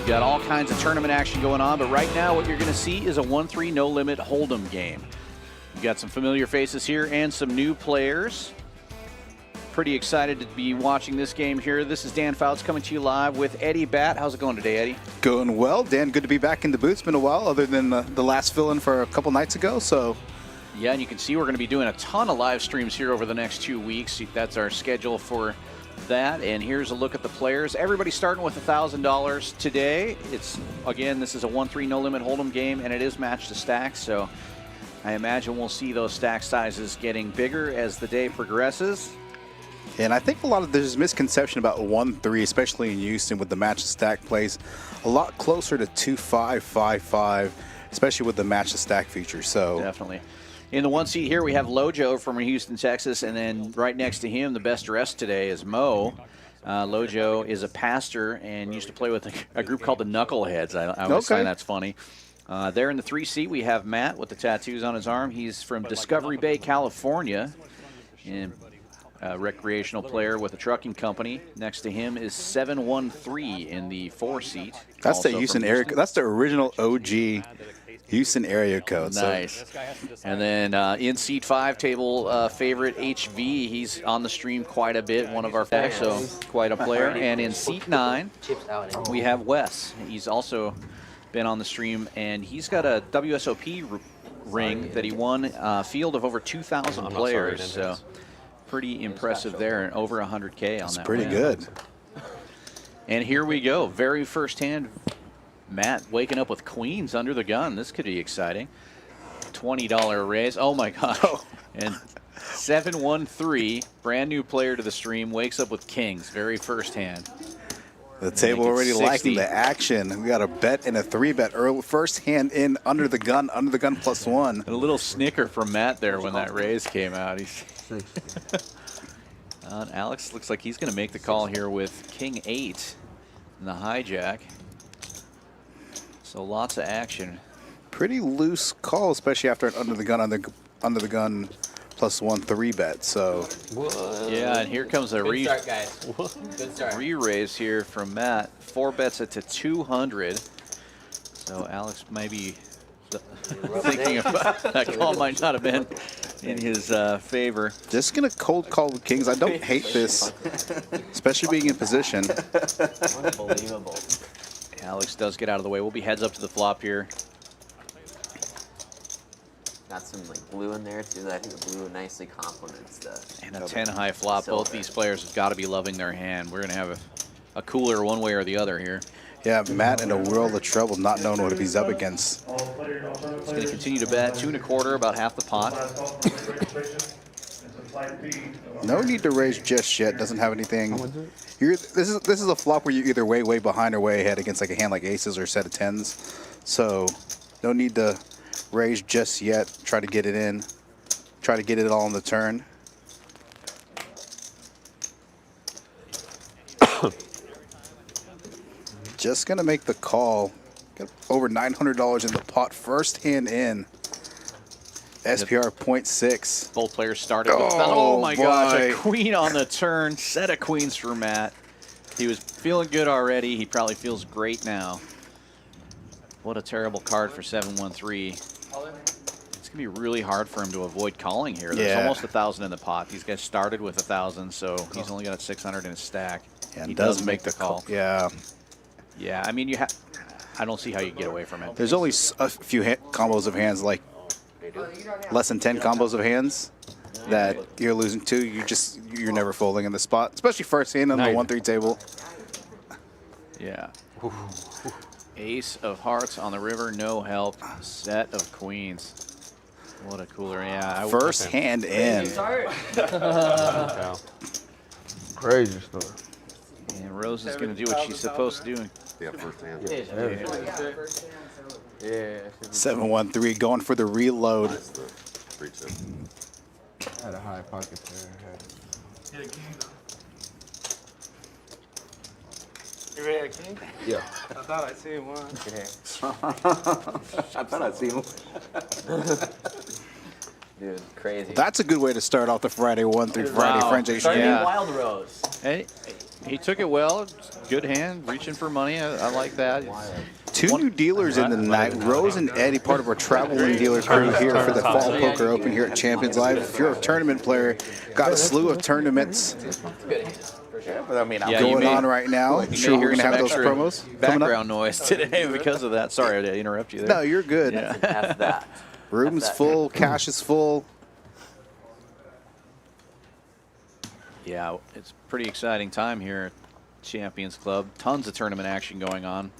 We've got all kinds of tournament action going on, but right now what you're going to see is a 1-3 no-limit hold'em game. We've got some familiar faces here and some new players. Pretty excited to be watching this game here. This is Dan Fouts coming to you live with Eddie Bat. How's it going today, Eddie? Going well, Dan. Good to be back in the booth. It's been a while, other than the last fill-in for a couple nights ago. So, yeah, and you can see we're going to be doing a ton of live streams here over the next 2 weeks. That's our schedule for that. And here's a look at the players. Everybody's starting with $1,000 today. It's, again, this is a 1-3 no-limit hold'em game, and it is match to stack. So I imagine we'll see those stack sizes getting bigger as the day progresses. And I think there's misconception about 1-3, especially in Houston with the match to stack plays. A lot closer to 2-5, 5-5, especially with the match to stack feature. So definitely. In the one seat here, we have Lojo from Houston, Texas, and then right next to him, the best dressed today is Mo. Lojo is a pastor and used to play with a group called the Knuckleheads. I always find that's funny. There in the 3 seat, we have Matt with the tattoos on his arm. He's from Discovery Bay, California, and a recreational player with a trucking company. Next to him is 713 in the 4 seat. That's the Houston area. That's the original OG Houston area code. Nice. So. And then in seat 5, table favorite HV. He's on the stream quite a bit, one of our players, so quite a player. And in seat 9, we have Wes. He's also been on the stream, and he's got a WSOP ring that he won, a field of over 2,000 players. So pretty impressive there, and over 100K on that. Pretty good. And here we go. Very first hand. Matt waking up with queens under the gun. This could be exciting. $20 raise. Oh my gosh. Oh. And 713, brand new player to the stream, wakes up with kings. Very first hand. The table already liking the action. We got a bet and a 3-bet early. First hand in under the gun +1. And a little snicker from Matt there when that raise came out. Alex looks like he's going to make the call here with king 8 in the hijack. So lots of action. Pretty loose call, especially after an under the gun +1 3-bet. So yeah, and here comes a start. re-raise here from Matt. 4 bets it to 200. So Alex maybe thinking about that call might not have been in his favor. Just gonna cold call with kings. I don't hate this, especially being in position. Unbelievable. Alex does get out of the way. We'll be heads up to the flop here. Got some like blue in there too. I think the blue nicely complements the. And a 10 high flop. Both these players have got to be loving their hand. We're gonna have a cooler one way or the other here. Yeah, Matt in a world of trouble, not knowing what he's up against. He's gonna continue to bet 2 1/4, about half the pot. No need to raise just yet. Doesn't have anything. This is a flop where you're either way behind or way ahead against like a hand like aces or a set of 10s. So no need to raise just yet. Try to get it in. Try to get it all on the turn. Just gonna make the call. Got over $900 in the pot. First hand in. SPR 0.6. Both players started with, oh my gosh, a queen on the turn. Set of queens for Matt. He was feeling good already. He probably feels great now. What a terrible card for 713. It's going to be really hard for him to avoid calling here. There's almost 1,000 in the pot. These guys started with 1,000, so he's only got 600 in his stack. Yeah, he does make the call. Yeah. Yeah, I mean, I don't see how you get away from it. There's only a few combos of hands, like less than 10 combos of hands that you're losing to. You're never folding in the spot, especially first hand on the 1-3 table. Yeah. Ace of hearts on the river, no help. Set of queens. What a cooler. Yeah. First hand in. Crazy stuff. And Rose is going to do what she's supposed to do. Yeah, first hand. Yeah. 713 going for the reload. That's the 3-2. Had a high pocket there. You ready, King? Yeah. I thought I seen one. I thought I'd seen him. Dude, crazy. That's a good way to start off the Friday 1 through Friday French HG. Starting Wild Rose. Hey, He took it well. Good hand, reaching for money. I like that. Two new dealers in the night. Rose and Eddie, part of our traveling dealer crew here for the Fall Poker Open here at Champions Live. If you're a tournament player, got a slew of tournaments But I mean, going on right now. I'm sure we're going to have those promos coming up. Background noise today because of that. Sorry to interrupt you there. No, you're good. Have that. Room's full, cash is full. Yeah, it's a pretty exciting time here at Champions Club. Tons of tournament action going on.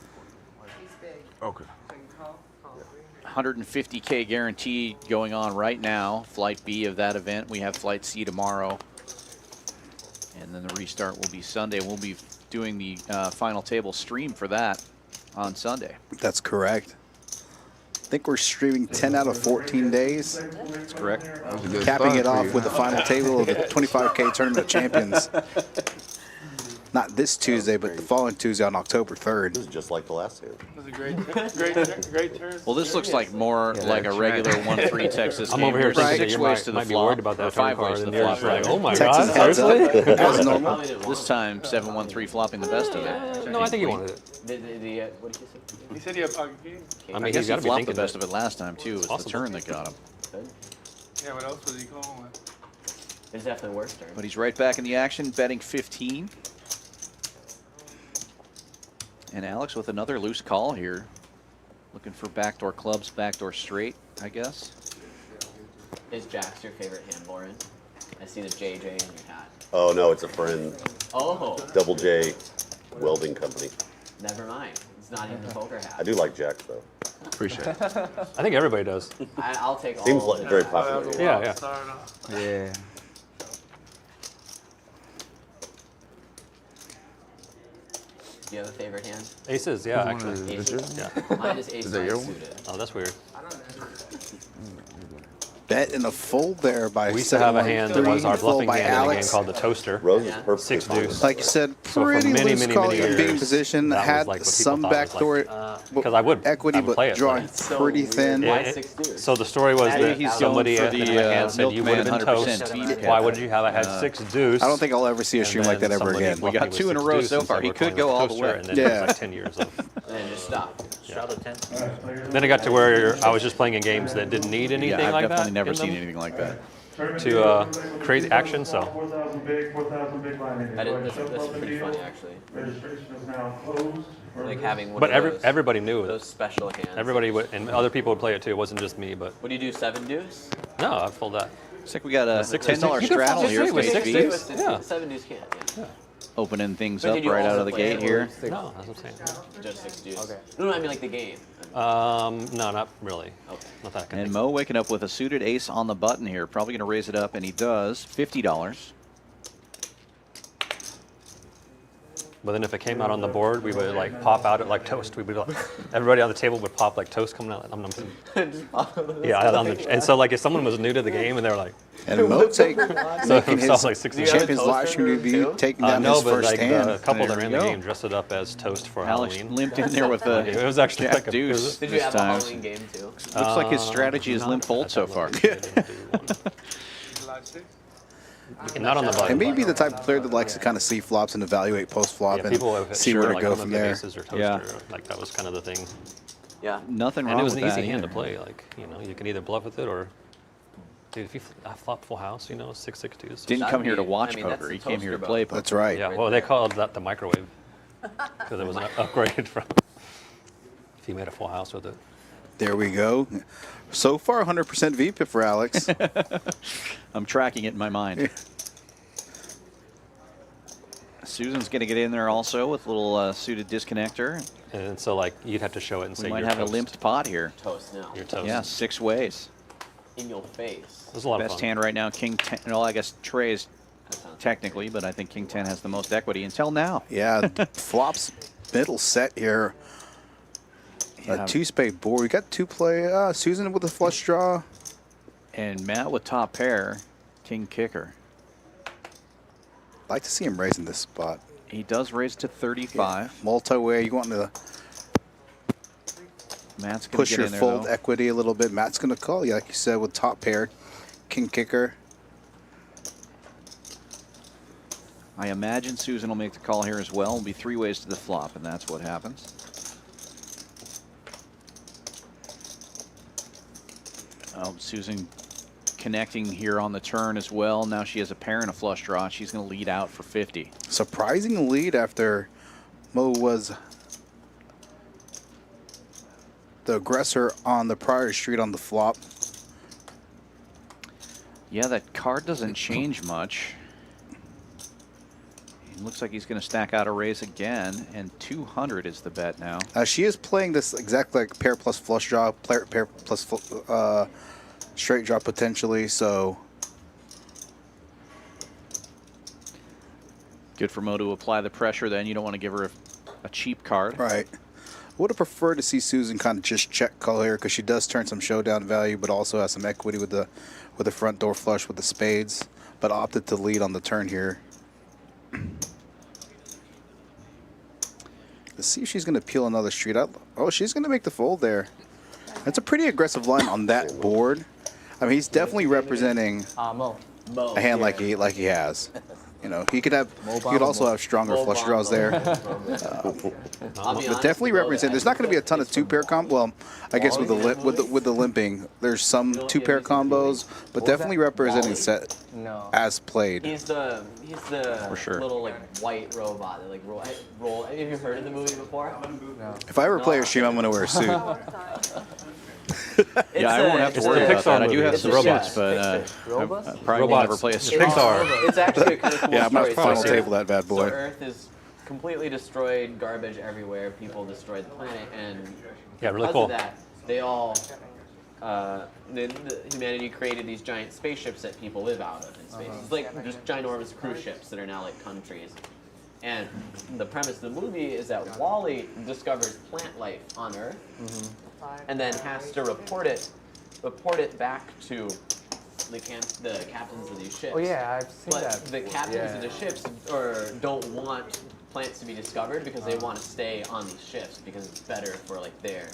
Okay. 150K guarantee going on right now. Flight B of that event. We have Flight C tomorrow. And then the restart will be Sunday. We'll be doing the final table stream for that on Sunday. That's correct. I think we're streaming 10 out of 14 days. That's correct. Capping it off with the final table of the 25K Tournament of Champions. Not this Tuesday, but the following Tuesday on October 3rd. This is just like the last hand. It was a great turn. Well, this looks like more like a regular 1-3 Texas I'm game. over here There's thinking 6 you ways to the might be flop, worried about that or 5 turn ways card, to and the you're flop. just like, oh my Texas god, heads up seriously? as normal. This time, 7-1-3 flopping the best of it. No, I think he wanted it. What did you say? He said he had pocket king. I I mean, guess he's he got to be flopped the thinking best that. of it last time, too. It was the Possible. turn that got him. Yeah, what else was he calling? It's definitely worse turn. But he's right back in the action, betting 15. And Alex with another loose call here. Looking for backdoor clubs, backdoor straight, I guess. Is Jack's your favorite hand, Lauren? I see the JJ in your hat. Oh no, it's a friend. Oh, Double J Welding Company. never mind. It's not even a poker I hat. do like Jack though. Appreciate it. I think everybody does. I'll take all Seems of like it. very That popular. was a Yeah, wild yeah. start, huh? Yeah. Do you have a favorite hand? Aces, yeah, actually. Aces? Yeah. Mine is ace that your nine one? suited. Oh, that's weird. Bet in a fold there by We used to have a hand that was our 7-1-3, fold bluffing by hand in a game Alex. called the Toaster. Rose is Yeah. perfect. 6 deuce. Like you said, So for pretty many, loose many, call many in being years, position. that was Had like what some people thought was backdoor like, because I would equity, play but it, drawing so pretty weird. thin. Why It- 6 deuce? So the story was Maybe that he's somebody going for in the, the hand said you would have been Milkman toast. 100% Why would you have? I had 6 deuce. I don't think I'll ever see a stream like that ever again. We got 2 in a row so far. He could go all the way. And then Yeah. it was like 10 years of. And then just stop. Then it got to where I was just playing in games that didn't need anything Yeah, I've like that. definitely never in seen them anything like that. to create action. So 4,000 big, 4,000 big blind. That's pretty funny, actually. Registration is now closed. Like having one but of those, everybody knew it. those special hands. Everybody would, and other people would play it too. It wasn't just me, but What do you do, 7 deuce? no, I'd fold that. Looks like we got a $6 $10 You can straddle flop here. straight with Face 6 V. deuce. Yeah. 7 deuce can't, yeah. Opening things But up did you right out also of the play gate it here. No, that's what I'm saying. Just 6 deuce. Okay. No, I mean like the game. No, not really. Okay. Not that kind And of. Mo waking up with a suited ace on the button here. Probably going to raise it up, and he does. $50. But then if it came out on the board, we would like pop out it like toast. We would like, everybody on the table would pop like toast coming out. And so like if someone was new to the game and they were like, And Motek so making it sounds his like 6 you have a Champions toaster live stream debut, taking down no, his but first like hand. the couple There that ran we the go. game dressed it up as toast for Alex Halloween. limped in there with a It was actually jack like a deuce Did you this have a time. Halloween game too? Looks like his strategy is limp fold so far. July 6th? Not on the And button. maybe the type of player that likes to kind of see flops and evaluate post flop Yeah, people and have see sure, where to like, go I'm from gonna pick there. aces or toaster. Yeah. Like that was kind of the thing. Yeah. Nothing And wrong it was with an that easy hand to either. play. Like, you know, you can either bluff with it or, dude, if you flop full house, you know, 6-6 deuce. Didn't come here to watch I mean, that's poker. the He came here to toaster play button. poker. That's right. Yeah, well, they called that the microwave because it was upgraded from. If you made a full house with it. There we go. So far, 100% VPIP for Alex. I'm tracking it in my mind. Susan's going to get in there also with a little suited disconnector. And so, like, you'd have to show it and We say might you're have toast. a limped pot here. Toast now. You're toast. Yeah, 6 ways. In your face. It was a lot of Best fun. hand right now, King 10. Well, I guess Trey's That sounds technically, but I think King 10 has the most equity until now. Yeah, flops middle set here. Yeah. A 2-spade board. We got 2 play. Susan with a flush draw. And Matt with top pair, King kicker. Like to see him raising this spot. He does raise to 35. Multi-way. You want to Matt's going to push get your in there, fold though. equity a little bit. Matt's going to call you, like you said, with top pair. King kicker. I imagine Susan will make the call here as well. It'll be 3 ways to the flop, and that's what happens. Susan connecting here on the turn as well. Now she has a pair and a flush draw. She's going to lead out for 50. Surprising lead after Mo was the aggressor on the prior street on the flop. Yeah, that card doesn't change much. It looks like he's going to stack out a raise again, and 200 is the bet now. She is playing this exactly like pair plus flush draw, pair plus straight draw potentially, so. Good for Mo to apply the pressure then. You don't want to give her a cheap card. Right. Would have preferred to see Susan kind of just check call here because she does turn some showdown value, but also has some equity with the front door flush with the spades, but opted to lead on the turn here. Let's see if she's going to peel another street out. Oh, she's going to make the fold there. That's a pretty aggressive line on that board. I mean, he's definitely representing Mo. a hand like he has. You know, he could also have stronger flush draws there. But definitely represent. There's not going to be a ton of 2-pair combo. Well, I guess with the limping, there's some 2-pair combos, but definitely representing set as played. He's the For sure. little like white robot that like roll. Have you heard of the movie before? No. If I ever play a stream, I'm going to wear a suit. Yeah, I won't have to worry about that. I do have some robots, but Robots? I probably won't ever play a stream. Pixar. It's actually a kind of cool Yeah, I'm not story. final So- table that bad So boy. Earth is completely destroyed, garbage everywhere. People destroyed the planet, and Yeah, really because cool. of that, they all the humanity created these giant spaceships that people live out of in space. It's like just ginormous cruise ships that are now like countries. And the premise of the movie is that Wally discovers plant life on Earth, and then has to report it back to the captains of these ships. Oh yeah, I've seen But that. the captains of the ships don't want plants to be discovered because they want to stay on these ships because it's better for like their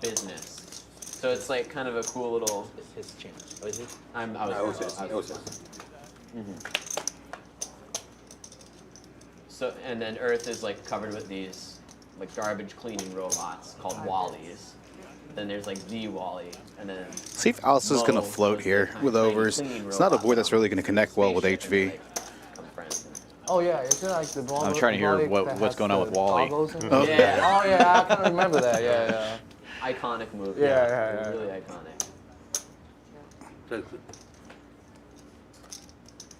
business. So it's like kind of a cool little. It's his channel. Oh, is it? I was. So and then Earth is like covered with these like garbage cleaning robots called Wallies. Then there's like the Wally, and then. See if Alice is going to float here with overs. It's not a board that's really going to connect well with HV. Oh yeah, is it like the ball? I'm trying to hear Wally that what's has going on the with Wally. toggles and- Oh. Yeah. Oh yeah, I kind of remember that. Yeah. Iconic movie. Yeah. Really iconic.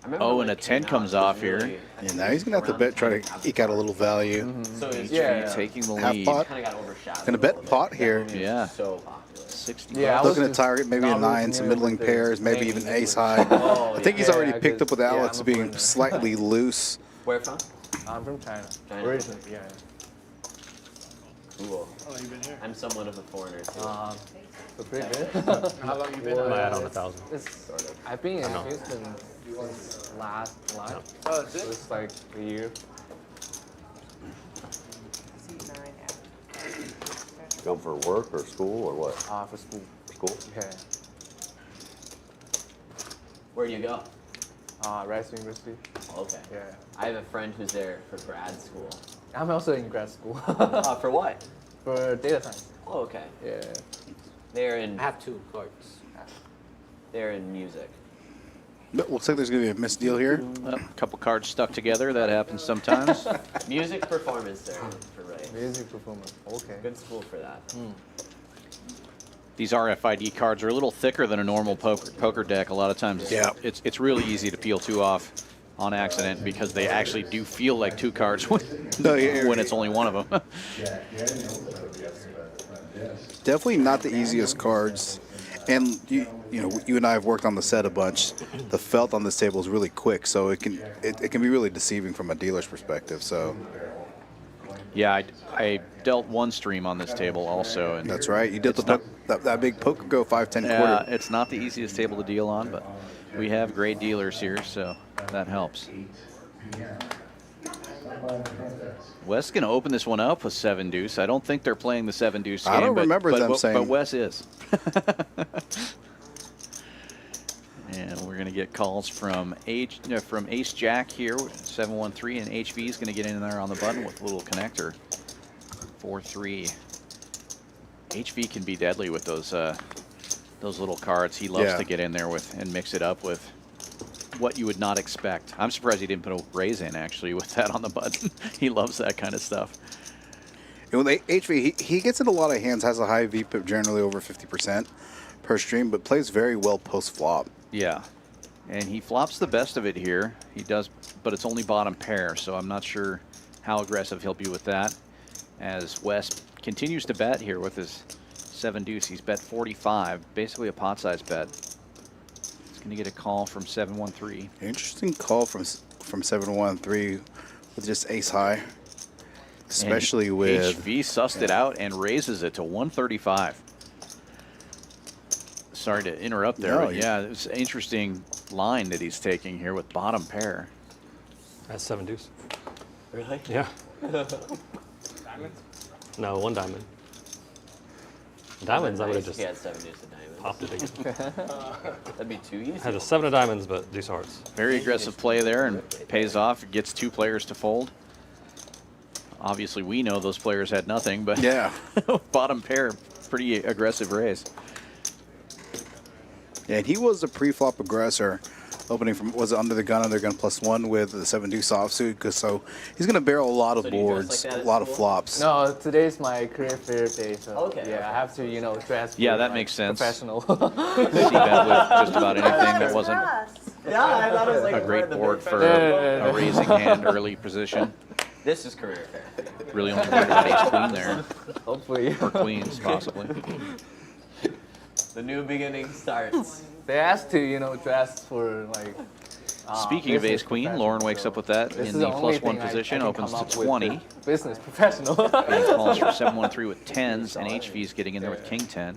I remember Oh, when and it a 10 came out, comes it was off here. really, I Yeah, think now he's going to have to around bet, try the to time eke out a little value. So it's Taking the Half lead. pot. kind of got overshadowed. Gonna a bet little pot bit. here. That movie was Yeah. So popular. 60 Yeah, I bucks. was Looking at target maybe a not 9, some familiar middling with pairs, the maybe name even of ace it. high. Oh, I think he's yeah, already I picked up with yeah, Alex I'm being familiar. slightly loose. Where from? I'm from China. China. Originally, yeah. Cool. How long you been here? I'm somewhat of a foreigner too. So pretty good. How long you been I here? add on 1,000. It's, I've been in Houston since last July. Oh, that's So it? it's like a year. Come for work or school or what? For school. School? Yeah. Where do you go? Rice University. Okay. Yeah. I have a friend who's there for grad school. I'm also in grad school For what? for data science. Oh, okay. Yeah. They're in I have 2 cards. music. But looks like there's going to be a missed deal here. A couple cards stuck together. That happens sometimes. Music performance there for Ray. Music performance. Okay. Good school for that. These RFID cards are a little thicker than a normal poker deck. A lot of times, Yeah. it's really easy to peel 2 off on accident because they actually do feel like 2 cards when it's only one of them. Definitely not the easiest cards. And you know, you and I have worked on the set a bunch. The felt on this table is really quick, so it can be really deceiving from a dealer's perspective. So Yeah, I dealt 1 stream on this table also. And that's right. You did that big poker go 5-10 yeah, quarter. it's not the easiest table to deal on, but we have great dealers here, so that helps. Wes going to open this one up with 7 deuce. I don't think they're playing the 7 deuce game. I don't remember them saying. But Wes is. And we're we're going to get calls from Ace Jack here, 713, and HV is going to get in there on the button with a little connector. 4-3. HV can be deadly with those little cards. He loves to get in there with and mix it up with what you would not expect. I'm surprised he didn't put a raise in actually with that on the button. He loves that kind of stuff. And with HV, he gets in a lot of hands, has a high VPIP, generally over 50% per stream, but plays very well post-flop. Yeah, and he flops the best of it here. He does, but it's only bottom pair, so I'm not sure how aggressive he'll be with that. As Wes continues to bet here with his 7 deuce, he's bet 45, basically a pot size bet. He's going to get a call from 713. Interesting call from 713 with just ace high, especially and with HV sussed it out and raises it to 135. Sorry to interrupt there, No, but yeah, it's an interesting line that he's taking here with bottom pair. That's 7 deuce. Really? Yeah. Diamonds? No, 1 diamond. Diamonds, I would have Nice. just He had 7 deuce of diamonds. popped it again. That'd be too easy. Had a 7 of diamonds, but deuce of hearts. Very aggressive play there and pays off. It gets 2 players to fold. Obviously, we know those players had nothing, but yeah. bottom pair, pretty aggressive raise. Yeah, and he was a pre-flop aggressor, opening from was under the gun +1 with the 7 deuce offsuit, so he's going to barrel a lot of So do you dress boards, like that a at lot of school? flops. No, today's my career fair day, so Okay, yeah, okay. I have to, you know, dress. Yeah, for, that like, makes sense. Professional. See bet with just about anything that wasn't Yeah, I thought it was like a great board for Yeah. a raising hand early position. This is career fair. Really only worried about ace queen there, Hopefully. or queens possibly. The new beginning starts. They asked to, you know, dress for like. Speaking of business ace queen, professional, Lauren wakes so up with that this in is the only +1 thing I position, can opens come to up with 20. for business professional. And calls for 713 with 10s, and HV's getting in there with king 10.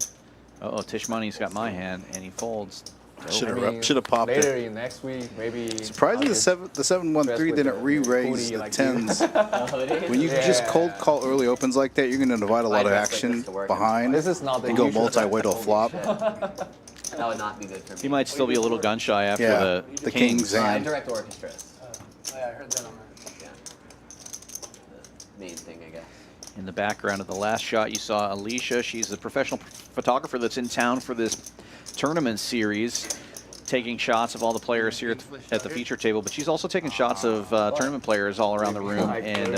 Uh-oh, Tish Money's got my hand, and he folds. Should I mean, have popped later it. in next week, maybe. Surprisingly, the 713 didn't re-raise hoodie the like 10s. When you just cold call early opens like that, you're going to invite a lot of dress like action this to work. behind This is not the and go usual multi-way to a flop. That would not be good for me. He might still be a little gun shy after Yeah, the king's I hand. direct orchestras. Oh, yeah, I heard that on Yeah. The main thing, I guess. In the background of the last shot, you saw Alicia. She's the professional photographer that's in town for this tournament series, taking shots of all the players here at the feature table, but she's also taking shots of tournament players all around the room. And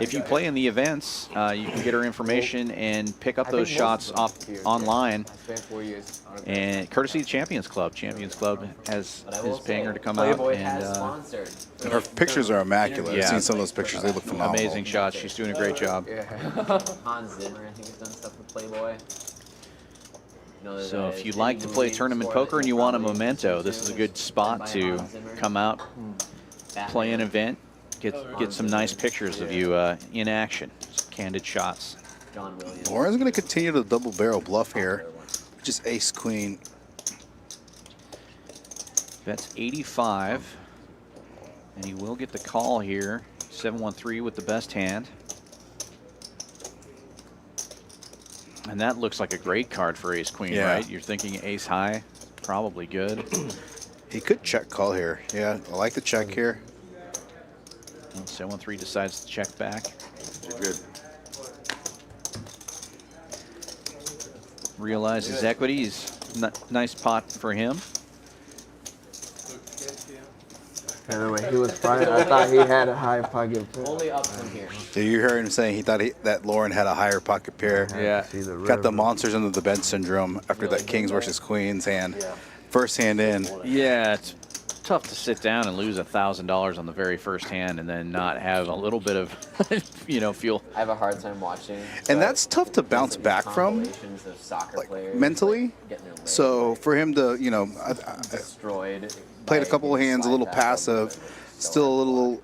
if you play in the events, you can get her information and pick up I those think shots most of them off here. online. I spent 4 years. And courtesy of Champions Club. Champions Club is But I will paying say, her to come out. Playboy And has sponsored. Her pictures are immaculate. Yeah. I've seen some of those pictures. They look phenomenal. amazing shots. She's doing a great job. Yeah. Hans Zimmer, I think, has done stuff with Playboy. So if you like to play tournament poker and you want a memento, this is a good spot to come out, play an event, get some nice pictures of you in action, candid shots. John Williams. Lauren's going to continue to double barrel bluff here, which is ace queen. That's 85, and he will get the call here. 713 with the best hand. And that looks like a great card for ace queen, Yeah. right? You're thinking ace high, probably good. He could check call here. Yeah, I like the check here. And 713 decides to check back. Good. Realize his equities. Nice pot for him. By the way, he was fine. I thought he had a high pocket. Only up from here. Yeah, you heard him saying he thought that Lauren had a higher pocket pair. Yeah. Got the monsters under the bed syndrome after that kings versus queens hand. First hand in. Yeah, it's tough to sit down and lose $1,000 on the very first hand and then not have a little bit of, feel. I have a hard time watching. And that's tough to bounce back from, Compilations of soccer like players, mentally. getting their leg So for him to, destroyed. played a by couple of getting hands, a little slide tackle. passive, still a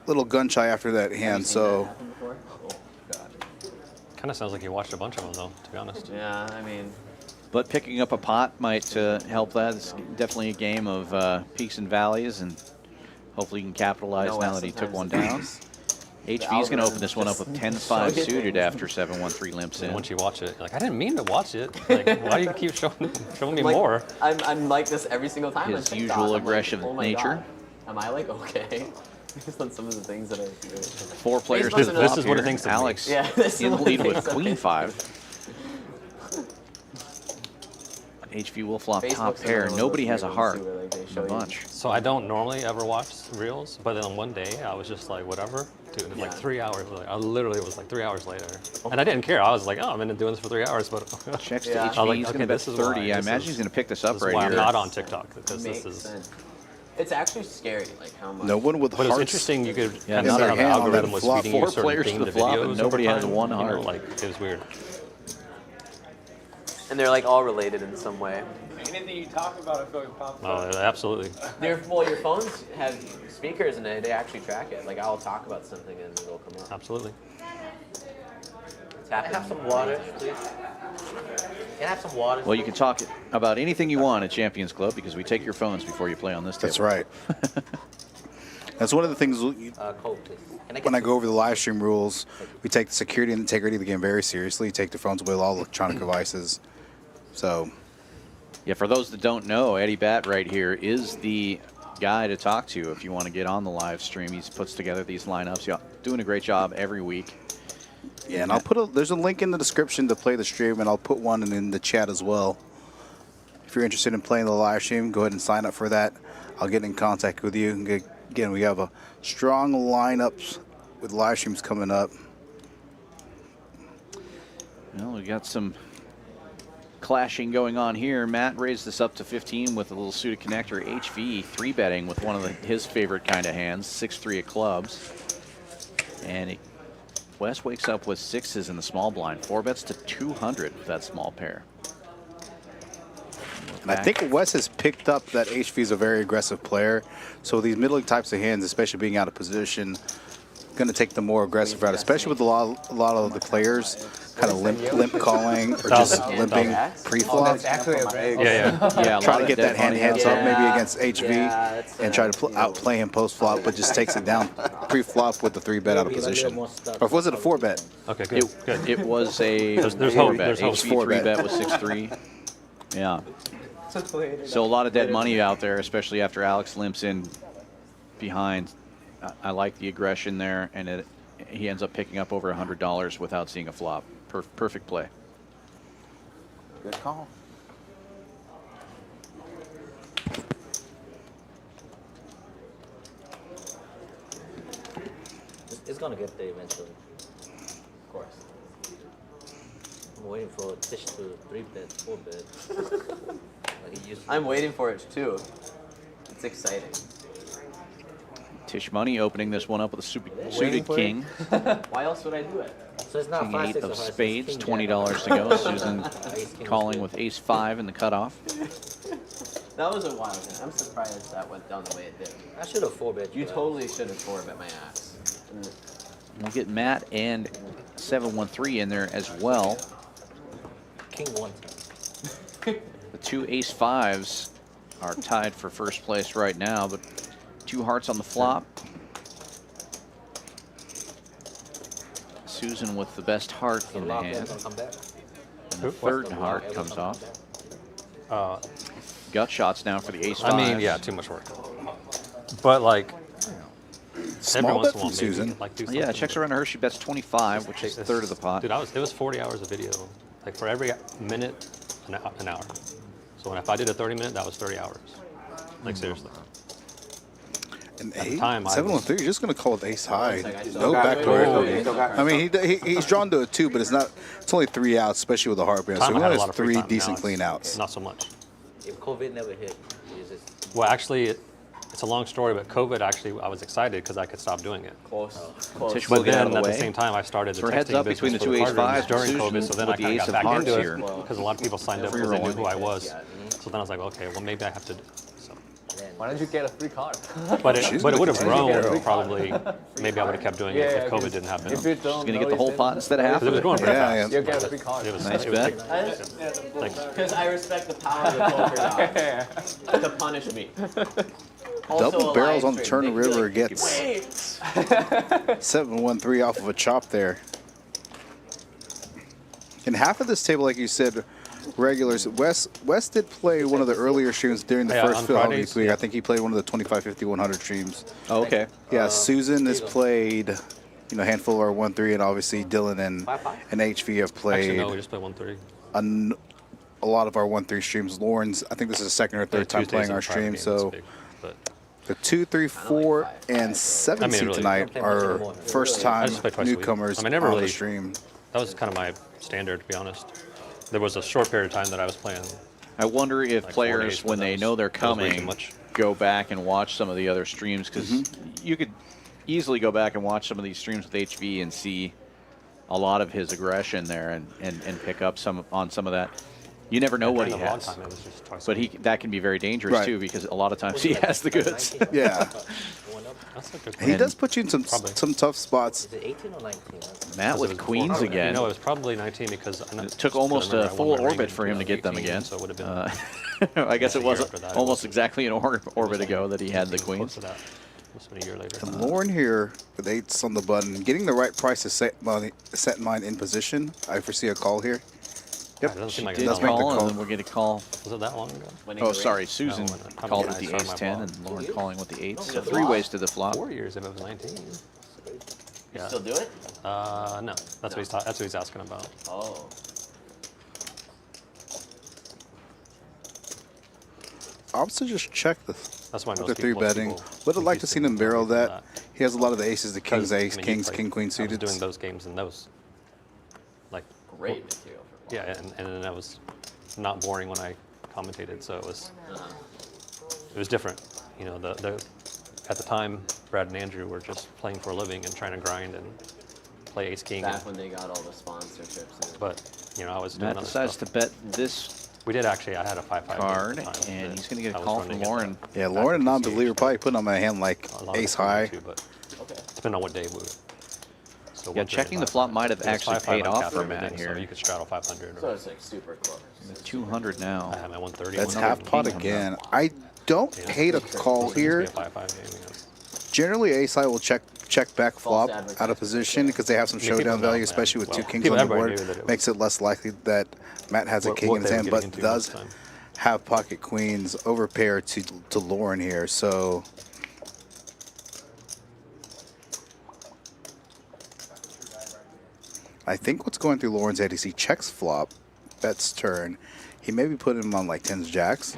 little gun shy after that Have you hand. seen that So happen before? Oh, God. Kind of sounds like you watched a bunch of them, though, to be honest. Yeah, I mean, But picking up a pot might help that. It's definitely a game of peaks and valleys, and hopefully he can capitalize No now Wes that he took sometimes one down. HV's going to open this one up with 10-5 suited after 7-1-3 limps in. And once you watch it, like I didn't mean to watch it. Like, why do you keep showing me Like, more? I'm like this every single time. His on TikTok. usual I'm like, aggressive oh my nature. God. Am I like okay? Based on some of the things that I do. 4 players to This the is flop what it here. thinks of me. Alex Yeah, this is in the what it lead with thinks of me. queen 5. HV will flop top Facebook's pair. another one of Nobody those has a weird heart ones, too, where, like, they in show the you- bunch. So I don't normally ever watch reels, but then on one day I was just like, whatever, dude. Like Yeah. 3 hours. Like, I literally was like 3 hours later, and I didn't care. I was like, oh, I'm in doing this for 3 hours, but Checks to Yeah. HV. I was like, He's okay, going to bet this is why. 30. I This imagine is- he's going to pick this up this is right why I'm here. not on TikTok because Makes this is. sense. It's actually scary, like how much. No one with But it was hearts. interesting. You could Yeah, kind in of their how the hand on that algorithm was flop, feeding you 4 certain players to themed the flop, and videos nobody over has time, one you know, heart. like it was weird. And they're like all related in some way. Anything you talk about, I feel like pops Oh, up. absolutely. Well, your phones have speakers and they actually track it. Like I'll talk about something and it'll come up. Absolutely. It's Can I happened. have some water, please? Can I have some water? Well, you can talk about anything you want at Champions Club because we take your phones before you play on this table. That's right. That's one of the things Cold, please. Can I get when I some- go over the live stream rules. We take the security and integrity of the game very seriously. Take the phones away with all electronic devices. So Yeah, for those that don't know, Eddie Bat right here is the guy to talk to if you want to get on the live stream. He puts together these lineups. He's doing a great job every week. yeah, and there's a link in the description to play the stream, and I'll put one in the chat as well. If you're interested in playing the live stream, go ahead and sign up for that. I'll get in contact with you. And again, we have a strong lineups with live streams coming up. Well, we got some clashing going on here. Matt raised this up to 15 with a little suited connector. HV 3-betting with one of his favorite kind of hands, 6-3 of clubs. And Wes wakes up with 6s in the small blind. 4 bets to 200 with that small pair. And I think Wes has picked up that HV is a very aggressive player. So these middling types of hands, especially being out of position, going to take the more aggressive route, especially with a lot of the players kind of limp calling or just limping pre-flop. It's actually a very good. Yeah, a Trying lot to of get dead that hand money hands out up there. maybe against HV it's, and try to outplay him post-flop, but just takes it down pre-flop with the 3-bet out of position. Or was it a 4-bet? Okay, good. Good. It was a There's hope, 4-bet. there's hope. HV 4-bet. 3-bet was 6-3. Yeah. So a lot of dead money out there, especially after Alex limps in behind. I like the aggression there, and he ends up picking up over $100 without seeing a flop. Perfect play. Good call. It's gonna get there eventually. Of course. I'm waiting for Tisch to 3-bet, 4-bet. Like he used to. I'm waiting for it too. It's exciting. Tisch Money opening this one up with a suited for king. Why else would I do it? So it's not King 5, 8 6 or of 5, 6, spades, king, $20 jack. to go. Susan Ace, king, calling spade. with ace 5 in the cutoff. That was a wild thing. I'm surprised that went down the way it did. I should have 4-bet. You totally should have 4-bet my ass. We'll get Matt and 713 in there as well. King 1 time. The 2 ace 5s are tied for first place right now, but 2 hearts on the flop. Susan with the best heart So in the lock hand. gonna come back. And the third heart comes off. Uh, Gut shots now for the ace 5. I mean, yeah, too much work. But like, every Small once bet in a while, from maybe, Susan. like do Yeah, something. checks around to her. She bets 25, which is a third of the pot. Dude, it was 40 hours of video. Like for every minute, an hour. So if I did a 30-minute, that was 30 hours. Like seriously. And At the 8, time, I 713, you're just going to call with ace high. Still No got backdoor. it. Still got it. I mean, he's drawn to a 2, but it's only 3 outs, especially with the heart band. So Time he I had only a lot has of free 3 time. Now decent it's clean outs. Not so much. If COVID never hit, is it? Well, actually, it's a long story, but COVID actually, I was excited because I could stop doing it. Close. Close. Tisch will But get out then of the at the way. same time, I started the So heads texting up between business the for 2 the ace card rooms 5s, during Susan COVID. So then I with the kind ace of of got back hearts into here. it because a lot of people signed up Free because they knew rolling. who I was. So then I was like, okay, well maybe I have to. So. Why don't you get a free card? But it would have Yeah. grown probably. Maybe I would have kept doing it if COVID didn't happen. If you don't She's going to get the whole pot instead of half Because it of was it. going pretty Yeah, fast. yeah. you get a free card. It was Nice it was bet. like Because I respect the power of the poker gods to punish me. Also Double a barrels live on the stream. Turner They could be River like, gets "Wait." 7-1-3 off of a chop there. And half of this table, like you said, regulars. Wes did play one of the earlier streams during the Yeah, first on Philadelphia Fridays, week. yeah. I think he played one of the 25, 50, 100 streams. Oh, okay. Yeah, Susan has played, you know, a handful or 1-3, and obviously Dylan and HV have played Actually, no, we just played 1-3. a lot of our 1-3 streams. Lauren's, I think this is the second or third time playing our stream, so the 2, 3, 4, and 7 I mean, seed really- tonight are first I time just play twice a week. newcomers I mean, never on really- the stream. That was kind of my standard, to be honest. There was a short period of time that I was playing. I wonder if Like 4 players, days, when but they that know was- they're that was way too coming, much. go back and watch some of the other streams, because Mm-hmm. you could easily go back and watch some of these streams with HV and see a lot of his aggression there and pick up some of that. You never know what he During the vlog has. time, it was just twice a But week. that can be very dangerous Right. too, because a lot of times he has the goods. Yeah, That's a good he And- does put you in Probably. some tough spots. Is it 18 or 19? Matt Because it with was queens before- again. No, it was probably 19 because It took almost a full orbit for him to get them again. So it would have been. I guess it a year was after that, it almost wasn't- exactly an orbit ago that he had the Close queens. to that. Must have been a year later. And Lauren here with 8s on the button, getting the right price to set mine in position. I foresee a call here. It doesn't seem like Did it's Let's that make long. the call, call. and then we'll get a call. Was it that long ago? Winning Oh, the sorry, race. Susan No, when I- called when with I the started ace my 10 vlog. and Lauren calling with the 8s. So the 3 flop? ways to the flop. 4 years if it was 19. You Yeah. still do it? No. That's what he's asking about. Oh. Opposite just check the That's why with most the 3 people- betting. people Would have in liked to seen Houston him barrel do that. He has a lot of the aces, the kings, Because, I ace, mean, you kings, played- king, queen I was suited. doing those games and those, like, Great material for yeah, and then that was not boring when I commentated, so it was different. You know, at the time, Brad and Andrew were just playing for a living and trying to grind and play ace king. Back when they got all the sponsorships. And But you know, I was doing Matt other decides stuff. to bet this We did actually. I had a 5-5 card, game at the time and that he's going to get I a was call running from at Lauren. the- Yeah, back Lauren at and the non-believer CH. probably putting on my hand like A lot of ace people do high. too, but okay. depending on what day we were. So Yeah, checking the flop might have actually paid off for Matt So here. you could straddle 500. So Or it's like super close. 200 now. I have my 130. That's 100. half pot again. I don't Yeah. hate a call It's gonna be here. a 5-5 game, yeah. Generally, ace high will check back flop advertising. out of position because they have some I mean, people showdown know, value, yeah. especially with Well, 2 kings people- on the everybody board. knew that it was- Makes it less likely that Matt has a king What in his they were hand, getting but into does most time. have pocket queens overpair to Lauren here. So I think what's going through Lauren's head is he checks flop, bets turn. He maybe put him on like 10s jacks.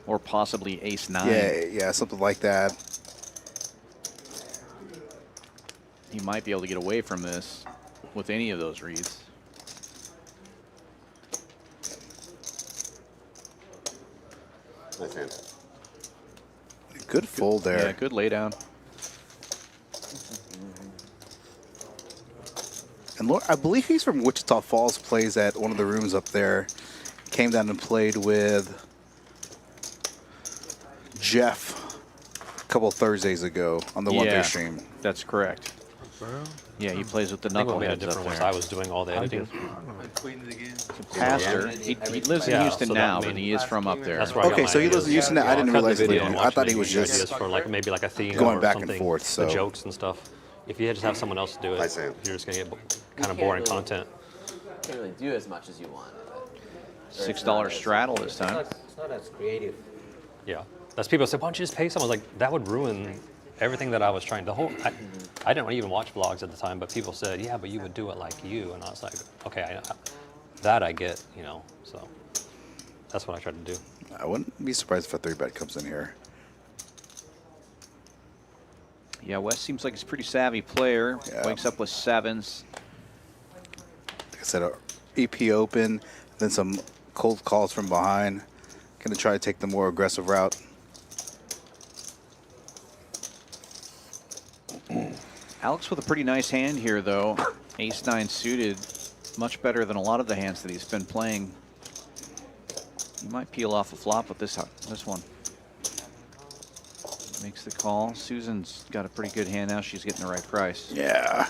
Or possibly ace 9. Yeah, something like that. He might be able to get away from this with any of those reads. Nice hand. Good fold there. Yeah, good laydown. And Lauren, I believe he's from Wichita Falls, plays at one of the rooms up there. Came down and played with Jeff a couple Thursdays ago on the 1-3 stream. That's correct. Yeah, he plays with the I think what made it knuckleheads different up was there. I was doing all the editing. Pastor. He lives in Yeah, Houston so that now, made- but he is from up there. That's where I got Okay, my so he lives in ideas. Houston now. I didn't cut the realize he video lived and in- I watched thought he maybe was ideas just for like maybe like a theme going or back and something, forth, so- the jokes and stuff. If you just have someone else do it, Nice hand. you're just gonna get kind of can't boring really- content. Can't really do as much as you want. $6 straddle this time. It's not as creative. Yeah, that's people say, why don't you just pay someone? Like that would ruin everything that I was trying. I didn't even watch vlogs at the time, but people said, yeah, but you would do it like you, and I was like, okay, that I get, you know. So that's what I tried to do. I wouldn't be surprised if a 3-bet comes in here. Yeah, Wes seems like he's a pretty savvy player. Yeah. Wakes up with 7s. Like I said, a EP open, then some cold calls from behind. Gonna try to take the more aggressive route. Alex with a pretty nice hand here, though. Ace 9 suited, much better than a lot of the hands that he's been playing. He might peel off a flop with this one. Makes the call. Susan's got a pretty good hand now. She's getting the right price. Yeah.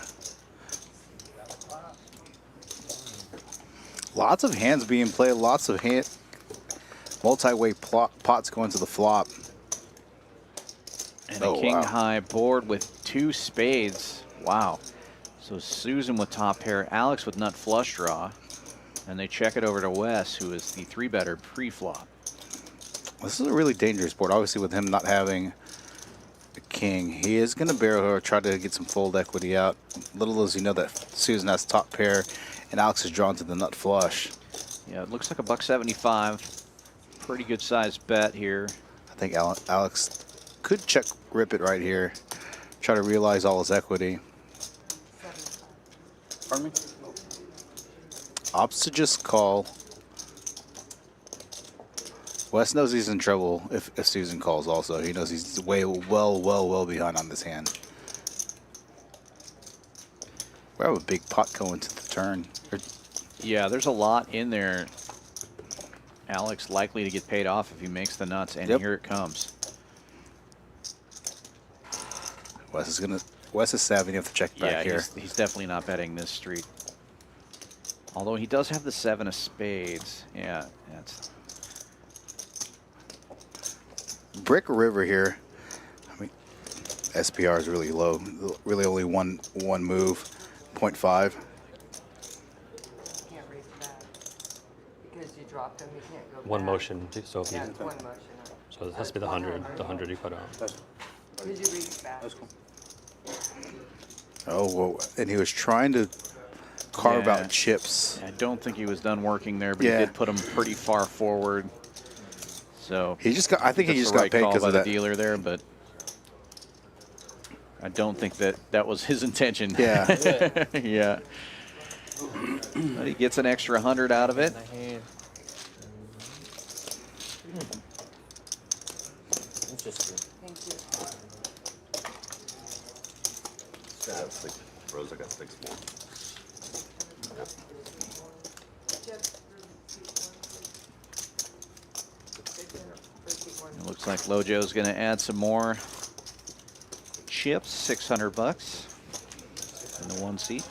Lots of hands being played. Lots of multi-way pots going to the flop. And a king high board with 2 spades. Wow. So Susan with top pair, Alex with nut flush draw. And they check it over to Wes, who is the 3-better pre-flop. This is a really dangerous board. Obviously, with him not having a king, he is going to barrel or try to get some fold equity out. Little does he know that Susan has top pair, and Alex is drawn to the nut flush. Yeah, it looks like a $1.75. Pretty good sized bet here. I think Alex could check rip it right here, try to realize all his equity. Pardon me? Opts to just call. Wes knows he's in trouble if Susan calls also. He knows he's well behind on this hand. We have a big pot going to the turn. Yeah, there's a lot in there. Alex likely to get paid off if he makes the nuts, and here it comes. Wes is savvy enough to check back here. He's definitely not betting this street. Although he does have the 7 of spades. Yeah, that's... Brick River here. I mean, SPR is really low. Really only one move, 0.5. Can't raise back because you dropped him. You can't go One back. motion. So if you, Yeah, it's one motion. so it has to be the 100. The 100 you put on. Did you reach back? That's cool. Oh, whoa. And he was trying to carve out chips. I don't think he was done working there, but he did put him pretty far forward. So he just got. I think he just got paid because by of the that dealer there, but I don't think that was his intention. Yeah. Yeah. But he gets an extra 100 out of it. Interesting. Thank you. Yeah, that's like, Rose, I got 6 more. It looks like Lojo's going to add some more chips, $600 in the 1 seat.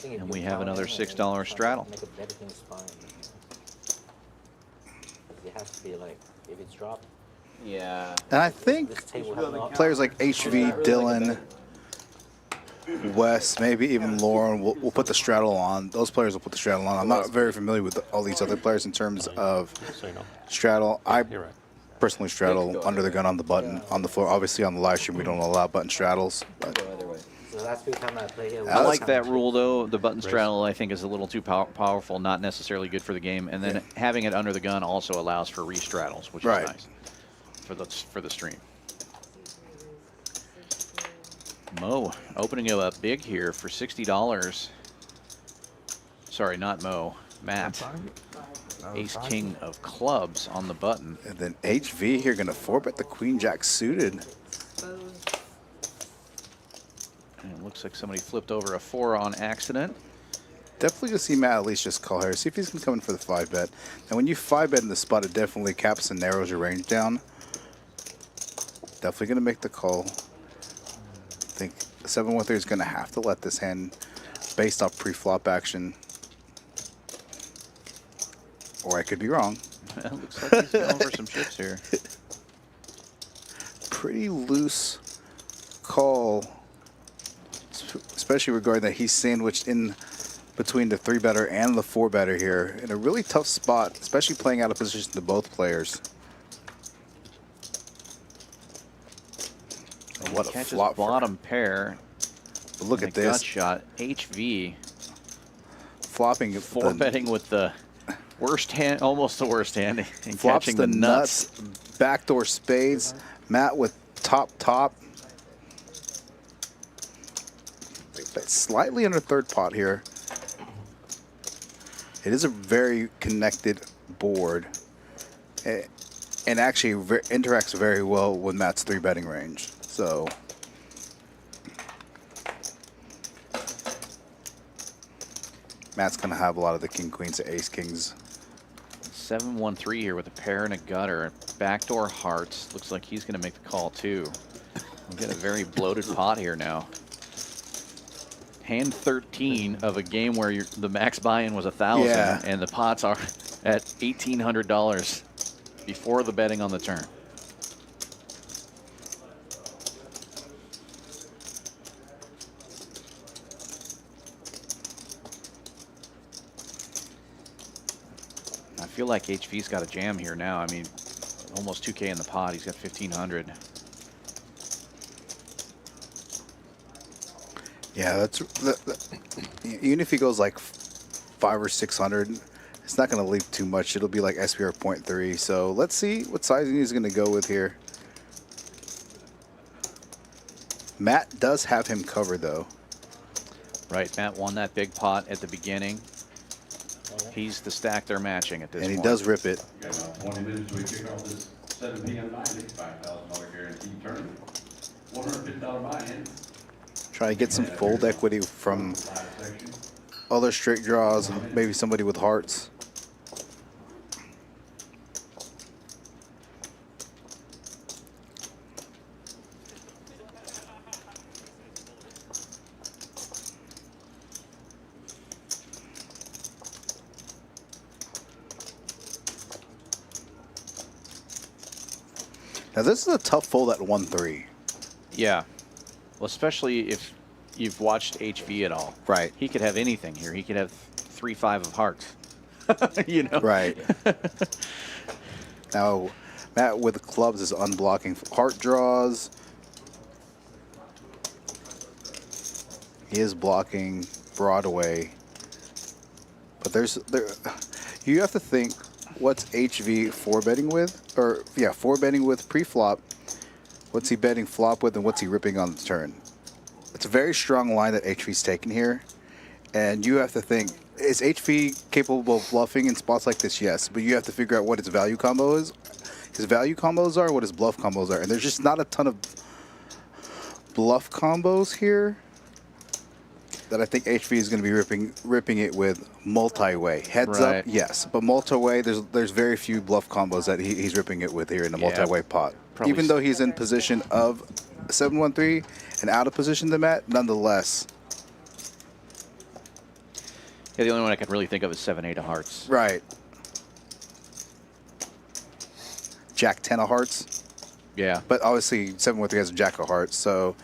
And we have another $6 straddle. Make a better thing fine. It has to be like, if it's dropped, Yeah. And I think this table has not. players like HV, Dylan, Wes, maybe even Lauren will put the straddle on. Those players will put the straddle on. I'm not very familiar with all these other players in terms of So you know. straddle. I You're right. personally straddle under the gun on the button on the floor. Obviously on the live stream we don't allow button straddles. But So last few time I play here, I like that rule, though. The button straddle, I think, is a little too powerful, not necessarily good for the game. And then having it under the gun also allows for re-straddles, which is nice for the stream. Mo opening it up big here for $60. Sorry, not Mo. Matt. Ace King of clubs on the button. And then HV here going to 4-bet the Queen Jack suited. And it looks like somebody flipped over a 4 on accident. Definitely going to see Matt at least just call here. See if he's going to come in for the 5-bet. And when you 5-bet in the spot, it definitely caps and narrows your range down. Definitely going to make the call. I think 7-1-3 is going to have to let this hand based off pre-flop action. Or I could be wrong. It looks like he's going for some chips here. Pretty loose call, especially regarding that he's sandwiched in between the 3-better and the 4-better here in a really tough spot, especially playing out of position to both players. And what he a catches flop for bottom pair. But look and at a gut this. shot. HV Flopping 4-betting with the worst hand, almost the worst hand, and flops catching the the nuts. backdoor spades. Matt with top. Slightly under third pot here. It is a very connected board. And actually interacts very well with Matt's 3-betting range. So Matt's going to have a lot of the king queens to ace kings. 7-1-3 here with a pair and a gutter. Backdoor hearts. Looks like he's going to make the call too. We get a very bloated pot here now. Hand 13 of a game where the max buy-in was 1,000, Yeah. and the pots are at $1,800 before the betting on the turn. I feel like HV's got a jam here now. I mean, almost 2K in the pot. He's got 1,500. Yeah, that's even if he goes like 500 or 600, it's not going to leave too much. It'll be like SPR 0.3. So let's see what sizing he's going to go with here. Matt does have him covered though. Right, Matt won that big pot at the beginning. He's the stack they're matching at this point. And he does rip it. We got about 20 minutes till we kick off this 7 p.m. night. $5,000 guaranteed tournament. $150 buy-in. Trying to get some fold equity from other straight draws, maybe somebody with hearts. Now this is a tough fold at 1-3. Yeah. Well, especially if you've watched HV at all. Right. He could have anything here. He could have 3-5 of hearts. You know? Right. Now, Matt with the clubs is unblocking heart draws. He is blocking Broadway. But you have to think, what's HV 4-betting with? Or, yeah, 4-betting with pre-flop. What's he betting flop with, and what's he ripping on the turn? It's a very strong line that HV's taken here. And you have to think, is HV capable of bluffing in spots like this? Yes. But you have to figure out what his value combo is. His value combos are, what his bluff combos are. And there's just not a ton of bluff combos here that I think HV is going to be ripping it with multi-way. Heads up, yes. But multi-way, there's very few bluff combos that he's ripping it with here in the multi-way pot. Probably Even though he's in position of 7-1-3 and out of position to Matt, nonetheless. Yeah, the only one I can really think of is 7-8 of hearts. Right. Jack 10 of hearts. Yeah. But obviously 7-1-3 has a Jack of hearts, so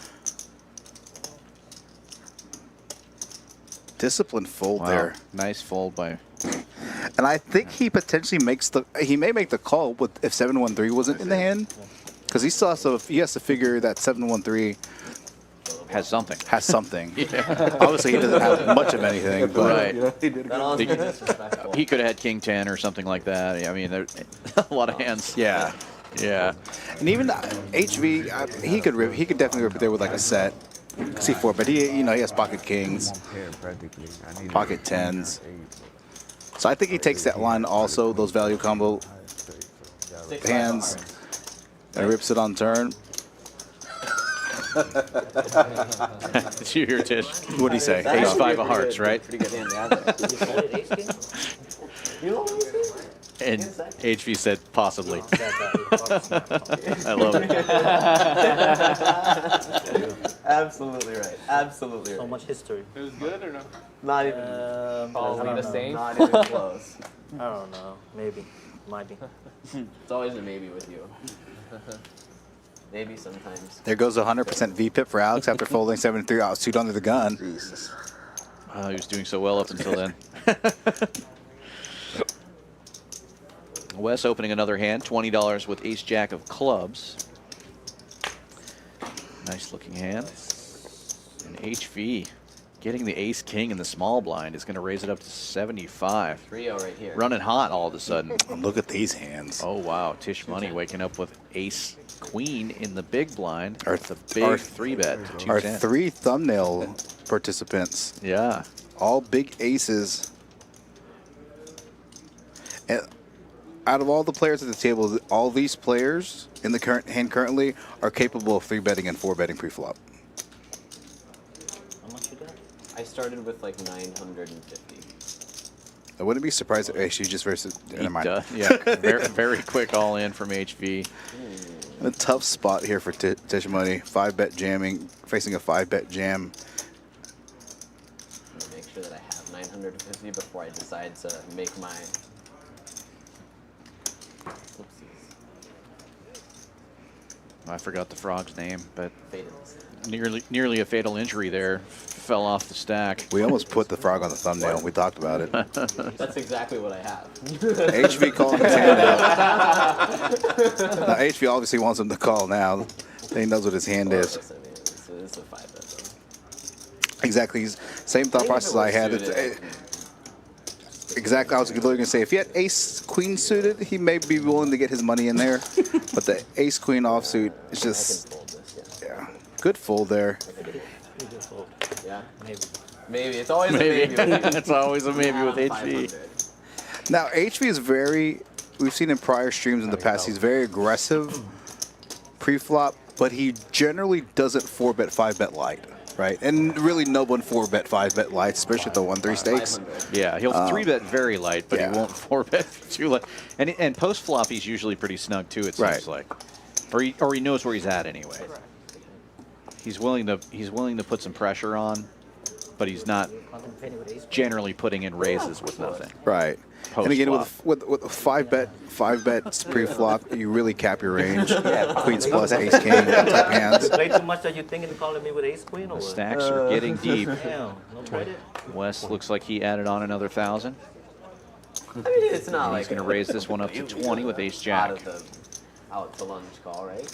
disciplined fold there. Nice fold by. And I think he potentially may make the call with if 7-1-3 wasn't in the hand, because he has to figure that 7-1-3 has something. Has something. Yeah. Obviously he doesn't have much of anything, but right. He could have had King 10 or something like that. I mean, there's a lot of hands. Yeah. Yeah. And even HV, he could definitely rip it there with like a set. C4, but he has pocket kings, pocket tens. So I think he takes that line also, those value combo hands, and rips it on turn. Did you hear Tish? What did he say? Ace 5 of hearts, right? Pretty good hand to have there. And HV said possibly. I love it. Absolutely right. Absolutely right. So much history. It was good or no? Not even. Probably the same. Not even close. I don't know. Maybe. Might be. It's always a maybe with you. Maybe sometimes. There goes 100% VPIP for Alex after folding 7-3 out, suit under the gun. Jesus. He was doing so well up until then. Wes opening another hand, $20 with Ace Jack of clubs. Nice looking hand. And HV getting the Ace King in the small blind is going to raise it up to 75. 3-0 right here. Running hot all of a sudden. Look at these hands. Oh wow, Tish Money waking up with Ace Queen in the big blind. Our It's a big 3-bet to 210. Our 3 thumbnail participants. Yeah. All big aces. And out of all the players at the table, all these players in the current hand currently are capable of 3-betting and 4-betting pre-flop. How much you got? I started with like 950. I wouldn't be surprised if HV just versus. Never mind. Yeah, very, very quick all in from HV. A tough spot here for Tish Money. 5-bet jamming, facing a 5-bet jam. Make sure that I have 950 before I decide to make my I forgot the frog's name, but Fatal. nearly a fatal injury there. Fell off the stack. We almost put the frog on the thumbnail. We talked about it. That's exactly what I have. HV calling his hand out. Now, HV obviously wants him to call now. He knows what his hand is. It's a 5-bet. Exactly. Same thought process I had. Exactly. I was literally going to say, if he had ace queen suited, he may be willing to get his money in there. But the ace queen offsuit is just, yeah, good fold there. Yeah, maybe. It's always Maybe. a maybe. It's always a maybe with HV. 500. Now, HV is very, we've seen in prior streams in the past, he's very aggressive pre-flop, but he generally doesn't 4-bet, 5-bet light, right? And really no one 4-bet, 5-bet light, especially at the 1-3 stakes. 500. Yeah, he'll 3-bet very light, but yeah. he won't 4-bet too light. And post-flop, he's usually pretty snug too, it seems like. Or he knows where he's at anyway. He's willing to put some pressure on, but he's not generally putting in raises with nothing. Right. And again, with 5 bets pre-flop, you really cap your range. Queens plus ace king type hands. You play too much that you thinking of calling me with ace queen or The what? stacks are getting deep. Damn, no credit. Wes looks like he added on another 1,000. I mean, it's not like He's going to raise this one up to 20 with ace jack. Out the lunge call, right?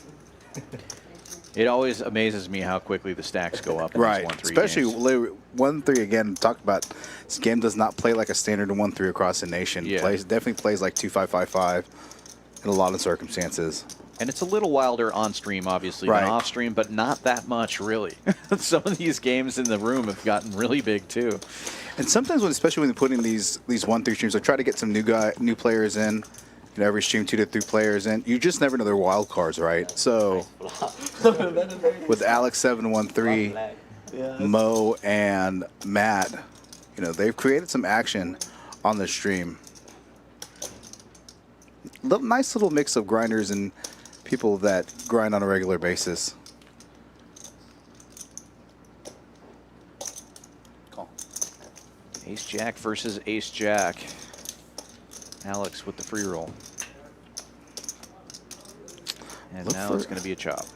It always amazes me how quickly the stacks go up in Right, these 1-3 especially games. 1-3 again. Talked about this game does not play like a standard 1-3 across the nation. Yeah. Definitely plays like 2-5-5-5 in a lot of circumstances. And it's a little wilder on stream, obviously, Right. than off stream, but not that much, really. Some of these games in the room have gotten really big too. And sometimes, especially when you're putting these 1-3 streams, I try to get some new players in. You know, every stream 2 to 3 players in. You just never know their wild cards, right? So with Alex 713, Mo and Matt, you know, they've created some action on the stream. Nice little mix of grinders and people that grind on a regular basis. Call. Ace Jack versus Ace Jack. Alex with the free roll. And Look now for- it's going to be a chop.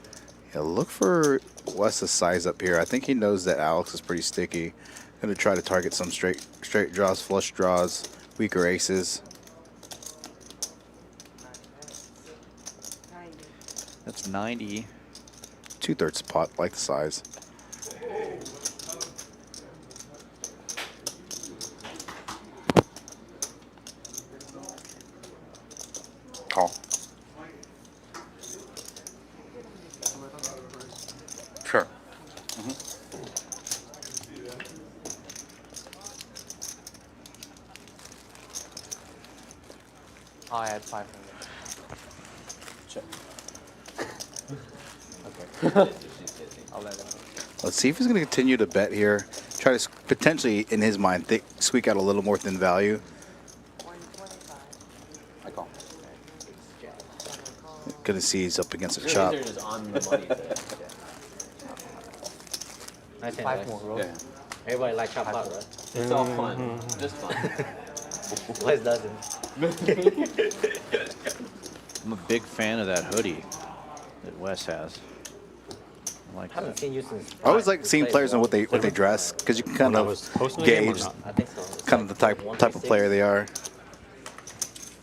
Yeah, look for Wes's size up here. I think he knows that Alex is pretty sticky. Going to try to target some straight draws, flush draws, weaker aces. 90. That's 90. 2/3 pot, like the size. Call. Sure. I had 500. Check. Okay. I'll let him know. Let's see if he's going to continue to bet here. Try to potentially, in his mind, squeak out a little more thin value. 125. I call. Gonna see he's up against a chop. These are just on the money today. Nice hand, 5 Wes. more rolls. Yeah. Everybody like chop out, right? It's all fun. Just fun. Wes doesn't. I'm a big fan of that hoodie that Wes has. I like I haven't that. seen you since. I always like seeing players and what they dress because you can kind When I of was hosting the game or gauge not? I think so. It's kind of the like type of player they are.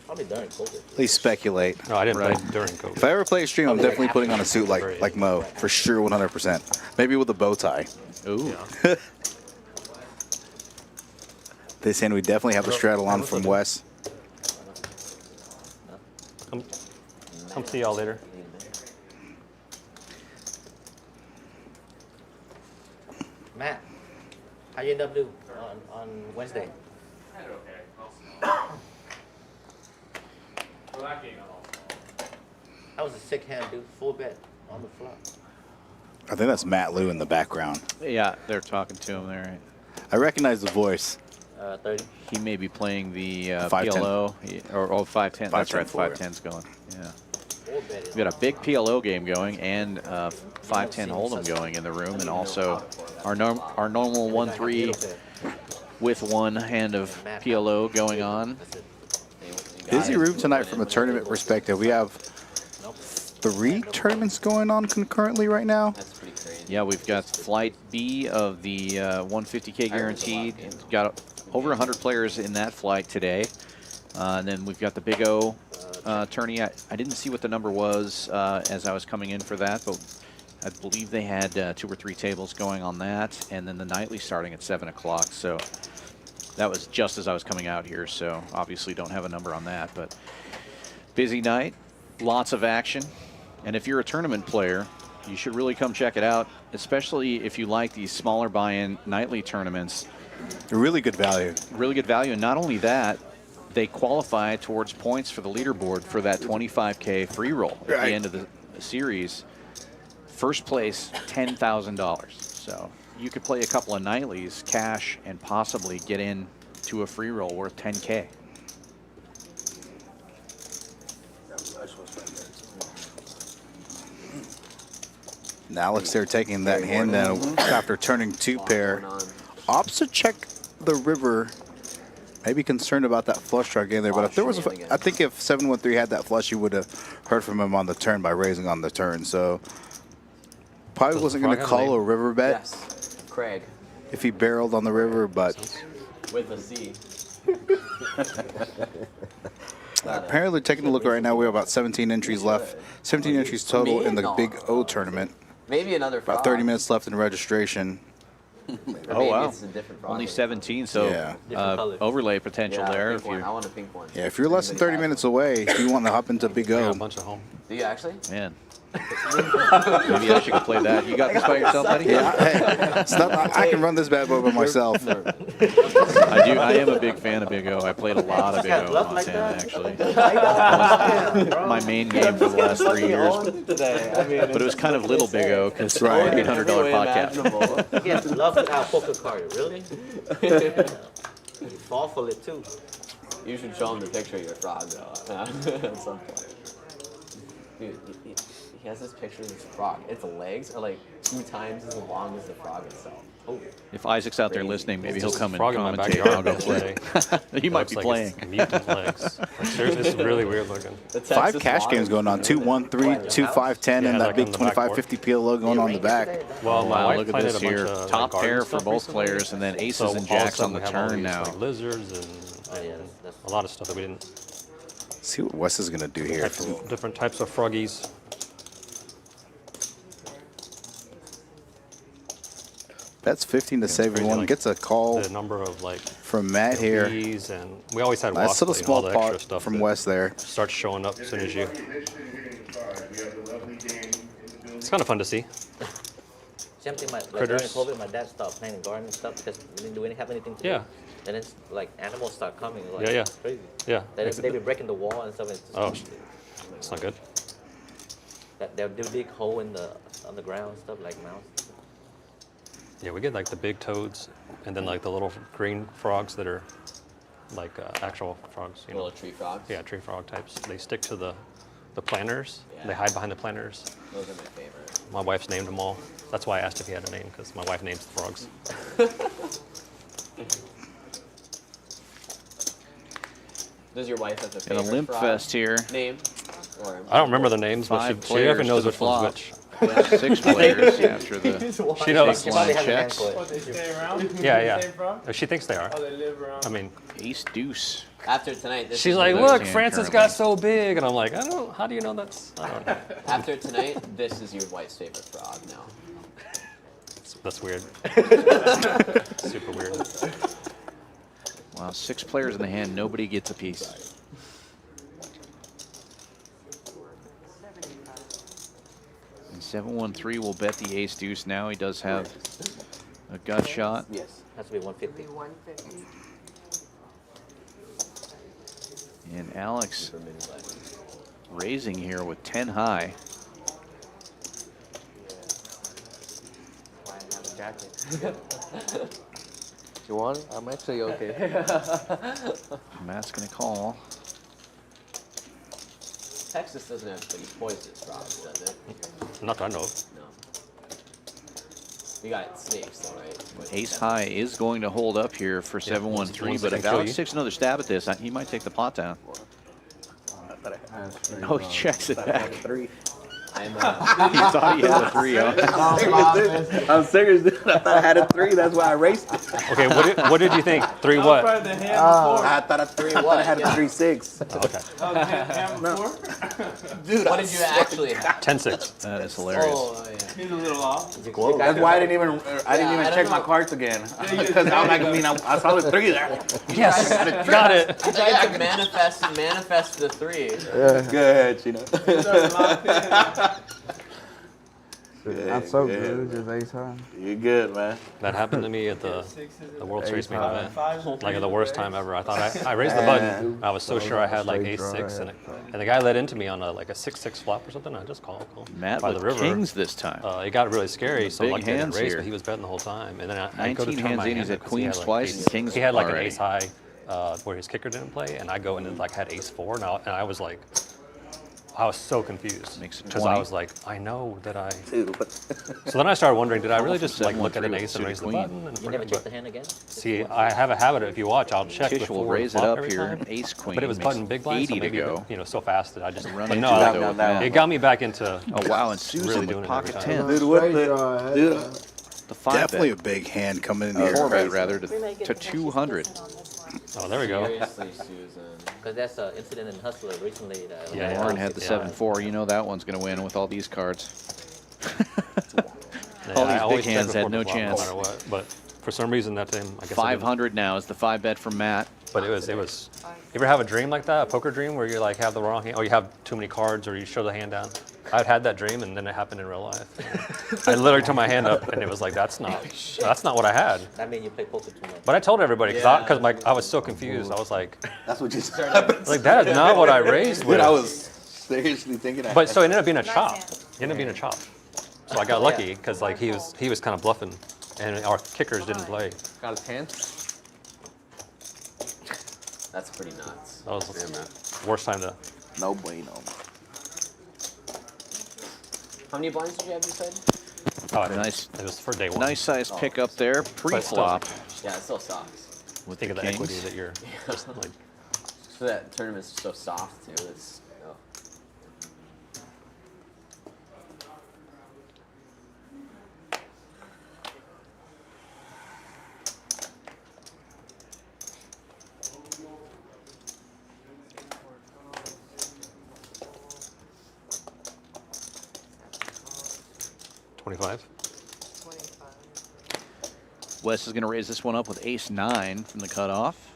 Probably during COVID. At least speculate. No, I didn't Right. play during COVID. If I ever play a stream, I'm definitely putting on a suit like Mo for sure, 100%. Maybe with a bow tie. Ooh. This hand we definitely have the straddle on from Wes. Come see y'all later. Matt, how you end up do on Wednesday? That was a sick hand, dude. Full bet on the flop. I think that's Matt Liu in the background. Yeah, they're talking to him there. I recognize the voice. 30. He may be playing the 510. PLO or 510. That's right, 510 510's going. Yeah. Full bet is We got a big PLO game going and 510 Hold'em going in the room, and also our normal 1-3 with one hand of PLO going on. Busy room tonight from a tournament perspective. We have 3 tournaments going on concurrently right now. That's pretty crazy. Yeah, we've got Flight B of the 150K guaranteed. Got over 100 players in that flight today. And then we've got the Big O tourney. I didn't see what the number was as I was coming in for that, but I believe they had 2 or 3 tables going on that. And then the nightly starting at 7 o'clock. So that was just as I was coming out here. So obviously don't have a number on that, but busy night, lots of action. And if you're a tournament player, you should really come check it out, especially if you like these smaller buy-in nightly tournaments. Really good value. Really good value. And not only that, they qualify towards points for the leaderboard for that 25K free roll at the end of the series. First place, $10,000. So you could play a couple of nightlies, cash, and possibly get in to a free roll worth 10K. And Alex there taking that hand down after turning 2 pair. Opts to check the river. Maybe concerned about that flush draw game there, but if there was, I think if 713 had that flush, you would have heard from him on the turn by raising on the turn. So probably wasn't going to call a river bet. Yes, Craig. If he barreled on the river, but with a C. apparently taking a look right now, we have about 17 entries left. 17 entries total in the Big O tournament. Maybe another frog. About 30 minutes left in registration. Oh, wow. It's a different frog. Only 17, so yeah. overlay potential there. If I want a pink one. Yeah, if you're less than 30 minutes away, if you want to hop into Big O. A bunch of home. Do you actually? Man. Maybe I should play that. You got this by yourself, buddy? Yeah, hey, it's not, I can run this bad boy by myself. I do. I am a big fan of Big O. I played a lot of Big O in Montana, actually. My main game for the last 3 years. But it was kind of little Big O because it's Right. $800 podcast. Yes, love our poker card, really? You fall for it too. You should show him the picture of your frog, though, at some point. Dude, he has this picture of this frog. Its legs are like 2 times as long as the frog itself. Oh. If Isaac's out there listening, maybe he'll come and Frog in my commentate. I'll backyard go play. He might be playing. Mutant legs. Like, seriously, it's really weird looking. 5 cash games going on. 2, 1, 3, 2, 5, 10, Yeah, and that like big on the back 2550 PLO going on the back. Well, my Wow, wife look at planted this a bunch here. of, like, Top garden pair for stuff both recently. players, and then aces So and all of a jacks sudden on the we have all turn these, now. like, lizards and a lot of stuff that we didn't. See what Wes is going to do here. Different types of froggies. Bets 15 to save everyone. like, Gets a call The number of like from Matt here. bees, and we always had Nice wasps, little but, all small the extra pot stuff from that Wes there. starts showing up as soon as you. It's kind of fun to see. Same thing, like during Critters. COVID, my dad stopped playing garden and stuff because we didn't have anything to do. Yeah. And it's like animals start coming. Like, Yeah, yeah. It's crazy. Yeah. They be breaking the wall and stuff. It's just, Oh, it's not good. they'll do big hole in the on the ground and stuff like mouse. Yeah, we get like the big toads, and then like the little green frogs that are like actual frogs. You know. Little tree frogs. Yeah, tree frog types. They stick to the planters. Yeah. They hide behind the planters. Those are my favorite. My wife's named them all. That's why I asked if he had a name, because my wife names the frogs. Does your wife have a And favorite a limp frog fest here. name? Or I don't remember the names, but 5 she players definitely knows to the which one's flop. which. 6 players after the She knows. big line checks. Oh, they stay around? Yeah, Same frog? yeah. She thinks they are. Oh, they live around. I mean, Ace deuce. After tonight, this she's is like, your- look, hand Francis currently. got so big, and I'm like, I don't. How do you know that's? I don't know. After tonight, this is your wife's favorite frog now. That's weird. Super weird. Wow, 6 players in the hand. Nobody gets a piece. 713 will bet the ace deuce now. He does have a gut shot. Yes. Has to be 150. 150. And Alex raising here with 10 high. Why I have a jacket? You want it? I'm actually okay. Matt's going to call. Texas doesn't have these poisonous frogs, does it? Not that I know of. No. We got snakes, though, right? Poisonous Ace snakes. high is going to hold up here for 713, ones but that if can kill Alex you. takes another stab at this, he might take the pot down. Oh, he checks it back. I'm, He thought he had a 3, huh? I'm serious, dude. I thought I had a 3. That's why I raced it. Okay, what did you think? 3 what? Probably the hand before. I thought I had a 3-6. Okay. Oh, the hand before? Dude, what did you actually have? 10-6. That is hilarious. Oh, yeah. He's a little off. that's why I didn't even I check don't my know. cards again. Because I'm like, I saw the 3 there. Yes, got it. I tried to manifest the 3. Good, you know. I'm so good, just ace high. You're good, man. That happened to me at the World Series main event. Five. Like at the worst time ever. I thought I raised the button. I was so sure I had like ace 6, and the guy led into me on like a 6-6 flop or something. I just called Matt by with the river. kings this time. It got really scary, so Big like I didn't hands raise, here. but he was betting the whole time. And then I go to 19 turn hands my in, hand he's up at 'cause he had, queens like, twice and kings He had like already. an ace high where his kicker didn't play, and I go and like had ace 4, and I was like, I was so confused Makes it because I 20. was like, I know that I. Dude, what? So then I started wondering, did I really just like look at an 7-1-3 ace and with raise the queen. button? And You never check the hand again? See, I have a habit of, if you watch, I'll check Tisch before will raise it flop up every here. time. Ace queen. But it was makes button big blind, so 80 to maybe go. so fast that I just. Run But into no, it, though, it, with that it got me back into. Oh, wow, and Really Susan doing with it pocket every time. 10. Dude, what the? Dude, The 5 Definitely bet. a big hand coming in Four here. bet rather to 200. Oh, there we go. Seriously, Susan. Because that's an incident in Hustler recently. That Yeah, Warren had the yeah. 7-4. You know that one's going to win with all these cards. Yeah, All I these always big hands check had no before the flop, chance. No matter what. But for some reason that time, I guess. I didn't. 500 now is the 5 bet from Matt. But it was. You ever have a dream like that, a poker dream, where you like have the wrong hand, or you have too many cards, or you show the hand down? I'd had that dream, and then it happened in real life. I literally turned my hand up, and it was like, that's not what I had. That means you play poker too much. But I told everybody because I was so confused. I was like, that's what you said. like that is not what I raised with. Dude, I was seriously thinking that. But so it ended up being a chop. It ended up being a chop. So I got lucky because like he was kind of bluffing, and our kickers didn't play. Got his hand. That's pretty nuts. That was the worst time to. No bueno. How many blinds did you have, you said? Oh, I didn't. Nice. It was for day one. Nice size pick up there, pre-flop. Yeah, it still sucks. With Think of the kings. equity that you're just like. So that tournament's so soft, too. It's, oh. $25. 25. Wes is going to raise this one up with ace-9 from the cutoff.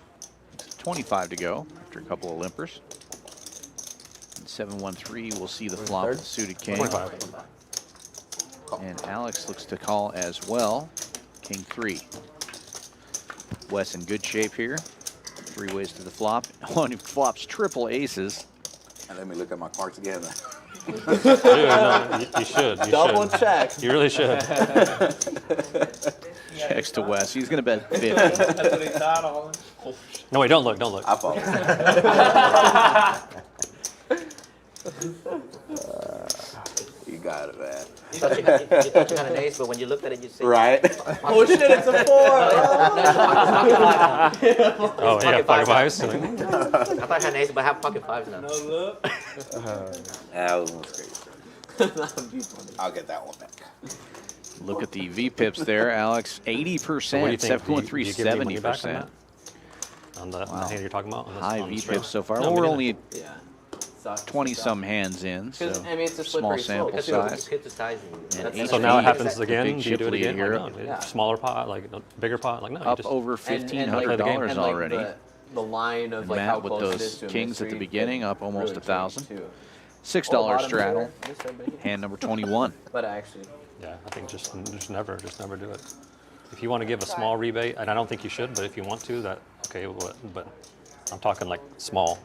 25 to go after a couple of limpers. And 7-1-3, we'll see the flop with the suited king. 25. And Alex looks to call as well. King 3. Wes in good shape here. 3 ways to the flop. One who flops triple aces. And let me look at my cards again. Dude, no, you should. You Double should. check. You really should. Checks to Wes. He's going to bet 50. That's what he thought on. No, wait, don't look. Don't look. I follow. You got it, man. You thought you had an ace, but when you looked at it, you see. Right? Oh shit, it's a 4! Oh, yeah, pocket fives. I thought I had an ace, but I have pocket fives now. No look. That was almost crazy. I'll get that one back. Look at the V-pips there, Alex. 80%, What do you think? 7-1-3, Do you give me money back 70%. on the hand you're talking about? On this, High on the V-pips straight? so far. No, Well, we're we only Yeah. Sucks. 20-some hands in, so Because, I mean, it's a small slippery slope. sample Because size. you hit the size. And And ace So now it V, happens again. big Do you do chip it lead again? here. Like, no, Yeah. smaller pot, like a bigger pot, like no. you Up just, over And, $1,500 and, like, already. The line of And like Matt how with close it those is to a kings at the mystery beginning, can up almost really 1,000. change, too. $6 bottom straddle. here, just right here. Hand number 21. But actually, yeah, I think just never do it. If you want to give a small rebate, and I don't think you should, but if you want to, that okay. But I'm talking like small.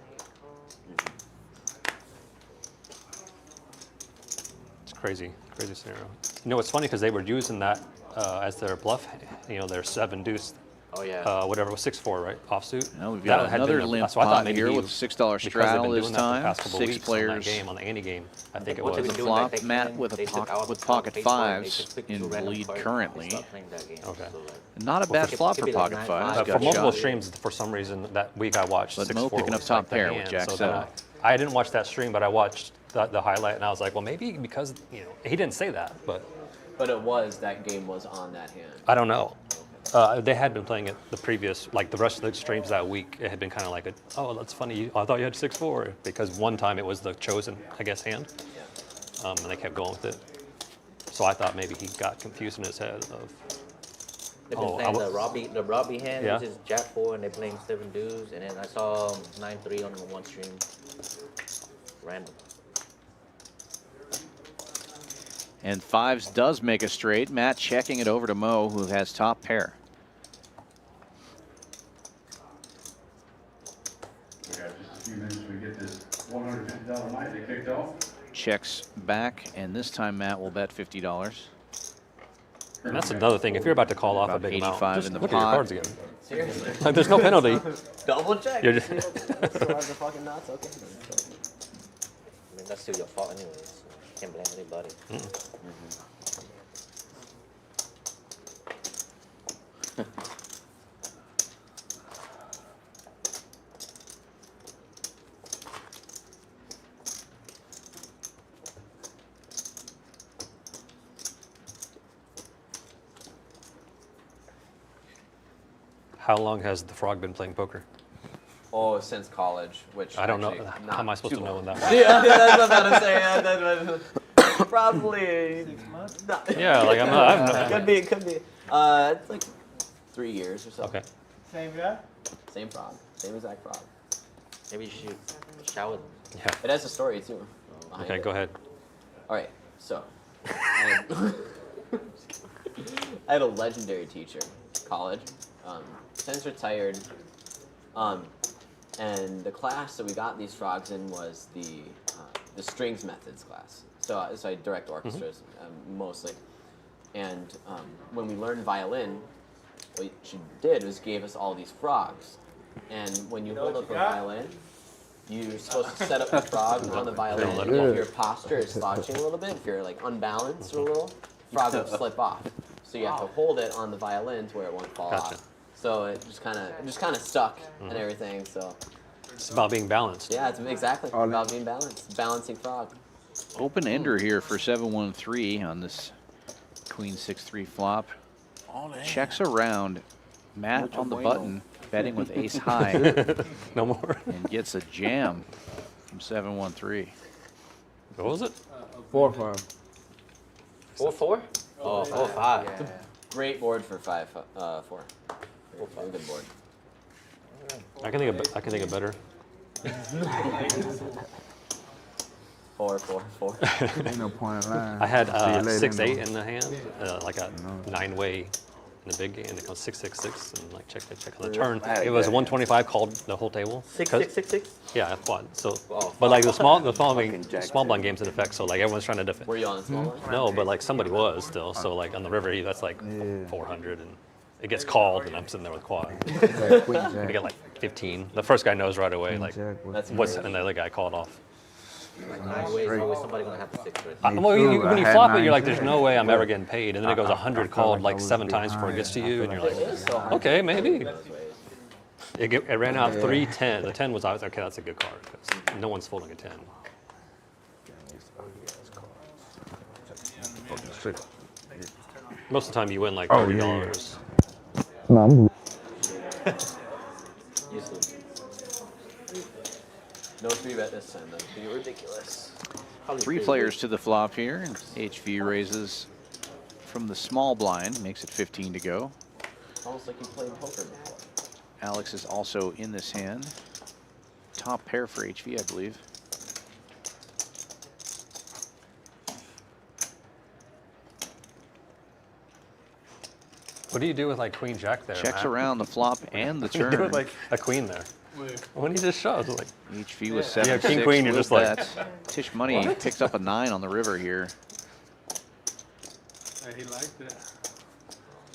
It's crazy scenario. You know, it's funny because they were using that as their bluff. You know, their 7 deuce. Oh yeah. Whatever was 6-4, right? Offsuit. Now we've That got had another been limp so I thought pot maybe here he- with $6 because they've straddle been this doing that for the time. past couple 6 weeks on that players game on the Annie game. I think it What was. they've been doing, flop. like, they Matt came in, with they took pocket- out with the pocket page one, they fives just picked in two random lead cards, currently. they stopped playing that game. Okay. So, like, Not a bad keep- flop keep for it like pocket 9-5. fives. For Got multiple shot. streams, for some reason, that week I watched But 6-4 Mo picking up was top like the pair with hand, Jack so 7. then I didn't watch that stream, but I watched the highlight, and I was like, well, maybe because he didn't say that, but that game was on that hand. I don't know. They had been playing it the previous, like the rest of the streams that week. It had been kind of like, oh, that's funny. I thought you had 6-4 because one time it was the chosen, I guess, hand, and they kept going with it. So I thought maybe he got confused in his head of. They've been playing the Robbie hand, Yeah. which is Jack 4, and they're playing 7 dudes, and then I saw 9-3 on the one stream. Random. And 5s does make a straight. Matt checking it over to Mo, who has top pair. We got just a few minutes to get this $150 night kicked off. Checks back, and this time Matt will bet $50. And that's another thing. If you're about to call off a About big amount, 85 just in the look at your pot. cards again. Seriously. Like, there's no penalty. Double check. You're just- Still have the fucking nuts. Okay. I mean, that's still your fault anyways. So can't blame anybody. How long has the frog been playing poker? Oh, since college, which I don't know. actually How not am I supposed too to know long. when that was? Yeah, that's what I was about to say. Probably 6 months. No. Yeah, like I'm not. Could be. It's like 3 years or so. Okay. Same guy? Same frog. Same exact frog. Maybe you should shower them. Yeah. It has a story too. behind Okay, it. go ahead. All right, so I had a legendary teacher in college, since retired, and the class that we got these frogs in was the strings methods class. So I direct orchestras mostly, and when we learned violin, what she did was gave us all these frogs, and when you hold up a violin, you're supposed to set up the frog on the violin. If your posture is slouching a little bit, if you're like unbalanced a little, frog will slip off. So you have to hold it on the violin to where it won't fall off. So it just kind of stuck and everything. So it's about being balanced. Yeah, it's exactly about being balanced. Balancing frog. Open ender here for 7-1-3 on this queen 6-3 flop. Checks around. Matt on the button, betting with ace high. No more. And gets a jam from 7-1-3. What was it? 4-5. 4-4? Oh, 4-5. It's a great board for 5-4. Very good board. I can think of better. 4-4-4. Ain't no point in lying. I had See you later, 6-8 no. in the hand, like a 9-way in the big game, and it goes 6-6-6, and like check on the turn. It was 125 called the whole table. 6-6-6-6? Yeah, quad. So, but like the small blind games in effect. So like everyone's trying to defend. Were you on the small blind? No, but like somebody was still. So like on the river, that's like 400, and it gets called, and I'm sitting there with quad. I get like 15. The first guy knows right away, like what's, and the other guy called off. Always somebody gonna have to 6 right? Well, when you flop it, you're like, there's no way I'm ever getting paid. And then it goes 100 called like 7 times before it gets to you, and you're like, okay, maybe. It ran out 3-10. The 10 was, I was okay, that's a good card. 'Cause no one's folding a 10. Most of the time you win like $30. No, I'm No 3-bet this time. That'd be ridiculous. Three players to the flop here. HV raises from the small blind, makes it 15 to go. Almost like you played poker before. Alex is also in this hand. Top pair for HV, I believe. What do you do with like Queen Jack there? Checks Matt? around the flop and the What do you turn. do with like a queen there? When he just shoves, like HV with 7-6. Yeah, king queen, you're just like Tisch money picks up a 9 on the river here. Yeah, he liked it.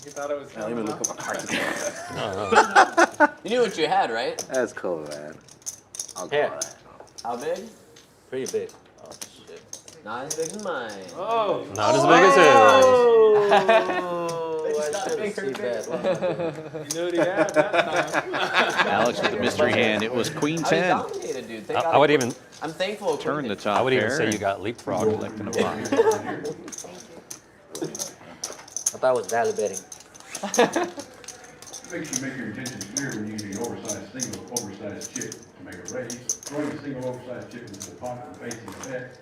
He thought it was Let me look up my cards again. You knew what you had, right? That's cool, man. I'll go Here. on that. How big? Pretty big. Oh, shit. Not as big as mine. Oh! not as big as his. I should have seen that one. You knew what he had that time. Alex with the mystery hand. It was queen I was 10. dominated, dude. They I got would it. even I'm thankful. Turn the top I would even pair say you and got leapfrog. collecting a box. I thought I was value betting. Make sure you make your intentions clear when using an oversized single oversized chip to make a raise. Throwing a single oversized chip into the pocket and facing the bet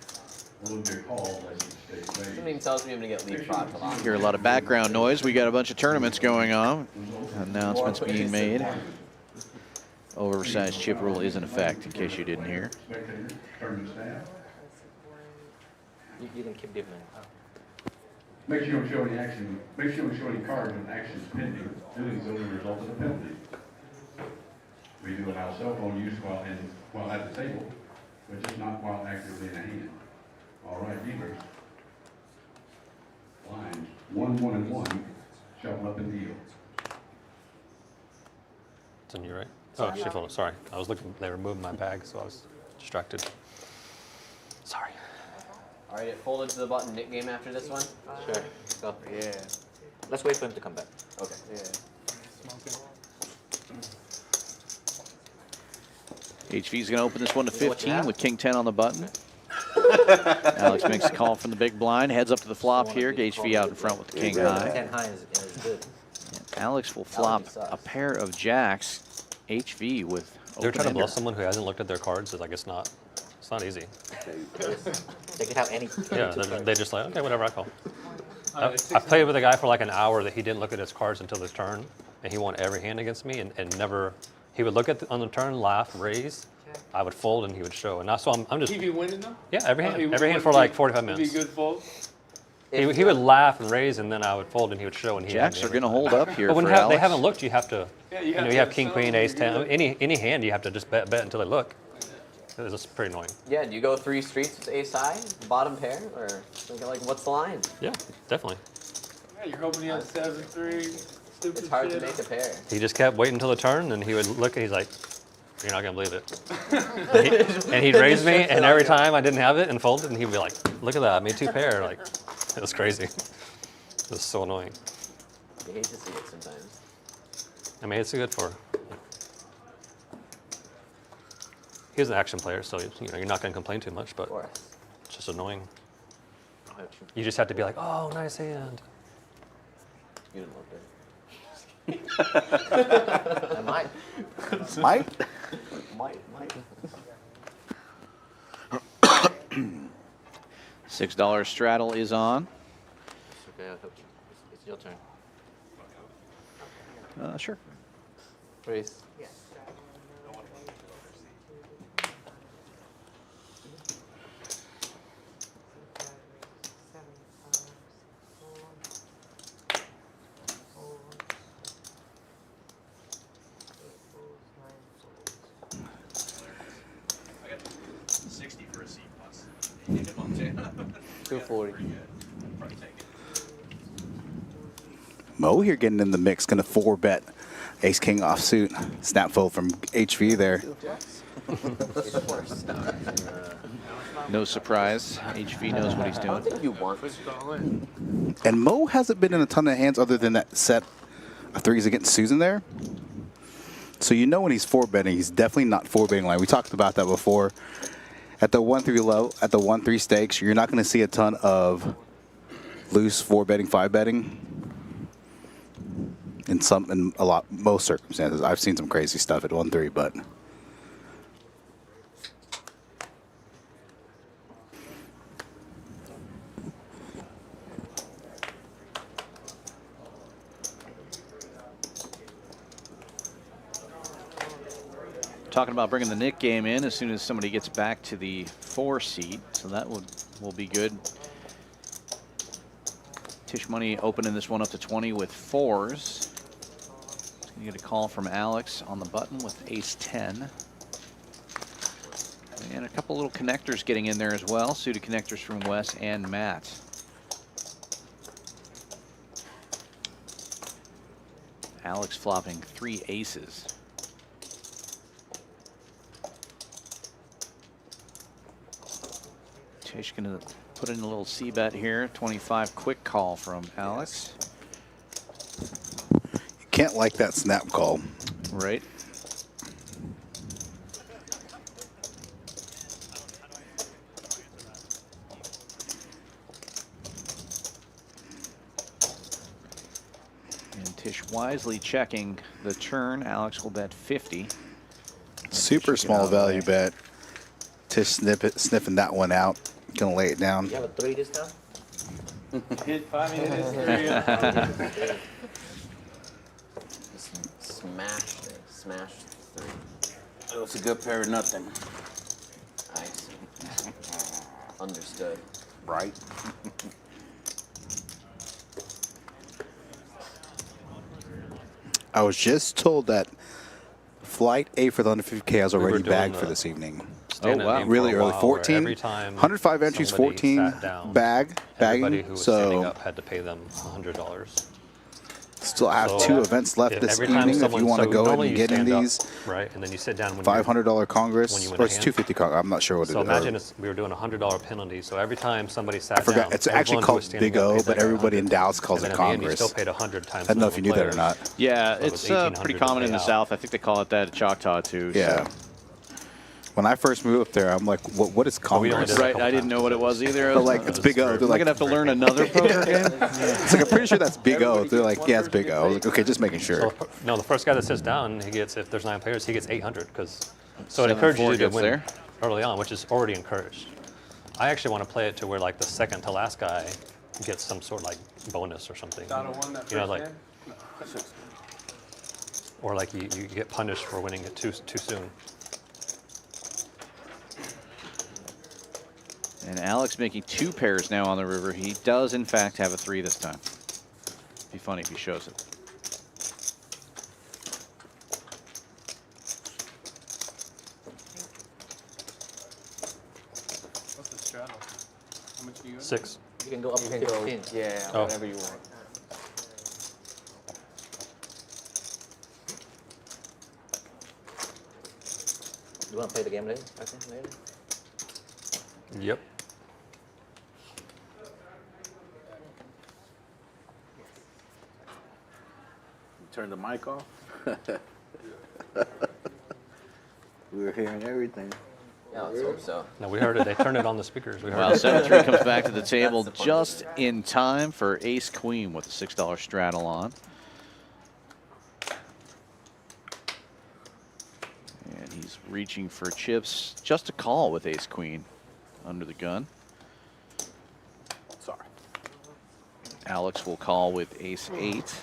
will be a call unless it stays raised. Something tells me I'm gonna get leapfrog a lot. Hear a lot of background noise. We got a bunch of tournaments going on. Announcements being made. Oversized chip rule is in effect, in case you didn't hear. Spectators, tournament staff. You can keep different. Make sure you don't show any action. Make sure you don't show any cards when actions pending. Doing so will result in a penalty. We do allow cell phone use while at the table, but just not while actively in the hand. All right, dealers. Lines 1, 1, and 1. Shuffle up and deal. It's on you, right? Oh, shuffle. Sorry. I was looking. They removed my bag, so I was distracted. Sorry. All right, it folded to the button. Nick game after this one. Sure. Go. Yeah. Let's wait for him to come back. Okay. Yeah. HV's going to open this one to You know what you 15 have? with king 10 on the button. Alex makes a call from the big blind, heads up to the flop here. HV out in front with the king high. 10 high is good. Alex will flop sucks. a pair of jacks. HV with They're trying to open-ender. bluff someone who hasn't looked at their cards. It's like it's not easy. They could have any. Yeah, they just like, okay, whatever, I call. I played with a guy for like an hour that he didn't look at his cards until his turn, and he won every hand against me, and never. He would look at on the turn, laugh, raise. I would fold, and he would show. And that's so I'm just. He be winning though? Yeah, every hand, He every hand would for like be- 45 would minutes. Be good fold. He would laugh and raise, and then I would fold, and he would show. And he Jacks had are going to hold up here But when for they Alex. haven't looked, you have to. Yeah, You know, you have king, queen, ace, 10. ten. Any hand, you have to just bet until they look. It's just pretty annoying. Yeah, do you go 3 streets with ace high, bottom pair, or like what's the line? Yeah, definitely. Yeah, you're hoping he has 7-3. Stupid It's hard to shit. make a pair. He just kept waiting until the turn, and he would look, and he's like, "You're not gonna believe it." and he'd raise me, and every time I didn't have it and folded, and he'd be like, "Look at that, I made 2 pair." Like, it was crazy. It was so annoying. You hate to see it sometimes. I mean, it's good for. He's an action player, so you're not gonna complain too much, but Of course. it's just annoying. You just have to be like, "Oh, nice hand." You didn't look good. I might. Mike? Might. $6 straddle is on. Okay, it's your turn. Sure. Raise. For a seat plus. 240. Mo here getting in the mix, gonna 4-bet ace king offsuit. Snap fold from HV there. No surprise. HV knows what he's I don't doing. think you want. And Mo hasn't been in a ton of hands other than that set of threes against Susan there. So you know when he's 4-betting, he's definitely not 4-betting line. We talked about that before. At the 1-3 low, at the 1-3 stakes, you're not going to see a ton of loose 4-betting, 5-betting. In most circumstances, I've seen some crazy stuff at 1-3, but. Talking about bringing the Nick game in as soon as somebody gets back to the 4 seat, so that will be good. Tisch money opening this one up to 20 with 4s. You get a call from Alex on the button with ace 10. And a couple little connectors getting in there as well. Suited connectors from Wes and Matt. Alex flopping 3 aces. Tisch gonna put in a little C-bet here. 25 quick call from Alex. You can't like that snap call. Right. And Tisch wisely checking the turn. Alex will bet 50. Super small value bet. Tisch sniffing that one out. Gonna lay it down. You have a 3 this time? Hit 5 minutes, 3. Smashed it. Smashed 3. It was a good pair of nothing. Nice. Understood. Right? I was just told that flight A for the 150K is already were doing bagged for the this evening. stand-up wow. game for Really a early. while, 14, where every time 105 entries, somebody 14 sat down, bagging. everybody who was standing So up had to pay them $100. still have So 2 events left this every time evening if someone- you want to so go ahead normally and you get in stand up, these. right, and then you sit down when $500 Congress, when you win or a it's hand. 250 Congress. I'm not sure what it So is. imagine we were doing a $100 penalty. So every time somebody sat I forgot. down, It's actually everyone who called was standing Big up O, paid but that everybody in 100. Dallas calls And it then at the end, you Congress. still paid 100 times. I don't know if the you knew that or players. not. Yeah, So it it's was 1800 pretty to common pay in the out. South. I think they call it that at Choctaw too. Yeah. So. When I first moved up there, I'm like, what is we only Congress? did it a Right, couple I didn't times know what it because was either. But like, it's Big O. They're Am I like, gonna have to learn another poker game? it's like, I'm pretty sure that's Big O. They're like, yeah, it's Big O. I was like, okay, just making sure. So, no, the first guy that sits down, he gets, if there's 9 players, he gets 800 because. So it 7-4 encourages you to gets win there. early on, which is already encouraged. I actually want to play it to where like the second to last guy gets some sort of like bonus or something. Donna won that You know, first like, hand? or like you get punished for winning it too soon. And Alex making 2 pairs now on the river. He does, in fact, have a 3 this time. Be funny if he shows it. What's the straddle? How much do you got? 6. You can go up to 15. Yeah, Oh. whatever you want. You want to play the game later? I think later. Yep. Turn the mic off. We were hearing everything. Yeah, let's hope so. No, we heard it. They turned it on the speakers. We heard Well, it. 7-3 comes back to the table That's the fun just in time for Ace Queen with a $6 straddle on. And he's reaching for chips. Just a call with Ace Queen under the gun. Sorry. Alex will call with Ace 8.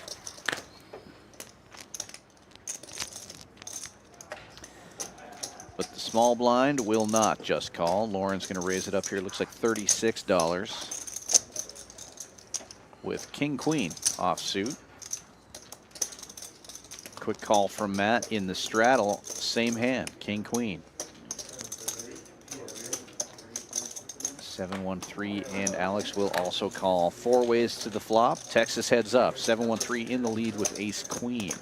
But the small blind will not just call. Lauren's going to raise it up here. Looks like $36 with King Queen offsuit. Quick call from Matt in the straddle. Same hand, King Queen. 7-1-3, and Alex will also call. 4 ways to the flop. Texas heads up. 7-1-3 in the lead with Ace Queen.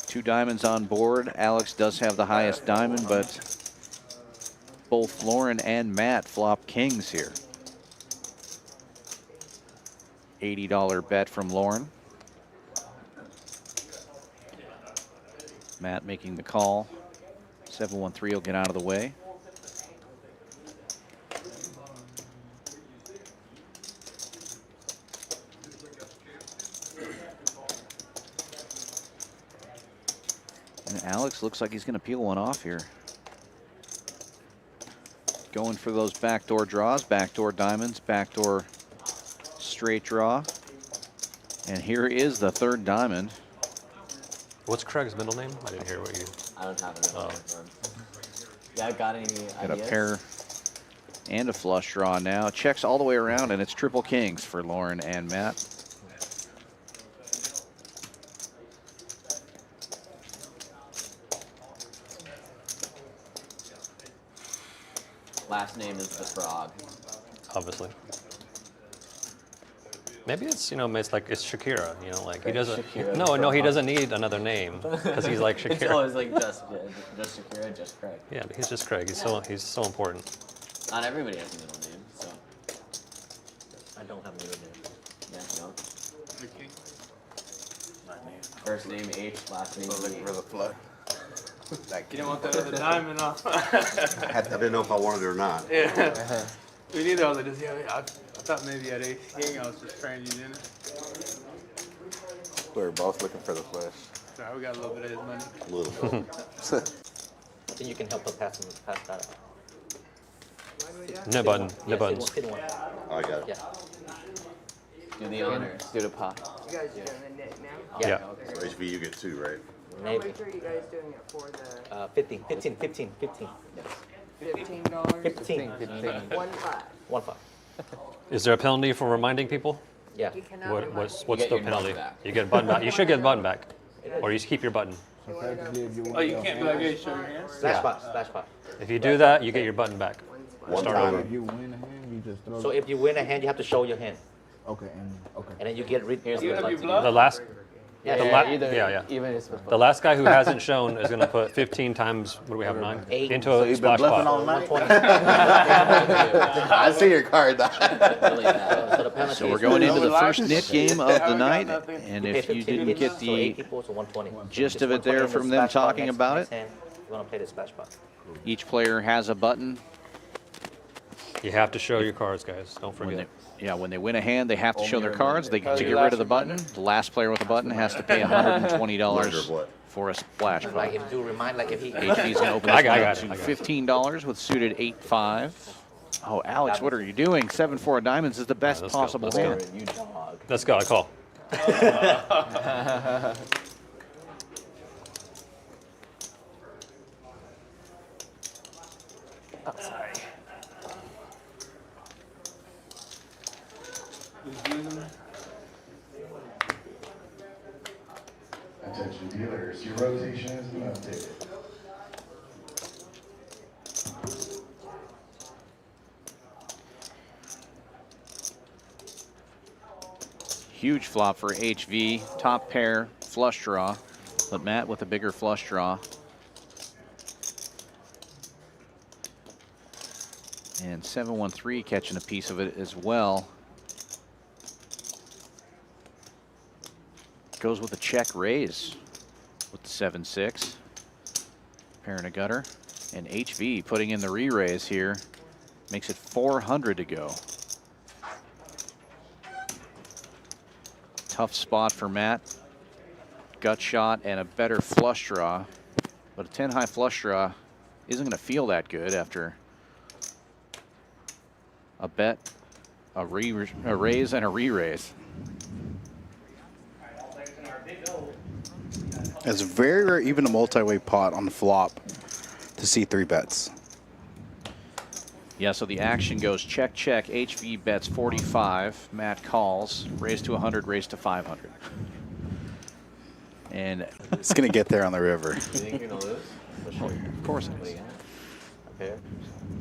Two diamonds on board. Alex does have the highest diamond, but both Lauren and Matt flop kings here. $80 bet from Lauren. Matt making the call. 7-1-3 will get out of the way. And Alex looks like he's going to peel one off here. Going for those backdoor draws, backdoor diamonds, backdoor straight draw. And here is the 3rd diamond. What's Craig's middle name? I didn't hear what you. I don't have it. Oh. Yeah, got any Got ideas? a pair and a flush draw now. Checks all the way around, and it's triple kings for Lauren and Matt. Last name is the frog. Obviously. Maybe it's, you know, it's like it's Shakira, you know, like he doesn't. Shakira, No, he doesn't need another name because he's like It's Shakira. always like just Shakira, just Craig. Yeah, but he's just Craig. He's so important. Not everybody has a middle name, so I don't have middle name. yeah, no. Ricky. First name H, last name Looking E. for the flood. You don't want that other diamond off. I didn't know if I wanted it or not. Yeah. We neither. I was like, I thought maybe at ace king I was just praying you didn't. We're both looking for the flush. Sorry, we got a little bit of his money. A little bit. I think you can help her pass that out. No button. No Yeah, buttons. sit one. Oh, I got it. Yeah. Do the honors. Do the pot. You guys doing the knit now? Yeah. So HV, you get 2, right? How Maybe. much are you guys doing it for the 15. $15? 15. 1 5. 1 5. Is there a penalty for reminding people? Yeah. You cannot remind What's You get the your penalty? button back. You get a button back. You should get a button back, or you just keep your button. So practically, if you Oh, want you can't be like, hey, show your hands. Splash pot. Splash pot. If you do that, you get your button back. One Start time. over. if you win a hand, you just throw. So if you win a hand, you have to show your hand, okay, and and then you get rid. Here's Even what I'd if like you to do. The last, Yeah, the yeah, la- either- yeah. Even if it's The last guy who hasn't shown is going to put 15 times. What do we have? 9 8. into So a you've been splash bluffing pot. all night? 120. I see your card. really bad. So the penalty. So we're is- going into the Relax. first knit game of They the haven't got night, nothing. and Okay, if you 15 didn't get so 8 the people, so 120. gist Just of it there 120 from in the them splash pot. talking Next- about next it, hand, you want to play the splash pot. each player has a button. You have to show your cards, guys. Don't When forget. when they win a hand, they have to show Only their your cards. They How's to your get rid of last the button. reminder? The last player with a button has to pay $120 what? for a splash pot. Like if you remind, like if he. HV's going to open I this got one it, up I to got it. $15 with suited 8-5. Oh, Alex, what are you doing? 7-4 of diamonds is the best Let's go, possible let's go. hand. You dog. Let's go. I call. Oh, sorry. Attention dealers, your rotation is an update. Huge flop for HV. Top pair, flush draw. But Matt with a bigger flush draw. And 7-1-3 catching a piece of it as well. Goes with a check raise with the 7-6. Pair and a gutter. And HV putting in the re-raise here. Makes it 400 to go. Tough spot for Matt. Gut shot and a better flush draw. But a 10 high flush draw isn't going to feel that good after a bet, a raise, and a re-raise. It's very rare, even a multi-way pot on the flop, to see 3 bets. Yeah, so the action goes check, check. HV bets 45. Matt calls. Raise to 100, raise to 500. And It's gonna get there on the river. You think you're gonna lose? For sure. of course it What do is. you got? A pair?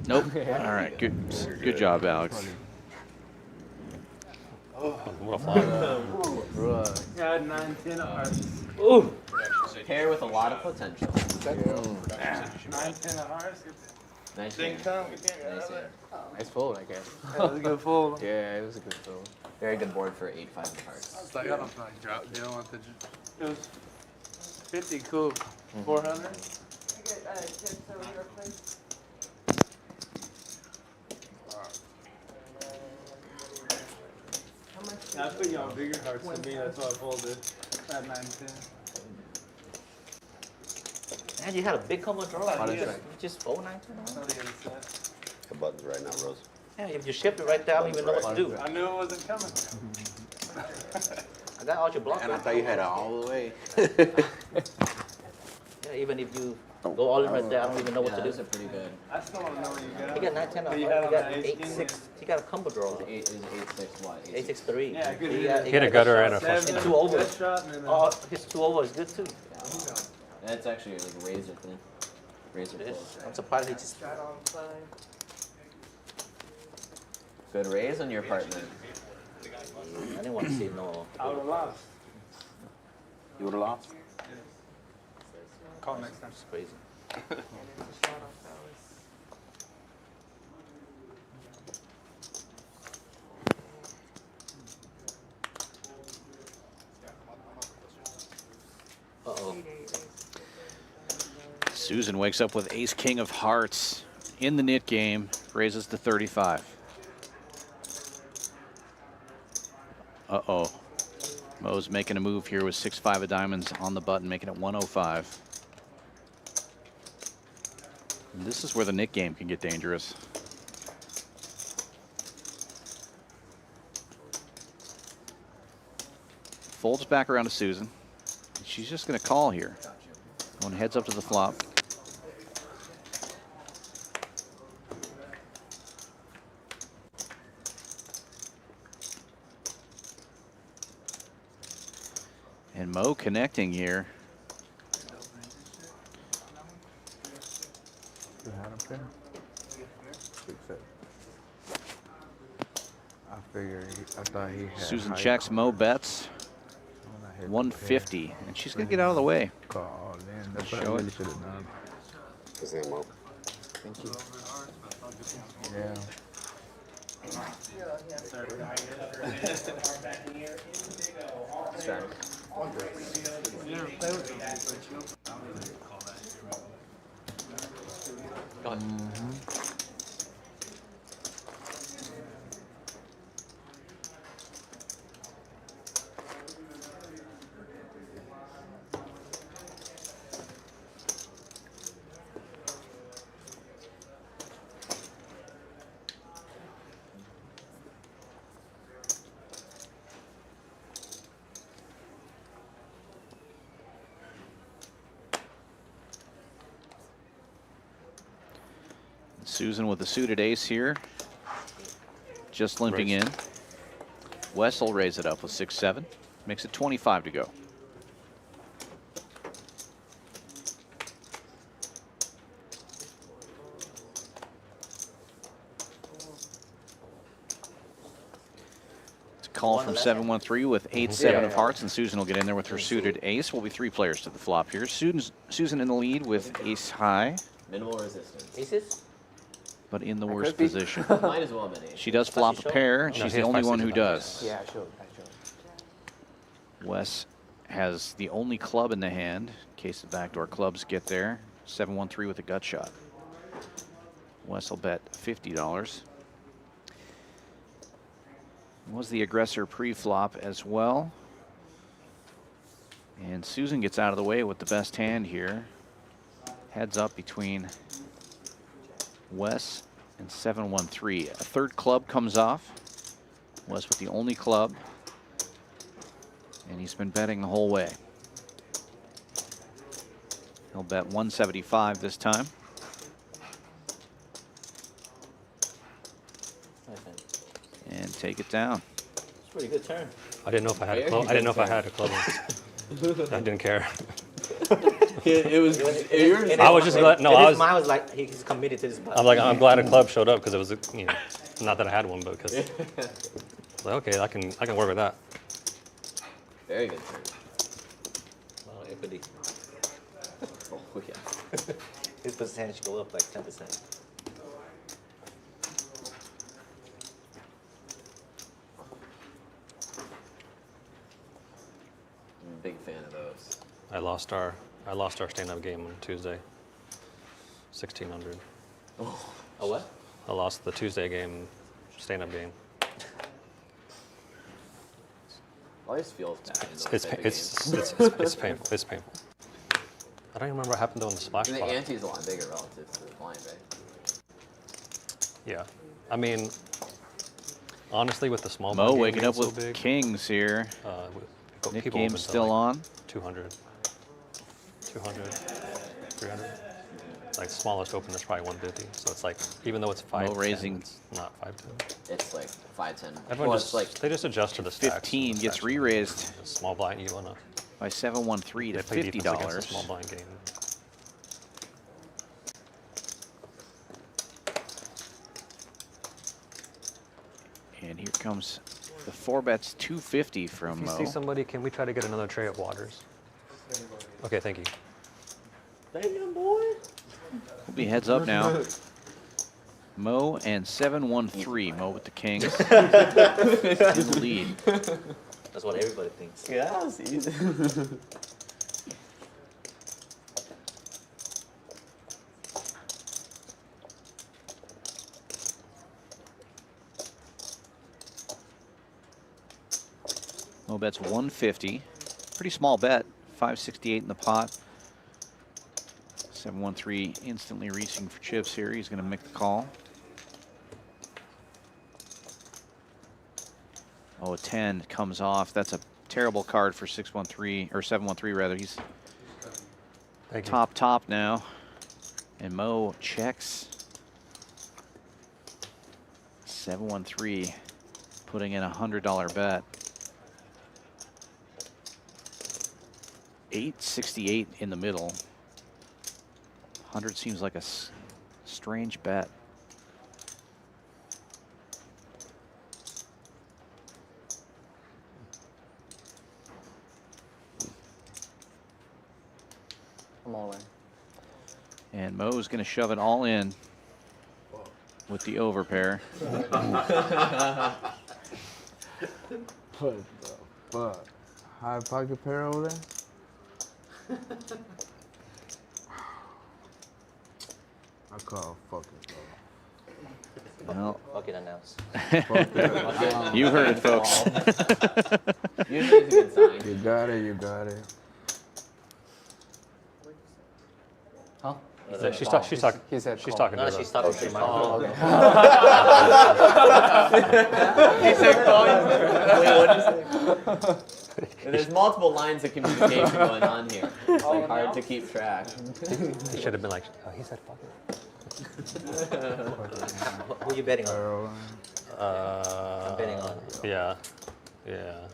Nope. All right, good job, Alex. What a flop. Yeah, 9, 10 of hearts. Ooh! Pair with a lot of potential. 9, 10 of hearts. Nice Ding hand. dong. Nice hand. Nice fold, I guess. That was a good fold. Yeah, it was a good fold. Very good board for 8-5 of hearts. It's like, I don't feel like drop. They don't want the. It was 50, cool. 400. You get tips over here, please? How much? I put you on bigger hearts than me. That's why I folded. At 9, 10. Man, you had a big combo draw. Oh, You that's just- you just fold 9 10. Not the other side. The button's right now, Rose. Yeah, if you shift it right there, I don't even know what to do. I knew it wasn't coming. I got all your blocks. And I thought you had it all the way. Yeah, even if you go all in right there, I don't even know what Yeah, to do. those are pretty good. I still don't know what you got. He got 9 10 But he you had on got the ace 8 king 6. He got a combo draw. It was 8-6 what? 8 6 3. Yeah, good. He got- Hit a gutter and a flush. Seven, And 2 over. good shot, and then Oh, his 2 over is good too. That's actually like a razor thing. Razor close. I'm surprised he just. Shot on 5. Good raise on your part then. I didn't want to see no. I would have lost. You would have lost? Call next time. It's crazy. Shot on fellas. Uh-oh. 8, 8, ace. Susan wakes up with ace king of hearts in the knit game, raises to 35. Uh-oh. Mo's making a move here with 6-5 of diamonds on the button, making it 105. And this is where the Nick game can get dangerous. Folds back around to Susan. She's just going to call here. Going heads up to the flop. And Mo connecting here. I thought he had Susan high checks, Mo bets. 150, and she's going to get out of the way. call. Then that's what I Show really it. should have done. His name Mo. Thank you. Yeah. Susan with the suited ace here. Just limping in. Wes will raise it up with 6-7. Makes it 25 to go. It's a call from 7-1-3 with 8-7 of hearts, and Susan will get in there with her suited ace. Will be 3 players to the flop here. Susan in the lead with ace high. Minimal resistance. Aces? But in the worst position. Might as well have been ace. She does flop a pair, and she's the only one who does. Yeah, I showed. Wes has the only club in the hand, in case the backdoor clubs get there. 7-1-3 with a gut shot. Wes will bet $50. Was the aggressor pre-flop as well. And Susan gets out of the way with the best hand here. Heads up between Wes and 7-1-3. A third club comes off. Wes with the only club. And he's been betting the whole way. He'll bet 175 this time. And take it down. It's a pretty good turn. I didn't know if I had a club. I didn't know if I had a club. I didn't care. It was. I was just glad. No, I was. Mine was like he's committed to this. I'm like, I'm glad a club showed up because it was, you know, not that I had one, but because like, okay, I can work with that. Very good turn. Wow, equity. Oh yeah. His percentage go up like 10%. Big fan of those. I lost our stand-up game on Tuesday. 1600. Oh, a what? I lost the Tuesday game, stand-up game. Always feels bad. It's painful. It's painful. I don't even remember what happened though in the splash The spot. ante is a lot bigger relative to the blind, right? Yeah, I mean, honestly, with the small Mo blind game waking being up so with big, kings here. Nick people game's open to still like on. 200, 200, 300. Like smallest open is probably 150. So it's like, even though it's 510, raising. it's not 510. It's like 510. Everyone Well, just it's like they just adjust to the stacks. 15 The gets stacks. re-raised The small blind, you wanna by 7-1-3 to play defense against the $50. small blind game. And here comes the 4-bets 250 from If you Mo. see somebody, can we try to get another tray of waters? Okay, thank you. Damn, boy. We'll be heads up now. Mo and 7-1-3. Mo with the kings in the lead. That's what everybody thinks. yeah, it's easy. Mo bets 150. Pretty small bet. 568 in the pot. 713 instantly reaching for chips here. He's going to make the call. Oh, a 10 comes off. That's a terrible card for 613 or 713 rather. He's top now, and Mo checks. 713, putting in a $100 bet. 868 in the middle. 100 seems like a strange bet. I'm all in. And Mo's going to shove it all in with the overpair. What the fuck? High pocket pair over there? I call fuck it, bro. Well, Fuck it, announce. You heard it, folks. Usually it's a good sign. You got it, you got it. Huh? She's talking. He said She's call. talking. No, to she's the- talking to my Oh, phone. okay. He said call. Wait, what did you say? There's multiple lines of communication going on here. It's like hard to keep track. He should have been like, oh, he said fuck it. Who are you betting on? I'm betting on. Yeah. Yeah.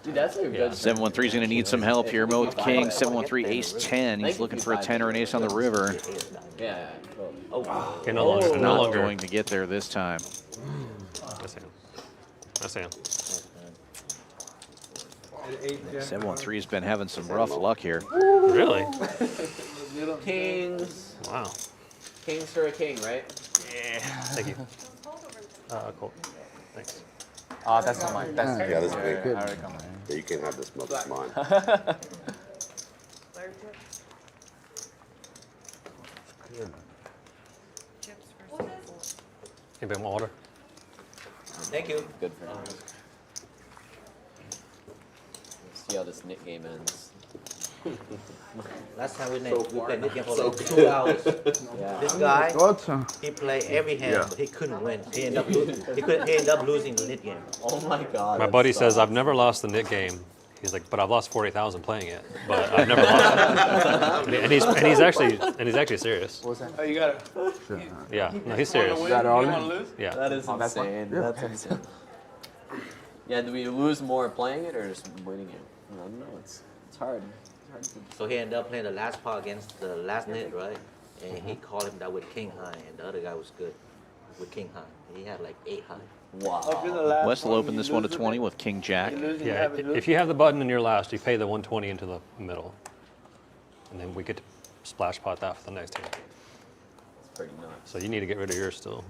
Dude, that's a good. 713 is going to need some help here. Mo with king. 713 ace 10. He's looking for a 10 or an ace on the river. Yeah. Oh, Okay, no longer. No Not longer. going to get there this time. That's him. That's him. 713 has been having some rough luck here. Really? Kings. Wow. Kings for a king, right? Thank you. Cool. Thanks. Oh, that's not mine. That's Yeah, this is big. I already got mine. Yeah, you can't have this smoke. It's mine. Anybody want water? thank you. Good for him. See how this Nick game ends. Last time we played this game for like 2 hours. This guy, Gotcha. he played every hand, but he couldn't win. He ended up losing the knit game. Oh my god. My buddy says I've never lost the knit game. He's like, but I've lost 40,000 playing it, but I've never lost it. And he's actually serious. What was that? Oh, you got it. Yeah, no, he's serious. Got it all You in? want to lose? Yeah. That is that's fine. insane. That's insane. Yeah, do we lose more playing it or just winning it? I don't know. It's hard. It's hard to. So he ended up playing the last part against the last knit, right? And he called him that with king high, and the other guy was good with king high. He had like 8 high. Wow. Wes will open this one to 20 with king jack. Yeah, if you have the button in your last, you pay the 120 into the middle. And then we get to splash pot that for the next hand. It's pretty nuts. So you need to get rid of yours still.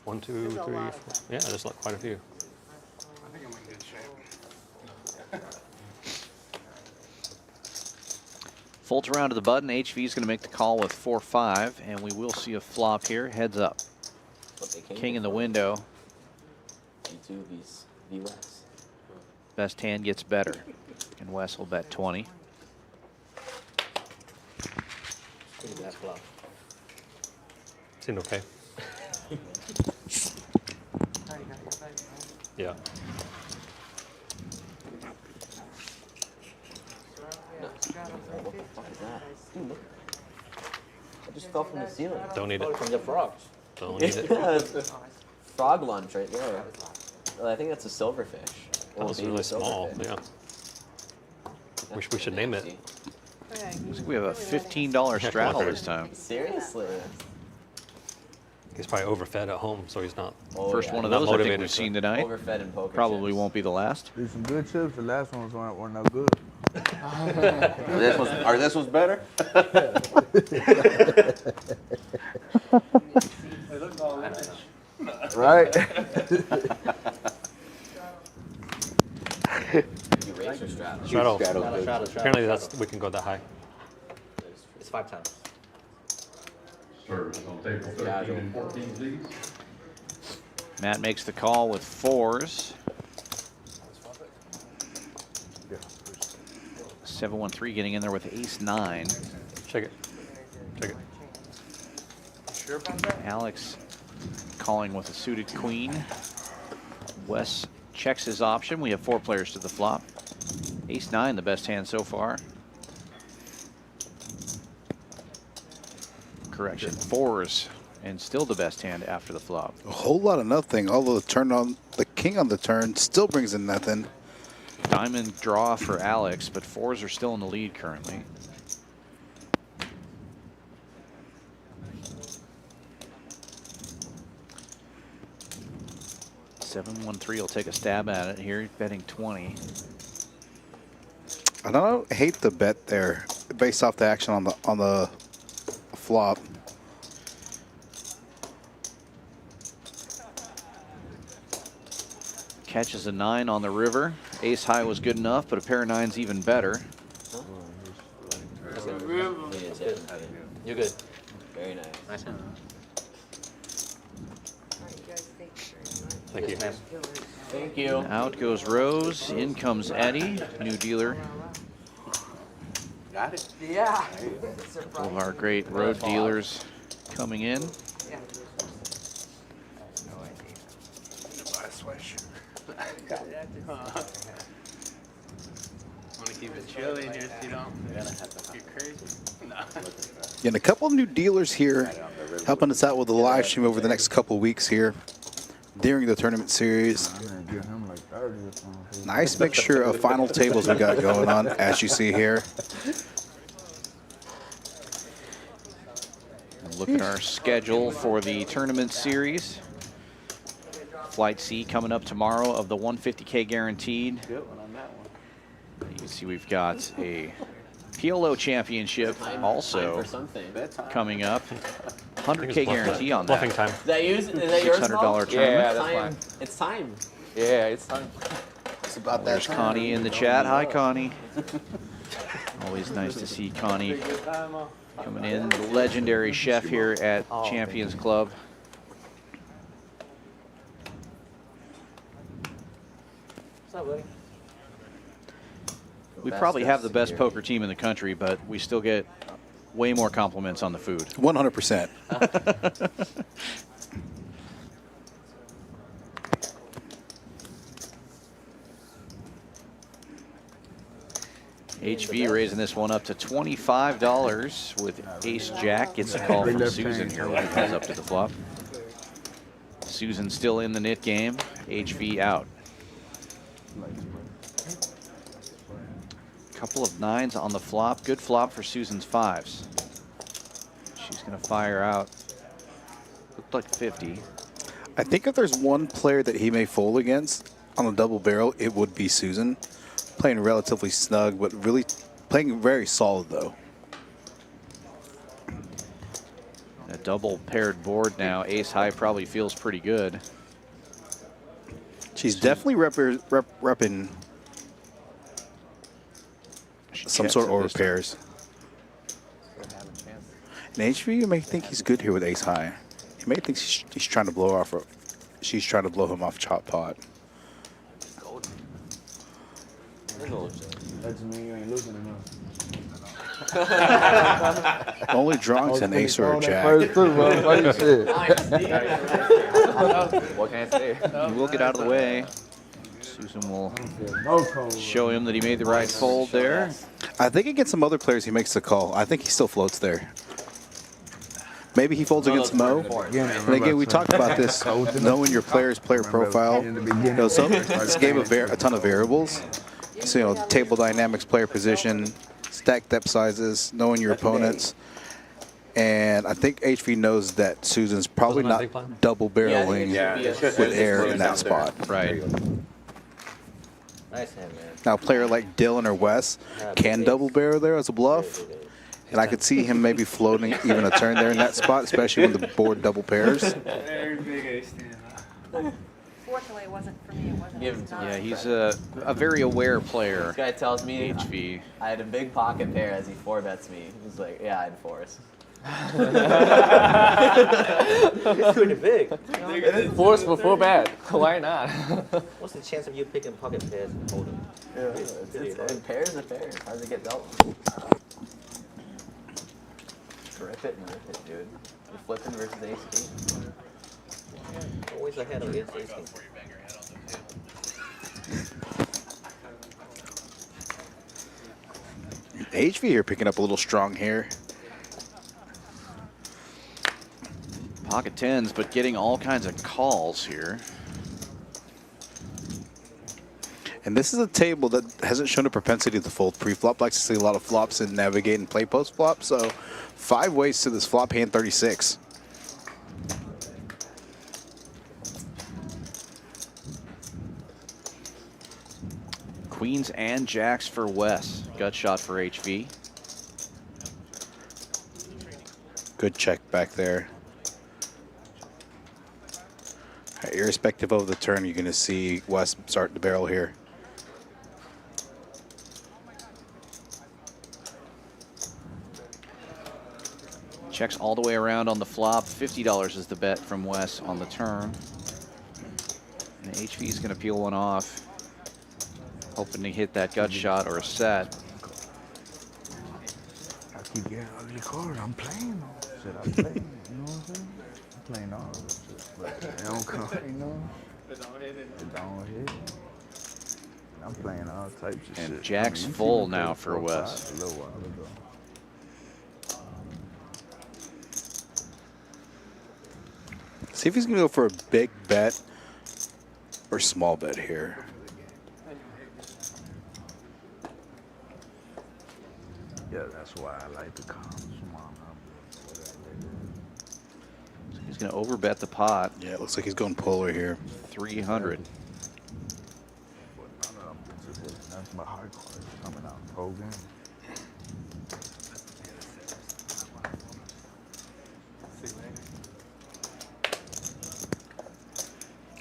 1, 2, 3, 4. Yeah, there's quite a few. I think I'm in good shape. Folds around to the button. HV is going to make the call with 4-5, and we will see a flop here. Heads up. What they came King in the for. window. V2, V less. Best hand gets better. And Wes will bet 20. Pretty bad flop. Seemed okay. Yeah. What the fuck is that? Dude, look. I just fell from the ceiling. Don't need Probably it. from the frogs. Don't need it. Frog lunch right there. I think that's a silverfish. That was really small. Yeah. We should name it. Looks like we have a $15 straddle this time. Seriously? He's probably overfed at home, so he's not. Oh, First yeah. one of Not those I think motivated we've to- seen tonight. Overfed in poker. Probably chips. won't be the last. These some good chips. The last ones weren't no good. This was better. They look all rich. Right? You raise or straddle? Straddle. Straddle. Apparently we can go that high. It's 5 times. Service on table 13 and 14, please. Matt makes the call with 4s. 713 getting in there with ace-9. Check it. Check it. Sure about that? Alex calling with a suited queen. Wes checks his option. We have 4 players to the flop. Ace-9, the best hand so far. Correction, 4s, and still the best hand after the flop. A whole lot of nothing. Although the king on the turn still brings in nothing. Diamond draw for Alex, but 4s are still in the lead currently. $713 will take a stab at it here, betting 20. I don't hate the bet there, based off the action on the flop. Catches a 9 on the river. Ace high was good enough, but a pair of 9s even better. You're good. Very nice. Nice hand. Thank you. Thank you. Out goes Rose. In comes Eddie, new dealer. Got it. Yeah. All of our great road dealers coming in. Yeah. Want to keep it chilly just, you know, get crazy? No. And a couple of new dealers here helping us out with the live stream over the next couple of weeks here during the tournament series. Nice mixture of final tables we got going on, as you see here. And look at our schedule for the tournament series. Flight C coming up tomorrow of the 150K guaranteed. You can see we've got a PLO championship also coming up. 100K guarantee on that. Bluffing time. Is that yours? Is that yours, $600 Paul? tournament. Yeah, that's mine. It's time. Yeah, it's time. It's about There's that. Connie in the chat. Hi, Connie. Always nice to see Connie coming in. The legendary chef here at Champions Club. What's up, buddy? We probably have the best poker team in the country, but we still get way more compliments on the food. 100%. HV raising this one up to $25 with Ace Jack. Gets a call from Susan here when he comes up to the flop. Susan still in the nit game. HV out. Couple of 9s on the flop. Good flop for Susan's 5s. She's going to fire out. Looked like 50. I think if there's one player that he may fold against on a double barrel, it would be Susan. Playing relatively snug, but really playing very solid, though. A double paired board now. Ace high probably feels pretty good. She's definitely repping some sort of order pairs. And HV, you may think he's good here with ace high. You may think he's trying to blow off. She's trying to blow him off chop pot. That's me, you ain't losing enough. Only drawings an ace or a jack. First two, bro. What you said? What can I say? He will get out of the way. Susan will No code. show him that he made the right fold there. I think against some other players he makes the call. I think he still floats there. Maybe he folds against Mo. And again, we talked about this, knowing your player's player profile. You know, so this game of a ton of variables. So, you know, table dynamics, player position, stack depth sizes, knowing your opponents. And I think HV knows that Susan's probably not double barreling with air in that spot. Right. Nice hand, man. Now, a player like Dylan or Wes can double barrel there as a bluff. And I could see him maybe floating even a turn there in that spot, especially when the board double pairs. Very big ace ten. Fortunately, it wasn't for me. It wasn't. Give him to me. Yeah, he's a very aware player. This guy tells me HV. I had a big pocket pair as he 4-bets me. He's like, yeah, I had 4s. It's pretty big. Force before bet. Why not? What's the chance of you picking pocket pairs and hold them? It's in pairs are fair. How's it get dealt? Rip it and rip it, dude. You're flipping versus ace king. Always ahead against ace king. HV here picking up a little strong here. Pocket tens, but getting all kinds of calls here. And this is a table that hasn't shown a propensity to fold pre-flop. Likes to see a lot of flops and navigate and play post-flop. So 5 ways to this flop hand 36. Queens and jacks for Wes. Gut shot for HV. Good check back there. All right, irrespective of the turn, you're going to see Wes start the barrel here. Checks all the way around on the flop. $50 is the bet from Wes on the turn. And HV is going to peel one off, hoping to hit that gut shot or a set. I keep getting ugly cards. I'm playing them. Should I play? You know what I'm saying? I'm playing all of it. But they don't come, you know? It don't hit. I'm playing all types of shit. And jack's full now for Wes. A little while ago. See if he's going to go for a big bet or small bet here. Yeah, that's why I like to come small So he's going to overbet the pot. Yeah, it looks like he's going polar here. 300. But none of them, that's my hard cards coming out the whole game.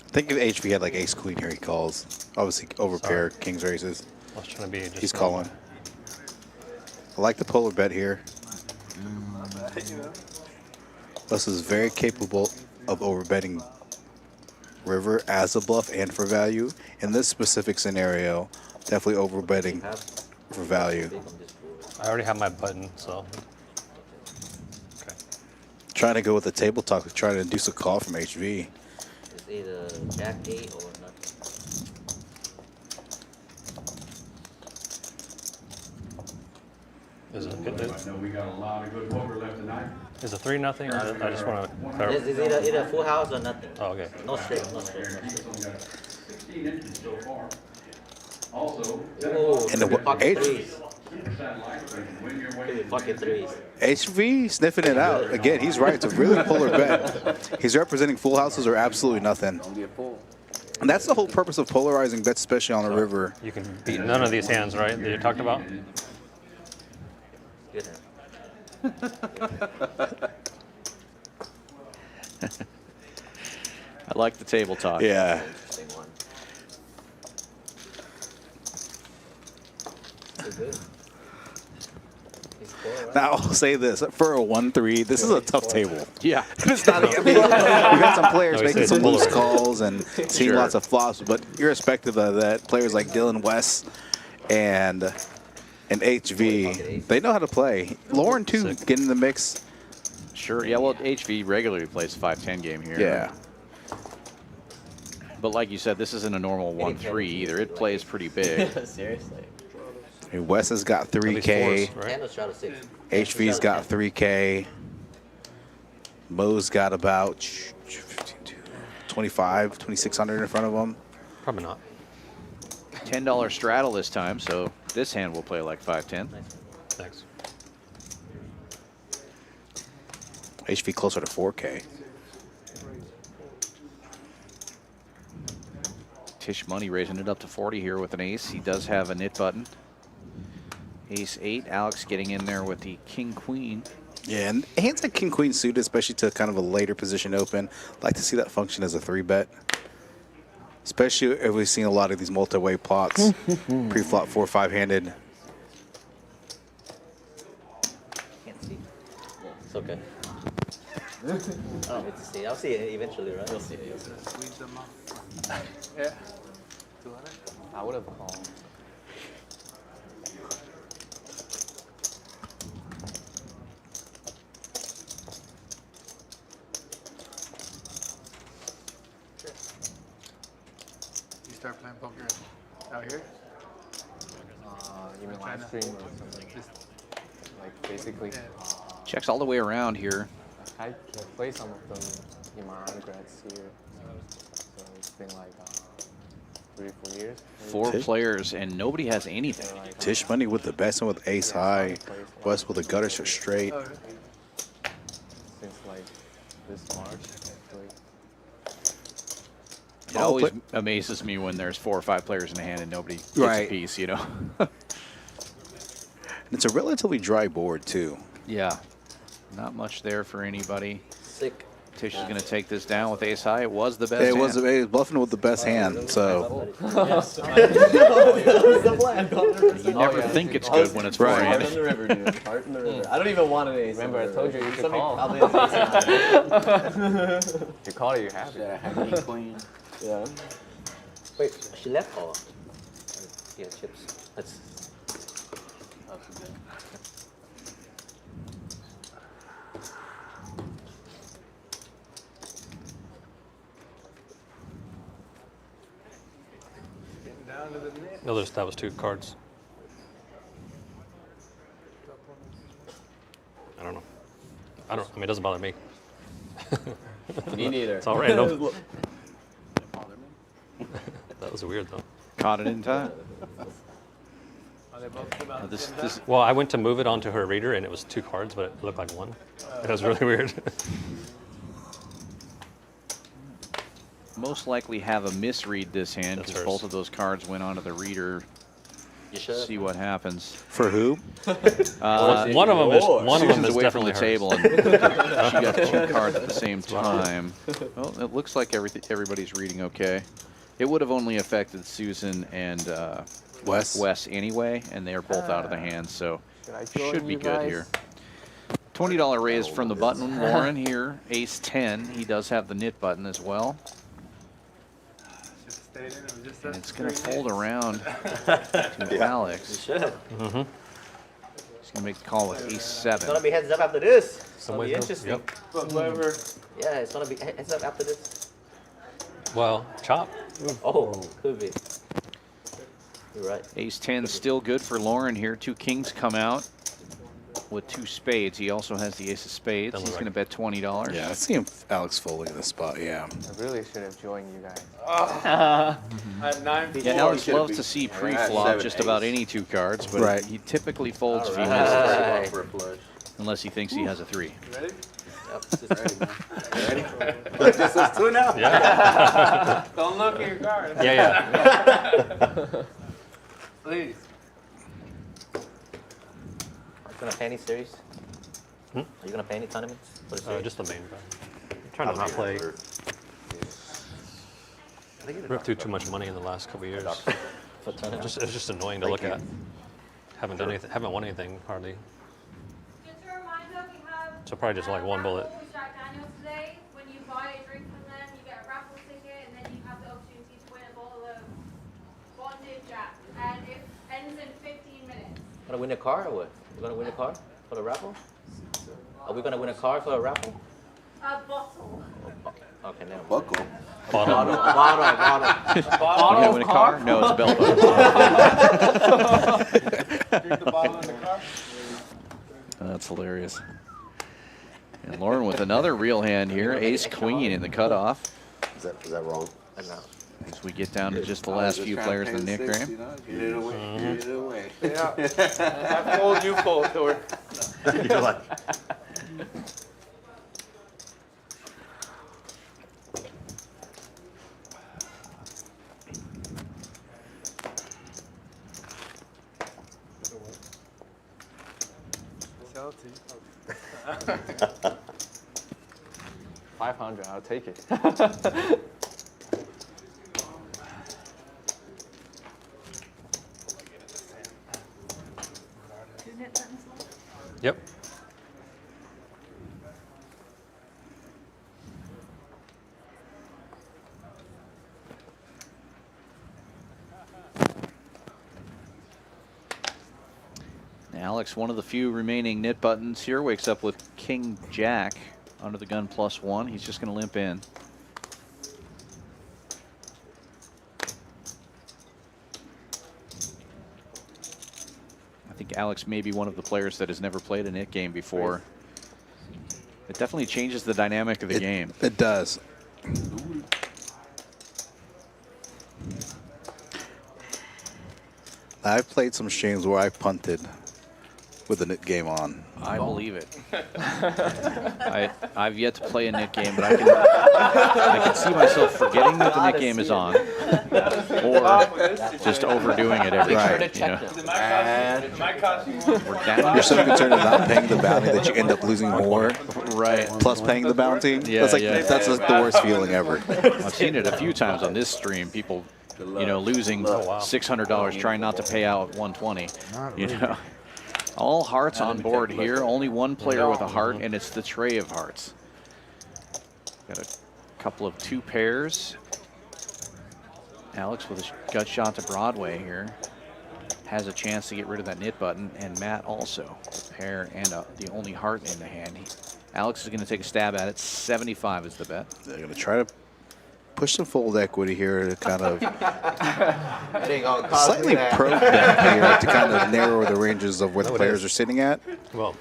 I think if HV had like ace queen here, he calls. Obviously over pair, kings races. I was trying to be just He's calling. I like the polar bet here. Wes is very capable of overbetting river as a bluff and for value. In this specific scenario, definitely overbetting for value. I already have my button, so. Okay. Trying to go with the table talk, trying to induce a call from HV. It's either jack 8 or nothing. Is I know we got a lot of good poker left tonight. it 3-0? I just want to clarify. It's either full house or nothing. Oh, okay. No straight, no straight. It's only got 16 inches so far. Also, And the Pocket threes. satellite, so you can win your way. Pocket threes. HV sniffing it out. Again, he's right. It's a really polar bet. He's representing full houses or absolutely nothing. And that's the whole purpose of polarizing bets, especially on the river. You can beat none of these hands, right, that you talked about? Good hand. I like the table talk. Yeah. Interesting one. So good. He's four, right? Now, I'll say this. For a 1-3, this is a tough table. Yeah. It's not, I mean, you got some players No, he making said some loose polar. calls and seeing lots of flops, but irrespective of that, players like Dylan West and HV, they know how to play. Lauren, too, get in the mix. Sure. Yeah, well, HV regularly plays 5-10 game here. Yeah. But like you said, this isn't a normal 1-3 either. It plays pretty big. Seriously. I mean, Wes has got At least 3K. fours, right? 10 or shot of 6. HV's got 3K. Mo's got about 2,600 in front of him. Probably not. $10 straddle this time, so this hand will play like 5-10. Thanks. HV closer to 4K. Tisch money raising it up to 40 here with an ace. He does have a knit button. Ace 8. Alex getting in there with the king queen. Yeah, and hands like king queen suited, especially to kind of a later position open. Like to see that function as a 3-bet. Especially if we've seen a lot of these multi-way plots. Pre-flop 4-5 handed. Can't see. It's okay. I don't need to see. I'll see it eventually, right? You'll see it. You'll see it. Squeeze them out. Yeah. 200? I would have called. You start playing poker out here? You mean live stream or something? Just, Like basically, Checks all the way around here. I can play some of them in my undergrads here. So it's been like 3 or 4 years. maybe. 4 Tisch? players, and nobody has anything. They're like, Tisch money with the best one with ace high. Wes with the gutter shot straight. oh, since like this March, actually. It always amazes me when there's 4 or 5 players in the hand and nobody gets Right. a piece, you know? It's a relatively dry board too. Yeah. Not much there for anybody. Sick. Tisch is going to take this down with ace high. It was the best It was hand. bluffing with the best hand. So Yes. That was the plan. You never think it's good when it's Right. Heart forehand. in the river, dude. Heart in the river. I don't even want an ace. Remember, in I the told you river. you should Somebody call. probably has ace high. If you call it, you have it. Queen. Yeah. Wait, she left or? Yeah, chips. That's getting down to the net. No, that was 2 cards. I don't know. I mean, it doesn't bother me. Me neither. It's all random. That was weird though. Caught it in time. Are they both about This Well, I went to move it onto her reader and it was 2 cards, but it looked like 1. It was really weird. most likely have a misread this hand That's because hers. both of those cards went onto the reader. You should. See what happens. For who? One of them is Susan's is away from definitely the table, hers. and she got 2 cards at the same time. Well, it looks like everybody's reading okay. It would have only affected Susan and Wes anyway, and they're both out of the hand, so I join should be you good guys? here. $20 raise from the button. Lauren here, ace 10. He does have the knit button as well. And it's going to fold around to Alex. You should. He's going to make the call with ace It's 7. gonna be heads up after this. It's Some gonna be ways, interesting. yep. Whoever. Yeah, it's gonna be heads up after this. Well, chop. Oh, could be. You're right. Ace 10 still good for Lauren here. 2 kings come out with 2 spades. He also has the ace of spades. Doesn't He's look going to bet $20. Yeah, I see him Alex folding in this spot, yeah. I really should have joined you guys. I have 9 Yeah, Alex loves to see pre-flop just about any 2 cards, but Right. he typically folds if he misses, Right. For a flush. unless he thinks he has a 3. You ready? Ready? Just us two now? Yeah. Don't look at your cards. Yeah. Please. You gonna pay any series? Are you gonna pay any tournaments for the series? Just the main guy. I'm trying to not play. Ripped through too much money in the last couple of years. For tournaments? It's just annoying to look at. Haven't done anything. Haven't won anything hardly. Just a reminder, we have So probably just like one bullet. raffle with Jack Daniels today. When you buy a drink from them, you get a raffle ticket, and then you have the opportunity to win a bottle of bonded Jack. And it ends in 15 minutes. Gonna win a car or what? You gonna win a car for the raffle? Are we gonna win a car for a raffle? A bottle. Okay, never mind. Buckle. Bottom. Bottle. You gonna win a car? No, it's a belt buckle. Drink the bottle in the car. That's hilarious. And Lauren with another real hand here, ace queen in the cutoff. Is that wrong? No. As we get down to just the last few players in the Nick Graham. Get it away. Get it away. Yeah. I fold, you fold, Tor. You're like, Sell it to you. 500, I'll take it. Yep. Alex, one of the few remaining nit buttons here, wakes up with King Jack under the gun +1. He's just going to limp in. I think Alex may be one of the players that has never played a nit game before. It definitely changes the dynamic of the game. It does. I've played some streams where I punted with a nit game on. I believe it. I've yet to play a nit game, but I can see myself forgetting that the nit game is on, or just overdoing it every time. You know? You're so concerned about not paying the bounty that you end up losing more. Right. Plus paying the bounty. Yeah, that's like the worst feeling ever. I've seen it a few times on this stream. People, you know, losing $600 trying not to pay out 120. You know. All hearts on board here. Only one player with a heart, and it's the tray of hearts. Got a couple of 2 pairs. Alex with a gut shot to Broadway here. Has a chance to get rid of that nit button, and Matt also. A pair and the only heart in the hand. Alex is going to take a stab at it. 75 is the bet. They're going to try to push some fold equity here to kind of slightly probe that here to kind of narrow the ranges of where the players are sitting at. Well,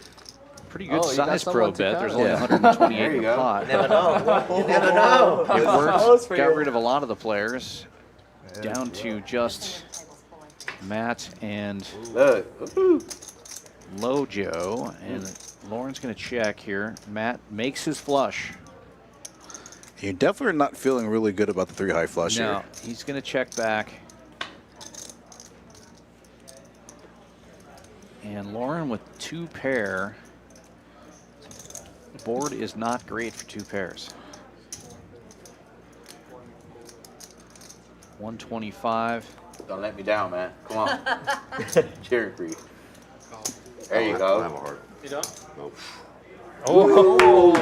pretty good size probe bet. There's only 128 in the pot. Never know. You never know. It worked. Got rid of a lot of the players. Down to just Matt and Lojo. And Lauren's going to check here. Matt makes his flush. You're definitely not feeling really good about the 3 high flush here. No, he's going to check back. And Lauren with 2 pair. The board is not great for 2 pairs. 125. Don't let me down, man. Come on. Cheering for you. There you go. You don't? Nope. Oh,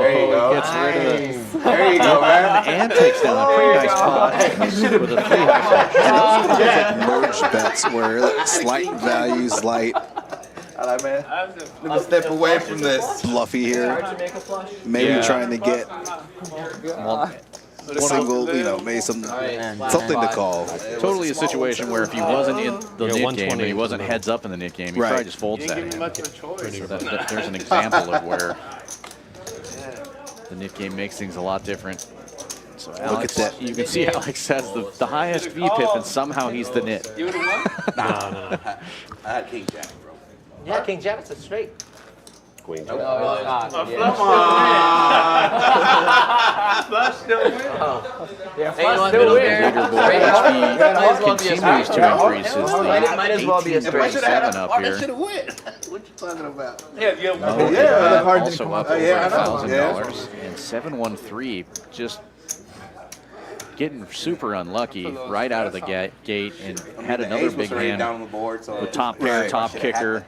there you go. Gets rid of it. There you go, man. Antics down a pretty nice pot with a 3 high flush. Like merge bets where slight values, light. I like, man. Let me step away from this. Bluffy here. Maybe trying to get a single, you know, maybe something to call. Totally a situation where if he wasn't in the nit game, or he wasn't heads up in the nit game, he probably just folds that hand. So there's an example of where the nit game makes things a lot different. So Alex, look at that. You can see Alex has the highest VPIP, and somehow he's the nit. You would've won? No. I had King Jack, bro. Yeah, King Jack is a straight. Queen Jack. No, it's not. Flush still win. Yeah, Hey, you know what, still middle win. pair. Bigger board Straight up. Might HP as well be a continues straight. to increase as the Might as well be a straight. 18.7 up here. should have won. What you talking about? Yeah, Also up over $1,000. And 713 just getting super unlucky right out of the gate and had another big hand down on the board, so with top pair, top kicker,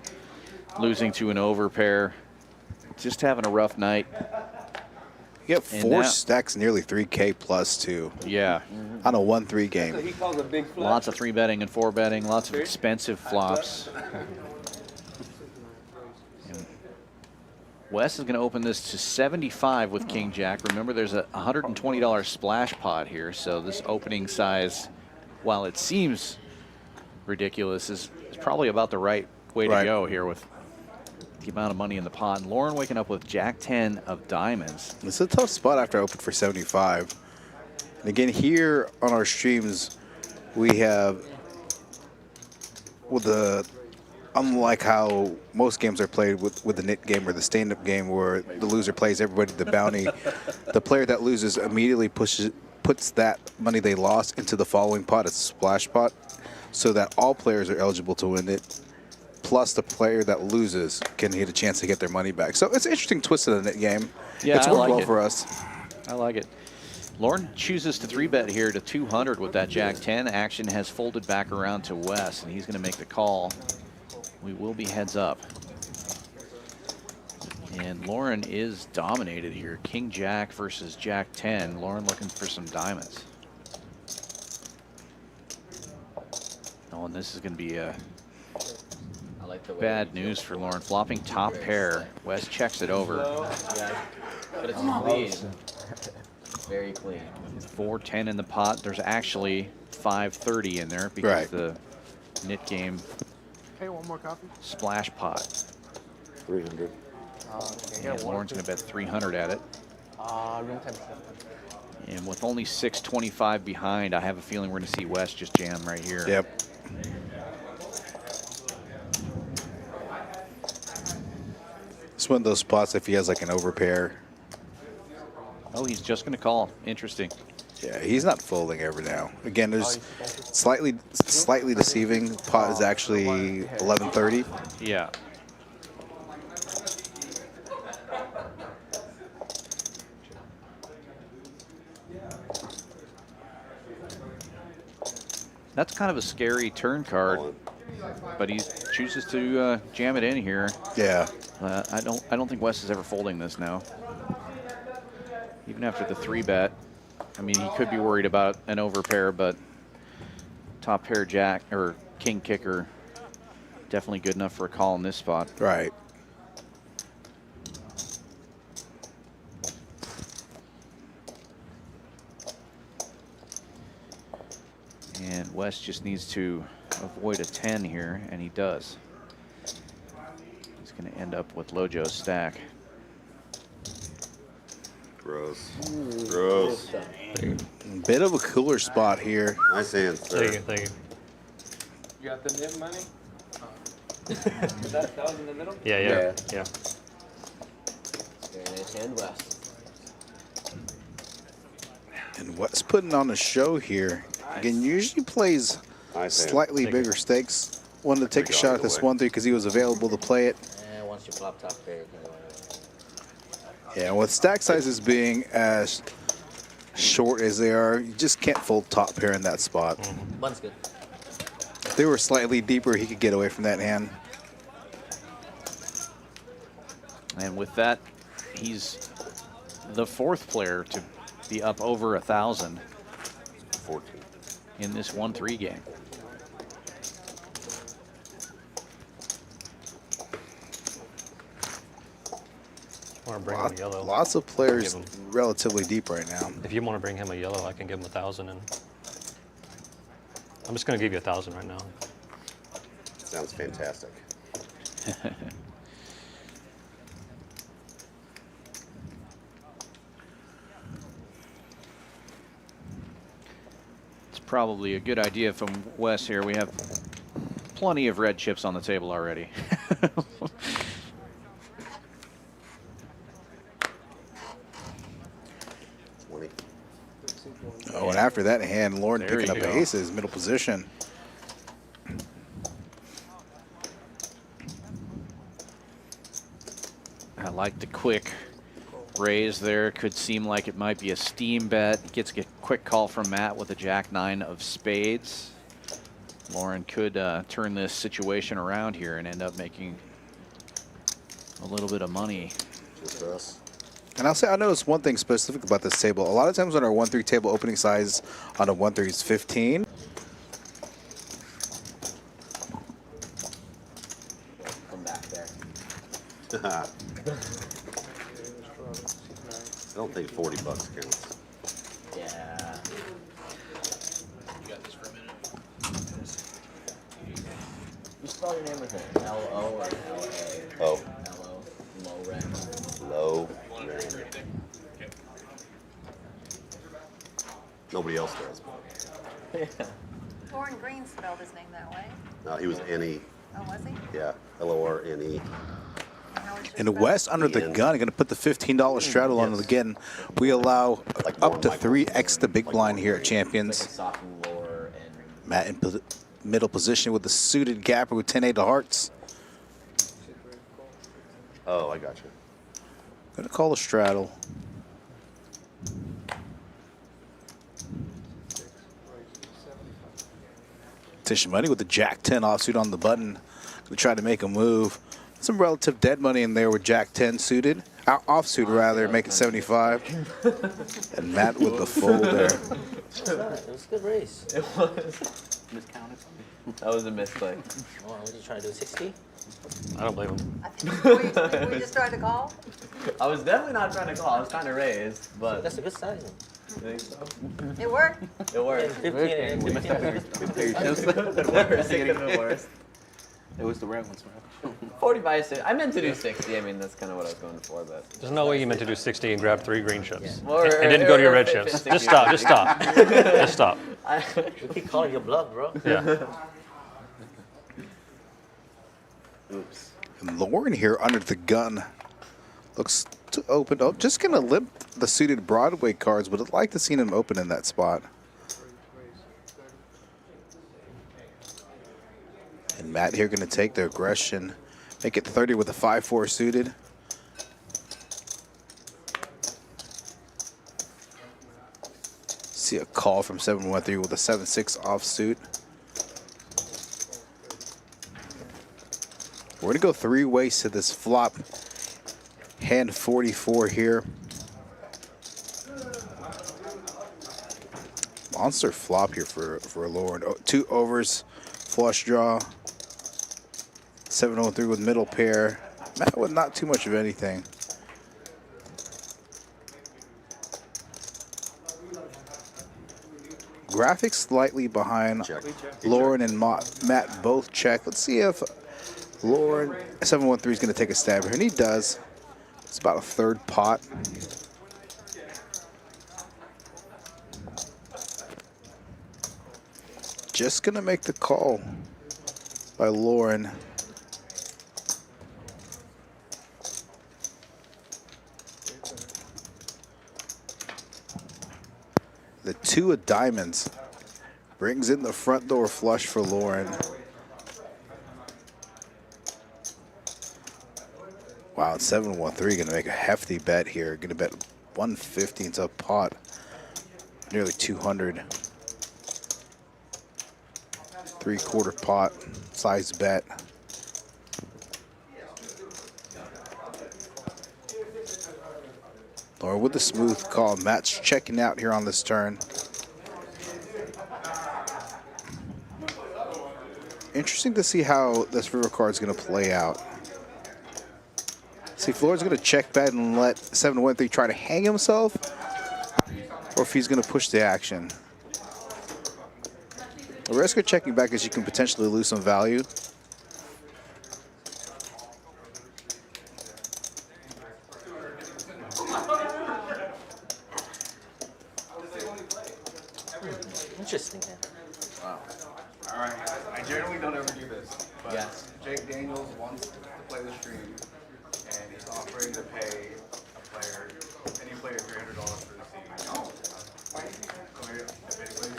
losing to an over pair. Just having a rough night. You get 4 stacks, nearly 3K plus too. Yeah. On a 1-3 game. He calls a big flush. Lots of 3 betting and 4 betting, lots of expensive flops. And Wes is going to open this to 75 with King Jack. Remember, there's a $120 splash pot here, so this opening size, while it seems ridiculous, is probably about the right way to go here with the amount of money in the pot. And Lauren waking up with Jack 10 of diamonds. It's a tough spot after I opened for 75. And again, here on our streams, we have, with the, unlike how most games are played with the nit game or the stand-up game where the loser plays everybody the bounty, the player that loses immediately puts that money they lost into the following pot, it's a splash pot, so that all players are eligible to win it. Plus, the player that loses can get a chance to get their money back. So it's an interesting twist of the net game. Yeah, it's I worked like well it. for us. I like it. Lauren chooses to 3-bet here to 200 with that Jack 10. Action has folded back around to Wes, and he's going to make the call. We will be heads up. And Lauren is dominated here. King Jack versus Jack 10. Lauren looking for some diamonds. Oh, and this is going to be a like the way Bad news for Lauren. Flopping top pair. Wes checks it over. Yeah, but it's clean. Very clean. 410 in the pot. There's actually 530 in there because Right. the knit game Hey, one more copy. splash pot. 300. And Lauren's going to bet 300 at it. Room 10. And with only 625 behind, I have a feeling we're going to see Wes just jam right here. Yep. It's one of those spots if he has like an overpair. Oh, he's just going to call. Interesting. Yeah, he's not folding ever now. Again, there's slightly deceiving. Pot is actually 1130. Yeah. That's kind of a scary turn card, but he chooses to jam it in here. Yeah. I don't think Wes is ever folding this now. Even after the 3-bet. I mean, he could be worried about an overpair, but top pair jack or king kicker definitely good enough for a call in this spot. Right. And Wes just needs to avoid a 10 here, and he does. He's going to end up with Lojo's stack. Gross. Gross. Bit of a cooler spot here. Nice hand, sir. Thank you, thank you. You got the nib money? that was in the middle? Yeah, yeah, yeah. Very nice hand, Wes. And Wes putting on a show here. Again, usually plays Nice hand. slightly bigger stakes. Wanted to take a shot at this 1-3 because he was available to play it. And once you flop top pair, Yeah, with stack sizes being as short as they are, you just can't fold top pair in that spot. one's good. If they were slightly deeper, he could get away from that hand. And with that, he's the 4th player to be up over 1,000 14. in this 1-3 game. I want to bring him a yellow. Lots of players relatively deep right now. If you want to bring him a yellow, I can give him 1,000, and I'm just going to give you 1,000 right now. Sounds fantastic. It's probably a good idea from Wes here. We have plenty of red chips on the table already. Oh, and after that hand, Lauren There picking you up go. aces, middle position. I like the quick raise there. Could seem like it might be a steam bet. Gets a quick call from Matt with a jack-9 of spades. Lauren could turn this situation around here and end up making a little bit of money. Just us. And I'll say I noticed one thing specific about this table. A lot of times on our 1-3 table, opening size on a 1-3 is 15. Come back there. I don't think 40 bucks counts. Yeah. You got this for a minute? You spell your name with it. L-O or L-A? Oh. L-O. Low rec. Low. Nobody else does. Lauren Green spelled his name that way. No, he was N-E. Oh, was he? Yeah, L-O-R-N-E. And Wes under the gun, going to put the $15 straddle on it again. We allow up to 3x the big blind here at Champions. Matt in middle position with the suited gapper with 10-8 of hearts. Oh, I got you. Going to call a straddle. Tisch money with the Jack-10 offsuit on the button. We try to make a move. Some relative dead money in there with Jack-10 suited. Offsuit rather, make it 75. And Matt with the fold there. It was a good race. It was. Miscounted. That was a misplay. Oh, what did you try to do, 60? I don't blame him. Were you just trying to call? I was definitely not trying to call. I was trying to raise, but That's a good size. you think so? It worked. It worked. 15 and 15 and 15. It could have been worse. It was the red ones, man. 45, 60. I meant to do 60. I mean, that's kind of what I was going for, but. There's no way you meant to do 60 and grab 3 green chips. Or- and didn't go to your red or chips. 50, Just stop, just stop. Just stop. You keep calling your bluff, bro. Yeah. Oops. And Lauren here under the gun looks to open up. Just gonna limp the suited Broadway cards, but I'd like to see him open in that spot. And Matt here gonna take the aggression, make it 30 with a 5-4 suited. See a call from 7-1-3 with a 7-6 offsuit. We're gonna go 3 ways to this flop. Hand 44 here. Monster flop here for Lauren. 2 overs, flush draw. 7-0-3 with middle pair. Matt with not too much of anything. Graphics slightly behind. Lauren and Matt both check. Let's see if Lauren 7-1-3 is going to take a stab here, and he does. It's about a 3rd pot. Just going to make the call by Lauren. The 2 of diamonds brings in the front door flush for Lauren. Wow, 7-1-3 gonna make a hefty bet here. Gonna bet 150 into a pot, nearly 200. 3/4 pot size bet. Lauren with the smooth call. Matt's checking out here on this turn. Interesting to see how this river card is going to play out. See if Lauren's going to check bet and let 7-1-3 try to hang himself, or if he's going to push the action. The risk of checking back is you can potentially lose some value. Interesting. Wow. All right. I generally don't ever do this, but Yes. Jake Daniels wants to play the stream, and he's offering to pay a player, any player, $300 for the seat. So here, if anybody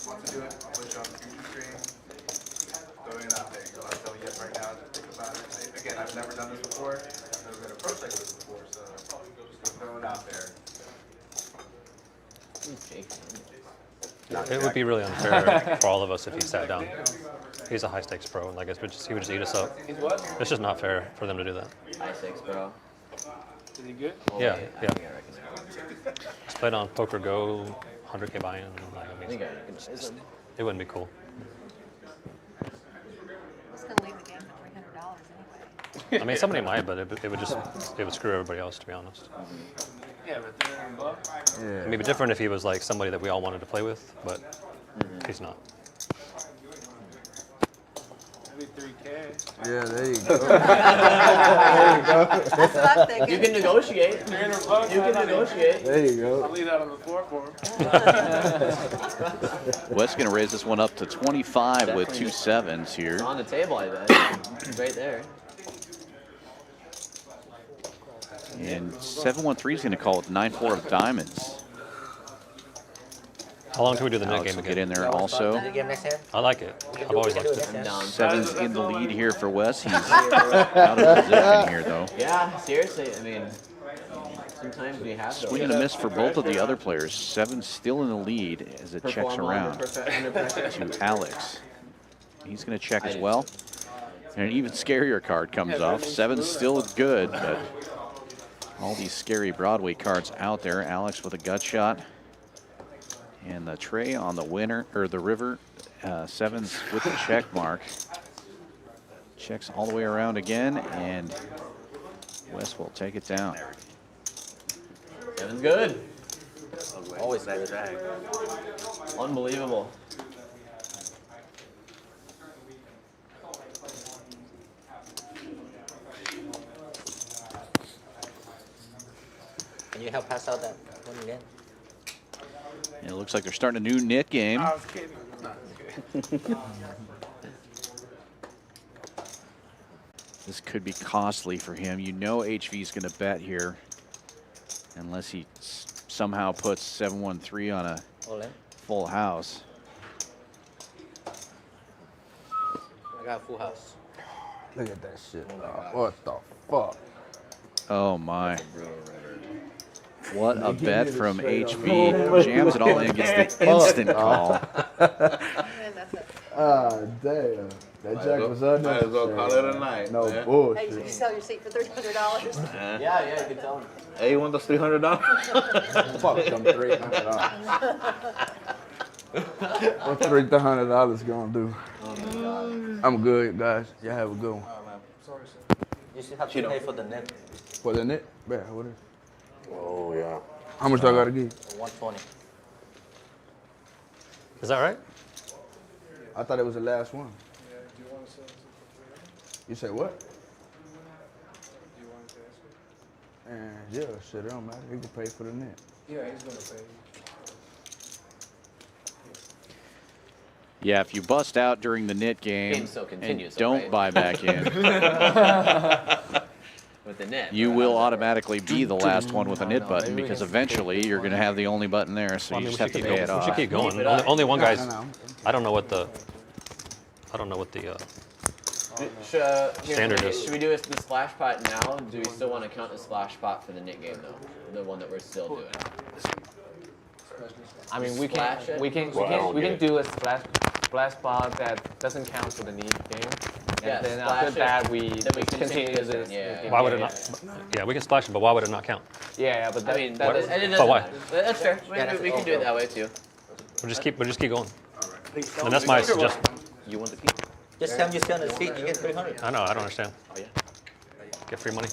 wants to do it, I'll put you on the future stream. Throw in that thing. So I'll tell you right now to think about it. Again, I've never done this before. I've never been approached like this before, so just throw it out there. It would be really unfair for all of us if he sat down. He's a high stakes pro, and like he would just eat us up. He's what? It's just not fair for them to do that. High 6, bro. Is he good? Oh, Yeah, wait, I yeah. think I reckon so. He's played on Poker Go, 100K buy-in. Like, I think I reckon so. it wouldn't be cool. I was gonna leave the game for $300 anyway. I mean, somebody might, but it would screw everybody else, to be honest. Yeah, but $300. Yeah. It'd be different if he was like somebody that we all wanted to play with, but he's not. Maybe 3K. Yeah, there you go. That's what I'm thinking. You can negotiate. $300. You can negotiate. There you go. I'll leave that on the floor for him. Wes going to raise this one up to 25 with 2 sevens here. It's on the table, I bet. It's right there. And 7-1-3 is going to call with 9-4 of diamonds. How long till we do the net Alex game will again? get in there also. Game next hand? I like it. I've always liked it. I'm down. 7's in the lead here for Wes. He's out of position here, though. Yeah, seriously. I mean, sometimes we have to. Swing and a miss for both of the other players. 7's still in the lead as it checks around to Alex. He's going to check as well. And an even scarier card comes off. 7's still good, but all these scary Broadway cards out there. Alex with a gut shot. And the tray on the winner, or the river. 7's with the check mark. Checks all the way around again, and Wes will take it down. Kevin's good. Always good. Unbelievable. Can you help pass out that one again? And it looks like they're starting a new knit game. I was kidding. This could be costly for him. You know HV's going to bet here unless he somehow puts 7-1-3 on a full house. I got a full house. Look at that shit. What the fuck? Oh my. What a bet from HV. Jams it all in, gets the instant call. Ah, damn. That jack was unnecessary. Might as well call it a night. No man. Hey, bullshit. did you sell your seat for $300? Yeah, you can tell him. Hey, you want those $300? Fuck them $300. What's $300 gonna do? I'm good, guys. Y'all have a good one. You should have to pay for the net. For the net? Yeah, what is? Oh, yeah. How much do I gotta give? 120. Is that right? I thought it was the last one. You say what? And yeah, shit, it don't matter. You can pay for the net. Yeah, he's gonna pay. Yeah, if you bust out during the knit game Game still continues, and don't right? buy back in, With the net. you will automatically be the last one with a knit button because eventually you're going to have the only button there, so Well, I you mean, just have to pay it we off. should keep going. Keep it up. Only one guy's. No. I don't know what the. Standard is. Should we do the splash pot now? Do we still want to count the splash pot for the knit game though? The one that we're still doing. I mean, we can Splash it? we can do a splash pod that doesn't count for the need game. And Yeah, then splash after it, that we then we continue this. this, yeah. Why would it not? Yeah, we can splash it, but why would it not count? Yeah, but that, I mean, that it is, doesn't But why? matter. That's fair. We can do it that way too. We'll just keep going. And that's my suggestion. You want the key? Just tell me you stay on the seat, you get 300. I know. I don't understand. Oh, yeah. Get free money.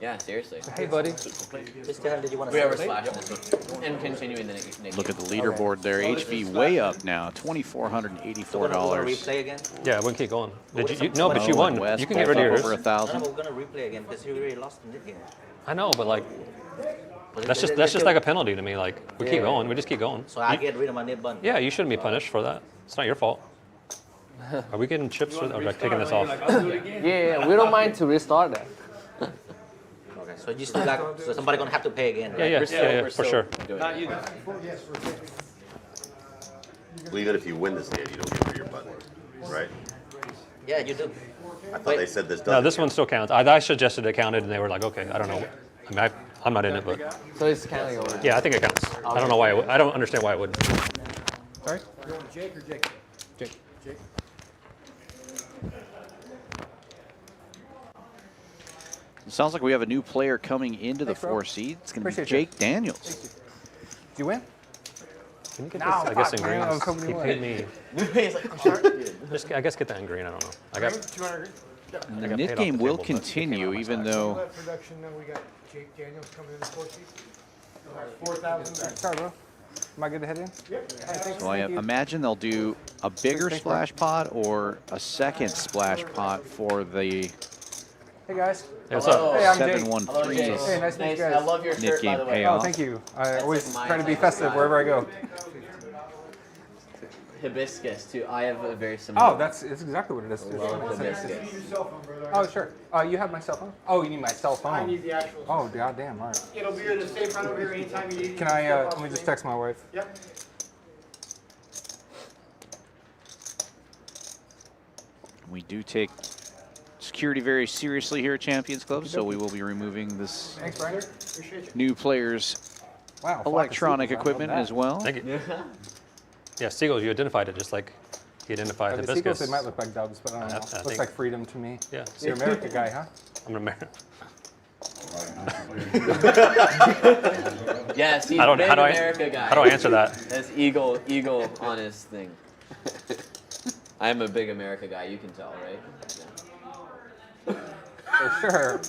Yeah, seriously. hey buddy. Just tell him that you want to We are stay. splashing this one and continuing the knit game. Look at the leaderboard there. HV way up now, So we're gonna $2,484. replay again? Yeah, we can keep going. Did you? What No, but you won. West You can get rid of both yours. up over No, 1,000. no, we're gonna replay again because you already lost the net game. I know, but like But that's it- just it- like a penalty to me. Like we keep going. We just keep going. So I get rid of my net button. Yeah, you shouldn't be punished for that. It's not your fault. Are we getting chips or like taking this off? Yeah, we don't mind to restart that. Okay, so you still got, so somebody gonna have to pay again, right? Yeah, for sure. Not you. Well, even if you win this game, you don't get rid of your button, right? Yeah, you do. I thought they said this doesn't. No, this one still counts. I suggested it counted, and they were like, okay, I don't know. I mean, I'm not in it, but So it's counting over. yeah, I think it counts. I don't know why. I don't understand why it wouldn't. Sorry? Jake or Jake? Jake. Jake. It sounds like we have a new player coming into the Thanks, bro. 4 seed. It's going to be Appreciate you. Jake Daniels. Did you win? Can you get No, this? I guess in fuck, green. man, I'm coming He away. paid me. He's like, I'm sorry. Just, I guess get that in green. I don't know. I got. 200. And I the got knit paid off game the will table, but it came continue out my even side. though That production, we got Jake Daniels coming in the 4 seat. 4,000 back. Sorry, bro. Am I good to head in? Yep. so I imagine they'll do a bigger splash pot or a second splash pot for the Hey guys. Hey, what's up? Hey, I'm Jake. 713. Hey, nice to meet you guys. I love your Knit shirt, by game the way. payoff. Oh, thank you. I always like my try to be type of festive style. wherever I go. Hibiscus too. I have a very similar. Oh, it's exactly what it is. Love hibiscus. Use your cell phone, brother. Oh, sure. You have my cell phone? Oh, you need my cell phone. I need the actual. Oh, goddamn. All right. It'll be in the safe front over here anytime you need. Can I, let me just text my wife. Yep. We do take security very seriously here at Champions Club, so we will be removing this Thanks, Brian. Appreciate you. new player's Wow. electronic equipment as well. Thank you. Yeah, seagulls. You identified it just like you identified The seagulls, hibiscus. they might look like doves, but I don't know. I Looks think- like freedom to me. Yeah. You're an American guy, huh? I'm an American. Yes, he's I don't- big how do I- America guy. How do I answer that? That's eagle on his thing. I am a big America guy. You can tell, right? Yeah. For sure.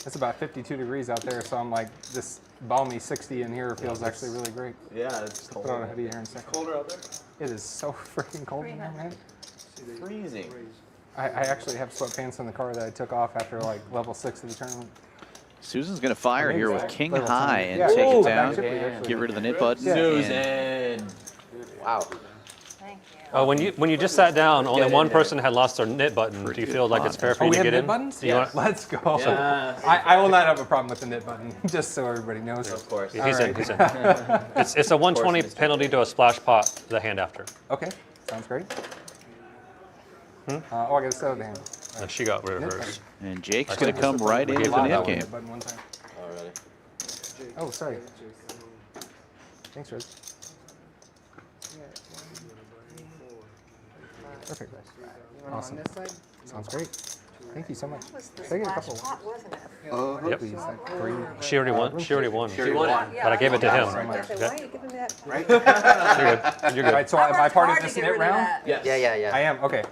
It's about 52 degrees out there, so I'm like, this balmy 60 in here feels actually really great. Yeah, it's cold. Put on a hoodie here in a second. Colder out there? It is so freaking cold in here, man. Freezing. I actually have sweatpants in the car that I took off after like level 6 of the tournament. Susan's going to fire here with king Level high 10. and Yeah, take it ooh, down. actually. Get rid of the nit button. Yeah. Susan. Wow. Thank you. Oh, when you just sat down, only one person had lost their knit button. Do you feel like it's fair for you we to have get knit in? buttons? Do you want- Let's go. Yeah. I will not have a problem with the knit button, just so everybody knows. Of course. He's All in. right. He's in. It's a 120 penalty to a splash pot. The hand after. Okay, sounds great. Oh, I got to settle the hand. And she got rid of hers. And Jake's going to come right We into gave the her nit that game. Knit button one time. Alrighty. Oh, sorry. Thanks, Rose. Perfect. Awesome. Sounds great. Thank you so much. That was the Can I get a splash couple? pot, wasn't it? Yep. Please, like 3. She already won. She already won. She won it. But I gave it to him. I said, why are you giving me that? You're good. You're All good. right, so am I part of this knit round? Yes. Yeah. I am. Okay.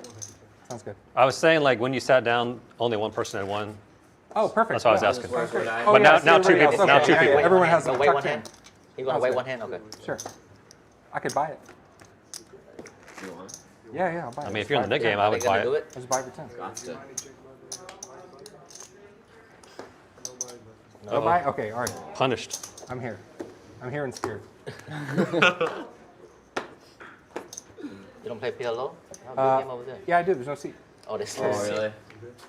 Sounds good. I was saying like when you sat down, only one person had won. Oh, perfect. That's what I was Yeah. asking. Work what I- Oh, But yeah, now so two everybody people. else. Now Okay, two yeah, people. yeah. Everyone has Gonna them wait one tucked in. hand. You gonna wait one hand? Okay. Sure. I could buy it. You want? Yeah, I'll buy it. I mean, if you're in the knit game, I Are would they gonna buy do it. it? Let's buy for 10. Gotcha. I'll buy. Okay, all right. Punished. I'm here. I'm here in spirit. You don't play PLO? How big game over there? Yeah, I do. There's no seat. Oh, this Oh, really?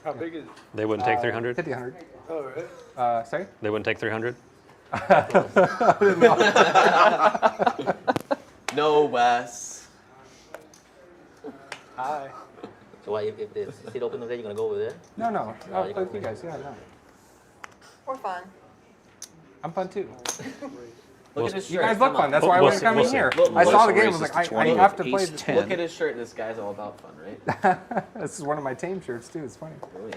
How big is it? They wouldn't take 300. 50-100. Oh, really? Sorry? They wouldn't take 300. No, Wes. Hi. So what, if the seat open over there, you're gonna go over there? No. Oh, I'll you play got with you guys. Yeah, no. We're fun. I'm fun too. Look at his shirt. You guys look come fun. on. That's why I We'll wanted to see, come we'll in see. here. Look, I saw the Wes game. I was raises like, to I 20 have to with play ace this. 10. Look at his shirt. This guy's all about fun, right? This is one of my tame shirts too. It's funny. Oh, yeah.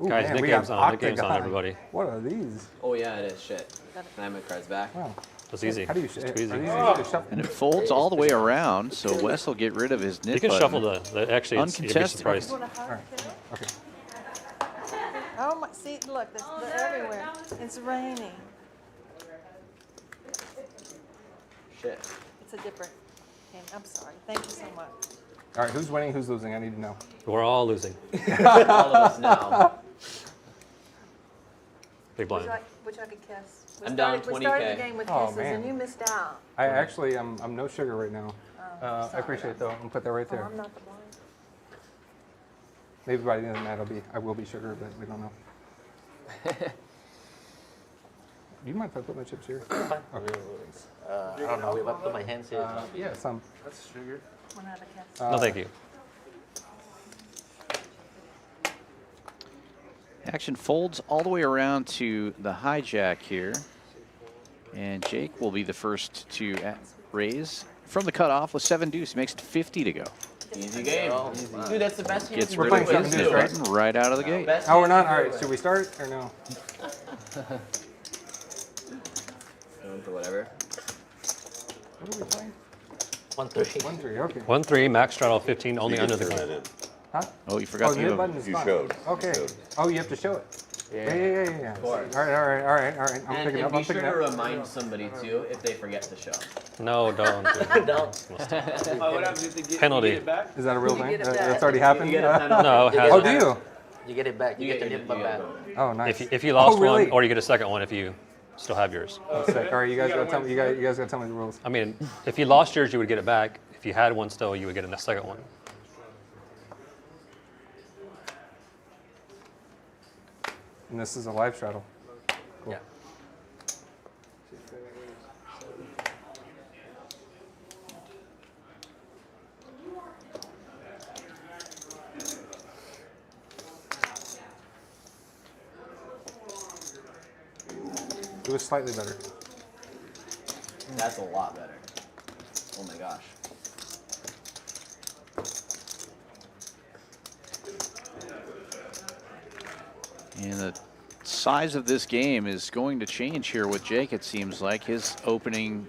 Ooh, Guys, man, knit we game's got on. Knit game's on, Octagon. everybody. What are these? Oh, yeah, it is. Shit. Can I have my cards back? Wow. It's easy. How do you? It's Are too these easy. easy to shuffle? And it folds all the way around, so Wes will get rid of his nit You can button. shuffle the actually, it's, you'd be Uncontested. surprised. You want to hug too? Okay. Oh my! See, look, they're everywhere. It's raining. Shit. It's a different game. I'm sorry. Thank you so much. All right. Who's winning? Who's losing? I need to know. We're all losing. All of us now. Big Would you blind. like a kiss? I'm down We started 20K. the game with Oh, kisses, man. and you missed out. I actually, I'm no sugar right now. I sorry. appreciate it though. I'm gonna put that right Oh, there. I'm not the blind. Maybe by the end of the night I will be sugar, but we don't know. You mind if I put my chips here? I don't know. If I put my hands here. Yeah, some. That's sugar. Want another kiss? No, thank you. Action folds all the way around to the hijack here. And Jake will be the first to raise from the cutoff with 7 deuce. Makes it 50 to go. Easy game. Dude, that's the best hand Gets you rid can of do his it nit with, button right out of the gate. Best Oh, we're not? hand All you right, can should we start or no? do it. Whatever. What are we playing? 1-3. 1-3, okay. 1-3, max straddle 15, only under the gun. Huh? Oh, you forgot Oh, to the give mid him. button is You fine. showed. Okay. You showed. Oh, you have to show it. Yeah. Of course. All right. I'm And, picking and up. be I'm sure picking to up. remind somebody too if they forget to show. No, don't. No. What happens if they get, Penalty. you get it back? Is that a real You thing? get it back. That's already happened? You get a penalty. No, it You has. Oh, do you? You get it back. You get the nip you back. Oh, nice. If you lost really? one, or you get a second one if you still have yours. Oh, sick. All right, you guys gotta tell me. You guys gotta tell me the rules. I mean, if you lost yours, you would get it back. If you had one still, you would get a second one. And this is a live straddle. Cool. Yeah. It was slightly better. That's a lot better. Oh my gosh. And the size of this game is going to change here with Jake, it seems like. His opening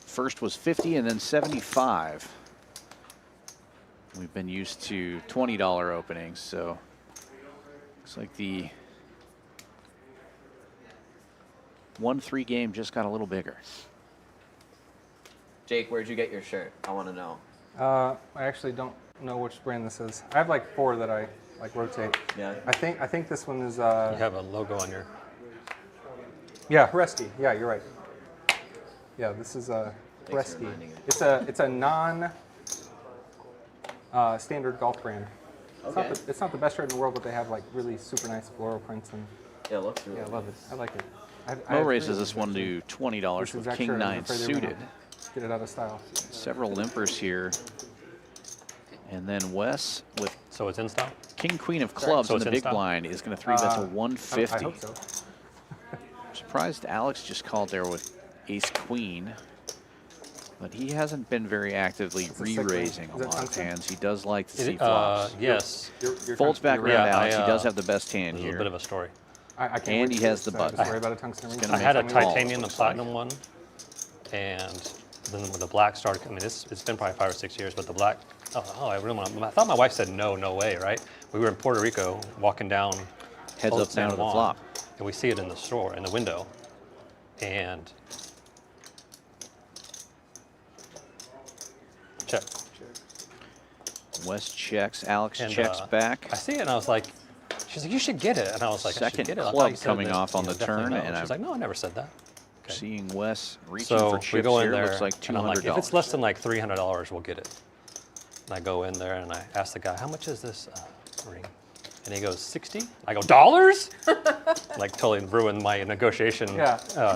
first was 50 and then 75. We've been used to $20 openings, so looks like the 1-3 game just got a little bigger. Jake, where'd you get your shirt? I want to know. I actually don't know which brand this is. I have like 4 that I like rotate. Yeah. I think this one is. You have a logo on your. Yeah, Hresky. Yeah, you're right. Yeah, this is a Hresky. It's a non standard golf brand. Okay. It's not the best shirt in the world, but they have like really super nice floral prints and. Yeah, it looks really Yeah, I love it. I like it. Mo raises this one to $20 with King 9 suited. Get it out of style. Several limpers here. And then Wes with So it's in style? King Queen of clubs So in the it's in big style? blind is going to 3-bet to 150. I hope so. Surprised Alex just called there with Ace Queen. But he hasn't been very actively re-raising a lot of hands. He does like to see flops. Yes. Folds back around Yeah, Alex. He does have the best hand There's here. a bit of a story. I can't And wait he to has the just button. worry about a tungsten ring. I had a make the call, titanium, the looks like. platinum one, and then when the black started, I mean, it's been probably 5 or 6 years, but the black, I really want to, I thought my wife said no way, right? We were in Puerto Rico walking down Heads Old up down San to the Juan, flop. and we see it in the store, in the window, and check. Wes checks. Alex And, checks back. I see it, and I was like, she's like, you should get it. And I was like, I should Second get it. I thought club you said coming that, off on you know, the definitely turn, no. and She's like, no, I never said that. Okay. Seeing Wes reaching So for we chips go in here. there, Looks like and I'm like, $200. if it's less than like $300, we'll get it. And I go in there and I ask the guy, how much is this ring? And he goes, 60? I go, dollars? Like totally ruined my negotiation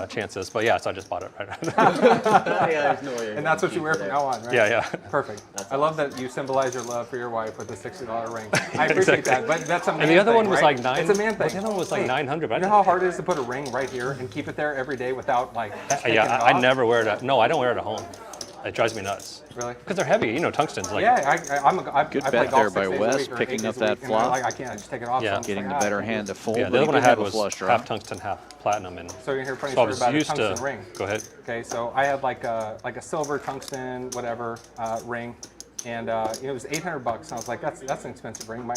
chances. But yeah, so I just bought it right. Yeah, there's no way. And that's what you wear from now on, right? Yeah, yeah. Perfect. That's I love that you symbolize your love for your wife with a $60 ring. I appreciate Exactly. that, but that's a man And the other thing, one was right? like $9. It's a man thing. The other one was like $900. You know how hard it is to put a ring right here and keep it there every day without like taking Yeah, it I off? never wear it at, no, I don't wear it at home. It drives me nuts. Really? Because they're heavy, you know, tungsten's like. Yeah, I Good play bet golf there 6 by days a Wes, week or 8 picking days up a that week, and flop. I can't, I just take it off. Yeah. so I'm just Getting the like, better hand to fold. Yeah, but the other he one I did had have a was flush draw. half tungsten, half platinum. And So you're here funny so I story was about a used tungsten to, ring. Go ahead. Okay, so I had like a silver tungsten whatever ring, and it was $800. And I was like, that's an expensive ring. My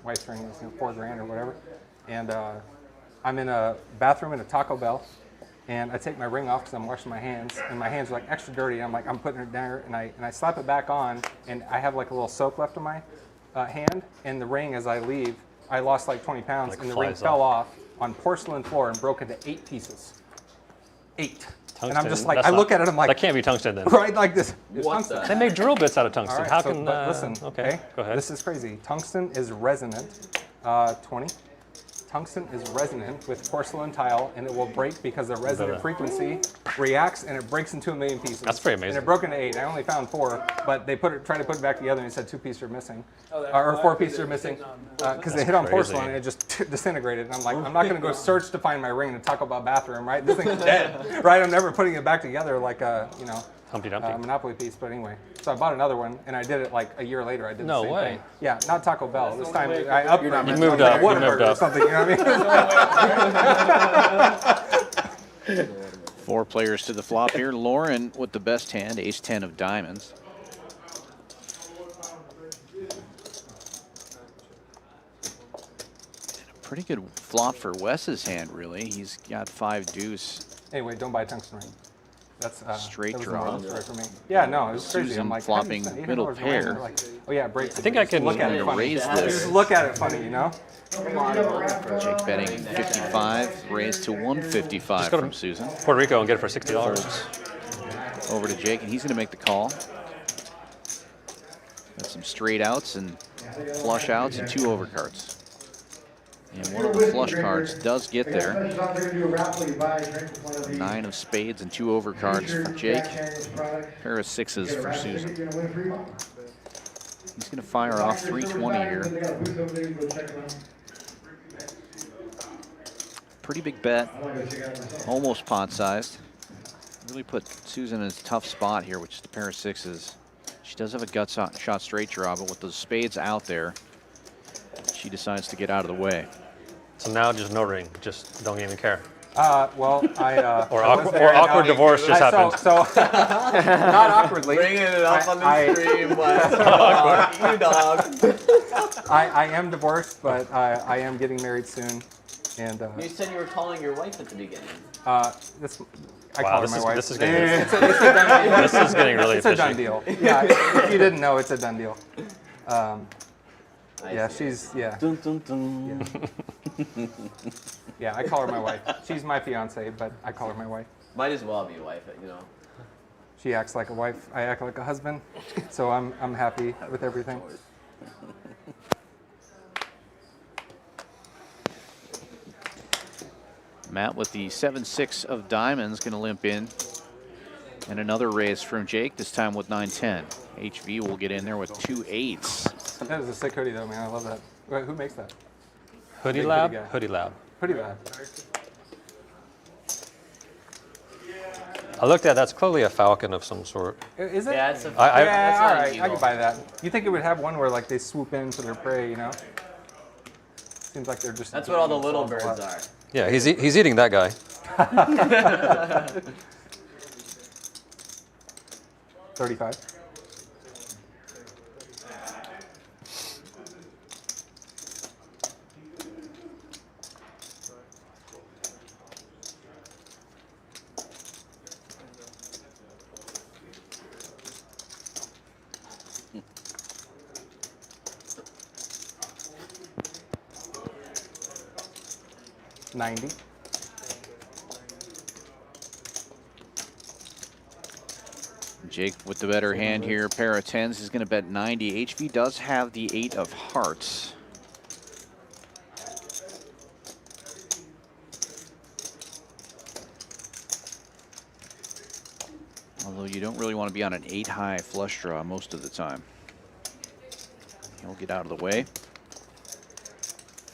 wife's ring was $4,000 or whatever, and I'm in a bathroom in a Taco Bell, and I take my ring off because I'm washing my hands, and my hands are like extra dirty. And I'm putting it down, and I slap it back on, and I have like a little soap left on my hand, and the ring as I leave, I lost like 20 pounds, Like and the ring flies fell off on porcelain floor and broke into 8 pieces. 8. And I'm just Tungsten, like, that's I not- look at it, I'm like, That can't be tungsten then. right like this. It's What tungsten. the- They make drill bits out of All tungsten. right, How so, can, but listen, okay, go ahead. This is crazy. Tungsten is resonant, 20. Tungsten is resonant with porcelain tile, and it will break because the resonant frequency reacts, and it breaks into 1,000,000 pieces. That's pretty amazing. And it broke into 8. I only found 4, but they tried to put it back together, and it said 2 pieces are missing, or 4 pieces are missing, because they hit on crazy. porcelain, and it just disintegrated. And I'm like, I'm not going to go search to find my ring in a Taco Bell bathroom, right? This thing's dead, right? I'm never putting it back together like a, Humpty Dumpty. Monopoly piece. But anyway, so I bought another one, and I did it like a year later. I did No the same way. thing. Yeah, not Taco Bell. This time I upgraded. You moved up, you Whataburger moved up. or something. You know what I mean? 4 players to the flop here. Lauren with the best hand, ace-10 of diamonds. Pretty good flop for Wes's hand, really. He's got 5 deuce. Anyway, don't buy a tungsten ring. That's Straight that was draw. the moral story for me. Yeah, no, it was crazy. Susan I'm like, flopping $100, middle $800 pair. ring. Like, oh yeah, it breaks. I think I can look at it funny. raise this. Just look at it funny, you know. Jake betting 55, raised to 155 go to- from Susan. Puerto Rico and get it for $60. Over to Jake, and he's going to make the call. Got some straight outs and flush outs and 2 overcards. And one of the flush cards does get there. 9 of spades and 2 overcards for Jake. Pair of 6s for Susan. He's going to fire off 320 here. Pretty big bet. Almost pot-sized. Really put Susan in a tough spot here, which is the pair of 6s. She does have a gut shot straight draw, but with those spades out there, she decides to get out of the way. So now just no ring, just don't even care. Well, I Or awkward divorce just happened. So not awkwardly. Bringing it up on the stream, Wes. You dog. I am divorced, but I am getting married soon, and You said you were calling your wife at the beginning. this. I call her my wife. This is getting, It's a done deal. this is getting really It's a fishy. done deal. Yeah, if you didn't know, it's a done deal. Yeah, she's yeah. Dun, dun, dun. Yeah, I call her my wife. She's my fiance, but I call her my wife. Might as well be wife, you know. She acts like a wife. I act like a husband. So I'm happy with everything. Matt with the 7-6 of diamonds going to limp in. And another raise from Jake, this time with 9-10. HV will get in there with 2 8s. That is a sick hoodie, though, man. I love that. Wait, who makes that? Hoodie Big Lab? hoodie guy. Hoodie Lab. Hoodie Lab. I looked at that's clearly a falcon of some sort. Is it? Yeah, it's a. I- Yeah, that's all not right. I illegal. can buy that. You think it would have one where like they swoop in for their prey, you know? Seems like they're just. That's what all the little themselves a birds lot. are. Yeah, he's eating that guy. 35. $90. Jake with the better hand here, pair of 10s. He's going to bet 90. HV does have the 8 of hearts. Although you don't really want to be on an 8 high flush draw most of the time. He'll get out of the way.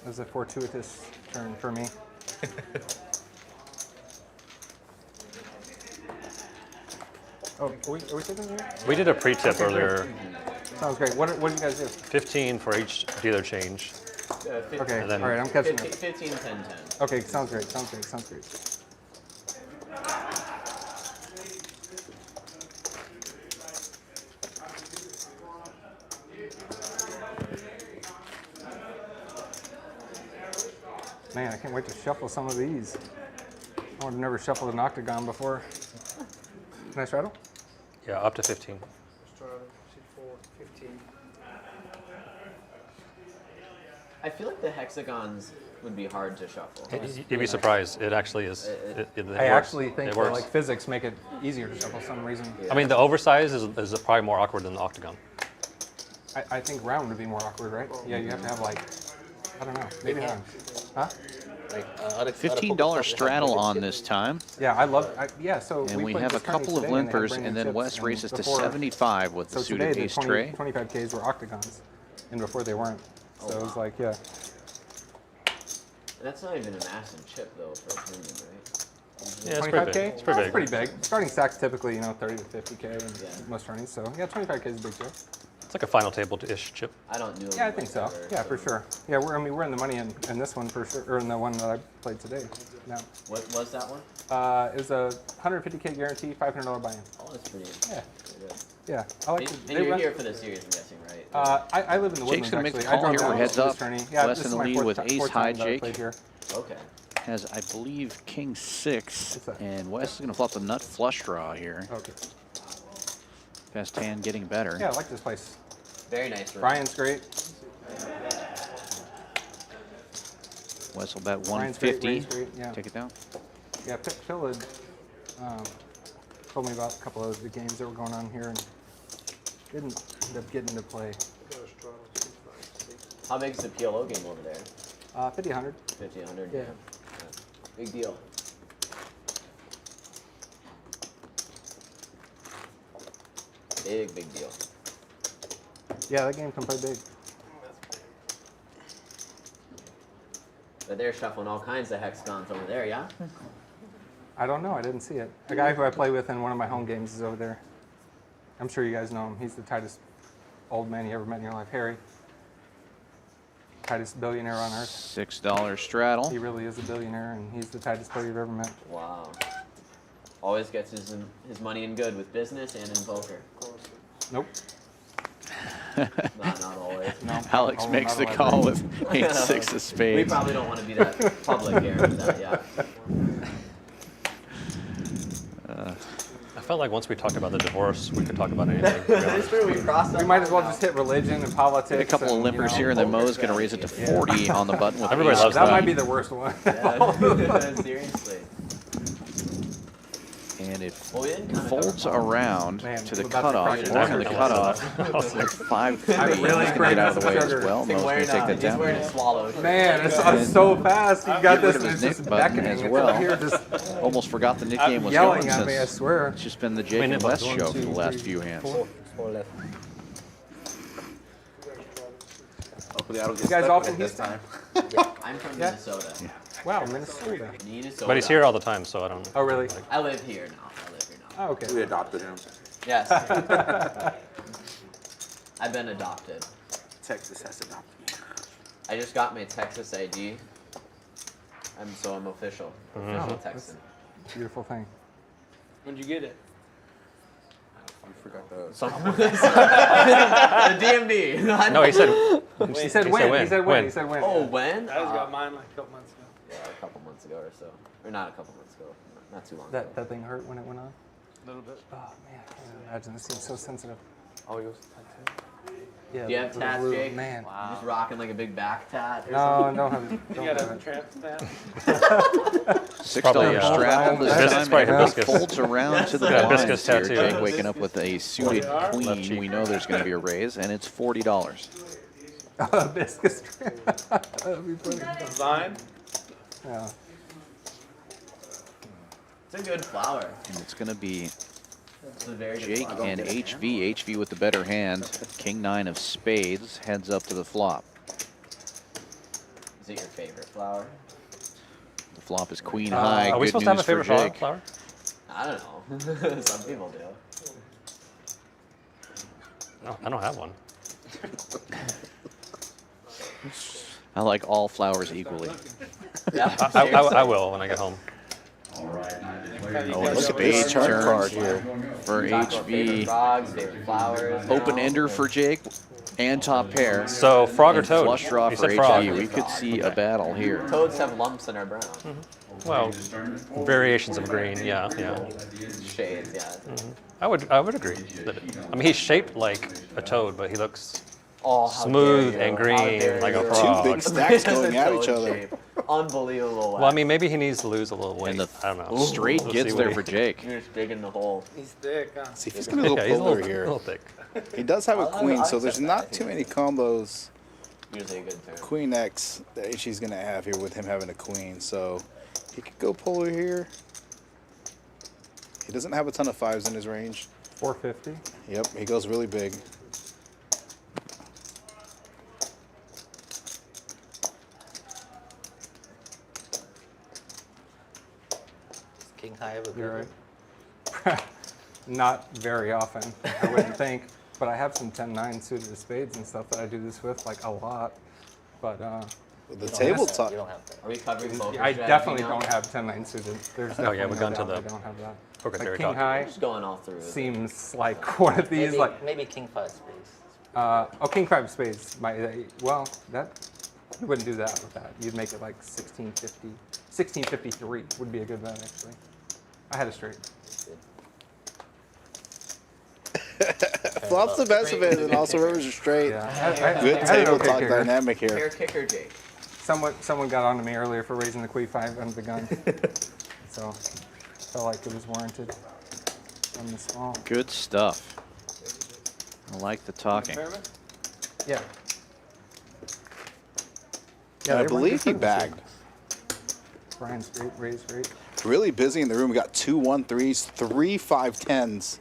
That was a fortuitous turn for me. Oh, are we taking here? We did a pre-tip earlier. Sounds great. What do you guys do? 15 for each dealer change. 15, Okay, And then- all right, I'm catching up. 15, 10, 10. Okay, sounds great, sounds great, sounds great. Man, I can't wait to shuffle some of these. I would have never shuffled an octagon before. Can I straddle? Yeah, up to 15. I feel like the hexagons would be hard to shuffle. You'd be surprised. It actually is. It I works. actually think it that works. like physics make it easier to shuffle for some reason. I mean, the oversize is probably more awkward than the octagon. I think round would be more awkward, right? Yeah, you have to have like, I don't know, maybe round. Huh? Like, $15 straddle on this time. Yeah, yeah, so And we played have a this tourney couple of today and they had limpers, brand and new then chips, Wes and races to before- 75 with the So today suited the ace tray. 25Ks were octagons, and before they weren't. So it was like, yeah. That's not even a massive chip though for a tournament, right? Yeah, it's pretty 25K? big. It's pretty That's big. pretty big. Starting stacks typically, 30 to 50K in Yeah. most tourneys. So yeah, 25K is a big deal. It's like a final table-ish chip. I don't know. Yeah, I think so. Yeah, for sure. Yeah, we're in the money in this one for sure, or in the one that I played today. Now, What was that one? it was a 150K guarantee, $500 buy-in. Oh, that's pretty. Yeah. pretty good. Yeah, I like And, to. and they you're run- here for the series, I'm guessing, right? I live in the Jake's Woodlands going to make the actually. call I drove here. down We're heads to this up. tourney. Yeah, Wes this in is the my lead fourth with ti- ace fourth high, time that I Jake. played here. Okay. Has, I believe, king 6. What's that? And Wes is going to flop the nut flush draw here. Okay. Best hand getting better. Yeah, I like this place. Very nice room. Brian's great. Wes will bet Brian's great, 150. Ray's great, yeah. Take it down. Yeah, Phil had told me about a couple of the games that were going on here and didn't end up getting to play. How big is the PLO game over there? 50-100. 50-100. Yeah. Big deal. Big deal. Yeah, that game can play big. But they're shuffling all kinds of hexagons over there, yeah? I don't know. I didn't see it. A guy who I play with in one of my home games is over there. I'm sure you guys know him. He's the tightest old man you ever met in your life, Harry. tightest billionaire on earth. $6 straddle. He really is a billionaire, and he's the tightest player you've ever met. Wow. Always gets his money in good with business and in poker. Nope. Not always. No, Alex oh, makes not the always. call with 8-6 of We spades. probably don't want to be that public here with that, yeah. I felt like once we talked about the divorce, we could talk about anything. It's true, we crossed We might as well just hit religion and politics. Get a couple of limpers here, and then Mo's going to raise it to 40 on the button with Everybody ace loves That queen. might be the worst one. Yeah, seriously. And it Well, we didn't kind of folds around Man, to the we're about to cutoff. crush it. Or to the cutoff. Like 5-3. I'm really He's going to get out of the way craving as well. He's Mo's going to take that He's down. wearing a swallow. Man, it's so fast. You got Get rid this, of and his it's just Nick button beckoning. as It's well. up here just Almost forgot the Nick game was yelling going at me, I since swear. it's just been the Jake and Nick Wes buttons, show 1, for the 2, last 3, few hands. 4 left. Hopefully I don't get You guys stuck all with from it this Houston? time. I'm from Yeah. Minnesota. Wow, Minnesota. Minnesota. But he's here all the time, so I don't. Oh, really? I live here now. Oh, okay. We adopted him. Yes. I've been adopted. Texas has adopted me. I just got my Texas ID. I'm official. Official Texan. Beautiful thing. When'd you get it? You forgot the... The DMV. No, he said. He said when. He said when. He said when. Oh, when? I just got mine like a couple months ago. Yeah, a couple months ago or so. Or not a couple months ago. Not too long ago. That thing hurt when it went on? A little bit. Oh, man. I can't imagine. This seems so sensitive. Oh, yours tattoo? Yeah. Do you have the tats, root, Jake? Man. You just rocking like a big back tat or No, don't have it. You Don't got have a it. tramp stamp? $6 Probably, straddle this Hibiscus, time. probably And it hibiscus. folds around to the Yeah, blinds hibiscus here. tattoo. Jake waking up with a suited Left queen. cheek. We know there's going to be a raise, and it's $40. Hibiscus. That'd be funny. Design? Yeah. It's a good flower. And it's going to be It's a very good Jake flower. and HV. HV with the better hand. King-9 of spades heads up to the flop. Is it your favorite flower? The flop is queen high. Are we Good supposed to have a news for favorite Jake. flower? I don't know. Some people do. No, I don't have one. I like all flowers equally. Yeah, I will when I get home. All right. Oh, the spade chart turns card here. for Talk about favorite HV. frogs, favorite flowers. Open ender for Jake and top pair. So frog or And toad? flush draw You for said frog. HV. We could see a battle here. Toads have lumps in our brown. Well, variations of green. Yeah, yeah. Shades, yeah. I would agree. I mean, he's shaped like a toad, but he looks Oh, how smooth dare you. and How green dare like a you. frog. Two big stacks going at each Toad other. shape. Unbelievable. Well, I mean, maybe he needs to lose a little weight. And the I don't know. straight We'll gets see there what for Jake. You're just digging the hole. He's thick, huh? See if he's going to go Yeah, he's a polar little, here. little thick. He does have a I'll queen, so accept there's that. not too many combos. Usually a good turn. Queen X that she's going to have here with him having a queen. So he could go polar here. He doesn't have a ton of fives in his range. 450. Yep, he goes really big. King high ever You're good? right. Not very often, I wouldn't think. But I have some 10-9 suited of spades and stuff that I do this with, like a lot. But The tabletop. You don't have that. Are we covering poker I strategy definitely now? don't have 10-9 suited. There's Oh, definitely yeah, we've no gone to doubt the I don't have that. poker Like theory king talk. high Just going all through. seems like one of these. Maybe, Like maybe king five spades. king 5 spades. Well, that you wouldn't do that with that. You'd make it like 1650, 1653 would be a good bet actually. I had a straight. Flop's the best of it, and also rivers are straight. Yeah, Good I had an table okay talk kicker. dynamic Fair here. kicker, Jake. Someone got on to me earlier for raising the queen 5 under the gun, so felt like it was warranted on the small. Good stuff. I like the talking. Yeah. I they were believe he good bagged. Brian's great, Ray's great. Really busy in the room. We got 2 1-3s, 3 5-10s,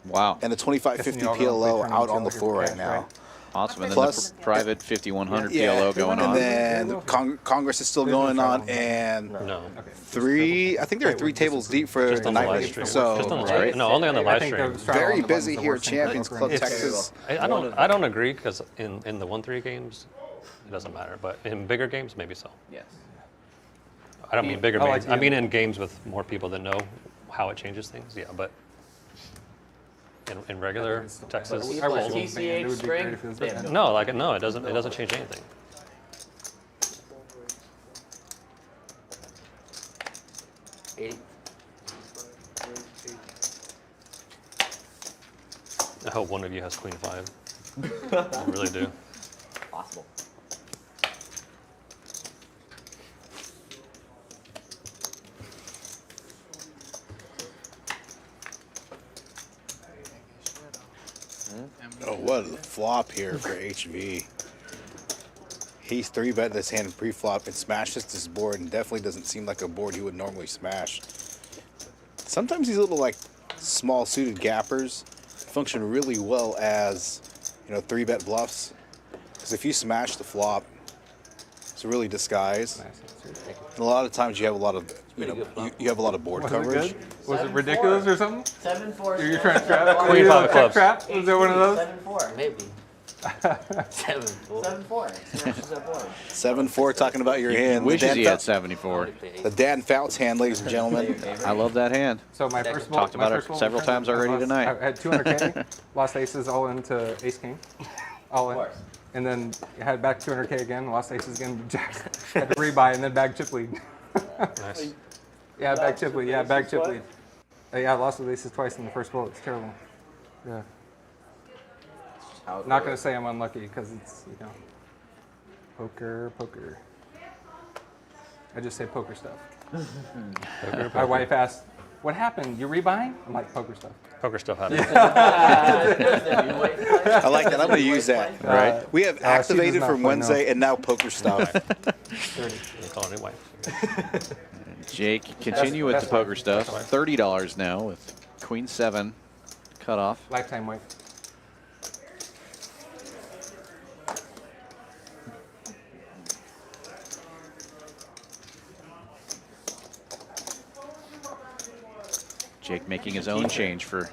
Wow. and a 25-50 Guessing y'all gonna play PLO tournament out on the here floor for right cash, now. right? Awesome. And then Plus- the private 5100 Yeah, PLO going and on. then Congress is still There's no going on, travel. and No. I think there are 3 tables deep for Just the on the live nightly. stream. So Just on the great. live. No, only on the I live think stream. the straddle very on the button's busy the here, worst thing Champions for Club poker. Texas. I don't agree because in the 1-3 games, it doesn't matter. But in bigger games, maybe so. Yes. I don't mean bigger I like games. I you. mean in games with more people that know how it changes things. Yeah, but in regular Texas, But I people wish at it was banned. It TCH would be great string, if it was they banned. have no, like no, it doesn't change anything. I hope one of you has queen 5. I really do. Possible. Oh, what a flop here for HV. He's 3-bet this hand pre-flop and smashes this board, and definitely doesn't seem like a board he would normally smash. Sometimes these little like small suited gappers function really well as 3-bet bluffs, because if you smash the flop, it's really disguised. And a lot of times you have a lot of you have a lot of board Was coverage. it good? Was it ridiculous or something? 7-4. You're trying to trap? Queen 5 clubs. Trap? Was that one of those? 7-4. Maybe. 7-4. 7-4. Smashes that board. 7-4, talking about your hand. Wishes he had 74. The Dan Fouts hand, ladies and gentlemen. I love that hand. So my first Talked about it several times already tonight. I had 200K, lost aces all into ace king, all in, and then had back 200K again, lost aces again, jacks, had to rebuy and then bag chip lead. Nice. Yeah, bag chip lead. Yeah, bag chip lead. Yeah, I lost with aces twice in the first roll. It's terrible. Yeah. Not gonna say I'm unlucky because it's poker. I just say poker stuff. My wife asked, "What happened? You rebuying?" I'm like, "Poker stuff." Poker stuff happens. I like that. I'm going to use that. Right. We have activated from Wednesday and now poker stuff. You call it anyway. Jake, continue with the poker stuff. $30 now with queen 7 cut off. Lifetime wife. Jake making his own change for.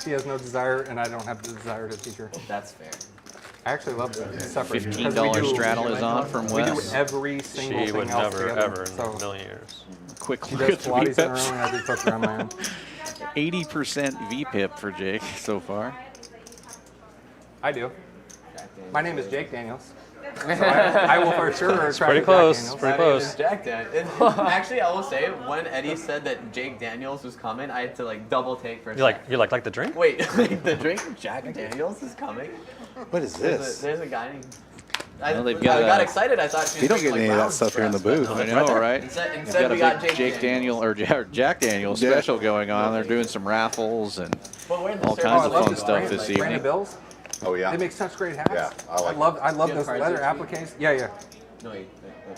She has no desire, and I don't have the desire to teach her. That's fair. I actually love the separate. $15 straddle is on from We do Wes. every single She thing would else never, together. ever in a million years. Quick She look does at the Pilates on her VPIP. own, and I do poker on my own. 80% VPIP for Jake so far. I do. My name is Jake Daniels. So I will for sure try Pretty to close. Pretty close. Jack Daniels. Actually, I will say, when Eddie said that Jake Daniels was coming, I had to like double take for a second. You're like the drink? Wait, like the drink Jack Daniels is coming? What is this? There's a guy named. I they've got got excited. I thought she was We don't get like any of that Brown's stuff here in the dress, booth. but I know, right? Instead We've we got got a big Jake Daniel or Jack Daniels Yeah. special going on. They're doing some raffles and Well, we're in the all service kinds of line. fun stuff Like, this like, evening. Brandon Bills. Oh, yeah. They make such great hats. Yeah, I like I love Do you those have cards leather there, too? appliques. Yeah. No, wait.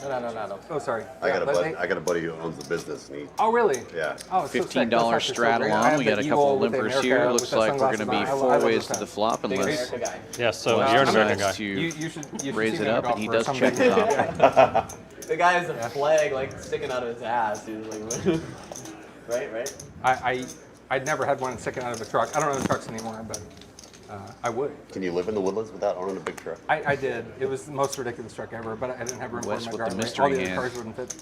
No. Oh, sorry. I got a But buddy. they- I got a buddy who owns the business, and he. Oh, really? Yeah. Oh, it's so sick. Those $15 hats are so straddle great. I on. have We the got a Eagle couple of with the limpers America here. with Looks the like we're going to sunglasses be on. I 4 love ways those to the hats. flop Big unless America guy. Yeah, so Well, you're Wes an American decides guy. You to should raise see it me up, golf and he for does someday. check it off. The guy has a flag like sticking out of his ass. He's like, right. I'd never had one sticking out of a truck. I don't own trucks anymore, but I would. Can you live in the woodlands without owning a big truck? I did. It was the most ridiculous truck ever, but I didn't have room for it Wes in my with the driveway. mystery All the other hand. cars wouldn't fit.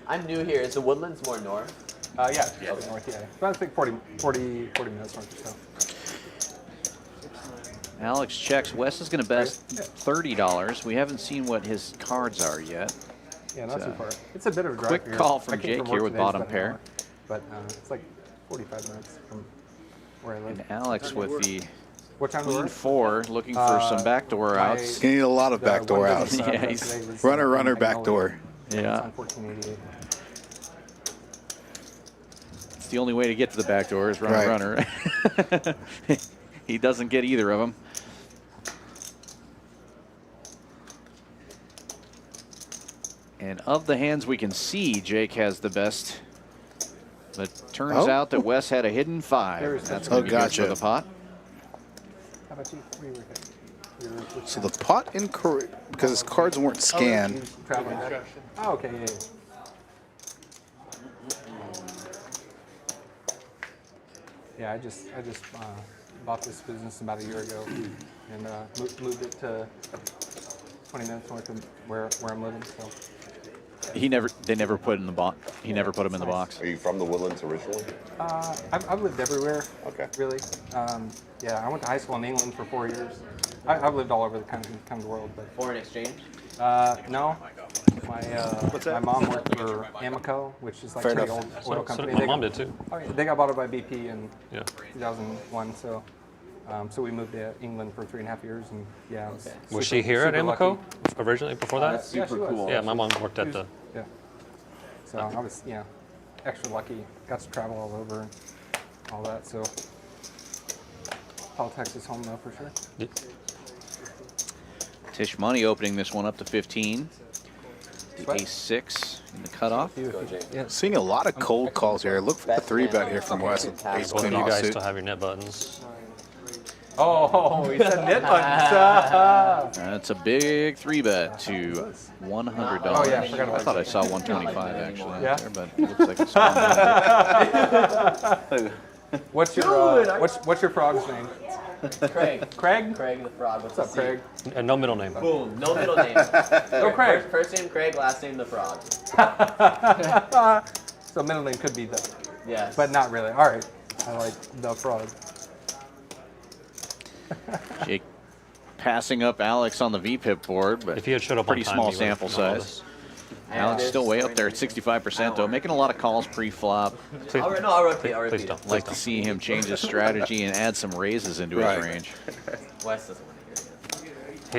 I'm new here. Is the Woodlands more north? Yeah, north, yeah. But I think 40 minutes north or so. Alex checks. Wes is going to bet $30. We haven't seen what his cards are yet. Yeah, not too far. It's a bit of a drive. Quick here. call from I came Jake work here with today, it's bottom about an pair. hour, But it's like 45 minutes from where I live. And Alex with the What time do we queen work? 4 looking for some backdoor my- outs. You need a lot of The backdoor one outs. that Yeah, was, he's today was, runner, Magnolia. backdoor. It's Yeah. on 1488. It's the only way to get to the back door is runner. He doesn't get either of them. And of the hands we can see, Jake has the best. But turns out that Wes had a hidden 5. There's That's the- going to be good gotcha. for the pot. How about you? What do you work at? So the pot incorrect because his cards weren't scanned. Traveling back. Oh, okay, yeah. Yeah, I just bought this business about a year ago, and moved it to 20 minutes north of where I'm living. So. They never put in the box. He never put him in the box. Are you from the Woodlands originally? I've lived everywhere. Okay. Really. Yeah, I went to high school in England for 4 years. I've lived all over the kind of world. But Foreign exchange? No. My mom worked for Amoco, which is like Fair a enough. oil company. My mom did too. Oh, yeah, they got bought out by BP in 2001. So we moved to England for 3.5 years, and yeah. Was she here at Amoco originally before that? That's super cool. Yeah, my mom worked at the. Yeah. So I was, extra lucky. Got to travel all over and all that. So politics is home though for sure. Yeah. Tisch money opening this one up to 15. The ace-6 in the cutoff. Yeah. Seeing a lot of cold calls here. Look for the 3-bet here from Wes with ace Both of queen you guys offsuit. still have your net buttons. Oh, he said net buttons. That's a big 3-bet to $100. Oh, yeah, I forgot about I thought I that. saw 125 actually Yeah? there, but it looks like it's 100. What's your what's your frog's name? Craig. Craig? Craig the Frog. What's up, Craig? And no middle name. Boom. No middle name. Go Craig. First name Craig, last name the Frog. So middle name could be the. Yes. But not really. All right. I like the frog. Jake passing up Alex on the VPIP board, but If he had showed up pretty on time, small he would've sample known all size. this. Alex still way up there at 65% though, making a lot of calls pre-flop. Please, I'll repeat. I'll please repeat. don't. Like to see him change his strategy and add some raises into his range. Wes doesn't want to hear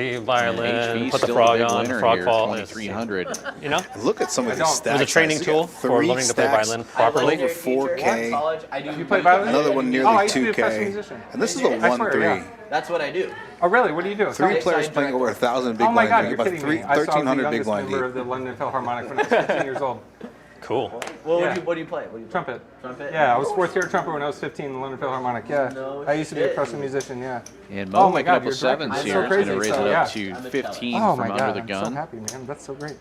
it. He And violin, HV put the still frog a big on, winner frog here, fall. 2,300. You know, Look at some of these don't. stacks. it was a training guys. tool for 3 learning to play stacks. violin I properly. legendary Over teacher 4K. in college. I do. You play violin? Another one nearly Oh, I used to be a professional 2K. musician. And this is a I swear, 1-3. yeah. That's what I do. Oh, really? What do you do? 3 Side players playing director. over 1,000 big Oh my blind God, deep, you're about kidding me! I saw the 1,300 big youngest blind member deep. of the London Philharmonic when I was 15 years old. Cool. Well, Yeah. what do you play? What do you play? Trumpet. Trumpet? Yeah, I was 4th year trumpet when I was 15 in the London Philharmonic. Yeah, No I used to be a shit. professional musician. Yeah. And Oh Mo my making God, up you're with sevens directing. here. That's He's so going to crazy. raise So, it yeah. up to 15 Oh from my under God, the I'm gun. so happy, man. That's so great.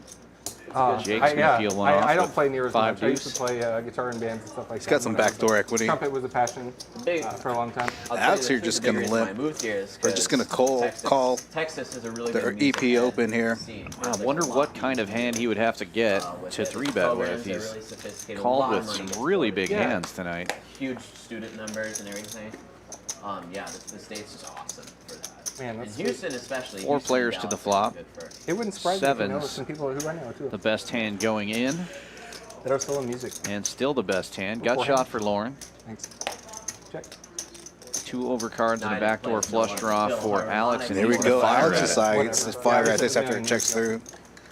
Jake's going to peel one off I don't with play near as 5 much. I used to deuce. play guitar in bands and stuff like that. He's got some when I was backdoor a- equity. Trumpet was a passion Big. for a long time. I'll tell Alex you here the just big gonna reason why limp. I moved here is We're just 'cause going to Texas- call Texas is a really their good music EP open here. scene. I wonder what kind of hand he would have to get to 3-bet with. He's called with some really big hands tonight. Huge student numbers and everything. Yeah, the state's just awesome for that. Man, In that's Houston especially. 4 Houston, players to Dallas the is flop. good for- It wouldn't surprise me if you know Sevens. some people who I know too The best hand going in, that are still in music. and still the best hand. Gut Beforehand. shot for Lauren. Thanks. Check. 2 overcards and No, I a didn't backdoor play flush no draw Phil for Harmonic. Alex. And There we he's go. gonna fire Alex's at it. side. Whatever. It's 5 Yeah, at this yeah, after it yeah, checks yeah. through.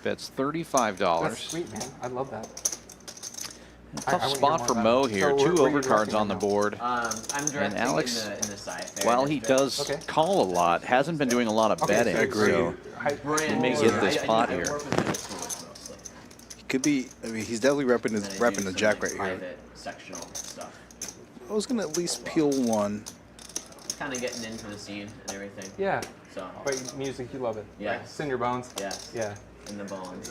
Bets $35. That's sweet, man. I love that. I Tough wanna spot hear for more Mo about it. here. So 2 where are you overcards directing on the now? board. I'm directing Alex, in the side fair while he district. does Okay. call a lot, hasn't been doing a lot of Okay, betting. so Agreed. So Brand may new. get this I pot do- I here. work with middle schoolers mostly. Could be, I mean, he's definitely repping And the, then I do repping the some, jack like, right here. private sectional stuff. I was going to at least peel one. Kind of getting into the scene and everything. Yeah. So. But music, you love it. Yes. Like, it's in your bones. Yes. Yeah. In the bones.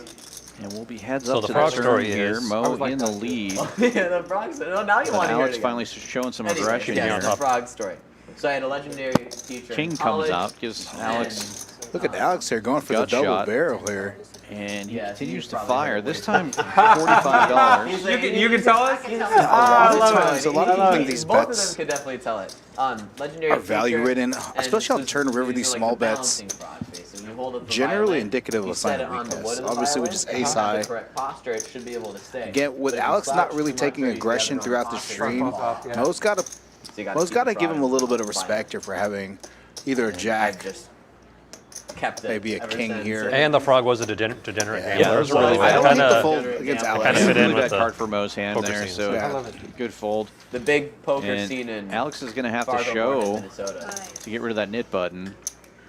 And we'll be heads So up the to frog the turn story here. is- I Mo was like in the that too. lead. Yeah, the frog story. Oh, now you But want to hear it Alex again. finally showing some Anyways, aggression yes, here. the frog story. So I had a legendary teacher. King in comes college, out, gives Alex, Look at Alex here going for the gut double shot. barrel here. and he Yes, continues he's to probably fire. gonna This win. time, $45. You can tell us? A lot of times, a lot of people think these Both of them bets could definitely tell it. Legendary are value teacher, ridden, and especially on the this- turn river. these These are small like the bets, balancing frog, basically. You hold up the generally violin, indicative of you a sign set of it on the weakness. wood of the Obviously, with violin, just if you ace have high. the correct posture, it should be able to stay. Again, with But if you Alex slouch not really too much taking or you aggression have it throughout on the posture, stream, you fall off. Yeah. Mo's got to So you gotta Mo's keep got to the give him a frog little bit of violin. respect here for having either a I've jack, just kept it maybe a ever king since. here. And the frog was a degenerate Yeah, gambler there's as well. really- I don't It think the kinda- fold against Yeah, Alex. kinda fit in Really with bad the card for Mo's hand poker there, scene. so Yeah. I love it. good fold. The big poker And scene in Alex is going to have to Fargo, Oregon, show Minnesota. to get rid of that knit button.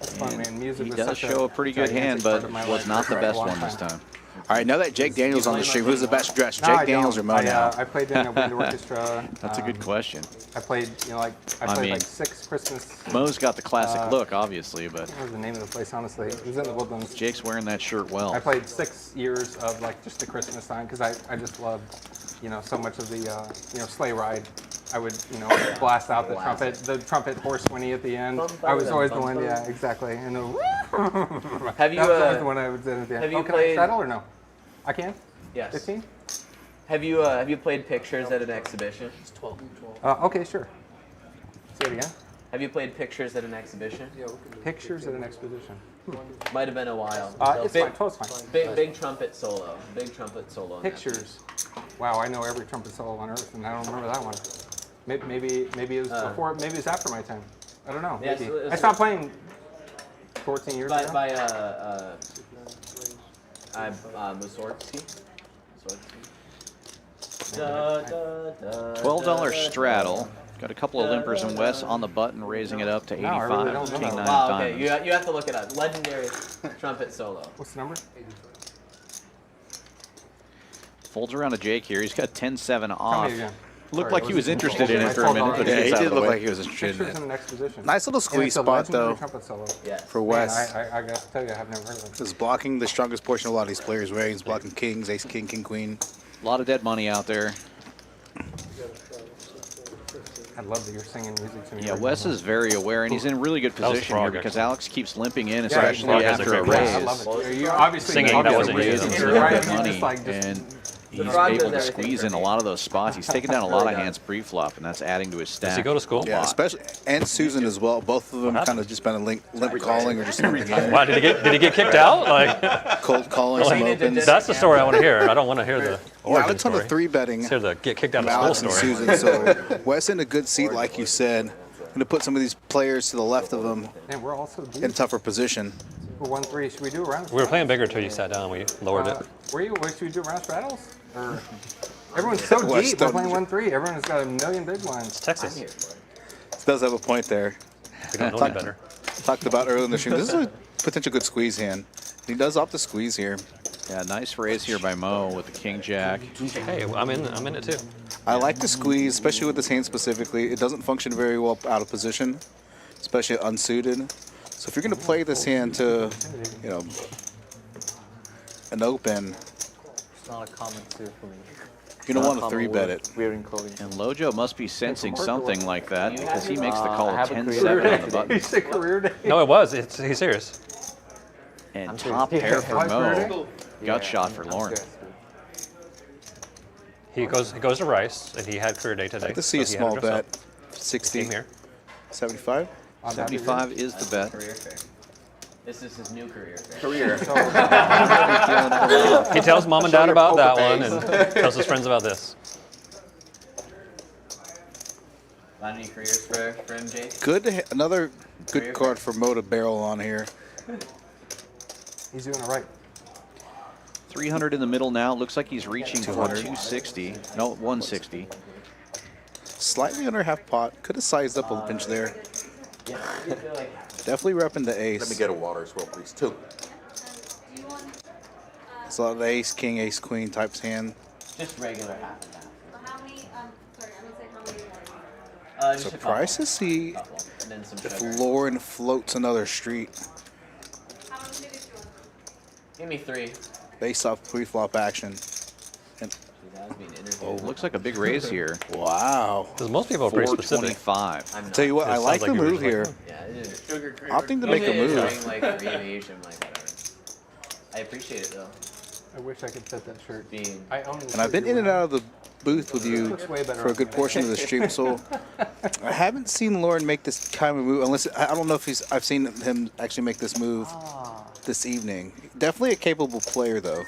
That's fun, man. Music He was does such show a pretty good hand, gigantic but part of my was life not the for a best long one this time. All right, now that Jake Daniels on the stream, who's the best dressed? No, Jake I Daniels or don't. Mo now? I played in a wind orchestra. That's a good question. I played, I I played mean, like 6 Christmas. Mo's got the classic look, obviously, but What was the name of the place, honestly? It was in the Woodlands. Jake's wearing that shirt well. I played 6 years of like just the Christmas time because I just loved, so much of the, sleigh ride I would, blast out the trumpet horse whinny at the end. I was always the one, yeah, exactly. And have you? That was always the one I would say at the end. Have you can played? I settle or no? I can. Yes. 15. Have you played pictures at an exhibition? It's 12. Okay, sure. Say it again. Have you played pictures at an exhibition? Pictures at an exposition. Might have been a while. It's fine. 12's fine. Big trumpet solo. Big trumpet solo. Pictures. Wow, I know every trumpet solo on earth, and I don't remember that one. Maybe it was before. Maybe it's after my time. I don't know. Yeah, Maybe. so I stopped playing 14 years ago. By Mussorgsky. $12 straddle. Got a couple of limpers and Wes on the button, raising it up to 85. No, I really don't know. King 9 Wow, okay, diamonds. you have to look it up. Legendary trumpet solo. What's the number? Folds around to Jake here. He's got 10-7 Tell me off. again. Looked Sorry, like he was interested in it for a $12. minute, but Yeah, he he gets out did of the look way. like he was interested in Pictures in it. the next position. Nice little And squeeze it's a spot, legendary though, trumpet solo. Yes. for Wes. I got to tell you, I've never heard of it. Is blocking the strongest portion of a lot of these players' way. He's blocking kings, ace, king, king, queen. A lot of dead money out there. I love that you're singing music to me. Yeah, right Wes now. is very aware, and he's in really good That was position here Frog, because actually. Alex keeps limping in, Yeah, especially Frog has a after a great raise. voice. I love it. You obviously Singing, that wasn't Raise you. and You're zero right, you money, just like and he's Frog does able to everything squeeze for in a me. lot of those spots. He's taking down a lot of hands pre-flop, and that's adding to his stack. Does he go to school? Yeah, especially and Susan as well. Both of them kind of just been a limp calling or just limping in. Wow, did he get kicked out? Like, Cold calling some opens. that's the story I want to hear. I don't want to hear the Yeah, origin a ton story. of three betting. Let's hear the get kicked out from of Alex school and story. Susan. So Wes in a good seat, like you said. Going to put some of these players to the left of him And we're also deep. in a tougher position. We're 1-3. Should we do a round? We were playing bigger until you sat down. We lowered it. Should we do round straddles? Or everyone's so Wes deep. We're don't- playing 1-3. Everyone's got a million big blinds. It's Texas. This does have a point there. We don't know any better. Talked about earlier in the stream. This is a potential good squeeze hand. He does opt to squeeze here. Yeah, nice raise here by Mo with the king jack. Hey, I'm in it too. I like the squeeze, especially with this hand specifically. It doesn't function very well out of position, especially unsuited. So if you're going to play this hand to, an open, It's not a common suit for me. you're going to want to three bet it. Wearing clothing. And Lojo must be sensing something like that You because he have makes the your- call I have a 10-7 career on the button. He's a career day. No, it was. He's serious. And I'm top serious. pair for Why career Mo. day? Gut shot for I'm Lauren. serious. He goes to Rice, and he had career day today. I'd like to see a so he had to small dress bet. up. 60, Came here. 75. 75 is the bet. Career fair. This is his new career fair. Career. He tells mom and dad about that one, and tells his friends about this. Got any careers for MJ? Good, another good Career card for Mo to barrel on here. He's doing it right. 300 in the middle now. Looks like he's reaching for 200. 260. No, 160. Slightly under half pot. Could have sized up a pinch there. Yeah, I feel like Definitely repping the ace. Let me get a water as well, please. Two. Do you want, It's a lot of the ace, king, ace, queen types hand. just regular half and half. how many, sorry, I'm gonna say how many more? Just a Surprised to couple. see Couple. And then some if sugar. Lauren floats another street How many tickets do you want? Give me 3. based off pre-flop action. And That was being interviewed. Oh, looks like a big raise here. wow. Because most people are pretty specific. 425. I'm not. Tell you what, It I sounds like like the you were move just here. like, Yeah, it is. Sugar cream. Opting to make a Usually move. it's showing, like 3 of each. I'm like, whatever. I appreciate it though. I wish I could fit that shirt. Being I own the And I've been in and out of the booth with you Looks way better for a on good me. portion of the stream, so I haven't seen Lauren make this kind of move unless I don't know if I've seen him actually make this move this evening. Definitely a capable player though.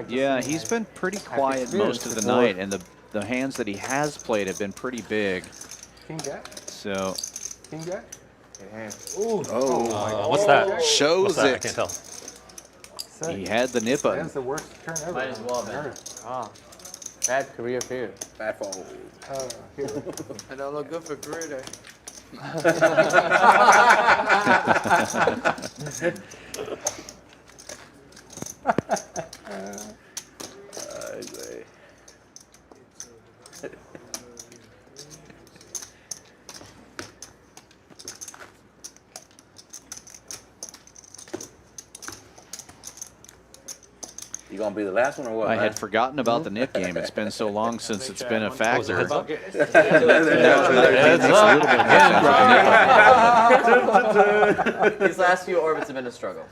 Yeah, he's been pretty quiet most of the night, and the hands that he has played have been pretty big. King Jack? So King Jack? Oh, What's that? shows What's that? I it. can't tell. he had the nip button. That's the worst turn ever. Might as well have been. Ah, bad career fair. Bad fold. Here. I don't look good for career day. You gonna be the last one or what? I man? had forgotten about the nip game. It's been so long since it's been a factor. heads up? Heads up. These last few orbits have been a struggle.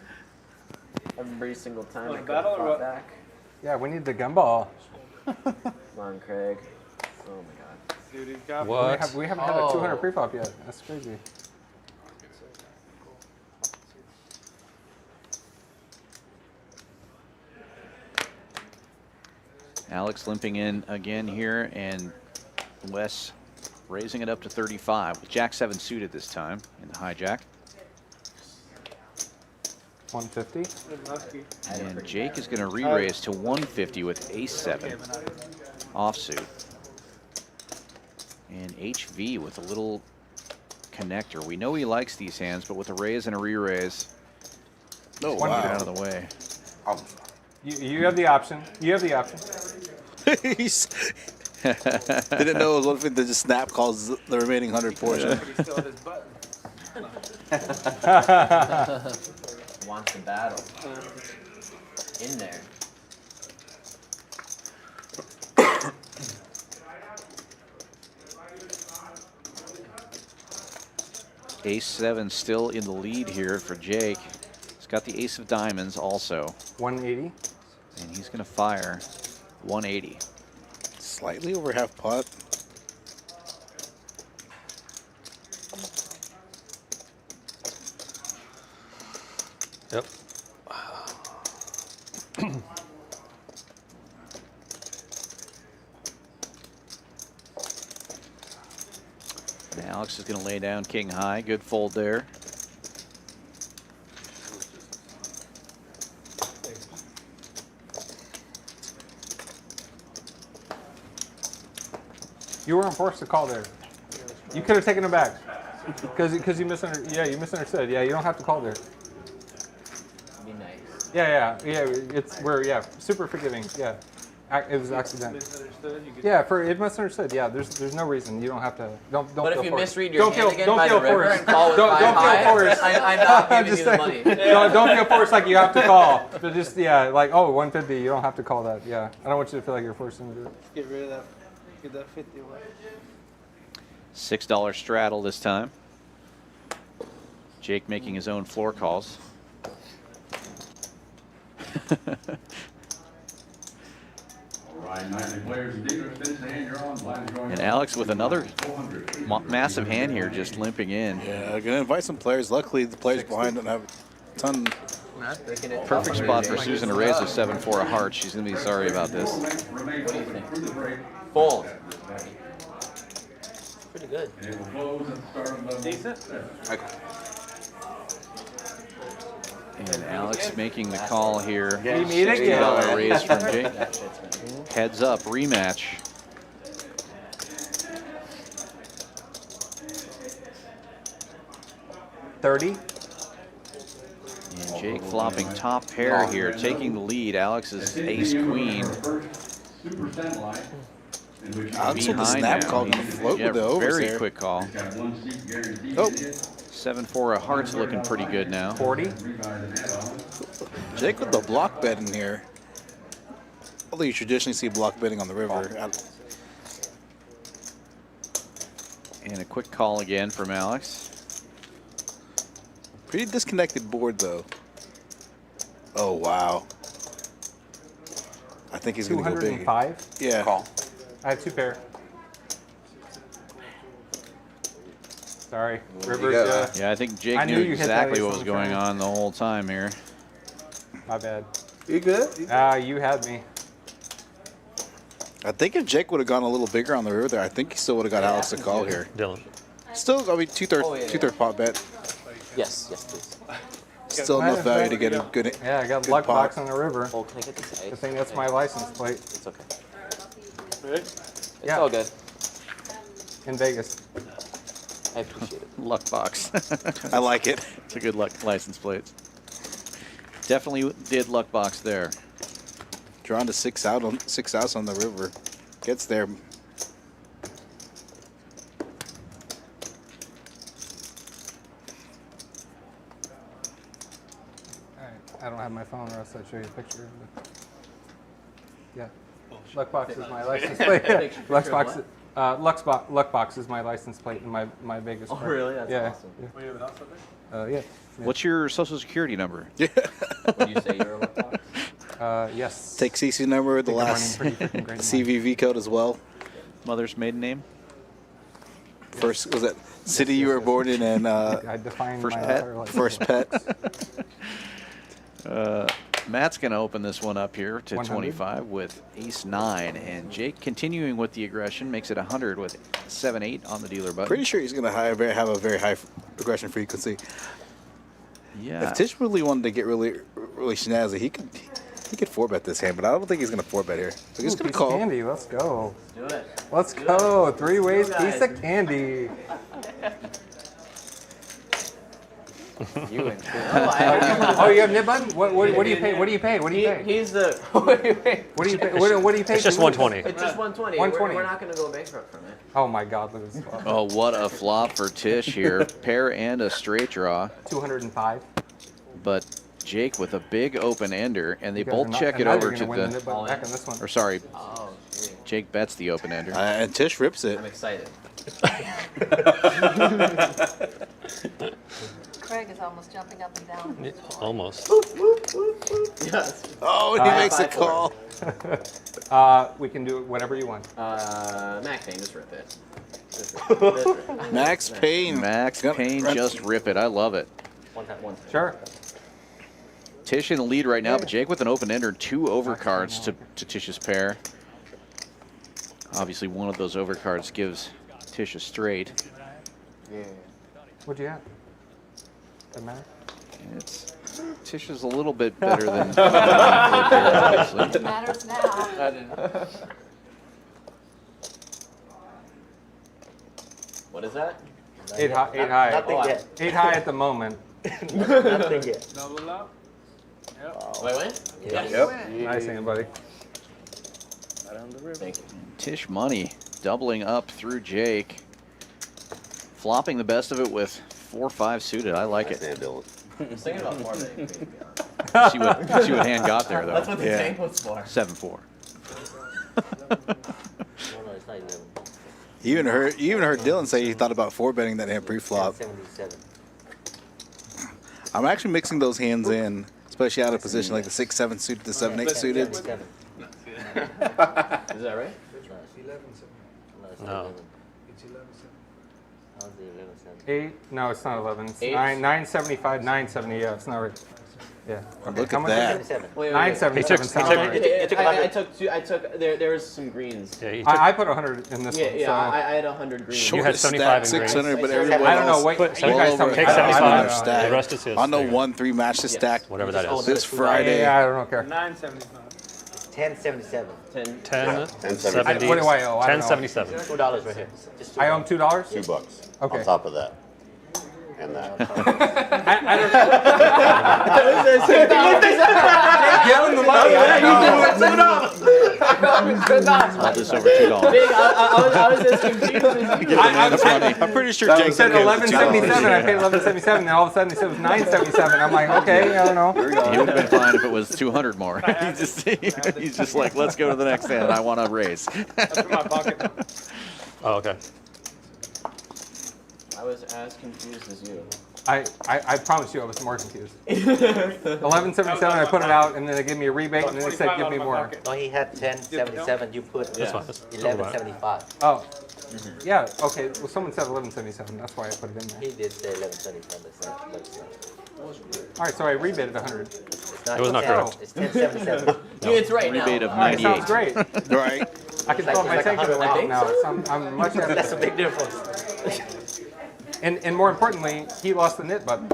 Every single time I could have fought back. Yeah, we need the gumball. Come on, Craig. Oh my god. Dude, he's got What? We haven't had a 200 pre-flop yet. That's crazy. Alex limping in again here, and Wes raising it up to 35 with Jack 7 suited this time in the hijack. 150. And Jake is going to re-raise to 150 with Ace 7 offsuit. And HV with a little connector. We know he likes these hands, but with a raise and a re-raise, Oh, get wow. out of the way. You have the option. You have the option. He's didn't know it was one thing to just snap calls the remaining 100 portion. Wants the battle. In there. Ace 7 still in the lead here for Jake. He's got the ace of diamonds also. 180. And he's going to fire 180. Slightly over half pot. Yep. And Alex is going to lay down king high. Good fold there. You weren't forced to call there. You could have taken it back. Because you misunderstood. Yeah, you misunderstood. Yeah, you don't have to call there. Be nice. Yeah. We're super forgiving. Yeah. It was accidental. Misunderstood. Yeah, it misunderstood. Yeah, there's no reason. You don't have to. Don't But feel if you forced. misread your hand again don't by feel the river forced. and call with Don't 5 feel high, forced. I'm not I'm giving just you the saying. money. Don't feel forced like you have to call. But just like 150. You don't have to call that. Yeah, I don't want you to feel like you're forced into it. Get rid of that. Get that 50 away. $6 straddle this time. Jake making his own floor calls. And Alex with another massive hand here, just limping in. Yeah, gonna invite some players. Luckily, the players behind don't have a ton. Perfect spot for Susan to raise with 7-4 of hearts. She's gonna be sorry about this. What do you think? Fold. Pretty good. Decent. And Alex making the call here. We meet again. $60 raise from Jake. Heads up, rematch. $30. And Jake flopping top pair here, taking the lead. Alex is ace queen. Alex with the snap now. call, gonna float Yeah, with the overs very there. quick call. Oh, 7-4 of hearts looking pretty good now. 40. Jake with the block bet in here. Although you traditionally see block betting on the river. And a quick call again from Alex. Pretty disconnected board though. Oh wow. I think he's gonna go big. 205. Yeah. Call. I have 2 pair. Sorry, Rivers. go. Yeah, I think Jake I knew knew you hit that exactly ace what on was the going turn. on the whole time here. My bad. You good? You had me. I think if Jake would have gone a little bigger on the river there, I think he still would have got Alex a call here. Dylan. Still, I mean, two-third pot bet. Yes, please. Still enough value to get a good. Yeah, I got good luck pot. box on the river. Oh, can I get this I ice? think that's my license plate It's okay. Ready? It's Yeah. all good. in Vegas. I appreciate it. Luck box. I like it. It's a good luck license plate. Definitely did luck box there. Drawn to 6 outs on the river. Gets there. All right, I don't have my phone, or else I'd show you a picture. But Yeah. Luckbox is my license plate. Luckbox, Luckbox is my license plate and my Vegas. Oh, card. really? That's yeah. awesome. Yeah. Oh, you have a house out there? Yeah. What's your social security number? Would you say you're a Luckbox? Yes. Take CC number, the think I'm last running pretty freaking great CVV code as well. Mother's maiden name? First, was that city you were born in and I define First my pet? entire life. first pet? Matt's going to open this one up here to 100. 25 with ace-9. And Jake continuing with the aggression makes it 100 with 7-8 on the dealer button. Pretty sure he's going to have a very high aggression frequency. Yeah. If Tisch really wanted to get really snazzy, he could 4-bet this hand, but I don't think he's going to 4-bet here. So he's going to Piece of call. candy. Let's go. Do it. Let's go. 3 ways, Go, piece guys. of candy. You and Oh, you have nib button? What do you pay? What do you pay? What do you pay? He's the. What do you pay? What do you pay? What do you pay? It's just for losers? 120. It's just 120. 120. We're not going to go bankrupt from it. Oh my God, look at this. Oh, what a flop for Tisch here. Pair and a straight draw. 205. But Jake with a big open ender, and they You guys both are not- check it and now over you're to gonna win the. nib button back on this one. Or sorry, Oh, shoot. Jake bets the open ender. And Tisch rips it. I'm excited. Craig is almost jumping up and down. Almost. Yes. Oh, and he makes a call. We can do whatever you want. Max Payne, just rip it. Just rip it. Max Payne. Max Payne, just rip it. I love it. One time. Sure. Tisch in the lead right now, but Jake with an open ender, 2 overcards to Tisch's pair. Obviously, one of those overcards gives Tisch a straight. Yeah. What'd you have? Doesn't matter. Tisch is a little bit better than obviously. It matters now. What is that? 8 high. 8 high. Nothing yet. 8 high at the moment. Nothing yet. Double up? Yep. Wait. Yes. Yep. Nice hand, buddy. Thank you. Tisch money doubling up through Jake. Flopping the best of it with 4-5 suited. I like it. I was thinking about 4 betting. See what hand got there, though. That's what the tank was for. 7-4. No, it's not 11. You even heard Dylan say he thought about 4-betting that hand pre-flop. 77. I'm actually mixing those hands in, especially out of position, like the 6-7 suited, the 7-8 suited. 77. Is that right? No, it's No. not 11. It's 11. How's the 11 7? 8? No, it's not 11. It's Eight? 975, 970. Yeah, it's not right. Yeah. Look How at much that. is it? 77. Wait. 977 sounds right. I took two. I took. There was some greens. Yeah, you took, I put 100 in this Yeah, one. yeah. so I had 100 greens. You had Shortest 75 in stack, green. 600, but I everyone I don't know. else Wait, Put you 75. guys tell me. Take I don't 75. know. stack. The rest is his. I know there. 1-3 match to Yes. stack Whatever that is. this Friday. Yeah, I don't care. 975. 1077. 1070. What do I owe? I don't know. 1077. $2 right here. Just I owe him $2? $2 Okay. on top of that. And that. I don't give him the money. All this over $2. Big. I was just confused. That's funny. I'm pretty sure I Jake said okay with the $2. 1177. I paid 1177. And all of a sudden he said it was 977. I'm like, okay, I don't know. He would have been fine if it was 200 more. He's just like, let's go to the next hand. I want to raise. That's in my pocket. Oh, okay. I was as confused as you. I promise you I was more confused. 1177, I put it out, and then they gave me a rebate, and then they said give me more. No, he had 1077. You put That's fine. That's 1175. Oh, yeah, okay. Well, someone said 1177. That's why I put it in there. He did say 1177. That's not. All right, so I rebated 100. It's not It was not 10, correct. It's 1077. Yeah, it's right now. Rebate of All right, 98. sounds great. Right. I can Like- fill up my like tank with it 100, now. I'm much happier. That's a big difference. And more importantly, he lost the knit button.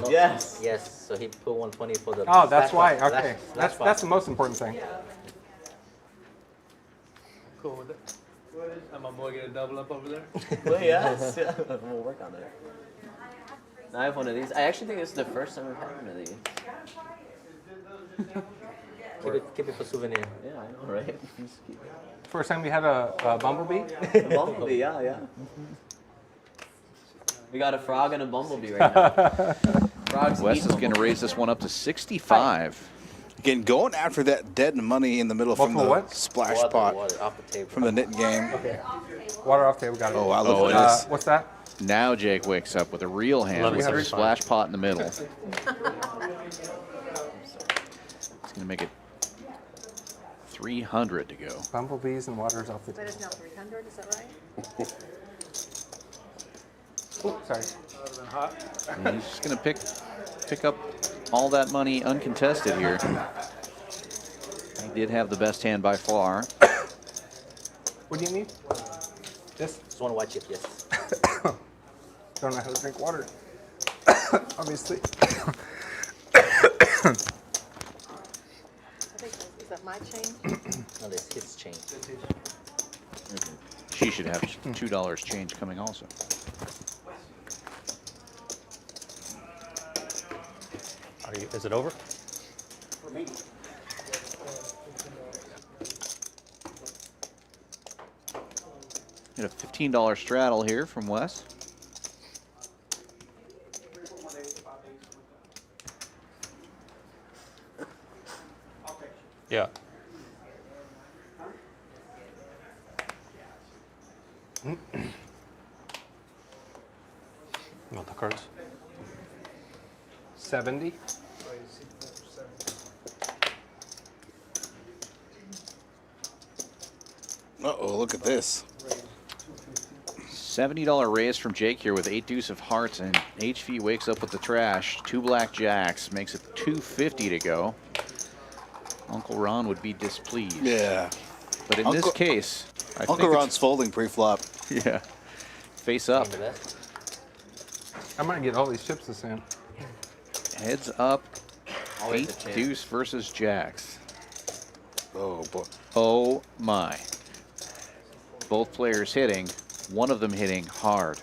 Yes. Yes, so he put 120 for the. Oh, that's slash why. box. Okay, Slash box. that's the most important thing. Cool with it. I'm my boy get a double up over there. Well, yes. We'll work on that. I have one of these. I actually think this is the first time I've had one of these. Keep it for souvenir. Yeah, I know, right? Just keep it. First time we had a bumblebee. Bumblebee, yeah. We got a frog and a bumblebee right now. Frog's Wes eating is going to raise this one up to 65. Again, going after that dead money in the middle from the what? splash Water, pot water, off the table. from the knit game. Okay. Water off table, got it. Oh, wow, look at this. What's that? Now Jake wakes up with a real hand with a 1175. splash pot in the middle. It's going to make it 300 to go. Bumblebees and waters off the That table. is now 300, is that right? Oh, sorry. And he's just going to pick up all that money uncontested here. He did have the best hand by far. What do you need? This? Just want to watch it, yes. Don't know how to drink water. Obviously. I think, is that my change? No, that's his change. She should have $2 change coming also. Is it over? For me. Get a $15 straddle here from Wes. Yeah. You want the cards? 70. Uh-oh, look at this. $70 raise from Jake here with 8 deuce of hearts, and HV wakes up with the trash. 2 black jacks, makes it $250 to go. Uncle Ron would be displeased. Yeah. But in this case, I Uncle think Ron's folding pre-flop. Yeah. Face up. I might get all these chips this hand. Heads up. Always 8 a chance. deuce versus jacks. Oh, boy. Oh, my. Both players hitting. One of them hitting hard.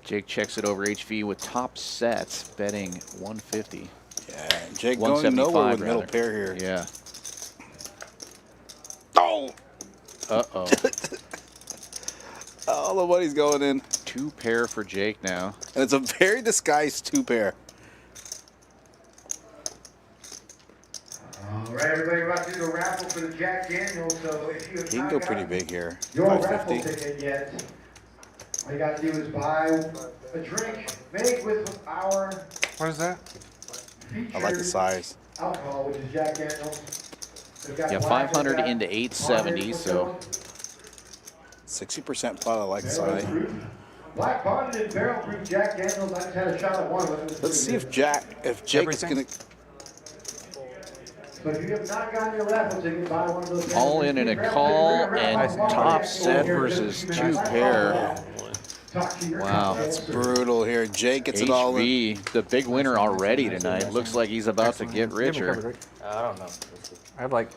Jake checks it over HV with top sets, betting 150. Yeah, Jake going nowhere with middle pair here. Yeah. Oh! Uh-oh. All the money's going in. 2 pair for Jake now. And it's a very disguised 2 pair. All right, everybody, we're about to do the raffle for the Jack Daniels. So if you have He can not go got pretty big here. your raffle 550. ticket yet, all you got to do is buy a drink made with our What is that? I like the size. alcohol, which is Jack Daniels. They've got Yeah, black, 500 they've got into 870, so 60% pot, I like the size. black bonded and barrel proof Jack Daniels. I just had a shot of one with it. Let's see if Jake's gonna. So if you have not gotten your raffle ticket, buy one of those. all in a call and top set versus 2 pair. Wow. That's brutal here. Jake gets it all in. HV, the big winner already tonight. Looks like he's about to get richer. I don't know. I have like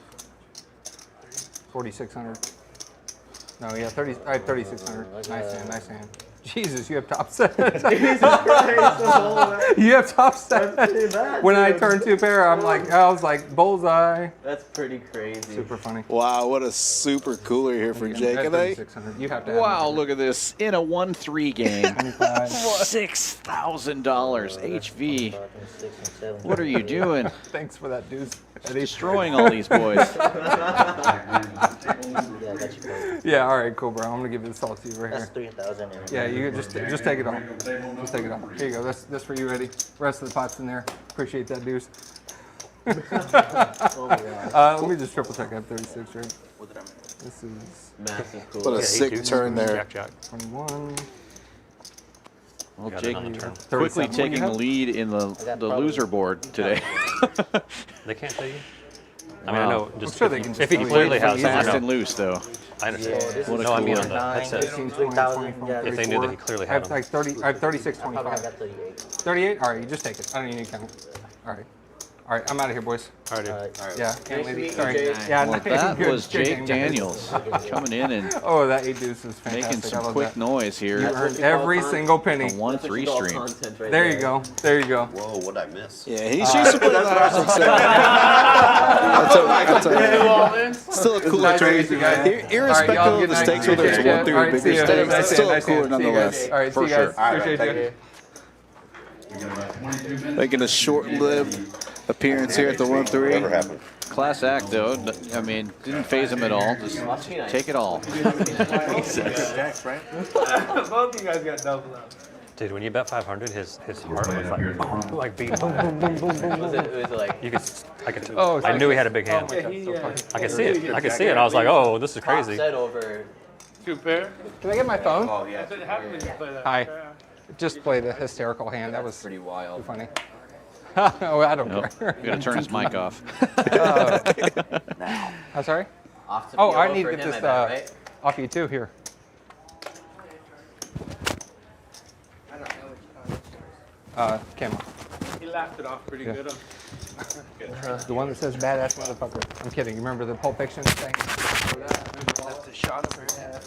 4,600. No, yeah, 30. I have 3,600. Nice hand, nice hand. Jesus, you have top set. Jesus Christ, You have top set. When I turned 2 pair, I was like bullseye. That's pretty crazy. Super funny. Wow, what a super cooler here for Jake. And they, 3,600. You have to have Wow, look at this. In a 1-3 game, 25. $6,000. HV, what are you doing? Thanks for that, dude. Destroying all these boys. Yeah, all right, cool, bro. I'm gonna give this all to you right That's here. 3,000. Yeah, you just take it all. Just take it all. Here you go. That's for you, Eddie. Rest of the pot's in there. Appreciate that, dudes. Let me just triple check. I have 36, right? This is Massive cool. what a sick turn there. Jack. 21. Well, Got it Jake on the turn. quickly 37. taking the lead in the loser board today. They can't tell you? I mean, I know. I'm Just sure if they he- can if just he tell you. clearly has Fast it, and loose, though. I understand. What a No, I mean cool on the headset. 15, 20, 24, If they knew that he 34. clearly I have had like 30. I have 36, I probably 25. got 38. 38? All right, you just take it. I don't need any count. All right. All right, I'm out of here, boys. All right, dude. Yeah, Nice can't to leave meet you. you, Sorry. Jake. Yeah, Well, nice. that Good was chicken, Jake guys. Daniels coming in and Oh, that 8 deuce is fantastic. making I some love quick that. noise You here. earned every single penny. A 1-3 stream. There you go. There you go. Whoa, what'd I miss? Yeah, he used to play last Still a cooler Nice turn. to meet you guys. Irrespective All right, y'all, of good the night. stakes, whether it's 1-3 or bigger stakes, it's still a cooler nonetheless. All right, see For you guys. sure. Appreciate you. We got about 22 minutes. Making a short-lived appearance here at the 1-3. Never happened. Class act, though. I mean, didn't phase him at all. Just take it all. Jacks, right? Both of you guys got double up. Dude, when you bet 500, his heart was like beating. Boom, boom, boom, boom, Was it like You could, I knew he had a big hand. I could see it. I could see it. I was like, oh, this is top crazy. set over? 2 pair? Can I get my phone? Oh, yeah. That's what happens when you play that. Hi. Just played a hysterical hand. That was Pretty wild. funny. Oh, I don't Nope. care. We got to turn his mic off. I'm sorry? Off to Oh, I PLO need for to get him, this I bet, right? off you too here. Camera. He laughed it off pretty Yeah. good. The one that says badass motherfucker. I'm kidding. You remember the Pulp Fiction thing? That's the shot of her head.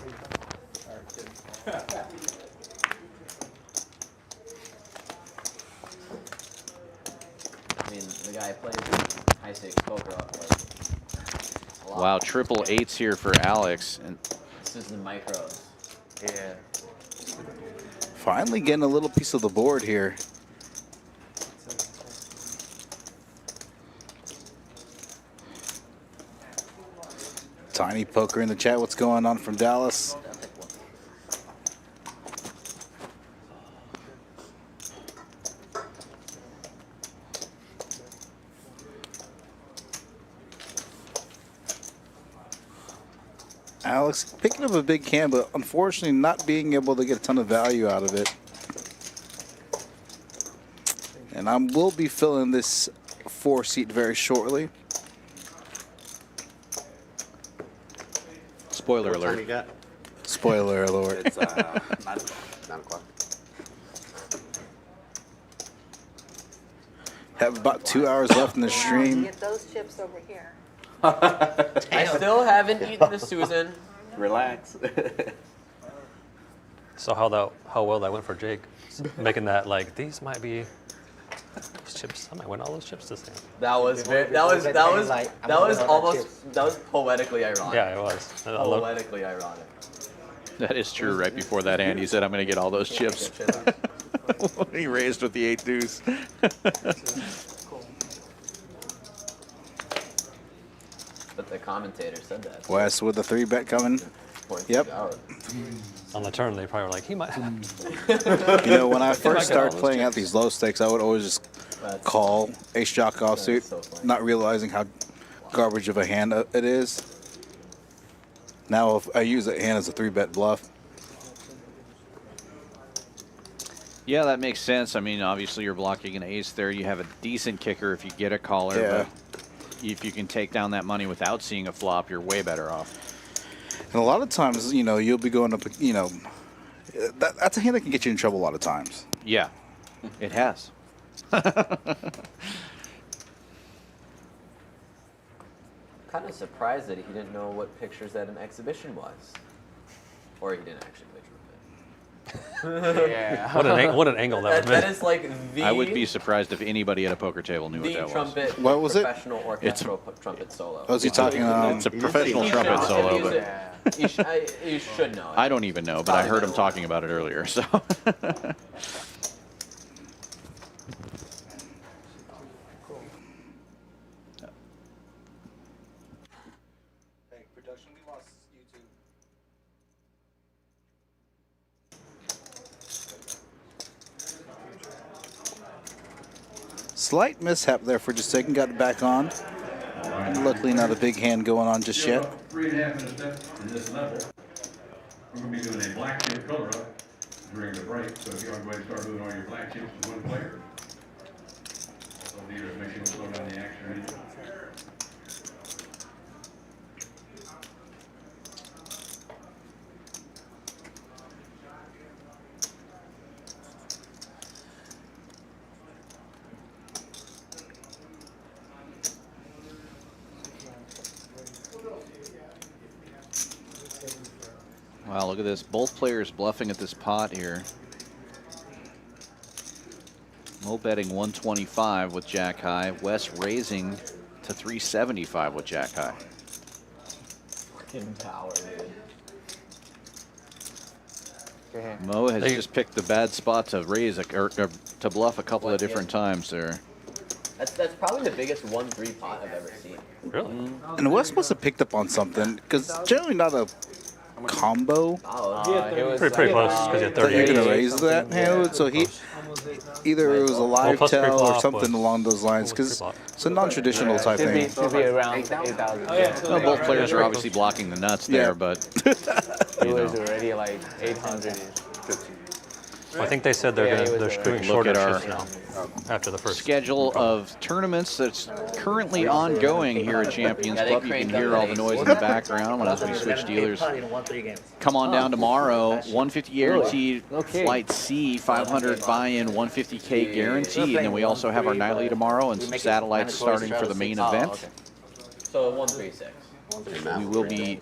I mean, the guy plays high stakes poker a lot. Wow, triple eights here for Alex. And This is the micros. Yeah. Finally getting a little piece of the board here. Tiny Poker in the chat. What's going on from Dallas? Alex picking up a big can, but unfortunately not being able to get a ton of value out of it. And I will be filling this 4-seat very shortly. spoiler What time alert. you got? Spoiler alert. It's 9 o'clock. Have about 2 hours left in the stream. Get those chips over here. I still haven't eaten the Susan. Relax. So how well that went for Jake, making that like these might be those chips. I might win all those chips this time. That was poetically ironic. Yeah, it was. I love- Poetically ironic. That is true. Right before that hand, he said, I'm going to get all those chips. He raised with the 8 deuce. But the commentator said that. Wes with the 3-bet coming. Yep. On the turn, they probably were like, he might. You know, when I He might first get all started those playing out chips. these low stakes, I would always just call ace jack offsuit, so funny. not realizing how garbage of a hand it is. Now if I use that hand as a 3-bet bluff. Yeah, that makes sense. I mean, obviously you're blocking an ace there. You have a decent kicker if you get a caller. Yeah. But if you can take down that money without seeing a flop, you're way better off. And a lot of times, you know, you'll be going up, you know, that's a hand that can get you in trouble a lot of times. Yeah, it has. Kind of surprised that he didn't know what pictures at an exhibition was, or he didn't actually play trumpet. Yeah. What an angle that would That be. is like the. I would be surprised if anybody at a poker table knew what the that was. trumpet. What was it? Professional orchestral trumpet solo. Oh, is he talking? It's a professional trumpet solo, but You should know. I don't even know, but I heard him talking about it earlier. So. Slight mishap there for just a second, got it back on. Luckily not a big hand going on just yet. 3.5 minutes left in this level. We're going to be doing a black chip color up during the break. So if you want to go ahead and start moving all your black chips to one player. So need to make sure you slow down the action or anything. Wow, look at this. Both players bluffing at this pot here. Mo betting 125 with Jack High. Wes raising to 375 with Jack High. Fucking power, dude. Mo has just picked the bad spot to raise or to bluff a couple of different times there. That's probably the biggest 1-3 pot I've ever seen. Really? And Wes must have picked up on something, because it's generally not a combo. Pretty close, because he had 38. You're going to raise that hand, so he either it was a live plus tell or pre-flop something was- along those lines, because it's a non-traditional type thing. Should be around 8,000. Well, both players are obviously blocking the nuts there, but It was already like 800. I think they said they're doing look shorter at our shifts now after the first schedule of tournaments that's currently ongoing here at Champions Yeah, they Club. You can hear all the noise in the background as we switch dealers. Come on down tomorrow. 150 guaranteed, flight C, 500 buy-in, 150K guaranteed. And then we also have our nightly tomorrow and some satellites starting for the main event. So 136. We will be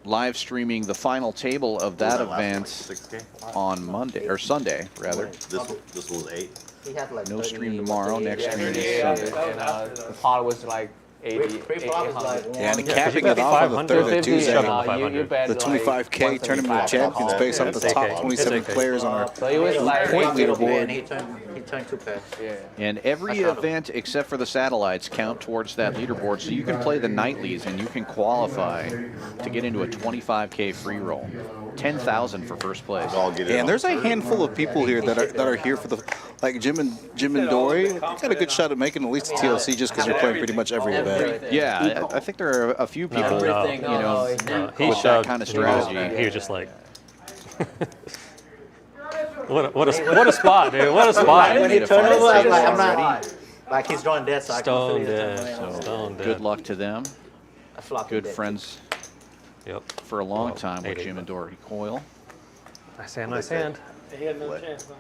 live streaming the final table of that event on Monday, or Sunday, rather. This was 8. No stream tomorrow, next stream is Sunday. And the pot was like 800. Yeah, and capping it off on the 3rd of Tuesday. You bet The 25K Tournament of Champions based off the top 27 players on our So it was like point leaderboard. He turned 2 pairs. And every event except for the satellites count towards that leaderboard, so you can play the nightlies and you can qualify to get into a 25K free roll. 10,000 for first place. Yeah, and there's a handful of people here that are here for the, like Jim and Dory. You got a good shot at making at least a TLC just because you're playing pretty much every event. Yeah, I think there are a few people, with that kind of strategy. He was just like, what a spot, dude! What a spot! When he turned over, I was like, I'm not. Like he's drawing dead, so I Stone can feel dead. it. Stone dead. Good luck to them. I flopped Good dead. friends for a long time with Jim and Dory Coyle. Nice hand, nice hand. He had no chance, huh?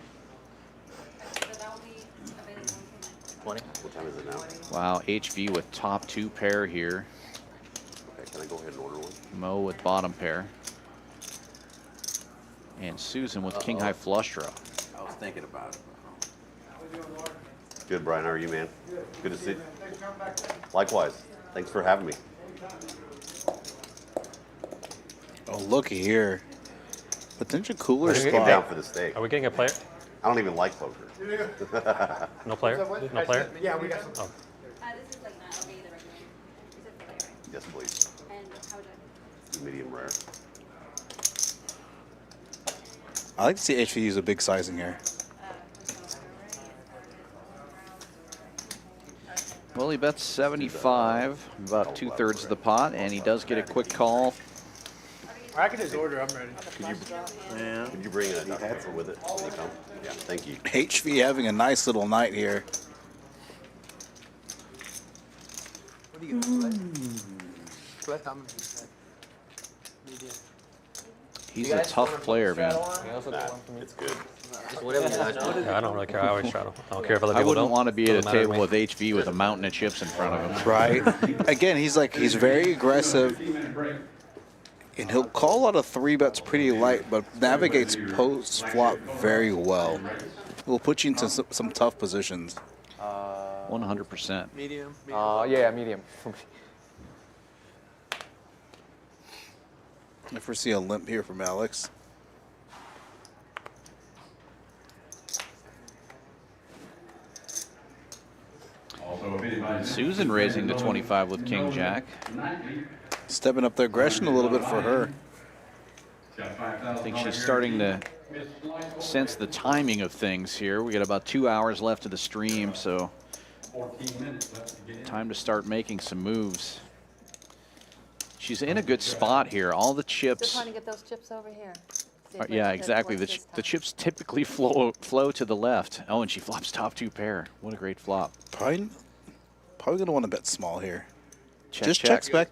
20. What time is it now? Wow, HV with top 2 pair here. Okay, can I go ahead and order one? Mo with bottom pair. And Susan with king high flush draw. I was thinking about it. Good, Brian. How are you, man? Good to see you. Likewise. Thanks for having me. Oh, looky here. Potential cooler Get down spot. for the steak. Are we getting a player? I don't even like poker. No player? No player? Yeah, we got some. This is like not okay the regular. Is it the player? Yes, please. And how would I? Medium rare. I like to see HV use a big sizing here. Well, he bets 75, about 2/3 of the pot, and he does get a quick call. I can just order. I'm ready. Could you bring a hat with it when you come? Yeah, thank you. HV having a nice little night here. What are you gonna play? He's a tough player, man. It's good. Yeah, I don't really care. I always try to. I don't care if other I people wouldn't don't. want to be at a Doesn't matter to table me. with HV with a mountain of chips in front of him. Right. Again, he's very aggressive. And he'll call a lot of 3-bets pretty light, but navigates post-flop very well. Will put you into some tough positions. 100%. Medium. Yeah, medium. I foresee a limp here from Alex. Susan raising to 25 with king jack. Stepping up the aggression a little bit for her. I think she's starting to sense the timing of things here. We got about 2 hours left of the stream, so time to start making some moves. She's in a good spot here. All the Just chips. trying to get those chips over here. See if Yeah, we can exactly. work The this the time. chips typically flow to the left. Oh, and she flops top 2 pair. What a great flop. Probably going to want to bet small here. Check, Just check. checks back.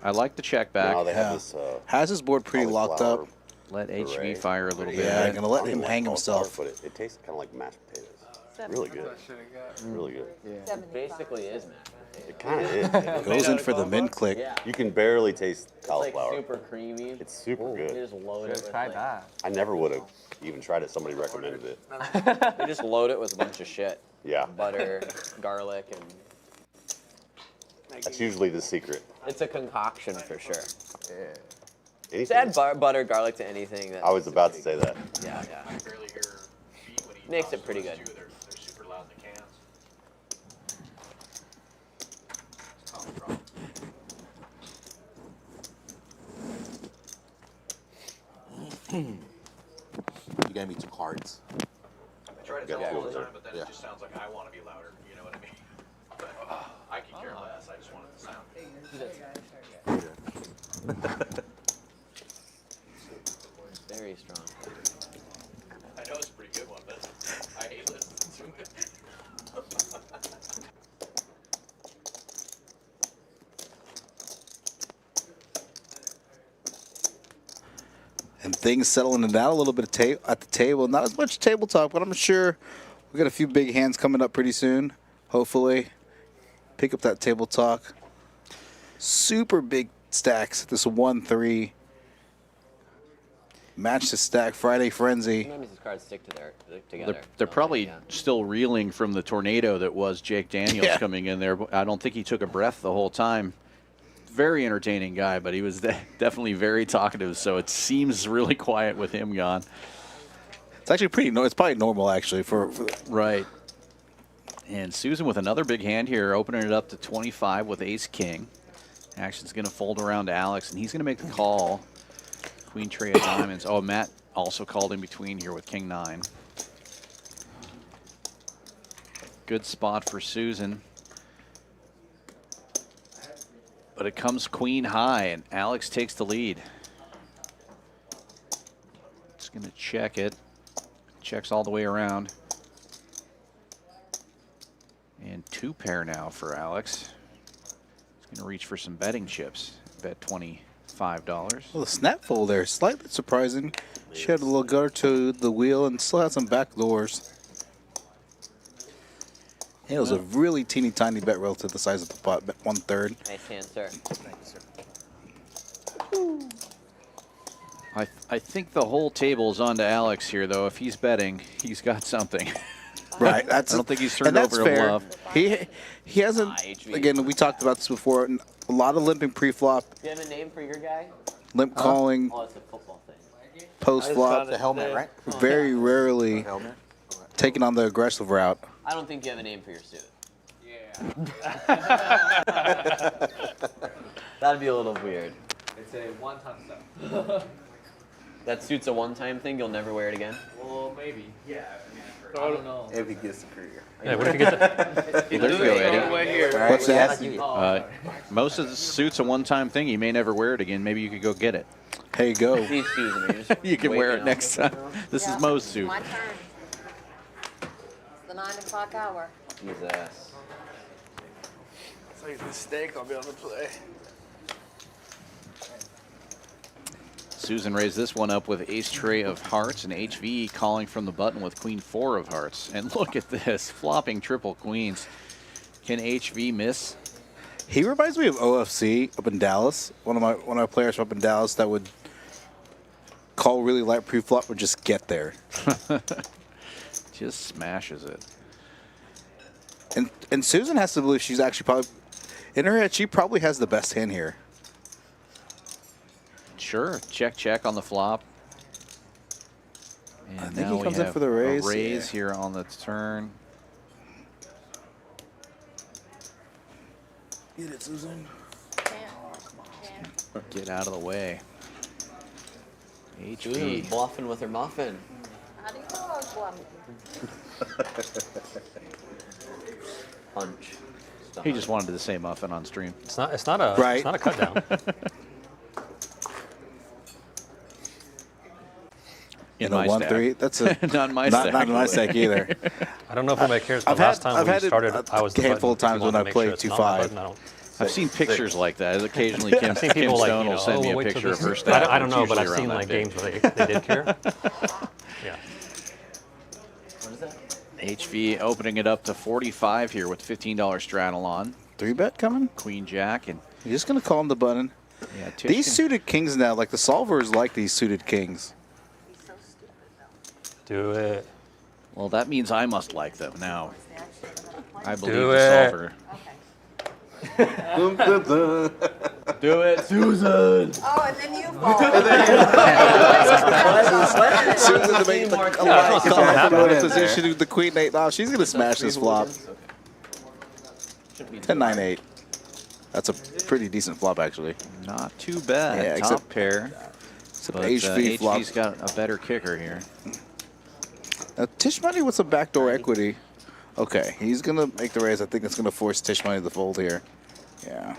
I like the check back. Now they have this. Has his board pretty locked up. Let HV fire a little bit. Yeah, going to let him hang himself. But it tastes kind of like mashed potatoes. Really good. Really good. It basically is, man. It kind of is. Goes in for the min click. Yeah. You can barely taste It's like cauliflower. super creamy. It's super They good. just load it with Try like, that. I never would have even tried it. Somebody recommended it. they just load it with a bunch of shit. Yeah. Butter, garlic, and That's usually the secret. it's a concoction for sure. Just add butter, garlic to anything. I was about to say that. Yeah. Makes it pretty good. They're super loud in the cans. You gave me 2 cards. I try to Got tell two all the of time, them. but then Yeah. it just sounds like I want to be louder. You know what I mean? But I can care less. I just want it to sound good. Very strong. I know it's a pretty good one, but I hate listening to it. And things settling it down a little bit at the table. Not as much table talk, but I'm sure we got a few big hands coming up pretty soon. Hopefully, pick up that table talk. Super big stacks. This 1-3 match the stack Friday Frenzy. Sometimes these cards stick together. They're probably still reeling from the tornado that was Jake Daniels coming in there. I don't think he took a breath the whole time. Very entertaining guy, but he was definitely very talkative, so it seems really quiet with him gone. It's actually pretty. It's probably normal actually for right. And Susan with another big hand here, opening it up to 25 with Ace King. Action's going to fold around to Alex, and he's going to make the call. Queen Tray of Diamonds. Oh, Matt also called in between here with King 9. Good spot for Susan. But it comes Queen high, and Alex takes the lead. Just going to check it. Checks all the way around. And 2 pair now for Alex. He's going to reach for some betting chips. Bet $25. Well, the snap fold there, slightly surprising. She had a little gutter to the wheel and still had some back doors. It was a really teeny tiny bet relative to the size of the pot, bet 1/3. Nice hand, sir. I think the whole table is on to Alex here, though. If he's betting, he's got something. Right. I don't think he's turned over a fair. bluff. He hasn't. Again, we talked about this before. A lot of limping pre-flop, Do you have a name for your guy? limp calling, Oh, it's a football thing. post-flop. The helmet, right? Very rarely Helmet. taking on the aggressive route. I don't think you have a name for your suit. That'd be a little weird. It's a one-time stuff. That suit's a one-time thing. You'll never wear it again. Well, maybe. Yeah. I don't know. If he gets the career. Yeah, what if you get the Well, there you go, Eddie. Right here. Right? What's that? Most of the suits a one-time thing. You may never wear it again. Maybe you could go get it. Here you go. These shoes, and you're just You can wear waking it next up. time. This Yeah, is Mo's it's suit. my turn. It's the 9 o'clock hour. Jesus. So you mistake, I'll be able to play. Susan raised this one up with Ace Tray of Hearts, and HV calling from the button with Queen 4 of Hearts. And look at this, flopping triple queens. Can HV miss? He reminds me of OFC up in Dallas. One of my players up in Dallas that would call really light pre-flop would just get there. Just smashes it. And Susan has to believe she's actually probably in her head. She probably has the best hand here. Sure, check on the flop. And I think now he comes we in have for the raise. a raise here on the turn. Get it, Susan. Get out of the way. Susan's HV. bluffing with her muffin. How do you know I was bluffing? Punch. He just wanted to say muffin on stream. It's not a Right. it's not a cut down. In a my 1-3. stack. That's a Not in my not, stack. not in my stack either. I don't know if anybody cares, but I've last had- time I've we had it started, a I was the handful of button. times If you when want I to make played sure it's not my 2-5. button, I don't. I've seen pictures like that. Occasionally, Kim, I've seen people like, Stone you know, will send me a wait till picture of this- her stack. I don't know, It's but I've usually seen around like that games where they did care. Yeah. What is that? HV opening it up to 45 here with $15 straddle on. 3-bet coming. Queen Jack and You're just gonna call him the button. yeah. Tisch These can- suited kings now, like the solvers like these suited kings. Do it. Well, that means I must like them now. I believe Do the it. solver. Okay. Do it, Susan. Oh, and then you fall. Susan to make the position of the queen 8 off. She's gonna smash this flop. 10-9-8. That's a pretty decent flop, actually. Not too bad. Yeah, Top except pair. Except But HV flop. HV's got a better kicker here. Tisch money with some backdoor equity. Okay, he's gonna make the raise. I think it's gonna force Tisch money to fold here. Yeah.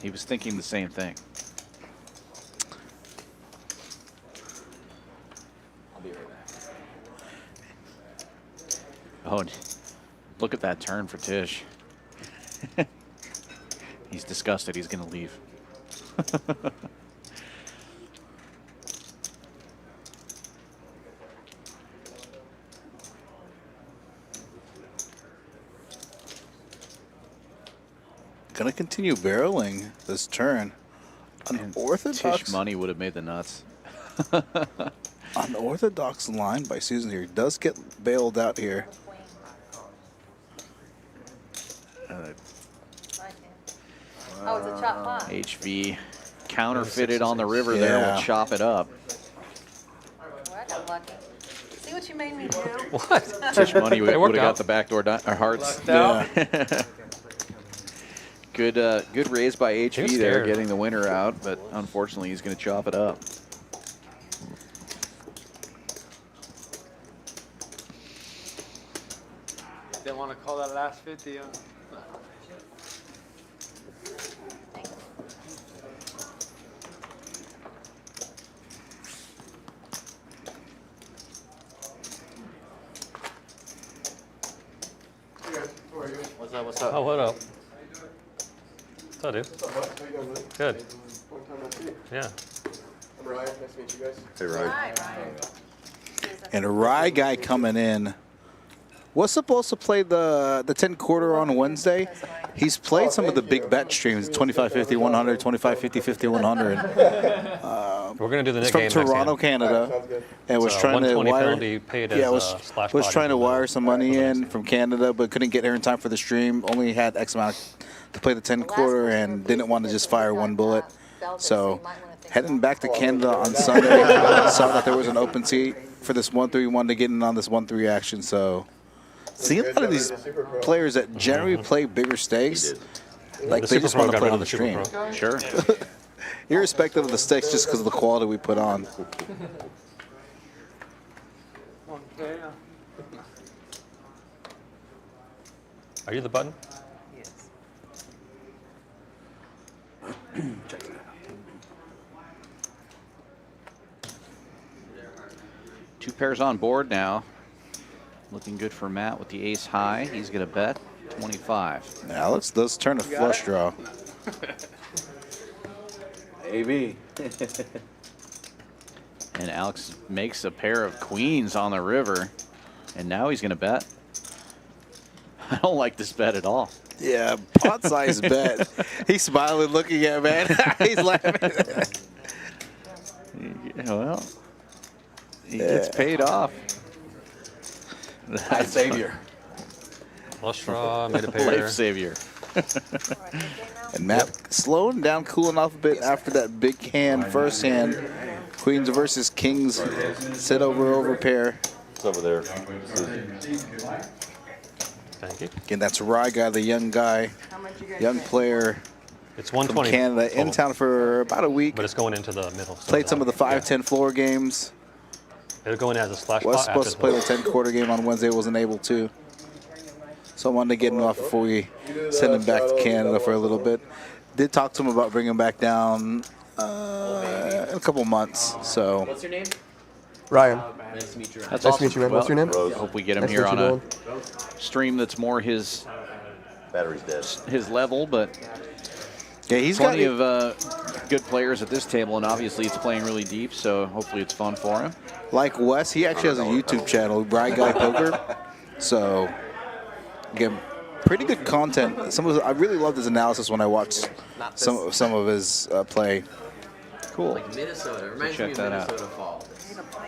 He was thinking the same thing. I'll be right back. Oh, look at that turn for Tisch. He's disgusted. He's going to leave. Gonna continue barreling this turn. Unorthodox. Tisch money would have made the nuts. Unorthodox line by Susan here. Does get bailed out here. Oh, it's a chop pot. HV counterfeited on the river there. We'll chop it up. Well, I got lucky. See what you made me do? What? Tisch money would have got out. the backdoor hearts. Yeah. Good raise by HV there, scared. getting the winner out, but unfortunately he's going to chop it up. Didn't want to call that last 50. What's up? What's up? Oh, what up? What's up, dude? Good. Yeah. I'm Ryan. Nice to meet you guys. Hey, Ryan. Hi, Ryan. And a Rye guy coming in. Was supposed to play the 10 quarter on Wednesday. He's played some of the big bet streams, 25, 50, 100, 25, 50, 50, 100. We're going to do the He's net from game Toronto, next Canada, and was So trying to 120 wire. penalty paid as, Yeah, was splash was body trying to for the- wire some money in from Canada, but couldn't get here in time for the stream. Only had X amount to play the 10 quarter, and didn't want to just fire one bullet. So heading back to Canada on Sunday, saw that there was an open seat for this 1-3, wanted to get in on this 1-3 action. So seeing a lot of these players that generally play bigger stakes, like The they Super just Pro want to got play rid on of the the Super stream. Pro. Sure. Irrespective of the stakes, just because of the quality we put on. Okay. Are you the button? Yes. Two pairs on board now. Looking good for Matt with the ace high. He's going to bet 25. Now let's turn a flush draw. AB. And Alex makes a pair of queens on the river. And now he's going to bet. I don't like this bet at all. Yeah, pot size bet. He's smiling, looking at man. He's laughing. Yeah, well, he gets paid off. Life savior. Flush draw, made a pair. Life savior. And Matt slowing down, cooling off a bit after that big hand, first hand. Queens versus kings, sit over pair. It's over there. Thank you. Again, that's Rye guy, the young guy, young player It's from 120. Canada, in town for about a week. But it's going into the middle. So Played some of the 5-10 floor games. It'll go in as a splash Was pot supposed to play the 10 quarter game on Wednesday, wasn't able to. So I wanted to get him off before we send him back to Canada for a little bit. Did talk to him about bringing him back down in a couple months. So What's your name? Ryan. Nice to meet you, Ryan. That's Nice awesome. to meet you, man. What's your name? I hope we get him Nice to here meet on you, a Dylan. stream that's more his Battery's dead. level, but yeah, he's plenty got of good players at this table, and obviously it's playing really deep, so hopefully it's fun for him. like Wes. He actually has a YouTube channel, Rye Guy Poker. So again, pretty good content. I really loved his analysis when I watched some of his play. Cool. Like Minnesota. Reminds check me of that out. Minnesota Fall.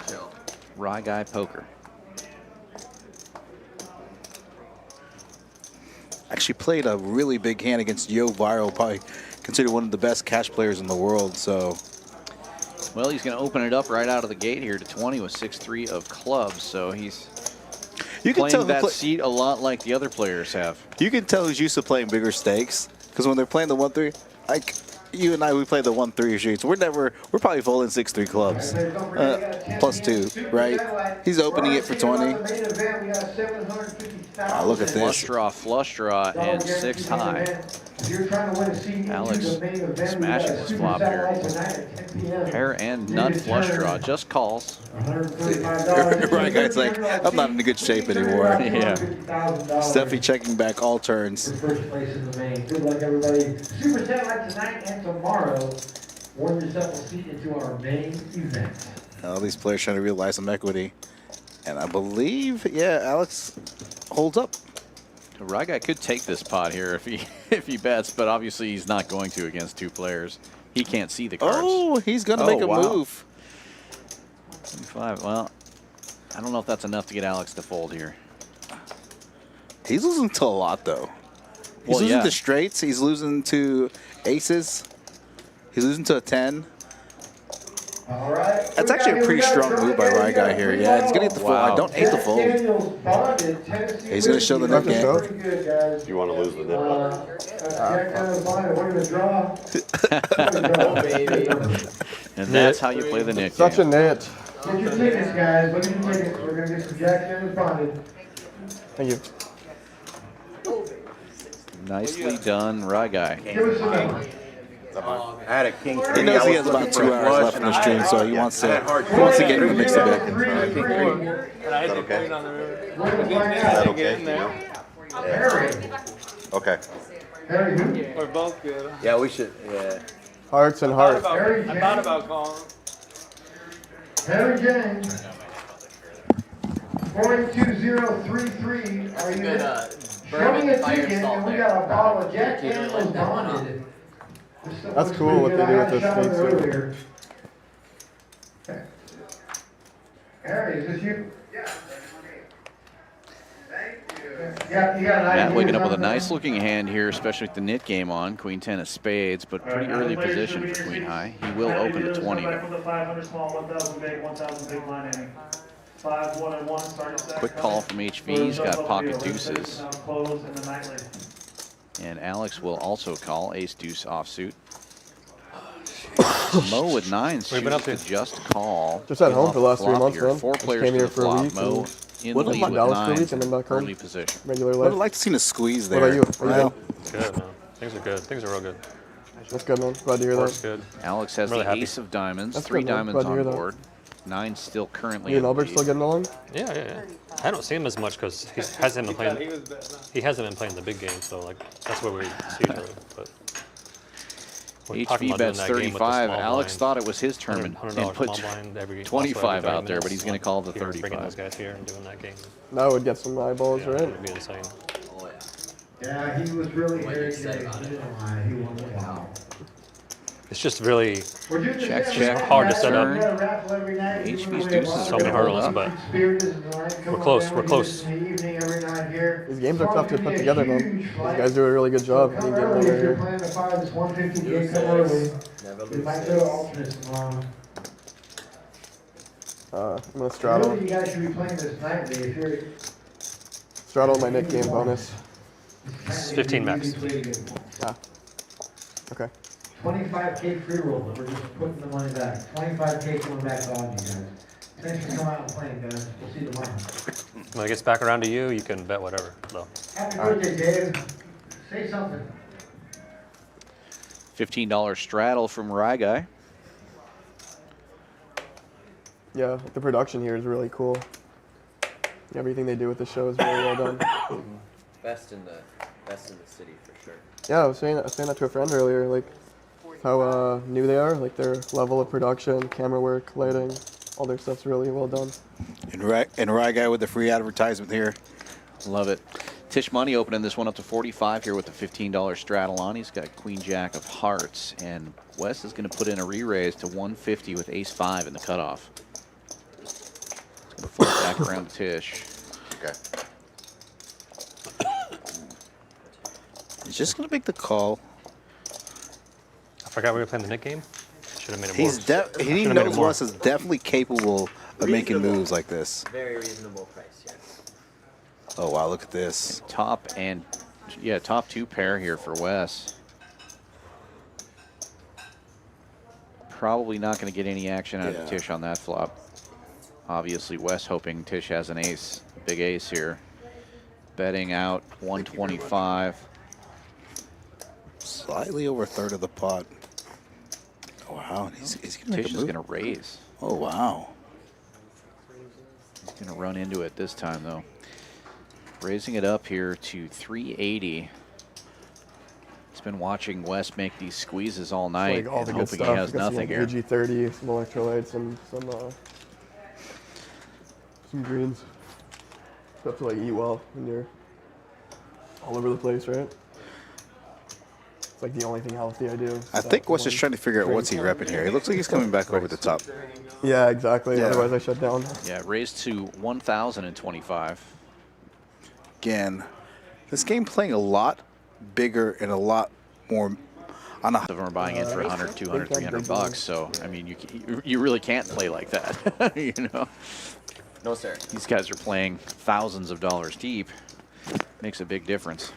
Chill. Rye Guy Poker. actually played a really big hand against Yo Viral, probably considered one of the best cash players in the world. So, well, he's going to open it up right out of the gate here to 20 with 6-3 of clubs. So he's playing that seat a lot like the other players have. You can tell who's used to playing bigger stakes because when they're playing the 1-3, like you and I, we play the 1-3 sheets. We're probably folding 6-3 clubs, +2, right? He's opening it for 20. Oh, look at this. Flush draw, and 6 high. Alex smashing his flop here. Pair and nut flush draw, just calls. Right, guys, like, I'm not in good shape anymore. Yeah. Steffi checking back all turns. First place in the main. Good luck, everybody. Super Satellite tonight and tomorrow. Warm yourself a seat into our main event. All these players trying to realize some equity. And I believe, yeah, Alex holds up. Ryguy could take this pot here if he bets, but obviously he's not going to against 2 players. He can't see the cards. Oh, he's going to make a move. 25. Well, I don't know if that's enough to get Alex to fold here. He's losing to a lot, though. He's losing to straights. He's losing to aces. He's losing to a 10. All right. That's actually a pretty strong move by Ryguy here. Yeah, he's going to get the fold. I don't hate the fold. He's going to show the net game. You want to lose the net? And that's how you play the net game. Such a net. Get your tickets, guys. Look at your tickets. We're going to get some Jack Daniels bonded. Thank you. Nicely done, Ryguy. Give us some. I had a king 3. He knows he has about 2 hours left in the stream, so he wants to get in the mix a bit. Is that okay? Is that okay? Harry. Okay. Harry, who? We're both good. Yeah, we should. Yeah. Hearts and hearts. I thought about calling. Harry James. 42033. Are you in? Show me a ticket, and we got a bottle of Jack Daniels bonded. That's cool what they do with this state too. Okay. Harry, is this you? Yeah, you got an idea. Matt waking up with a nice looking hand here, especially with the nit game on. Queen 10 of spades, but pretty early position for Queen High. He will open to 20 though. 500 small, 1,000 big, 1,000 big line inning. 5, 1, and 1 starting set. Quick call from HV. He's got pocket deuces. Close in the nightly. And Alex will also call ace deuce offsuit. Mo with 9s. We've been up to just call. Just at home for the last 3 months, here. man. 4 Just players came to here the for a flop. week. Mo in What the lead about with Dallas for a 9s week and then back home? early position. Regular Would have life. liked to seen a squeeze there. What about you? Ryan? Good, man. Things are good. Things are real good. That's good, man. Glad to hear Work's that. good. Alex has I'm really the happy. ace of diamonds, That's 3 good, man. diamonds Glad to on hear that. board. 9 still currently You in and the Albert lead. still getting along? Yeah. I don't see him as much because he hasn't been playing. He hasn't been playing the big game, so like that's where we see each other. But we're talking HV about doing bets that game with the 35. small Alex blind. thought it was his turn and $100 put small blind every 25 also every out there, but he's going to call the here, Bringing 35. those guys here and doing that game. That would get some eyeballs, Yeah, right? it would be insane. Yeah, he was really Harry James. He didn't lie. He won the wow. It's just really Check. hard to set up. HV's deuces So are many going to hold hurdles, up. but we're close. We're close. These games are tough to put together, man. These guys do a really good job. Game right If you're here. playing the 5, it's 150 gig come early. We might go to alternates tomorrow. I'm gonna straddle. Really, you guys should be playing this nightly. If you're Straddle my net game bonus. It's 15 max. Ah. Okay. 25K free roll, but we're just putting the money back. 25K coming back on you guys. Thanks for coming out and playing, guys. We'll see you tomorrow. When it gets back around to you, you can bet whatever. So. Happy birthday, Dave. Say something. $15 straddle from Ryguy. Yeah, the production here is really cool. Everything they do with the show is very well done. Best in the city for sure. Yeah, I was saying that to a friend earlier, like how new they are, like their level of production, camera work, lighting, all their stuff's really well done. And Ryguy with the free advertisement here. Love it. Tisch Money opening this one up to 45 here with the $15 straddle on. He's got Queen Jack of Hearts, and Wes is going to put in a re-raise to 150 with Ace 5 in the cutoff. He's going to flip back around to Tisch. Okay. just going to make the call. I forgot we were playing the Nick game. Should have made it He Should've made it knows more. Wes is definitely capable of making Reasonable. moves like this. Very reasonable price, yes. Oh, wow, look at this. Top and, yeah, top 2 pair here for Wes. Probably not going to get any action out of Tisch on that flop. Obviously, Wes hoping Tisch has an ace, big ace here. Betting out 125. Slightly over a third of the pot. Oh, wow. He's going to make Tisch a is move. going to raise. Oh, wow. He's going to run into it this time, though. Raising it up here to 380. He's been watching Wes make these squeezes all night, Like all the and good hoping stuff. he has You got some, nothing like, here. AG30, some electrolytes, and some greens. You have to like eat well when you're all over the place, right? It's like the only thing healthy I do. I think Wes is trying to figure out what's he repping here. He looks like he's coming back over the top. Yeah, exactly. Yeah. Otherwise I shut down. Yeah, raised to 1,025. Again, this game playing a lot bigger and a lot more. On a, Some of them are buying in for 100, 200, 300 bucks. So, I mean, you really can't play like that, you know? No, sir. These guys are playing thousands of dollars deep. Makes a big difference.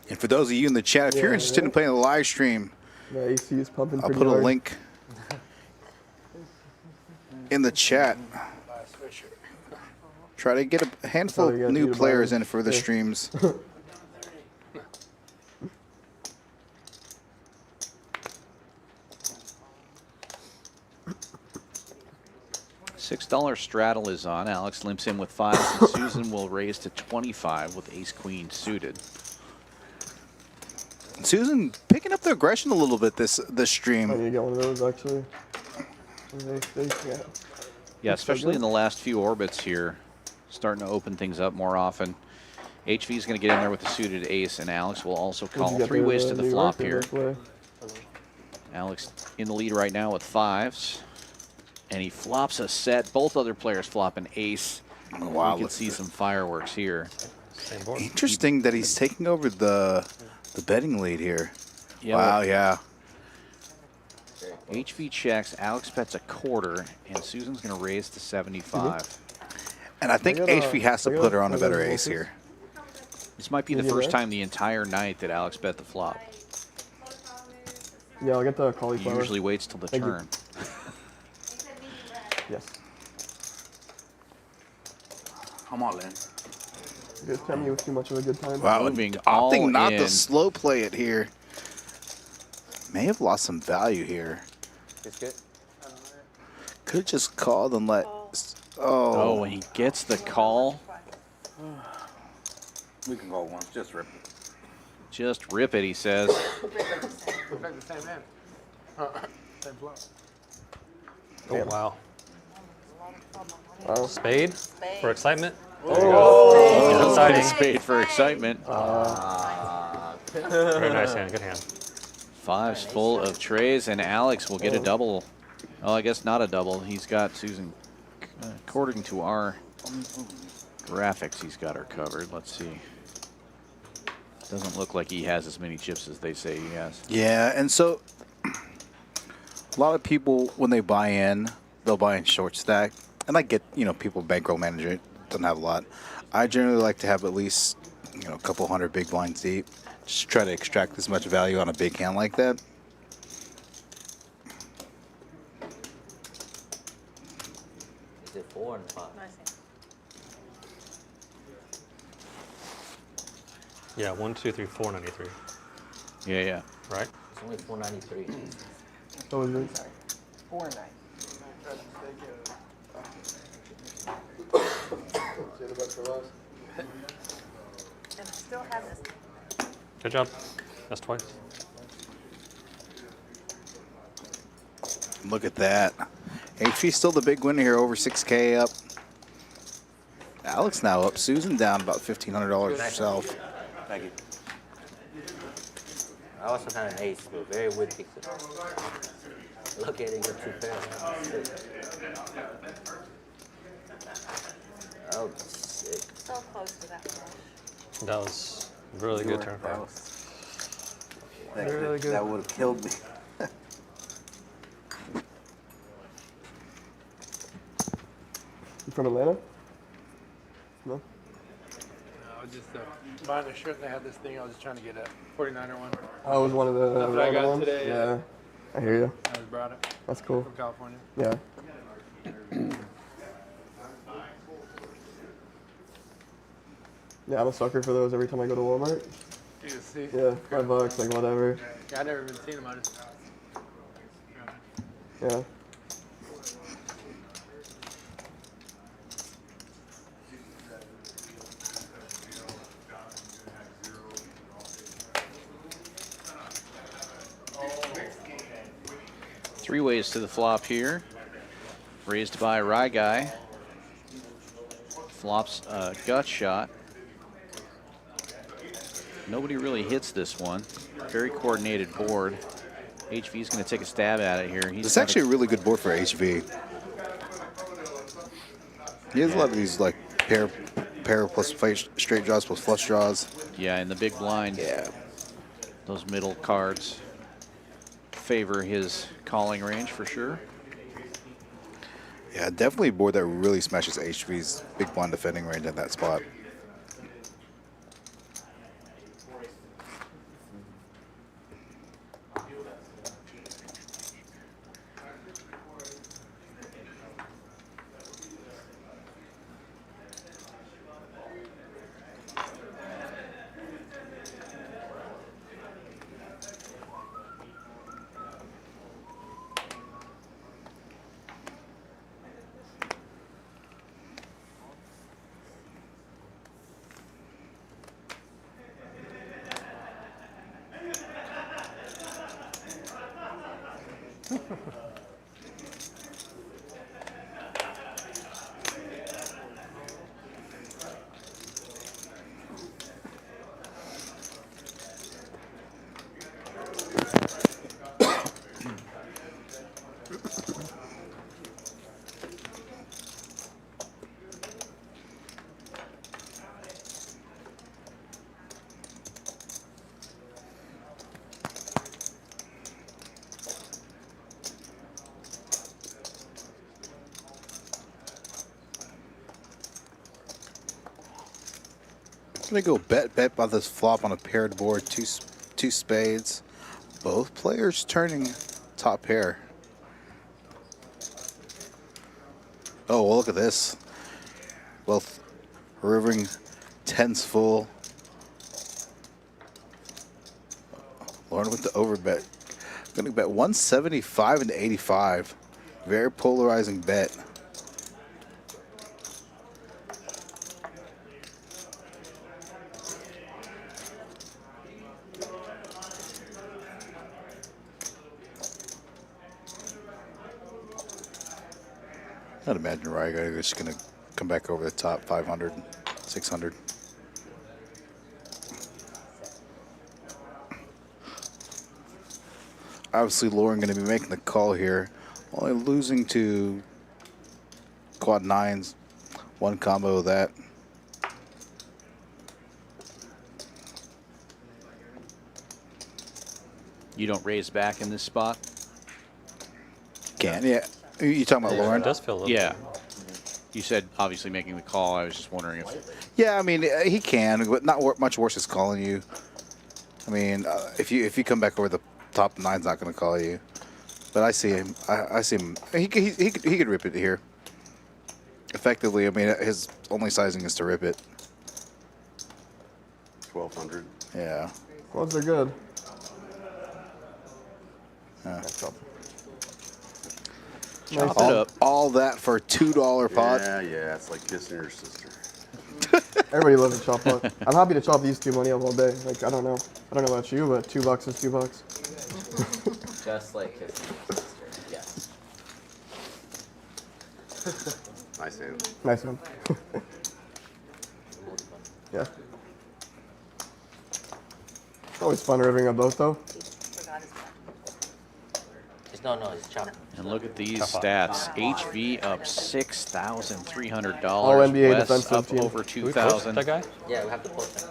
And for those of you in the chat, if you're interested in playing the live stream, The AC is pumping I'll pretty put a hard. link in the chat. Try to get a handful Oh, you of got new to players buy in for the yeah. streams. $6 straddle is on. Alex limps in with 5s, and Susan will raise to 25 with ace-queen suited. Susan picking up the aggression a little bit this I stream. need to get one of those actually. Yeah. Yeah, especially in the last few orbits here, starting to open things up more often. HV is going to get in there with the suited ace, and Alex will also Did you call get 3 ways to the New flop York or here. play? Alex in the lead right now with 5s. And he flops a set. Both other players flop an ace. Oh, wow, We can look see at some fireworks here. Same board. Interesting that he's taking over the betting lead here. Yeah, Wow, well, yeah. HV checks. Alex bets a quarter, and Susan's going to raise to 75. And I think I got, HV has to I got put her on a one of better those ace boxes. here. This might be the Medium first rare? time the entire night that Alex bet the flop. Yeah, I'll get the He cauliflower. usually waits till the Thank you. turn. Yes. Come on, Lynn. You guys tell me it was too much of a good time. Wow, Moving all opting not in. to slow play it here. May have lost some value here. It's good. Could have just called and let. Oh, when he gets the call, We can go once. Just rip it. just rip it, he says. Oh, wow. Wow. Spade for excitement. Oh, Exciting. spade for excitement. Very nice hand. Good hand. 5s full of trays, and Alex will get a double. Oh, I guess not a double. He's got Susan, according to our graphics, he's got her covered. Let's see. Doesn't look like he has as many chips as they say he has. Yeah, and so a lot of people, when they buy in, they'll buy in short stack. And I get, people bankroll manager doesn't have a lot. I generally like to have at least, a couple hundred big blinds deep. Just try to extract as much value on a big hand like that. Is it 4 and 5? Yeah, 1, 2, 3, 4, 93. Yeah. Right? It's only 493. So is it? 4 and 9. And I still have this. Good job. That's twice. Look at that. HV's still the big winner here, over 6K up. Alex now up. Susan down about $1,500 herself. Thank you. I also had an ace, but very witty. Look at it, got 2 pairs. Oh, sick. So close to that flush. That was Really good turn That card. Really good. That would have killed me. You from Atlanta? No? No, I was just buying a shirt and they had this thing. I was just trying to get a 49er one. Oh, it was one of the That's what I got ones? today. Yeah. I hear you. I just brought it. That's cool. From California. Yeah. Yeah, I'm a sucker for those every time I go to Walmart. You can see. Yeah, $5, like whatever. Yeah, I never even seen them. I just. Yeah. Three ways to the flop here. Raised by Rye Guy. Flops gut shot. Nobody really hits this one. Very coordinated board. HV's going to take a stab at it here. It's actually a really good board for HV. He has a lot of these like pair plus straight draws plus flush draws. Yeah, in the big blind. Yeah. Those middle cards favor his calling range for sure. Yeah, definitely a board that really smashes HV's big blind defending range in that spot. I'm gonna go bet by this flop on a paired board, two spades. Both players turning top pair. Oh, well, look at this. Both rivering tens full. Lauren with the overbet. Gonna bet 175 and 85. Very polarizing bet. I'd imagine Ryga is just going to come back over the top 500, 600. Obviously, Lauren going to be making the call here. Only losing to quad nines. One combo of that. You don't raise back in this spot? Can, yeah. You talking about Lauren? It does feel a little Yeah. You said obviously making the call. I was just wondering if. Yeah, I mean he can, but not much worse is calling you. I mean, if you come back over the top, nine's not going to call you. But I see him. I see him. He could rip it here. Effectively, I mean his only sizing is to rip it. 1200. Yeah. Quads are good. Chop it up. All that for a $2 pot. Yeah, it's like kissing your sister. Everybody loves a chop pot. I'm happy to chop these two money up all day. Like I don't know about you, but $2 is $2. Just like his sister. Yes. Nice hand. Nice one. Yeah. It's always fun ripping up both though. No, it's chop. And look at these stats. HV up $6,300. All NBA Wes defensive up team. over 2,000. That guy? Yeah, we have to post him.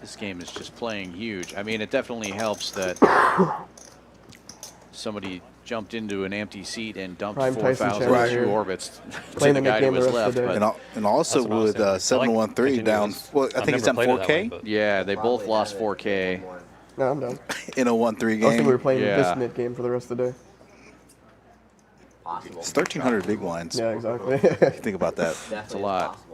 This game is just playing huge. I mean, it definitely helps that somebody jumped into an empty seat and dumped Prime 4,000 Tyson Chandler two here. orbits Playing to the the guy who game the was rest of left. the day. But And also That's what I was with thinking. I like 713 down, continuous. well, I I've think it's never down played it that way, 4K but- yeah, they both Probably lost have it 4K more. No, I'm done. in a 1-3 I was thinking game. we were playing Yeah. this mid game for the rest of the day. Possible. It's 1,300 big blinds. Yeah, exactly. Think about that. Definitely a lot. Possible.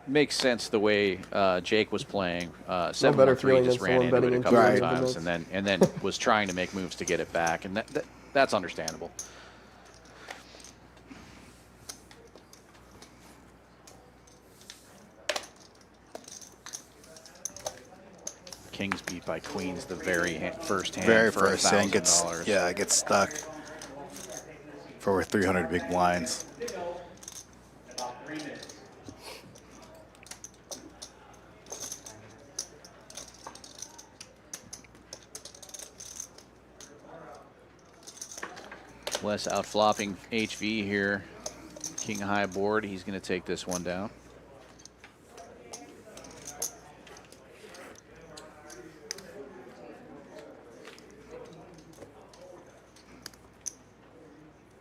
makes sense the way Jake was playing. better 7-1-3 feeling just than ran someone into betting it a into couple it of in the times, mix. and then was trying to make moves to get it back, and that's understandable. Kings beat by queens the very first hand. Very for first hand $1,000. gets stuck for over 300 big blinds. Wes out flopping HV here. King high board. He's going to take this one down.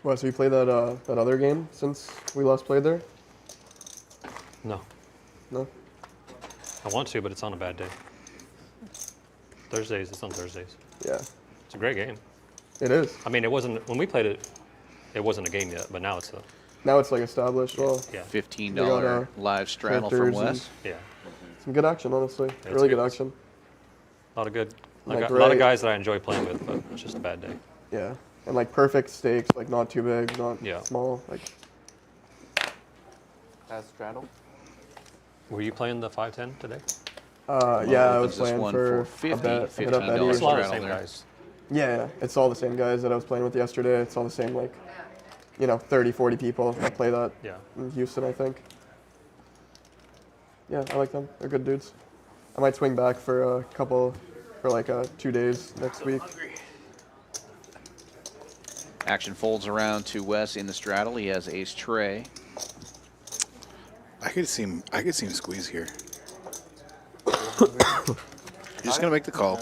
Wes, have you played that that other game since we last played there? No. No? I want to, but it's on a bad day. Thursdays, it's on Thursdays. Yeah. It's a great game. It is. I mean, it wasn't, when we played it, it wasn't a game yet, but now it's a, Now it's like established. Well, yeah. $15 they got, live straddle from characters and Wes. Yeah. Some good action, honestly. It's Really good. good action. A lot of good, Like a lot of great- guys that I enjoy playing with, but it's just a bad day. Yeah. And like perfect stakes, like not too big, not Yeah. small. Like As straddle? Were you playing the 510 today? yeah, I opens was this playing one for for a 50, bet. Hit up $15 Eddie. It's a lot of the straddle same there. guys. Yeah, it's all the same guys that I was playing with yesterday. It's all the same, like, 30, 40 people that play that Yeah. in Houston, I think. Yeah, I like them. They're good dudes. I might swing back for a couple, for like 2 days next week. Action folds around to Wes in the straddle. He has ace tray. I could see him squeeze here. You're just gonna make the call.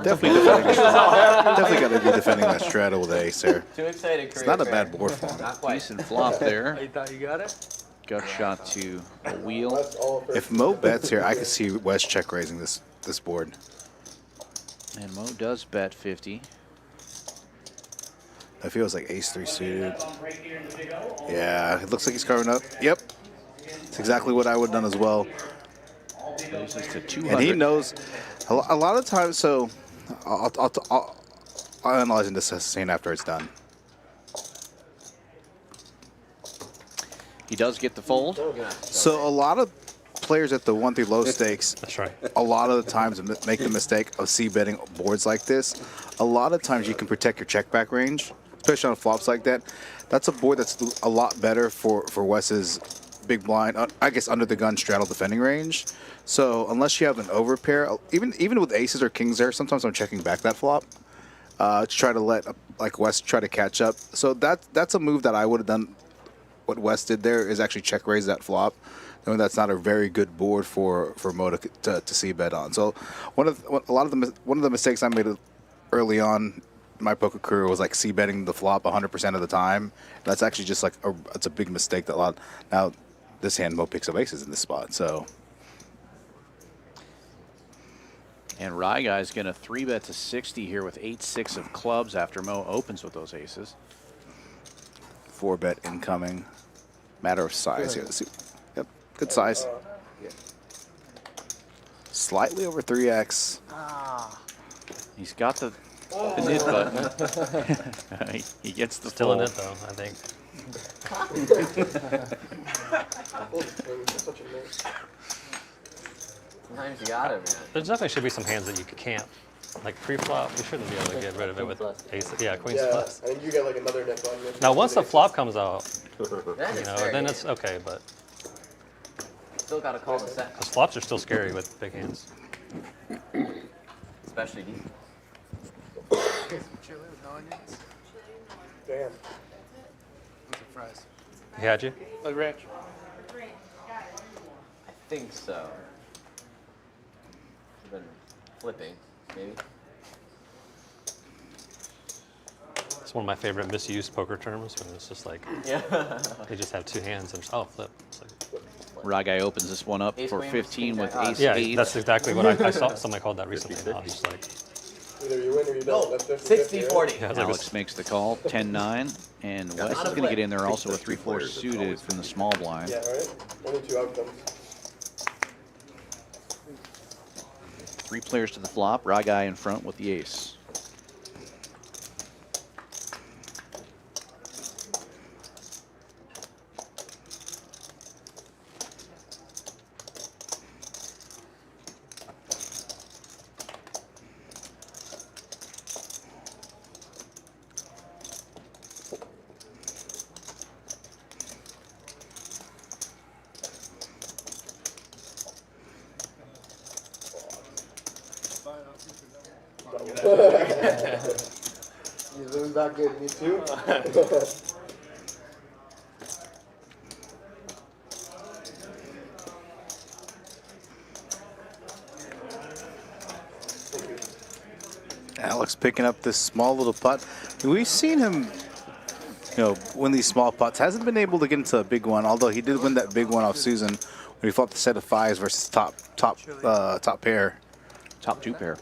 Definitely got to be defending that straddle with ace there. Too excited. It's not a bad board for him. Not quite. Decent flop there. You thought you got it? Gut shot to a wheel. If Mo bets here, I could see Wes check raising this board. And Mo does bet 50. If he was like ace 3 suited. Yeah, it looks like he's carving up. Yep. It's exactly what I would have done as well. Raises to 200. And he knows a lot of times, so I'll analyze this scene after it's done. He does get the fold. So a lot of players at the 1-3 low stakes, That's right. a lot of the times make the mistake of c-betting boards like this. A lot of times you can protect your check back range, especially on flops like that. That's a board that's a lot better for Wes's big blind, I guess under the gun straddle defending range. So unless you have an overpair, even with aces or kings there, sometimes I'm checking back that flop to try to let like Wes try to catch up. So that's a move that I would have done. What Wes did there is actually check raise that flop. I mean, that's not a very good board for Mo to see bet on. So one of the mistakes I made early on in my poker career was like c betting the flop 100% of the time. That's actually just like it's a big mistake that now this hand Mo picks up aces in this spot. So. And Rye Guy's going to 3-bet to 60 here with 8-6 of clubs after Mo opens with those aces. 4-bet incoming. Matter of size here. Let's see. Yep, good size. Slightly over 3x. He's got the nit button. he gets the Still in fold. it though, I think. Sometimes you got it, man. There definitely should be some hands that you can't, like pre-flop, you shouldn't be able to get rid of it with ace. Yeah, queen's plus. I think you get like another net button. Now once the flop comes out, Then it's then very it's okay, but Still got to call the set, because flops are still scary with big hands. especially deep. Chili with no onions. Damn. What's the fries? He had you? Like ranch. I think so. flipping, maybe. It's one of my favorite misused poker terms when it's just like, they just have two hands and oh, flip. It's like, Ragai opens this one up for 15 with ace yeah, 8. that's exactly what I saw. Somebody called that recently. And I was just like, Either you win or you don't. That's just 60-40. yeah, Alex makes the call, 10-9, and Wes is going to get in there also with 3-4 suited from the small blind. Yeah, right? 1 or 2 outcomes. 3 players to the flop, Ragai in front with the ace. You lose that good, me too. Alex picking up this small little putt. We've seen him, win these small putts. Hasn't been able to get into a big one, although he did win that big one off Susan when he fought the set of 5s versus top pair. Top 2 pair.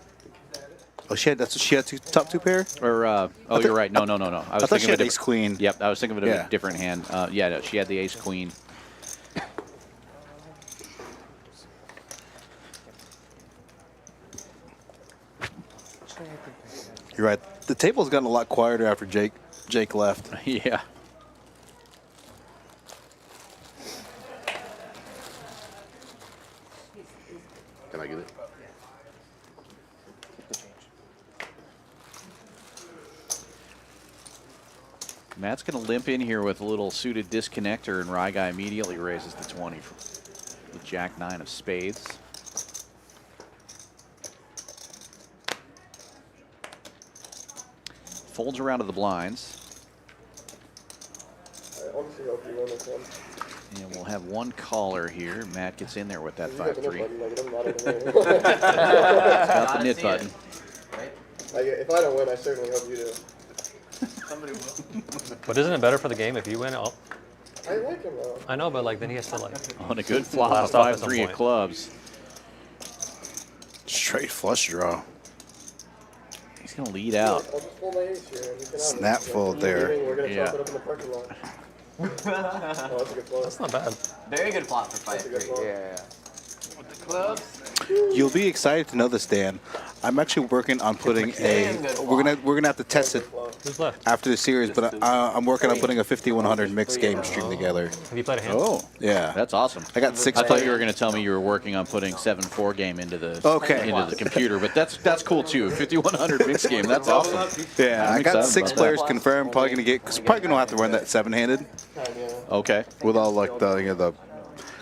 Oh, she had top 2 pair? Or oh, you're right. No. I was thought she thinking had of ace queen. Yep, I was thinking of a different hand. Yeah, no, she had the ace queen. You're right. The table's gotten a lot quieter after Jake left. Yeah. Can I get it? Matt's going to limp in here with a little suited disconnector, and Ragai immediately raises the 20 with Jack-9 of spades. Folds around to the blinds. I honestly hope you win this one. And we'll have one caller here. Matt gets in there with that You got the 5-3. nip button, like, it doesn't matter to me. It's got the nit button. Like, if I don't win, I certainly hope you do. Somebody will. but isn't it better for the game if you win? Oh, I like him though. I know, but like then he has to like. On a good flop, blast off at some 5-3 of point. clubs. Straight flush draw. He's going to lead out. I'll just fold my ace here and you can have Snap it. fold Like, there. We're going to Yeah. chop it up in the parking lot. Oh, that's a good flop. That's not bad. Very good flop for That's a good 5-3. flop. With the clubs. You'll be excited to know this, Dan. I'm actually working on putting we're gonna have to test it Who's left? after the series, but I'm working on putting a 5100 mixed game stream together. Have you played a hand? Oh, Yeah, that's awesome. I got 6 I thought players. you were going to tell me you were working on putting 7-4 game into the Okay. computer, but that's cool too. 5100 mixed game, that's awesome. Yeah, I'm I got excited 6 about players that. confirmed. Probably gonna have to run that 7-handed Okay. with all like the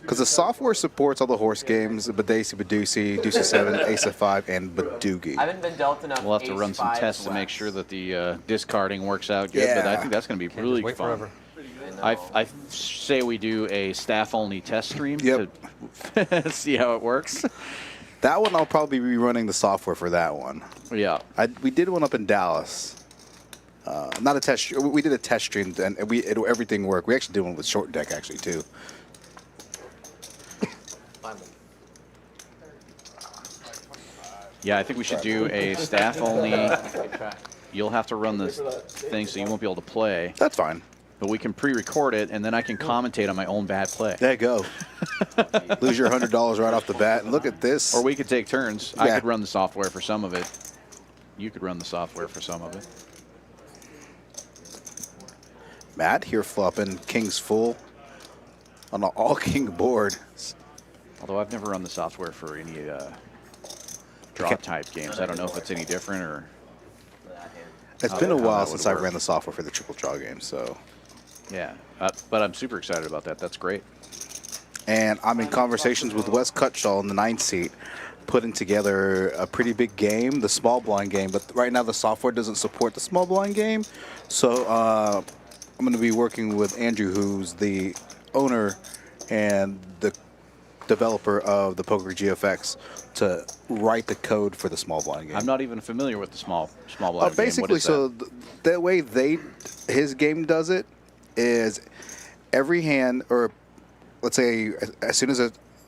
because the software supports all the horse games: Badesi, Badusi, Deuce of 7, Ace of 5, and Badoogie. I haven't been dealt enough. We'll have to run some ace-5 tests to make sure that the discarding works out good, but I Yeah. think that's going to be Can't really just wait fun. forever. I say we do a staff-only test stream Yep. to see how it works. That one I'll probably be running the software for that one. Yeah. We did one up in Dallas. Not a test. We did a test stream and everything worked. We actually did one with short deck actually too. Yeah, I think we should do a staff-only. You'll have to run this thing, so you won't be able to play. That's fine. But we can pre-record it, and then I can commentate on my own bad play. There you go. Lose your $100 right off the bat. And look at this. Or we could take turns. I Yeah. could run the software for some of it. You could run the software for some of it. Matt here flopping kings full on an all-king board. Although I've never run the software for any draw-type games. I don't know if it's any different or... It's been a while since I ran the software for the triple draw game, so... Yeah, but I'm super excited about that. That's great. And I'm in conversations with Wes Cutshaw in the 9th seat, putting together a pretty big game, the small blind game. But right now the software doesn't support the small blind game. So I'm going to be working with Andrew, who's the owner and the developer of the Poker GFX to write the code for the small blind game. I'm not even familiar with the small blind game. Basically, What is so that? the way his game does it is every hand, or let's say as soon as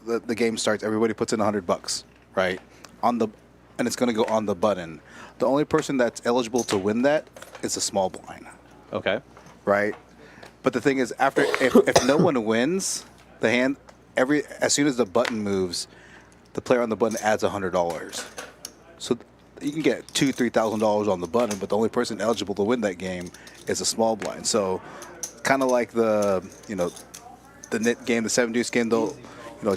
the game starts, everybody puts in $100, right? And it's going to go on the button. The only person that's eligible to win that is a small blind. Okay. Right? But the thing is, if no one wins the hand, as soon as the button moves, the player on the button adds $100. So you can get $2,000-$3,000 on the button, but the only person eligible to win that game is a small blind. So kind of like the nit game, the 7 deuce game, they'll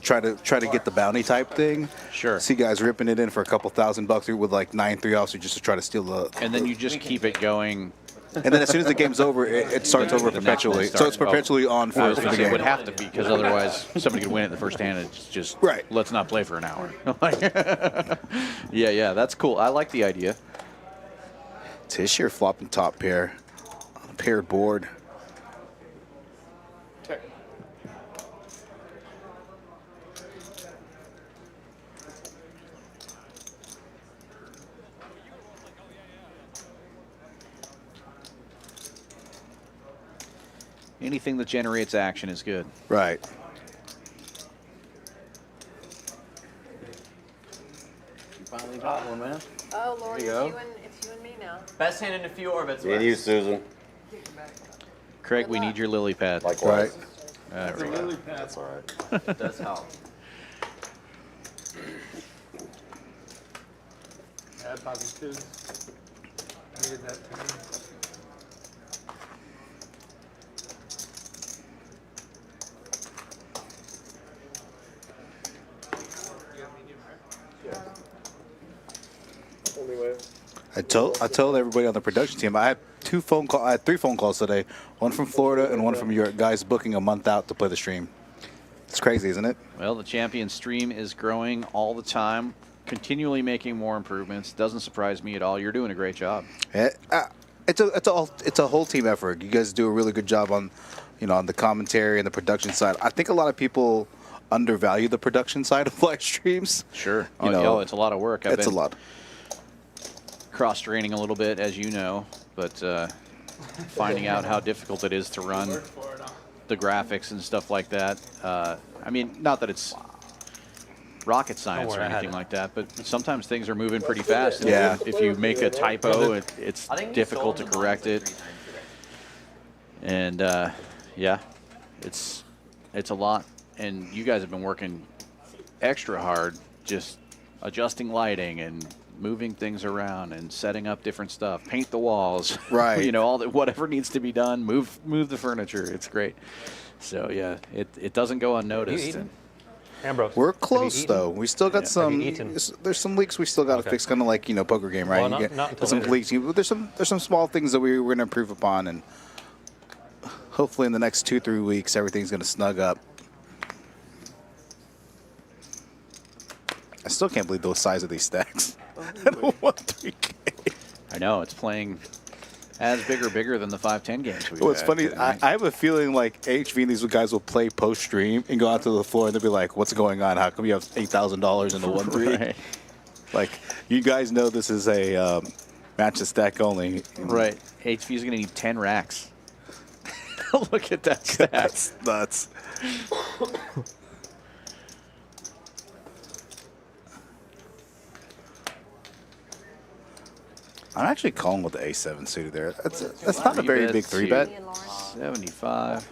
try to get the bounty type thing. Sure. See guys ripping it in for a couple $1,000 with like 9-3 offsuit just to try to steal the. And then you just keep it going. And then as soon as the game's over, it starts over perpetually. So it's perpetually on for the game. It would have to be, because otherwise somebody could win it in the first hand and it's just, let's not play for an hour. Yeah, that's cool. I like the idea. Tisch here flopping top pair on a paired board. Anything that generates action is good. Right. You finally got one, man. Oh, Lord, There you go. it's you and me now. Best hand in a few orbits. And you, Susan. Craig, we need your lily pad. Likewise. There we go. Lily pad. That's all right. It does help. Add pocket 2. Needed that too. I told everybody on the production team, I had 3 phone calls today, one from Florida and one from Europe, guys booking a month out to play the stream. It's crazy, isn't it? Well, the Champions stream is growing all the time, continually making more improvements. Doesn't surprise me at all. You're doing a great job. It's a whole team effort. You guys do a really good job on the commentary and the production side. I think a lot of people undervalue the production side of live streams. Sure. It's a lot of work. It's a lot. Cross-training a little bit, as you know, but finding out how difficult it is to run the graphics and stuff like that. I mean, not that it's rocket science or anything like that, but sometimes things are moving pretty fast. And Yeah. if you make a typo, it's difficult to correct it. And yeah, it's a lot. And you guys have been working extra hard, just adjusting lighting and moving things around and setting up different stuff, paint the walls, right? All that, whatever needs to be done, move the furniture. It's great. So yeah, it doesn't go unnoticed. Ambrose, we're close though. We still got some. There's some leaks we still got to fix, kind of like poker game, right? Well, not until some later. leaks. There's some small things that we're going to improve upon, and hopefully in the next 2-3 weeks everything's going to snug up. I still can't believe the size of these stacks. I don't want 3K. I know, it's playing as bigger than the 5-10 games we've Well, it's had, funny. I have a feeling like HV and these guys will play post-stream and go out to the floor and they'll be like, what's going on? How come you have $8,000 in the 1-3? Right. Like, you guys know this is a match the stack only. Right. HV's going to need 10 racks. Look at that stack. That's nuts. I'm actually calling with the A7 suited there. That's not a very big 3-bet. 75.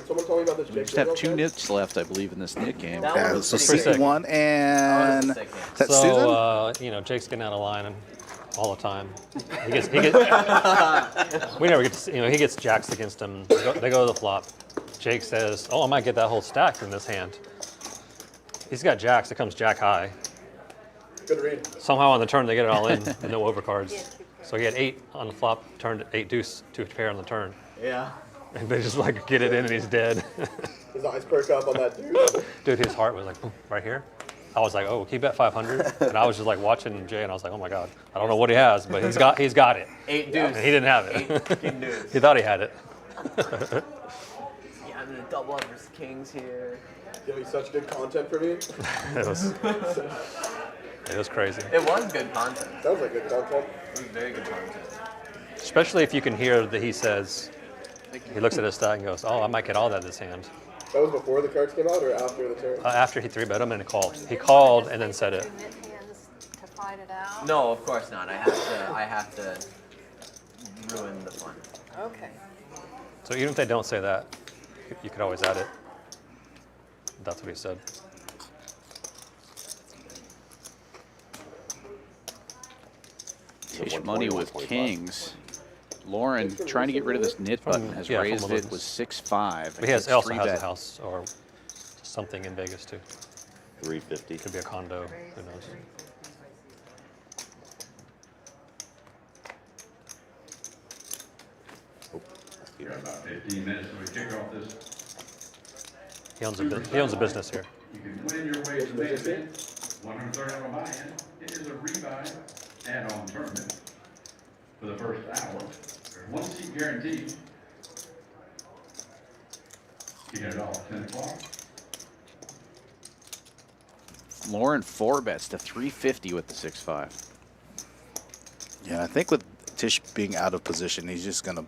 Someone told me about this. We just have 2 nits left, I believe, in this nit game. Yeah, so 61 and that's so, Susan? Jake's getting out of line all the time. We never get to see, he gets jacks against him. They go to the flop. Jake says, oh, I might get that whole stack from this hand. He's got jacks. It comes jack high. Good read. Somehow on the turn they get it all in and no overcards. So he had 8 on the flop, turned 8 deuce, 2 pair on the turn. Yeah. And they just get it in and he's dead. His eyes perk up on that dude. Dude, his heart was like, boom, right here. I was like, oh, can you bet 500? And I was just watching Jay and I was like, oh my God, I don't know what he has, but he's got it. 8 deuce. And he didn't have it. 8 deuce. He thought he had it. Yeah, I'm gonna double up versus kings here. Giving such good content for me. It was crazy. It was good content. Sounds like good content. It was very good content. Especially if you can hear that he says, he looks at his stack and goes, "Oh, I might get all that this hand." That was before the cards came out or after the turn? After he 3-bet him and called. He called and then said it. To fight it out? No, of course not. I have to ruin the fun. Okay. So even if they don't say that, you could always add it. That's what he said. Tisch money with kings. Lauren, trying to get rid of this knit button, has raised it with 6-5. He also has a house or something in Vegas too. 350. Could be a condo. Who knows? We got about 15 minutes till we kick off this. He owns a business here. You can win your way to the main event. 130 on a buy-in. It is a rebuy add-on tournament for the first hour. There's 1 seat guaranteed. You get it all at 10 o'clock. Lauren 4-bets to 350 with the 6-5. Yeah, I think with Tisch being out of position, he's just gonna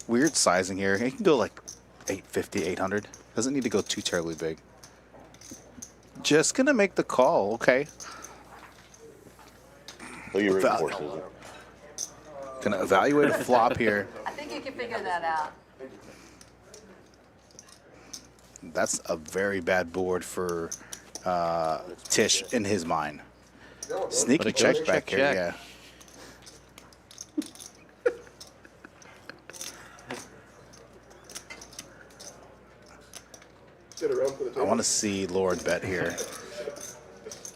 weird sizing here. He can go like 850, 800. Doesn't need to go too terribly big. Just gonna make the call. Okay. What are you ready for, Susan? Gonna evaluate a flop here. I think you can figure that out. That's a very bad board for Tisch in his mind. Sneaky But it check goes back check, here, check. yeah. Get around for the I table. want to see Lauren bet here,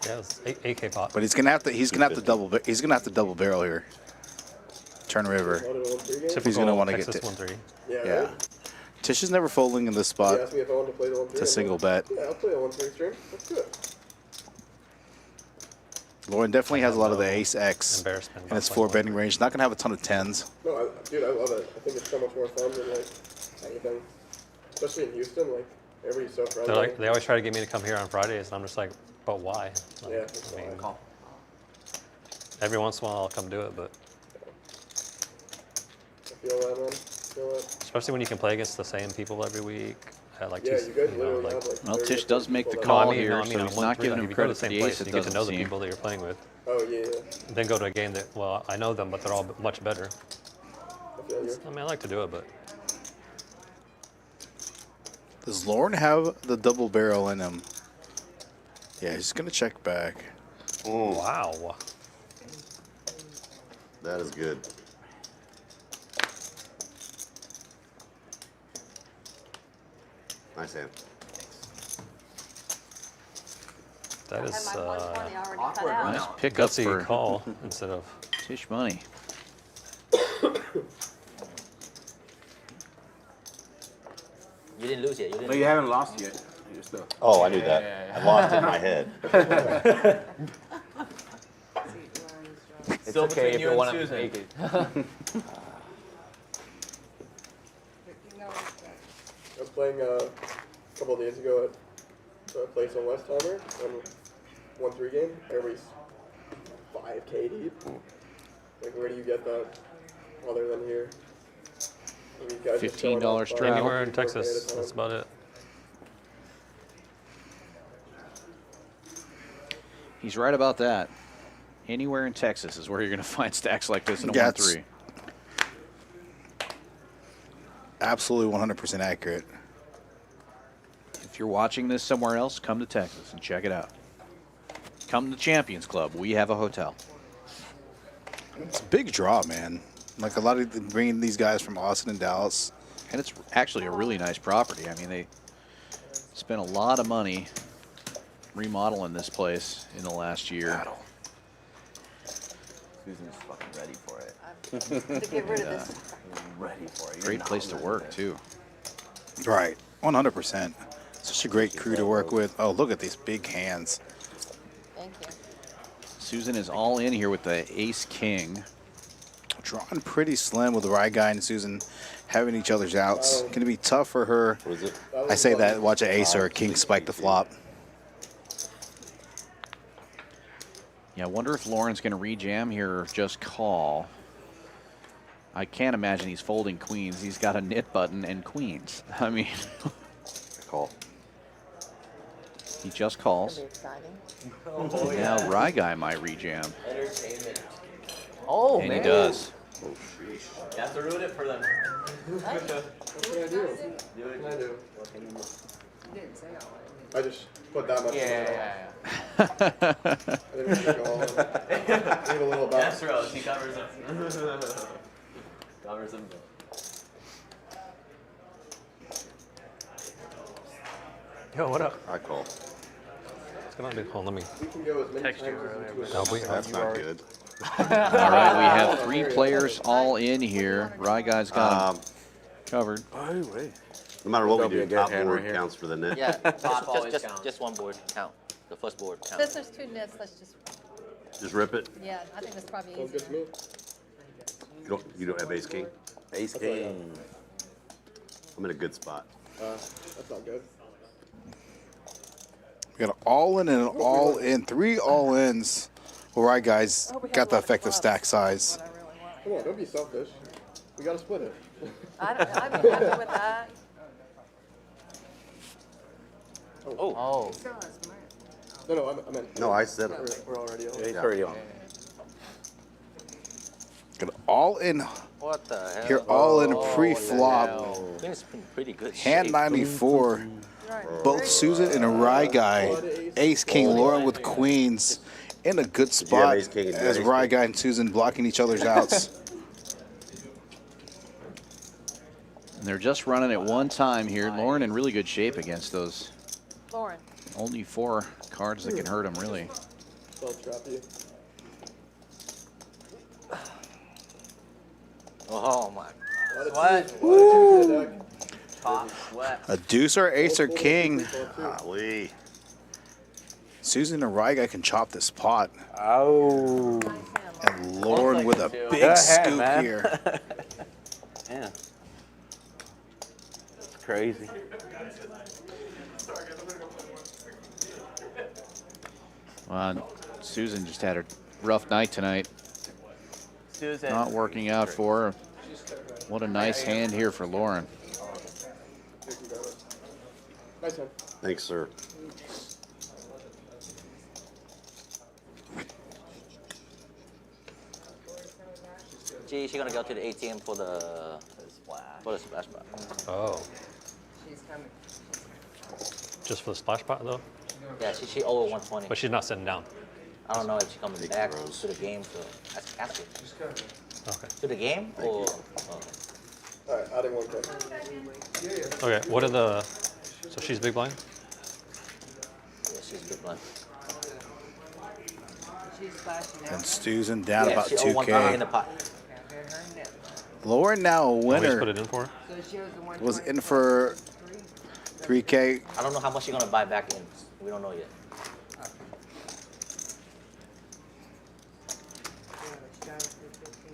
Yeah, it's 8K pot. but he's gonna have to double barrel here. Turn river. If he's gonna want to get Texas to 1-3. Yeah, yeah. right? Tisch is never folding in this He spot. asked me if I wanted to play the 1-3. It's a single bet. Yeah, I'll play a 1-3 stream. Let's do it. Lauren definitely has a lot of the ace X Embarrassment in his about 4 playing betting range. Not gonna have a ton of 10s. No, dude, I love it. I think it's so much more fun than like anything. Especially in Houston, like everybody's so friendly. They always try to get me to come here on Fridays, and I'm just like, but why? Like, Yeah, I mean, Call. every once in a while I'll come do it, but I feel that, man. I feel that. especially when you can play against the same people every week. Like Yeah, two, you guys know, literally like, have like. Well, 30 Tisch does make the people call no, I mean, here, no, I mean, so on he's 1-3, not giving like, him if you go to credit the for same the place ace, and it you get to doesn't know the seem. people that you're playing with. Oh yeah. Then go to a game that, well, I know them, but they're all much better. I feel you. I mean, I like to do it, but Does Lauren have the double barrel in him? Yeah, he's gonna check back. wow. That is good. Nice hand. That is I had my 120 already cut awkward out. run Nice out. pickup gutsy for call instead of. Tisch money. You didn't lose yet. You No, didn't. you haven't lost yet. You're still. Oh, I knew that. I lost it in my head. It's still okay between if you you and want to Susan. make it. I was playing a couple of days ago at a place in Westheimer and 1-3 game. Everybody's 5K deep. Like, where do you get that other than here? I mean, you guys just showing $15 up, strap. Anywhere in 4K at a Texas, time. that's about it. He's right about that. Anywhere in Texas is where you're going to find stacks like this in a That's 1-3. absolutely 100% accurate. If you're watching this somewhere else, come to Texas and check it out. Come to Champions Club. We have a hotel. It's a big draw, man. Like a lot of bringing these guys from Austin and Dallas. And it's actually a really nice property. I mean, they spent a lot of money remodeling this place in the last year. Susan's fucking ready for it. To get rid of this. Ready for it. You're Great not place to ready work, for it. too. Right, 100%. Such a great crew to work with. Oh, look at these big hands. Thank you. Susan is all in here with the ace-king. Drawn pretty slim with the right guy and Susan having each other's outs. Going to be tough for her. I say that, watch an ace or a king spike the flop. Yeah, I wonder if Lauren's going to rejam here or just call. I can't imagine he's folding queens. He's got a knit button and queens. I mean, Call. He just calls. Oh, Now yeah. Rye Guy might rejam. Entertainment. Oh, And man. he does. Oh, sheesh. You have to ruin it for them. What can I do? Do it. What can I do? What can you do? You didn't say all I just put that much. Yeah. I didn't really go all in. Leave a little back. Yes, Rose. He covers them. Covers them. Yo, what up? I call. What's going on, dude? Hold on, let me. We can go as many Text you times as earlier, we No, we, That's not good. All right, we have 3 players all in here. Rye Guy's got him covered. Oh, wait. No matter what we There'll be do, a good top hand board right here. counts for the net. Yeah, Top always counts. just one board count. The first board Since count. there's 2 nits, let's just, Just rip it. yeah, I think that's probably Sounds good to easier. me. You don't have ace king. Ace king. I'm in a good spot. That's not good. We got an all-in and an all-in. 3 all-ins. Well, right, guys, got the effective stack size. Come on, don't be selfish. We gotta split it. I'd be happy with that. Oh. No, I meant. No, I said it. We're already on. Yeah, he's already on. Got an all-in What the hell? here, all-in pre-flop. Queen's been pretty good. Hand shape. 94. Both Susan and a Rye Guy. Ace King Lauren with queens in a good you have spot ace king and as ace Rye king? Guy and Susan blocking each other's outs. And they're just running at one time here. Lauren in really good shape against those. Lauren. Only 4 cards that can hurt him, really. I'll trap you. Oh my. What? Top sweat. A deuce or ace or king. Golly. Susan and Rye Guy can chop this pot. Oh. And Lauren with a big Go ahead, scoop man. here. Yeah. It's crazy. Well, Susan just had a rough night tonight. Susan. Not working out for her. What a nice hand here for Lauren. Nice hand. Thanks, sir. She's gonna go to the ATM for the splash pot. Oh. She's coming. Just for the splash pot, though? Yeah, she over 120. But she's not sitting down. I don't know if she's coming back to the game, so ask her. Okay. To the game or? Alright, adding 1 pick. Okay, what are the... So she's big blind? Yeah, she's big blind. She's splashing out. And Susan down about she over 120 in the 2K. pot. Lauren now a Oh, we just winner. put it in for her? So she was the one. Was in for 3K. I don't know how much she's gonna buy back in. We don't know yet.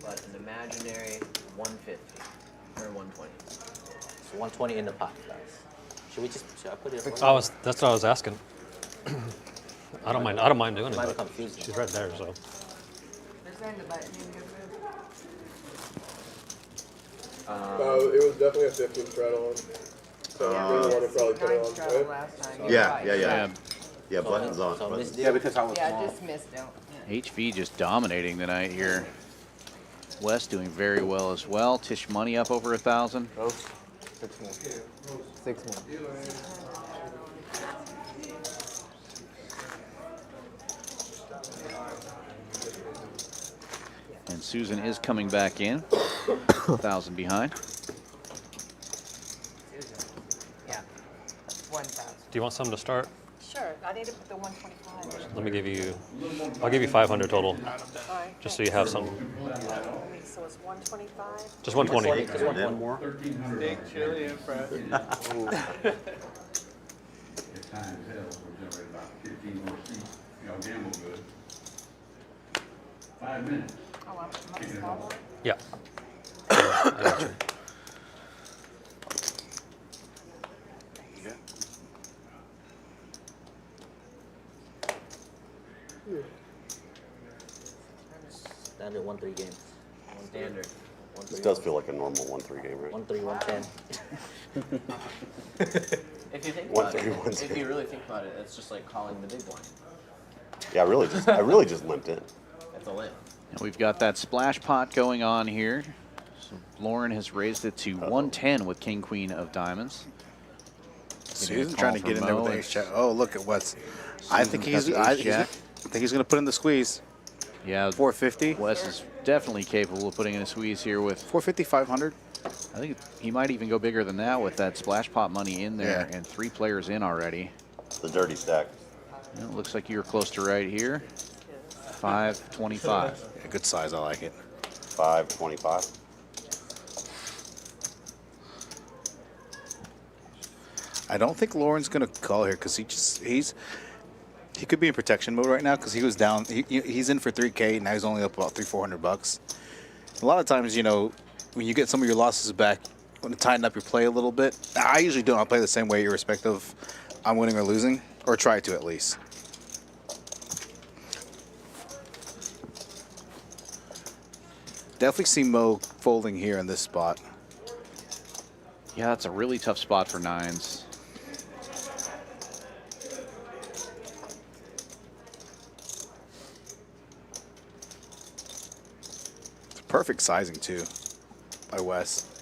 But an imaginary 150 or 120. So 120 in the pot, guys. Should I put it? That's what I was asking. I don't mind doing it, Might be but confusing. she's right there, so. They're saying the button didn't get moved. It was definitely a 15 straddle on. So you're the one who probably put it on, straddle right? last time. Yeah. Yeah, buttons on. So buttons. Miss Yeah, because I was Yeah, small. just missed out. HV just dominating tonight here. Wes doing very well as well. Tisch money up over 1,000. Oh, 6 more. 6 more. And Susan is coming back in. 1,000 behind. Yeah. 1,000. Do you want something to start? Sure, I need to put the 125. Let me give you, I'll give you 500 total, Alright. just so you have some. So it's 125? Just 120. Just one more. Big chili and fries. It's time as hell, so we'll generate about 15 more seats. Y'all gamble good. 5 minutes. Oh, up on the small board? Yeah. I got you. Standard 1-3 games. Standard. This does feel like a normal 1-3 game, right? 1-3, 1-10. If you think One about through it, one if two. you really think about it, it's just like calling the big blind. Yeah, I really just limped in. It's a limp. And we've got that splash pot going on here. So Lauren has raised it to 110 with King Queen of Diamonds. Susan trying to get in there with the ace jack. Oh, look at Wes. I think Susan's he's. got the ace jack. I think he's going to put in the squeeze. Yeah, 450. Wes is definitely capable of putting in a squeeze here with 450, 500. I think he might even go bigger than that with that splash pot money in there and 3 players in already. The dirty stack. It looks like you're close to right here. 525. Yeah, good size. I like it. 525. I don't think Lauren's going to call here because he could be in protection mode right now because he was down. He's in for 3K. Now he's only up about $300-400. A lot of times, you know, when you get some of your losses back, want to tighten up your play a little bit. I usually don't. I play the same way irrespective I'm winning or losing, or try to at least. Definitely see Mo folding here in this spot. Yeah, that's a really tough spot for nines. It's perfect sizing too by Wes.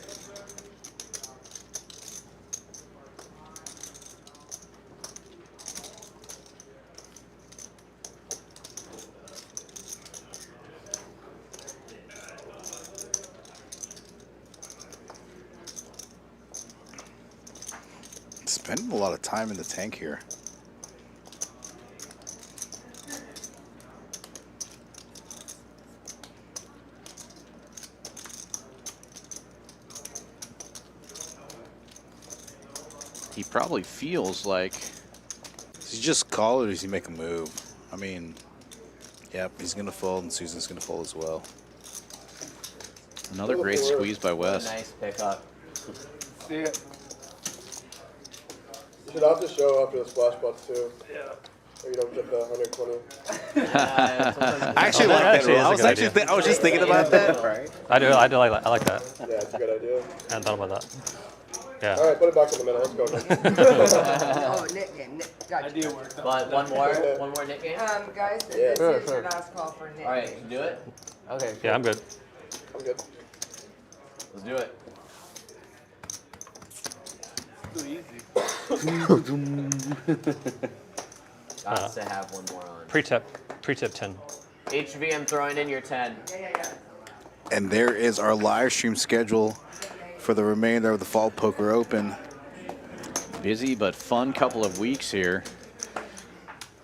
Spending a lot of time in the tank here. He probably feels like... Does he just call or does he make a move? I mean, yep, he's going to fold and Susan's going to fold as well. Another great squeeze by Wes. Nice pickup. See it. You should have to show after the splash pots too. Yeah. Or you don't get the 120. I actually like that rule. I was just thinking about that. I like that. Yeah, it's a good idea. I hadn't thought about that. Yeah. All right, put it back in the middle. Let's go. Oh, Nick game. Nick, gotcha. Idea worked. But one more Nick game? Guys, Yeah. this is your last call for Nick. All right, you do it? Okay. Yeah, I'm good. I'm good. Let's do it. Too easy. Got to have one more on. Pre-tip 10. HV, I'm throwing in your 10. Yeah. And there is our live stream schedule for the remainder of the Fall Poker Open. Busy but fun couple of weeks here.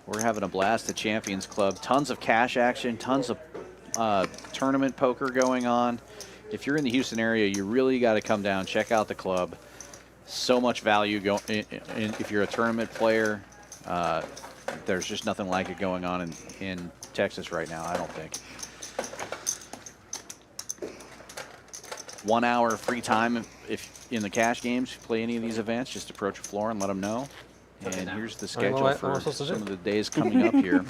We're having a blast at Champions Club. Tons of cash action, tons of tournament poker going on. If you're in the Houston area, you really got to come down, check out the club. So much value going. If you're a tournament player, there's just nothing like it going on in Texas right now, I don't think. 1 hour free time if in the cash games, if you play any of these events, just approach the floor and let them know. And here's the schedule for some of the days coming up here.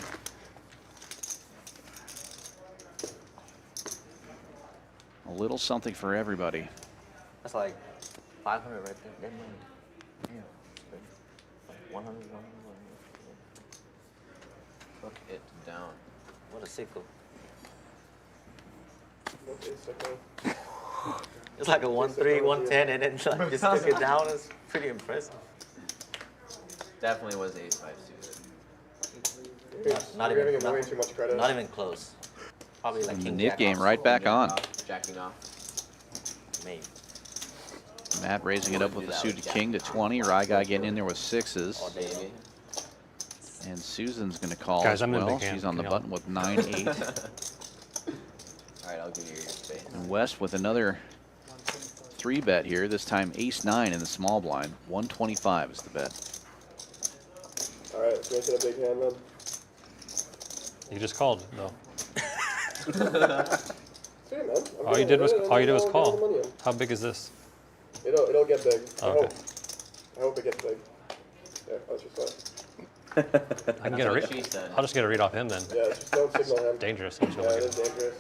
A little something for everybody. That's like 500 right there. That money. Damn. 100. Hook it down. What a sickle. Okay, second. It's like a 1-3, 110, and then like just took it down. It's pretty impressive. Definitely was ace-5 suited. Not You're even giving him way too much credit. Not even close. Probably like And the king nit jack game off. right back on. Jacking off. Maybe. Matt raising it up with the suited king to 20. Rye Guy getting in there with sixes. All baby. And Susan's going to call Guys, as I'm in well. big hand. She's on the Yeah. button with 9-8. All right, I'll give you your space. And West with another 3-bet here. This time ace-9 in the small blind. 125 is the bet. All right, let's make it a big hand then. You just called, though. See, man. I'm All you getting did was it, and all you did then was I'll give call. the money in. How big is this? It'll get big. Okay. I hope it gets big. Yeah, that's just what. I can get a read. she said. I'll just get a read off him then. Yeah, just don't signal him. Dangerous. Yeah, it is dangerous.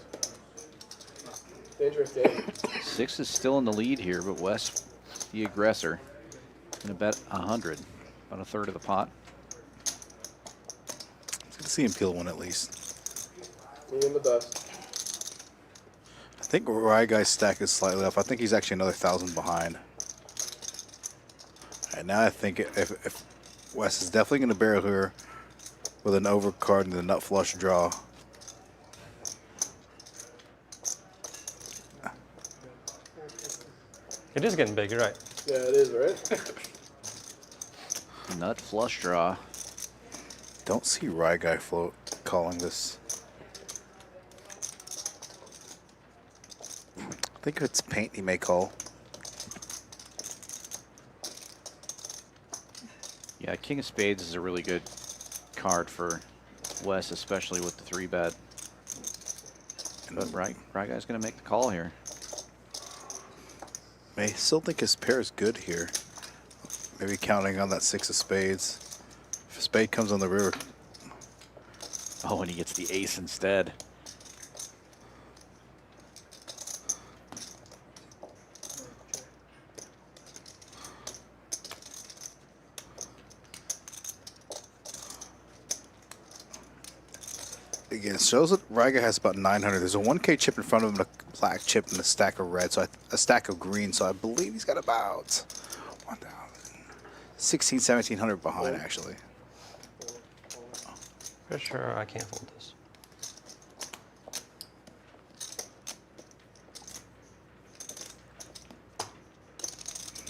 Dangerous game. 6 is still in the lead here, but Wes, the aggressor, gonna bet 100, about a third of the pot. It's good to see him peel one at least. Me and the best. I think Rye Guy's stack is slightly off. I think he's actually another 1,000 behind. And now I think if Wes is definitely going to barrel here with an overcard and the nut flush draw. It is getting big. You're right. Yeah, it is, right? Nut flush draw. Don't see Rye Guy float calling this. I think it's paint he may call. Yeah, King of Spades is a really good card for Wes, especially with the 3-bet. But Rye Guy's going to make the call here. I still think his pair is good here. Maybe counting on that 6 of spades. If a spade comes on the river. Oh, and he gets the ace instead. Again, it shows that Riga has about 900. There's a 1K chip in front of him, a black chip, and a stack of red, so a stack of green. So I believe he's got about 1,000, 1,600, 1,700 behind, actually. For sure, I can't hold this.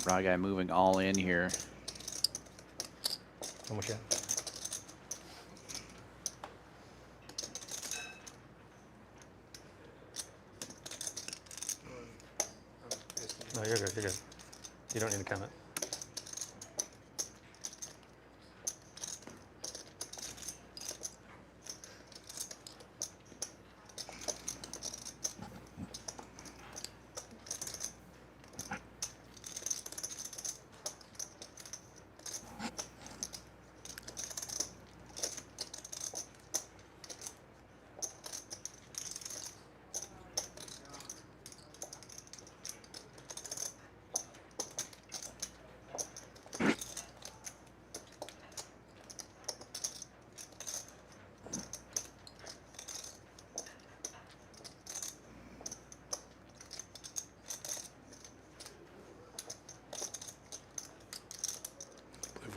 Rye Guy moving all in here. How much yet? No, you're good. You're good. You don't need to count it.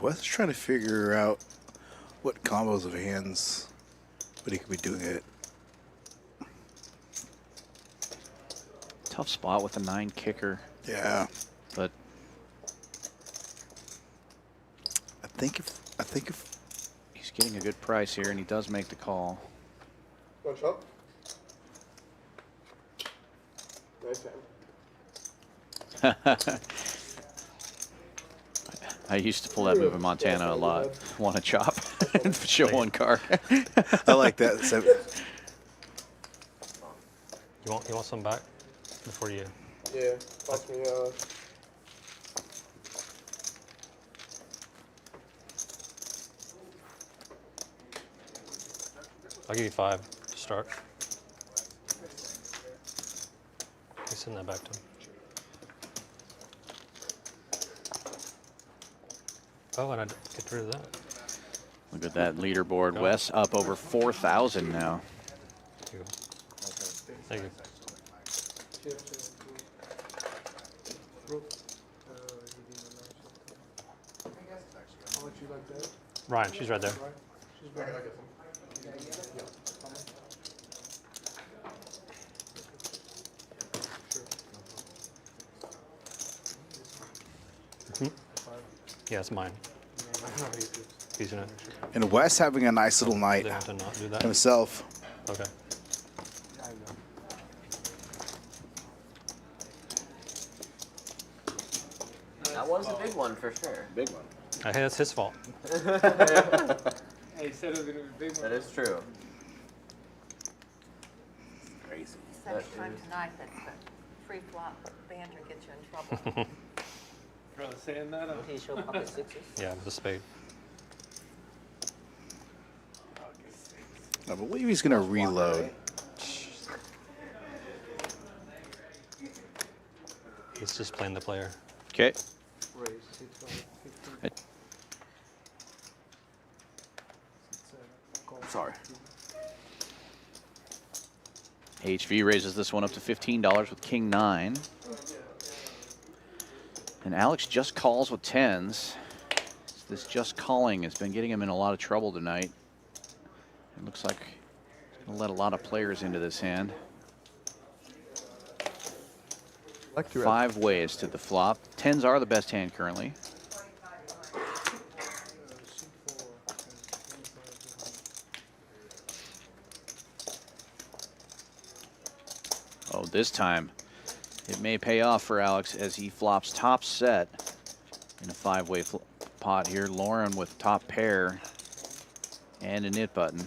Wes is trying to figure out what combos of hands, but he could be doing it. Tough spot with a 9 kicker. Yeah. But I think if he's getting a good price here, and he does make the call. One shot. Nice hand. I used to pull that move in Montana a lot. Want to chop? Show one card. I like that. So, You want some back before you? Yeah, toss me. I'll give you 5 to start. You send that back to him. Oh, and I get rid of that. Look at that leaderboard. Wes up over 4,000 now. Here you go. Thank you. Ryan, she's right there. Yeah, it's mine. He's in it. and Wes having a nice little night They want to not do that? himself. Okay. That was a big one for sure. Big one. Hey, that's his fault. Hey, he said it was going to be a big one. That is true. Crazy. second time tonight that the free flop banter gets you in trouble. Really saying that? Did he show pocket sixes? Yeah, with a spade. I believe he's going to reload. He's just playing the player. Okay. Sorry. HV raises this one up to $15 with King 9. And Alex just calls with 10s. This just calling has been getting him in a lot of trouble tonight. It looks like he's going to let a lot of players into this hand. 5 ways to the flop. 10s are the best hand currently. Oh, this time it may pay off for Alex as he flops top set in a 5-way pot here. Lauren with top pair and a nit button.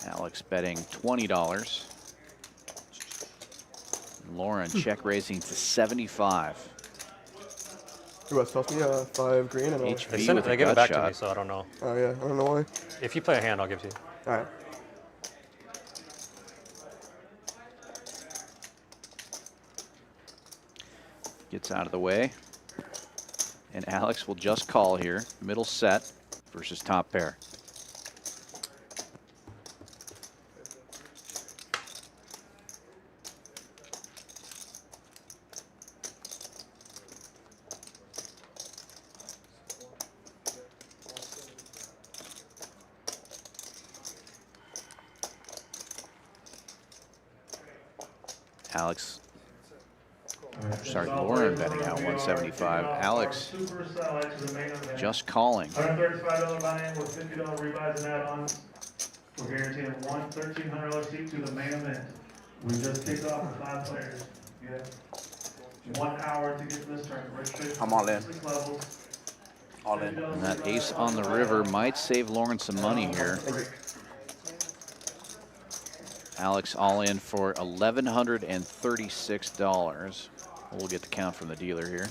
Alex betting $20. Lauren check raising to 75. You want to toss me 5 green? And They give it back to me, so I don't know. Oh yeah, I don't know why. If you play a hand, I'll give it to you. All right. Gets out of the way. And Alex will just call here. Middle set versus top pair. Alex, sorry, Lauren betting out 175. Alex just calling. $135 buy-in with $50 rebuys and add-ons. We're guaranteeing one $1,300 seat to the main event. We just kicked off with 5 players. You have 1 hour to get to this tournament. I'm all in. 6 levels. All in. And that ace on the river might save Lauren some money here. Alex all in for $1,136. We'll get the count from the dealer here.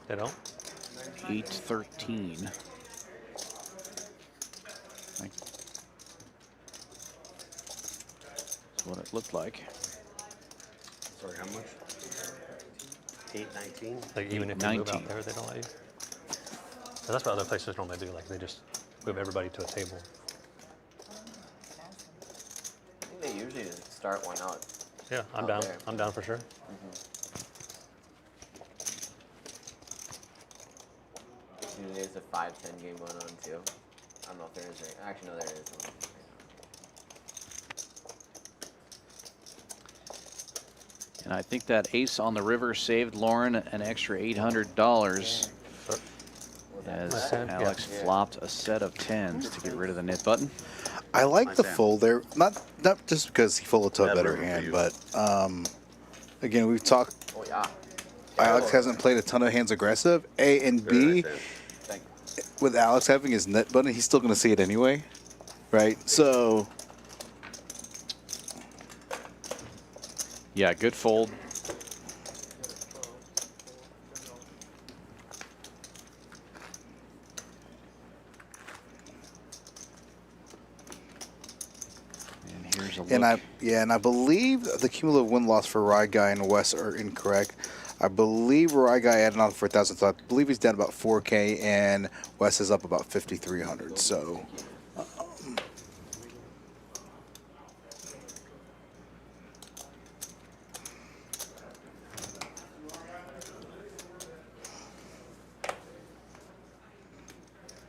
They don't? 8-13. That's what it looked like. Sorry, how much? 8-19? Like even if you move out there, they don't let you? So that's what other places normally do. Like they just move everybody to a table. I think they usually start one out. Yeah, I'm down. I'm down for sure. Usually it's a 5-10 game going on too. I don't know if there is. Actually, no, there is one. And I think that ace on the river saved Lauren an extra $800 as Alex flopped a set of 10s to get rid of the nit button. I like the fold there, not just because he folded to a better hand, but again, we've talked. Oh yeah. Alex hasn't played a ton of hands aggressive. A and B, with Alex having his net button, he's still going to see it anyway, right? So, yeah, good fold. And here's a look. And I believe the cumulative win-loss for Rye Guy and Wes are incorrect. I believe Rye Guy added on for 1,000, so I believe he's down about 4K, and Wes is up about 5,300. So.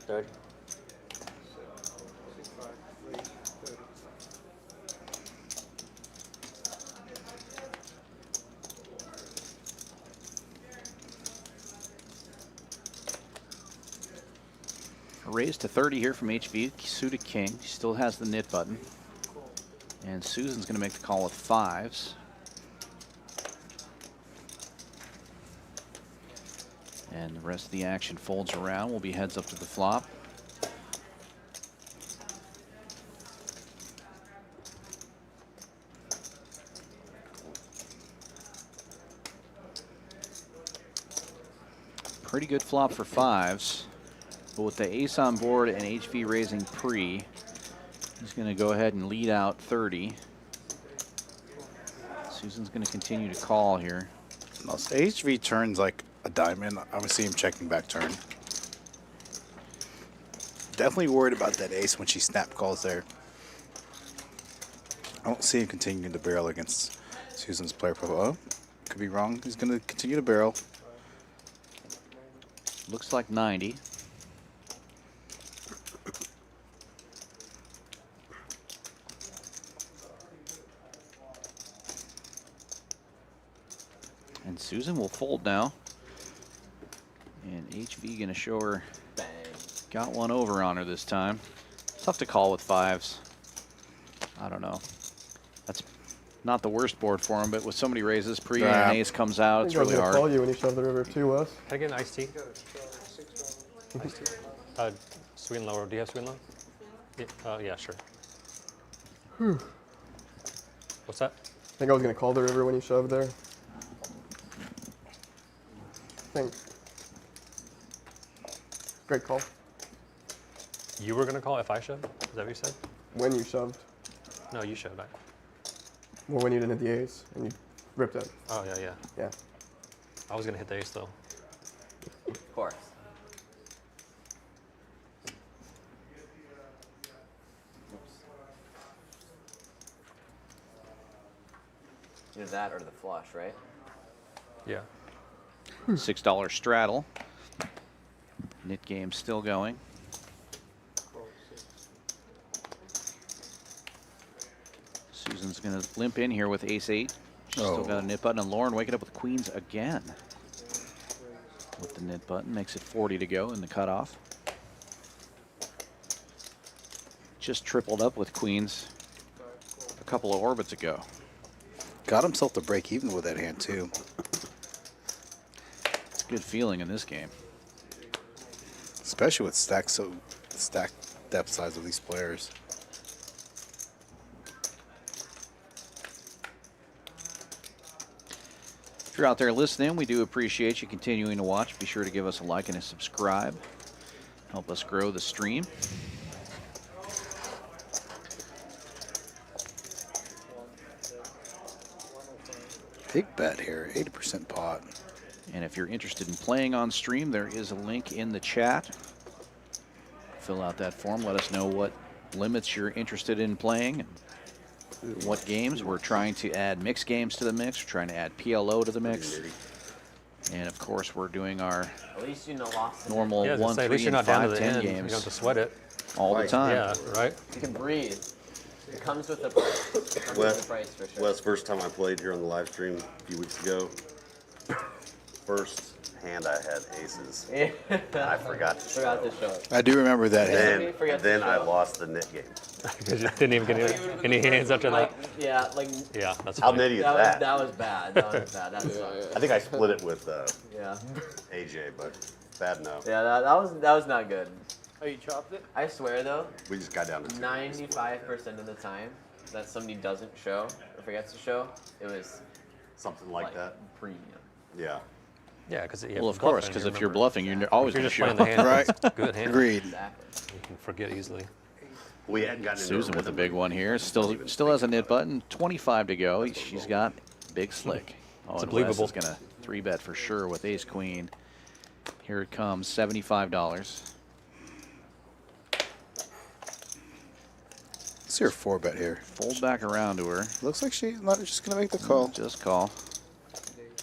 Third. Raise to 30 here from HV, suited king. Still has the knit button. And Susan's going to make the call with 5s. And the rest of the action folds around. Will be heads up to the flop. Pretty good flop for 5s. But with the ace on board and HV raising pre, he's going to go ahead and lead out 30. Susan's going to continue to call here. No, so HV turns like a diamond. I would see him checking back turn. Definitely worried about that ace when she snap calls there. I don't see him continuing to barrel against Susan's player profile. Oh, could be wrong. He's going to continue to barrel. Looks like 90. And Susan will fold now. And HV going to show her. Bang. Got one over on her this time. Tough to call with 5s. I don't know. That's not the worst board for him, but with so many raises pre and an ace comes out, it's really hard. I call you when you shove the river too, Wes. Can I get an iced tea? Iced tea. Sweet and low. Do you have sweet and low? Yeah, sure. What's that? I think I was going to call the river when you shoved there. Great call. You were going to call if I shoved? Is that what you said? When you shoved. No, you shoved. Well, when you didn't hit the ace and you ripped it. Oh, yeah, yeah. Yeah. I was going to hit the ace, though. Of course. Either that or the flush, right? Yeah. $6 straddle. Knit game still going. Susan's going to limp in here with ace-8. She's still got a knit button, and Lauren waking up with queens again. With the knit button, makes it 40 to go in the cutoff. Just tripled up with queens a couple of orbits ago. Got himself to break even with that hand too. It's a good feeling in this game. Especially with stack depth size of these players. If you're out there listening, we do appreciate you continuing to watch. Be sure to give us a like and a subscribe. Help us grow the stream. Big bet here, 80% pot. And if you're interested in playing on stream, there is a link in the chat. Fill out that form. Let us know what limits you're interested in playing and what games. We're trying to add mixed games to the mix. We're trying to add PLO to the mix. And of course, we're doing our At least you know lost normal 1, 3, at least you're and not down to 5, the 10 end. games. You don't have to sweat it. All the time. Yeah, right? You can breathe. It comes with the price. It comes with the price for sure. Wes, first time I played here on the live stream a few weeks ago, first hand I had aces. Yeah. I forgot to show. it. I do remember that hand. Then I lost the knit game. Because you didn't even get any hands after that. Yeah, that's how funny. nitty is that? That was bad. That was bad. That sucked. I think I split it with Yeah. AJ, but bad no. Yeah, that was not good. Oh, you chopped it? I swear though, We just got down to 95% of the time that somebody doesn't show or forgets to show, it was something like that. Premium. Yeah. Yeah, because Well, of course, because if you're bluffing, you're always if going you're to just show. playing the hand, Right. good hand. Agreed. Exactly. You can forget easily. We hadn't gotten into Susan with a big one here. Still has a knit button. 25 to go. She's got big slick. Oh, It's and believable. Wes is going to 3-bet for sure with ace queen. Here it comes, $75. Let's hear 4-bet here. Fold back around to her. Looks like she's not just going to make the call. Just call.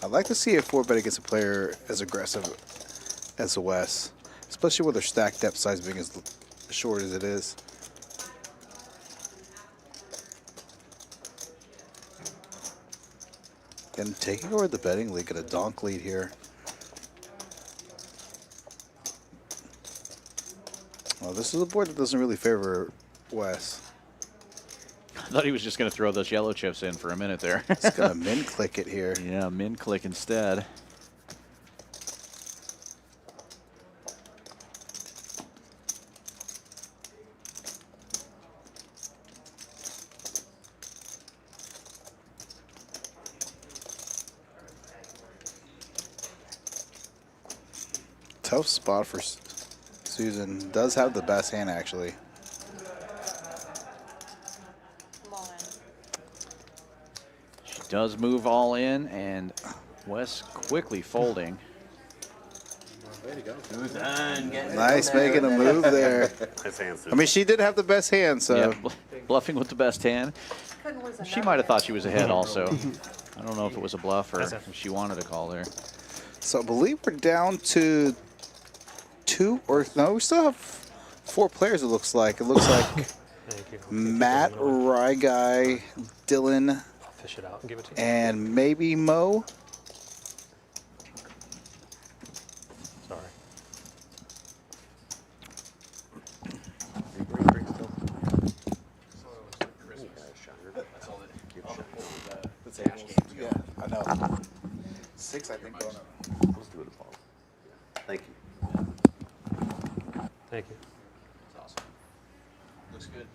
I'd like to see a 4-bet against a player as aggressive as the Wes, especially with their stack depth size being as short as it is. And taking over the betting league at a donk lead here. Well, this is a board that doesn't really favor Wes. I thought he was just going to throw those yellow chips in for a minute there. He's going to min click it here. Yeah, min click instead. Tough spot for Susan. Does have the best hand, actually. She does move all in, and Wes quickly folding. Way to go. Susan, Nice making a move there. Nice hand, Susan. I mean, she did have the best hand, so. Yeah, bluffing with the best hand. She might have thought she was ahead also. I don't know if it was a bluff or if she wanted to call there. So I believe we're down to 2 or no, we still have 4 players. It looks like. It looks like Matt, Rye Guy, Dylan, Fish it out and give it to you. and maybe Mo. Sorry. Yeah, I know. 6, I think, going up. Let's do it, Paul. Thank you. Thank you. That's awesome. Looks good.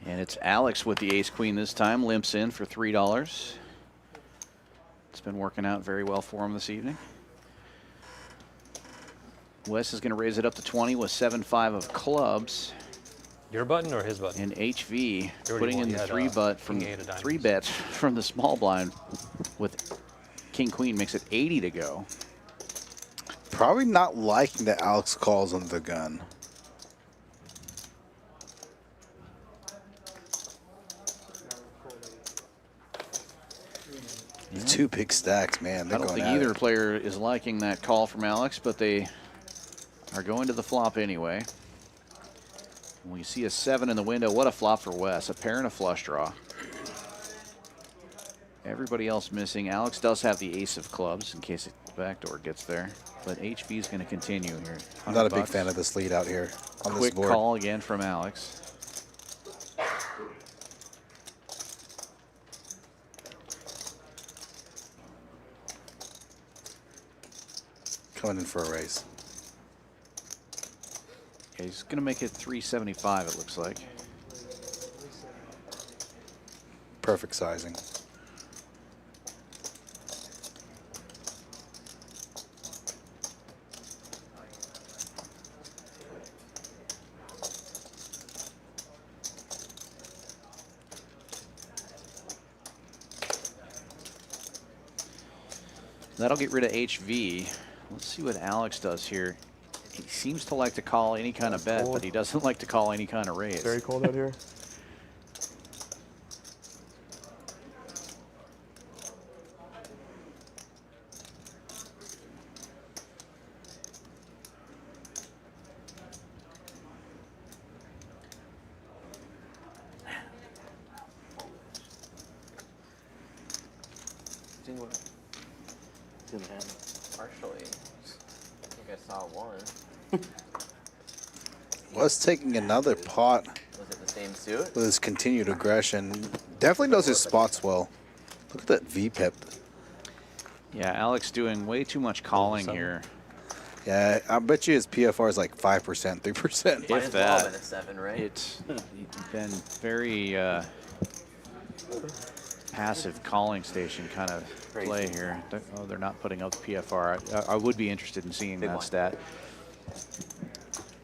And it's Alex with the ace-queen this time. Limps in for $3. It's been working out very well for him this evening. Wes is going to raise it up to 20 with 7-5 of clubs. Your button or his button? And HV already putting won. in He the had, 3-bet from king eight of diamonds. 3-bet from the small blind with king-queen makes it 80 to go. Probably not liking that Alex calls on the gun. The 2 big stacks, man. I They're don't going think at either it. player is liking that call from Alex, but they are going to the flop anyway. We see a 7 in the window. What a flop for Wes. A pair and a flush draw. Everybody else missing. Alex does have the ace of clubs in case the backdoor gets there. But HV is going to continue here. I'm not a 100 big bucks. fan of this lead out here on Quick this board. call again from Alex. Coming in for a raise. Okay, he's going to make it 375, it looks like. Perfect sizing. That'll get rid of HV. Let's see what Alex does here. He seems to like to call any kind of bet, but he doesn't like to call any kind of raise. Very cold out here. Partially. I think I saw one. Was taking another pot Was it the same suit? with his continued aggression. Definitely knows his spots well. Look at that V-pip. Yeah, Alex doing way too much calling here. Yeah, I bet you his PFR is like 5%, 3%. Might If as well that, been a 7, right? It's been very passive calling station kind of play here. Oh, they're not putting up the PFR. I would be interested in seeing that stat.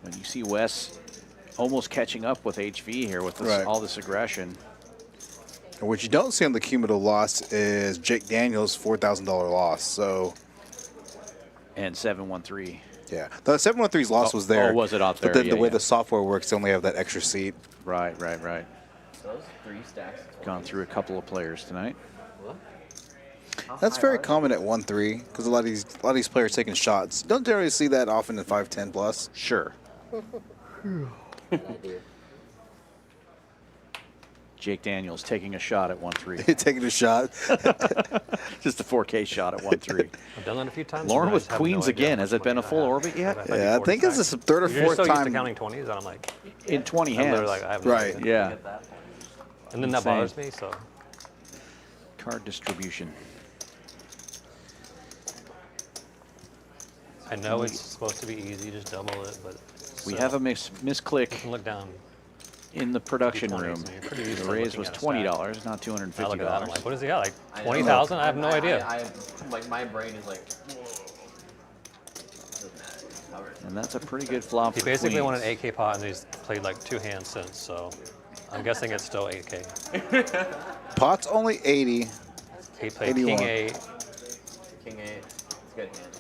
When you see Wes almost catching up with HV here with this, all this aggression. And what you don't see on the cumulative loss is Jake Daniels' $4,000 loss. So, and 713. Yeah, the 713's loss was there. Oh, was it up there? But then Yeah, the way yeah. the software works, they only have that extra seat. Right. Those 3 stacks. Gone through a couple of players tonight. That's very common at 1-3 because a lot of these players taking shots. Don't generally see that often in 5-10 plus. Sure. Jake Daniels taking a shot at 1-3. Taking a shot. Just a 4K shot at 1-3. I've done that a few times. Lauren and I with just have queens no idea again. how Has much it been a money full I have. orbit yet? Maybe Yeah, I 40 think this is the third or You're fourth so used to time. counting 20s, and I'm like, In 20 I'm hands. literally like, I have no Right. idea. Yeah. And then that Insane. bothers me, so. Card distribution. I know it's supposed to be easy, just double it, but. We so, have a misclick you can look down. in the production 20s, room. and you're pretty used The to raise looking was at a $20, not I look at that, I'm $250. like, what is he got? Like I know. 20,000? I have no idea. Like my brain is like. Doesn't matter. Covered. And that's a pretty good flop He for basically won an queens. 8K pot, and he's played like 2 hands since, so I'm guessing it's still 8K. Pot's only 80. He played 81. King 8. King 8. It's a good hand.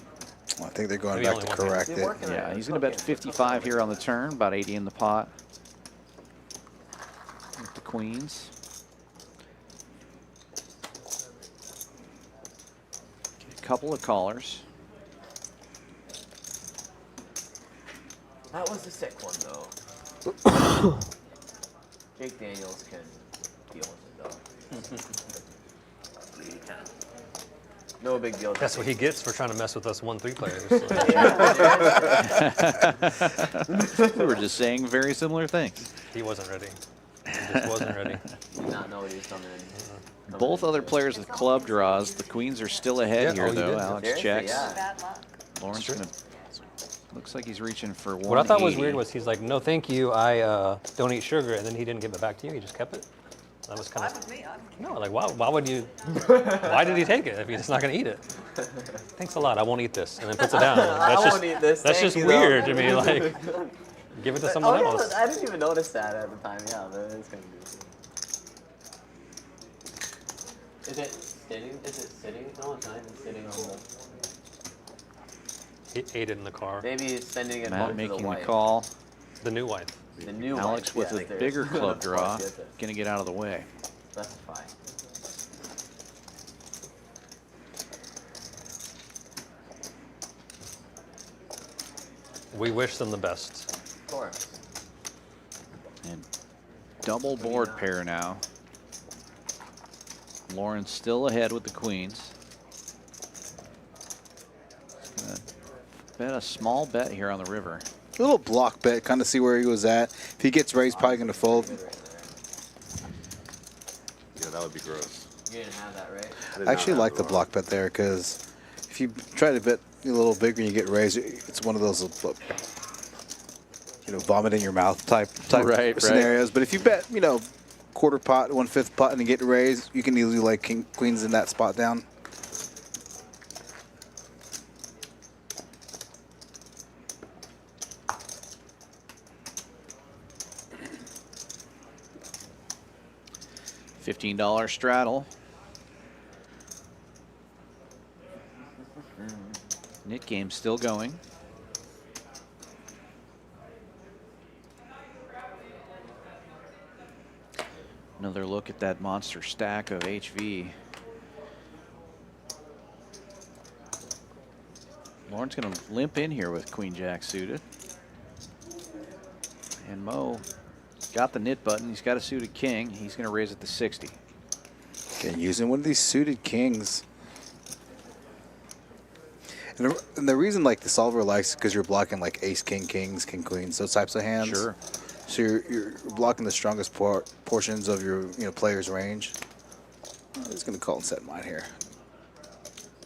I think they're going Maybe back to only one correct hand. it. Yeah, he's going to bet 55 here on the turn, about 80 in the pot. With the queens. Get a couple of callers. That was a sick one though. Jake Daniels can deal with it though. He can. No big deal. That's what he gets for trying to mess with us 1-3 players. We were just saying very similar things. He wasn't ready. He just wasn't ready. Did not know he was coming in. Both other players with club draws. The queens are still ahead Yeah, here, oh, you though. did. Alex Seriously, checks. yeah. Bad luck. Lauren's going to... Looks like he's reaching for 180. What I thought was weird was he's like, no, thank you, I don't eat sugar, and then he didn't give it back to you. He just kept it. That was kind That of... was me. No, like, why would you... Why did he take it if he's not going to eat it? Thanks a lot, I won't eat this. And then puts it down. That's I won't eat this. That's thank just you, weird though. to me. Like, give it to someone Oh, yeah, else. I didn't even notice that at the time. Yeah, but it's kind of goofy. Is it sitting? Is it sitting? No, it's not even sitting on the. He ate it in the car. Maybe he's sending it Matt home to making the the wife. call. The new wife. The new Alex wife, with yes, a bigger there's- club of draw. course, yes, Going to get out of the way. Specify. We wish them the best. Of course. And double board pair now. Lauren's still ahead with the queens. Gonna bet a small bet here on the river. A little block bet, kind of see where he was at. If he gets raised, probably going to fold. Yeah, that would be gross. You didn't have that, right? I actually like the block bet there because if you try to bet a little bigger and you get raised, it's one of those, vomit in your mouth type Right. scenarios. But if you bet, quarter pot, 1/5 pot, and you get raised, you can easily lay king, queens in that spot down. $15 straddle. Knit game still going. Another look at that monster stack of HV. Lauren's going to limp in here with Queen Jack suited. And Mo got the knit button. He's got a suited king. He's going to raise it to 60. Okay, using one of these suited kings. And the reason like the solver likes because you're blocking like ace, king, kings, king, queens, those types of hands. Sure. So you're blocking the strongest portions of your player's range. I'm just gonna call and set mine here.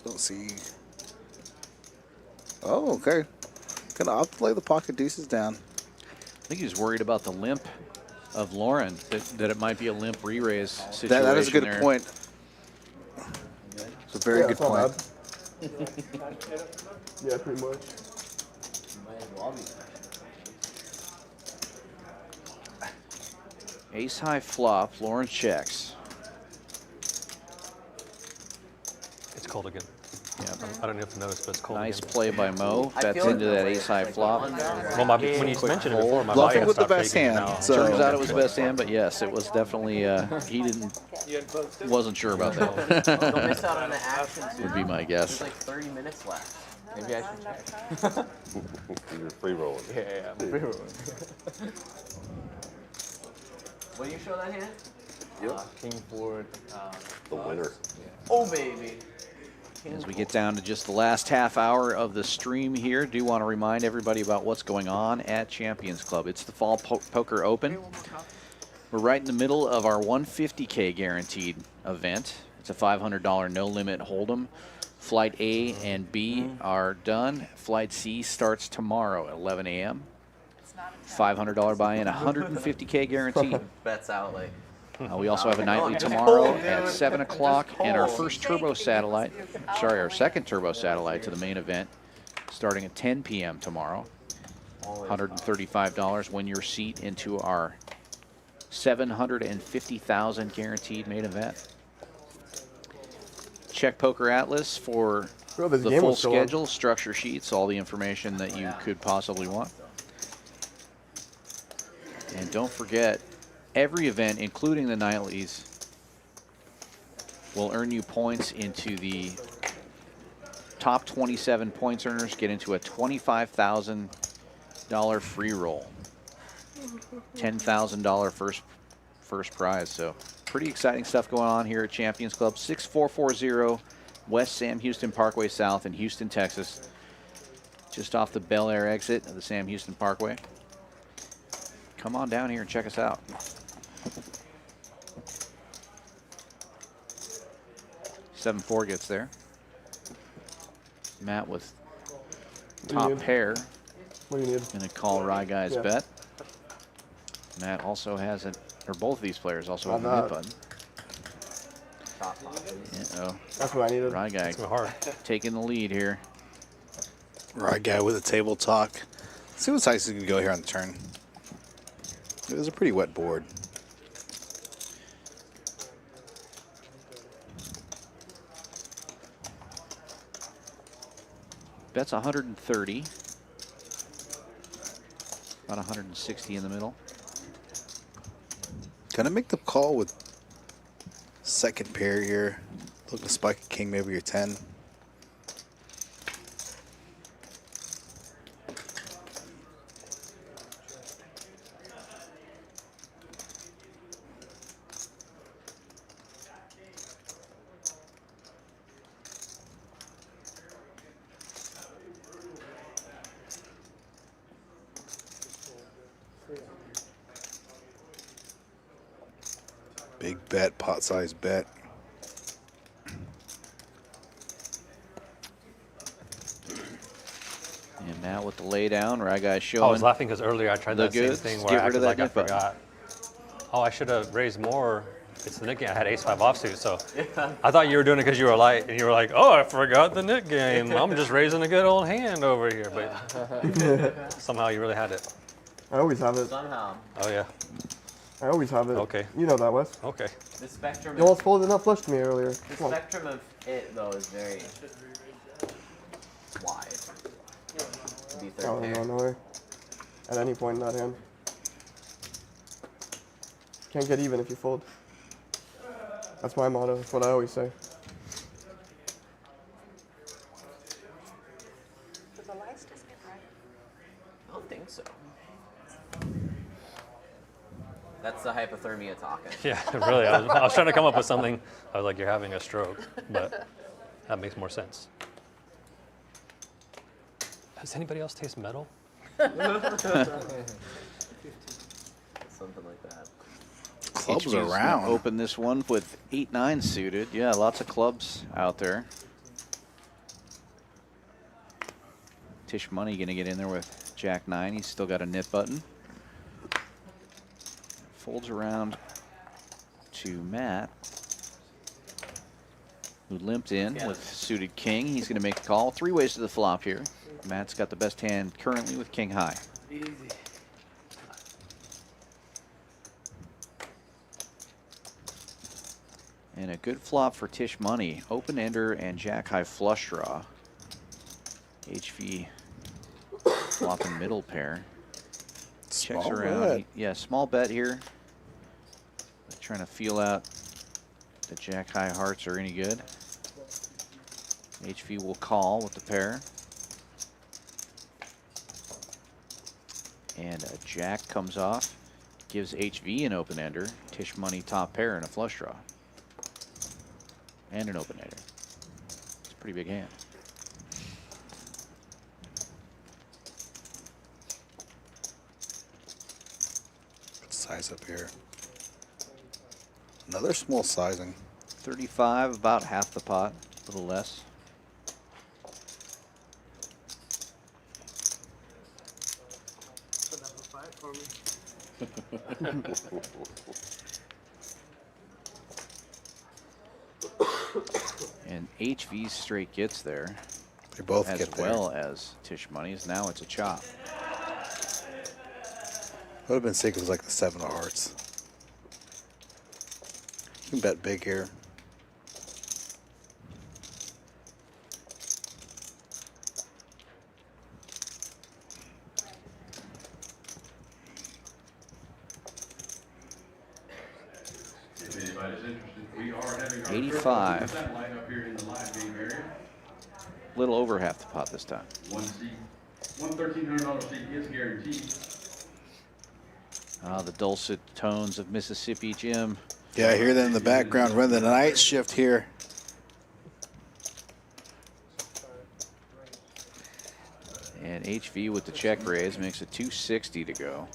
Don't see. Oh, okay. Gonna opt to lay the pocket deuces down. I think he's worried about the limp of Lauren, that it might be a limp re-raise situation. That is a good there. point. It's a very good point. Yeah, pretty much. Ace high flop, Lauren checks. It's cold again. Yeah. I don't know if you noticed, but it's cold Nice again. play by Mo. I Bets feel into like that way ace high flop. Well, when you mentioned it before, my Bluffing body with the stopped best shaking hand, now. so- Turns out it was best hand, but yes, it was definitely, he wasn't sure about that. Don't miss out on the action. Would be my guess. There's like 30 minutes left. Maybe I should check. You're free rolling. Yeah, free rolling. What do you show that hand? King forward. The winner. Oh, baby. As we get down to just the last half hour of the stream here, do want to remind everybody about what's going on at Champions Club. It's the Fall Poker Open. We're right in the middle of our 150K guaranteed event. It's a $500 no-limit hold'em. Flight A and B are done. Flight C starts tomorrow at 11 a.m. $500 buy-in, 150K guaranteed. Bets out like. We also have a nightly tomorrow at 7 o'clock, and our first turbo satellite, sorry, our second turbo satellite to the main event, starting at 10 p.m. tomorrow. $135. Win your seat into our $750,000 guaranteed main event. Check Poker Atlas for the full schedule, structure sheets, all the information that you could possibly want. And don't forget, every event, including the NLHEs, will earn you points into the top 27 points earners, get into a $25,000 free roll. $10,000 first prize. So pretty exciting stuff going on here at Champions Club. 6440 West Sam Houston Parkway South in Houston, Texas. Just off the Bel Air exit of the Sam Houston Parkway. Come on down here and check us out. Seven four gets there. Matt with top pair. What do you need? Gonna call Rye Guy's bet. Matt also has it, or both of these players also have a mid button. Uh-oh. That's what I needed. Rye Guy taking the lead here. Rye Guy with a table talk. Let's see what size he can go here on the turn. It was a pretty wet board. Bet's 130. About 160 in the middle. Gonna make the call with second pair here. Looking to spike a king, maybe your 10. Big bet, pot size bet. And Matt with the lay down. Rye Guy showing. I was laughing because earlier I tried that same goods. thing Get where I rid of acted like that I nip button. forgot. Oh, I should have raised more. It's the nit game. I had ace-5 offsuit, so I thought you were doing it because you were light, and you were like, "Oh, I forgot the nit game. I'm just raising a good old hand over here." But somehow you really had it. I always have it. Somehow. Oh yeah. I always have it. Okay. You know that, Wes. Okay. The spectrum. You almost folded enough flush to me earlier. The Come on. spectrum of it though is very wide. To be third Oh, pair. no way. At any point in that hand. Can't get even if you fold. That's my motto. That's what I always say. Did the lights just get right? I don't think so. That's the hypothermia talking. Yeah, really. I was trying to come up with something. I was like, "You're having a stroke," but that makes more sense. Does anybody else taste metal? Something like that. Clubs HB's around. gonna open this one with 8-9 suited. Yeah, lots of clubs out there. Tisch Money gonna get in there with Jack-9. He's still got a nip button. Folds around to Matt, who limped in with suited king. He's gonna make the call. 3 ways to the flop here. Matt's got the best hand currently with king high. Easy. And a good flop for Tisch Money. Open ender and jack high flush draw. HV flopping middle pair. Checks Small around. bet. Yeah, small bet here. Trying to feel out the jack high hearts are any good. HV will call with the pair. And a jack comes off. gives HV an open ender. Tisch money top pair and a flush draw. And an open ender. It's a pretty big hand. Good size up here. Another small sizing. 35, about half the pot, a little less. Put up a fight for me. And HV's straight gets there. They both as get there. well as Tisch money's. Now it's a chop. Would have been sick if it was like the 7 of hearts. You can bet big here. If anybody's interested, we are having our 85. satellite up here in the live game area. A little over half the pot this time. One $1,300 seat is guaranteed. Ah, the dulcet tones of Mississippi Jim. Yeah, I hear them in the background running the night shift here. And HV with the check raise makes it 260 to go.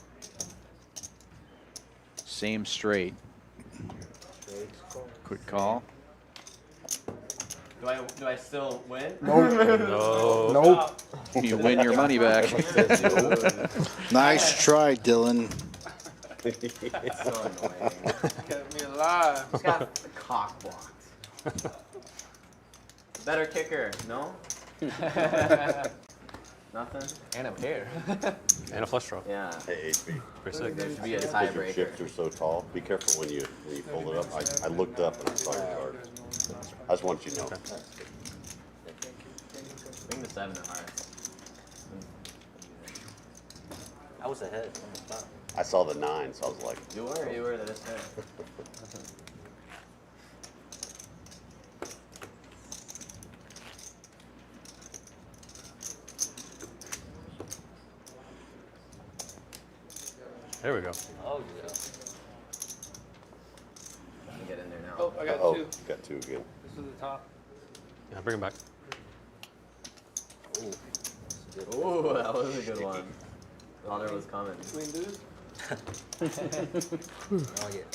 Same straight. Quick call. Do I still win? Nope. Nope. You win your money back. Nice try, Dylan. It's so annoying. Kept me alive. He's got the cock blocked. Better kicker, no? Nothing? And a pair. And a flush draw. Yeah. Hey, HB. Pretty sick. There should be a Because your tiebreaker. chips are so tall, be careful when you fold it up. I looked up and I saw your card. I just want you to know. Bring the 7 of hearts. I was ahead on the top. I saw the 9, so I was like, You were this way. There we go. Oh, yeah. Trying to get in there now. Oh, I got oh, 2. got 2 again. This is the top. Yeah, bring him back. Ooh, that was a good one. Thought it was coming. Clean dude. Oh, yeah.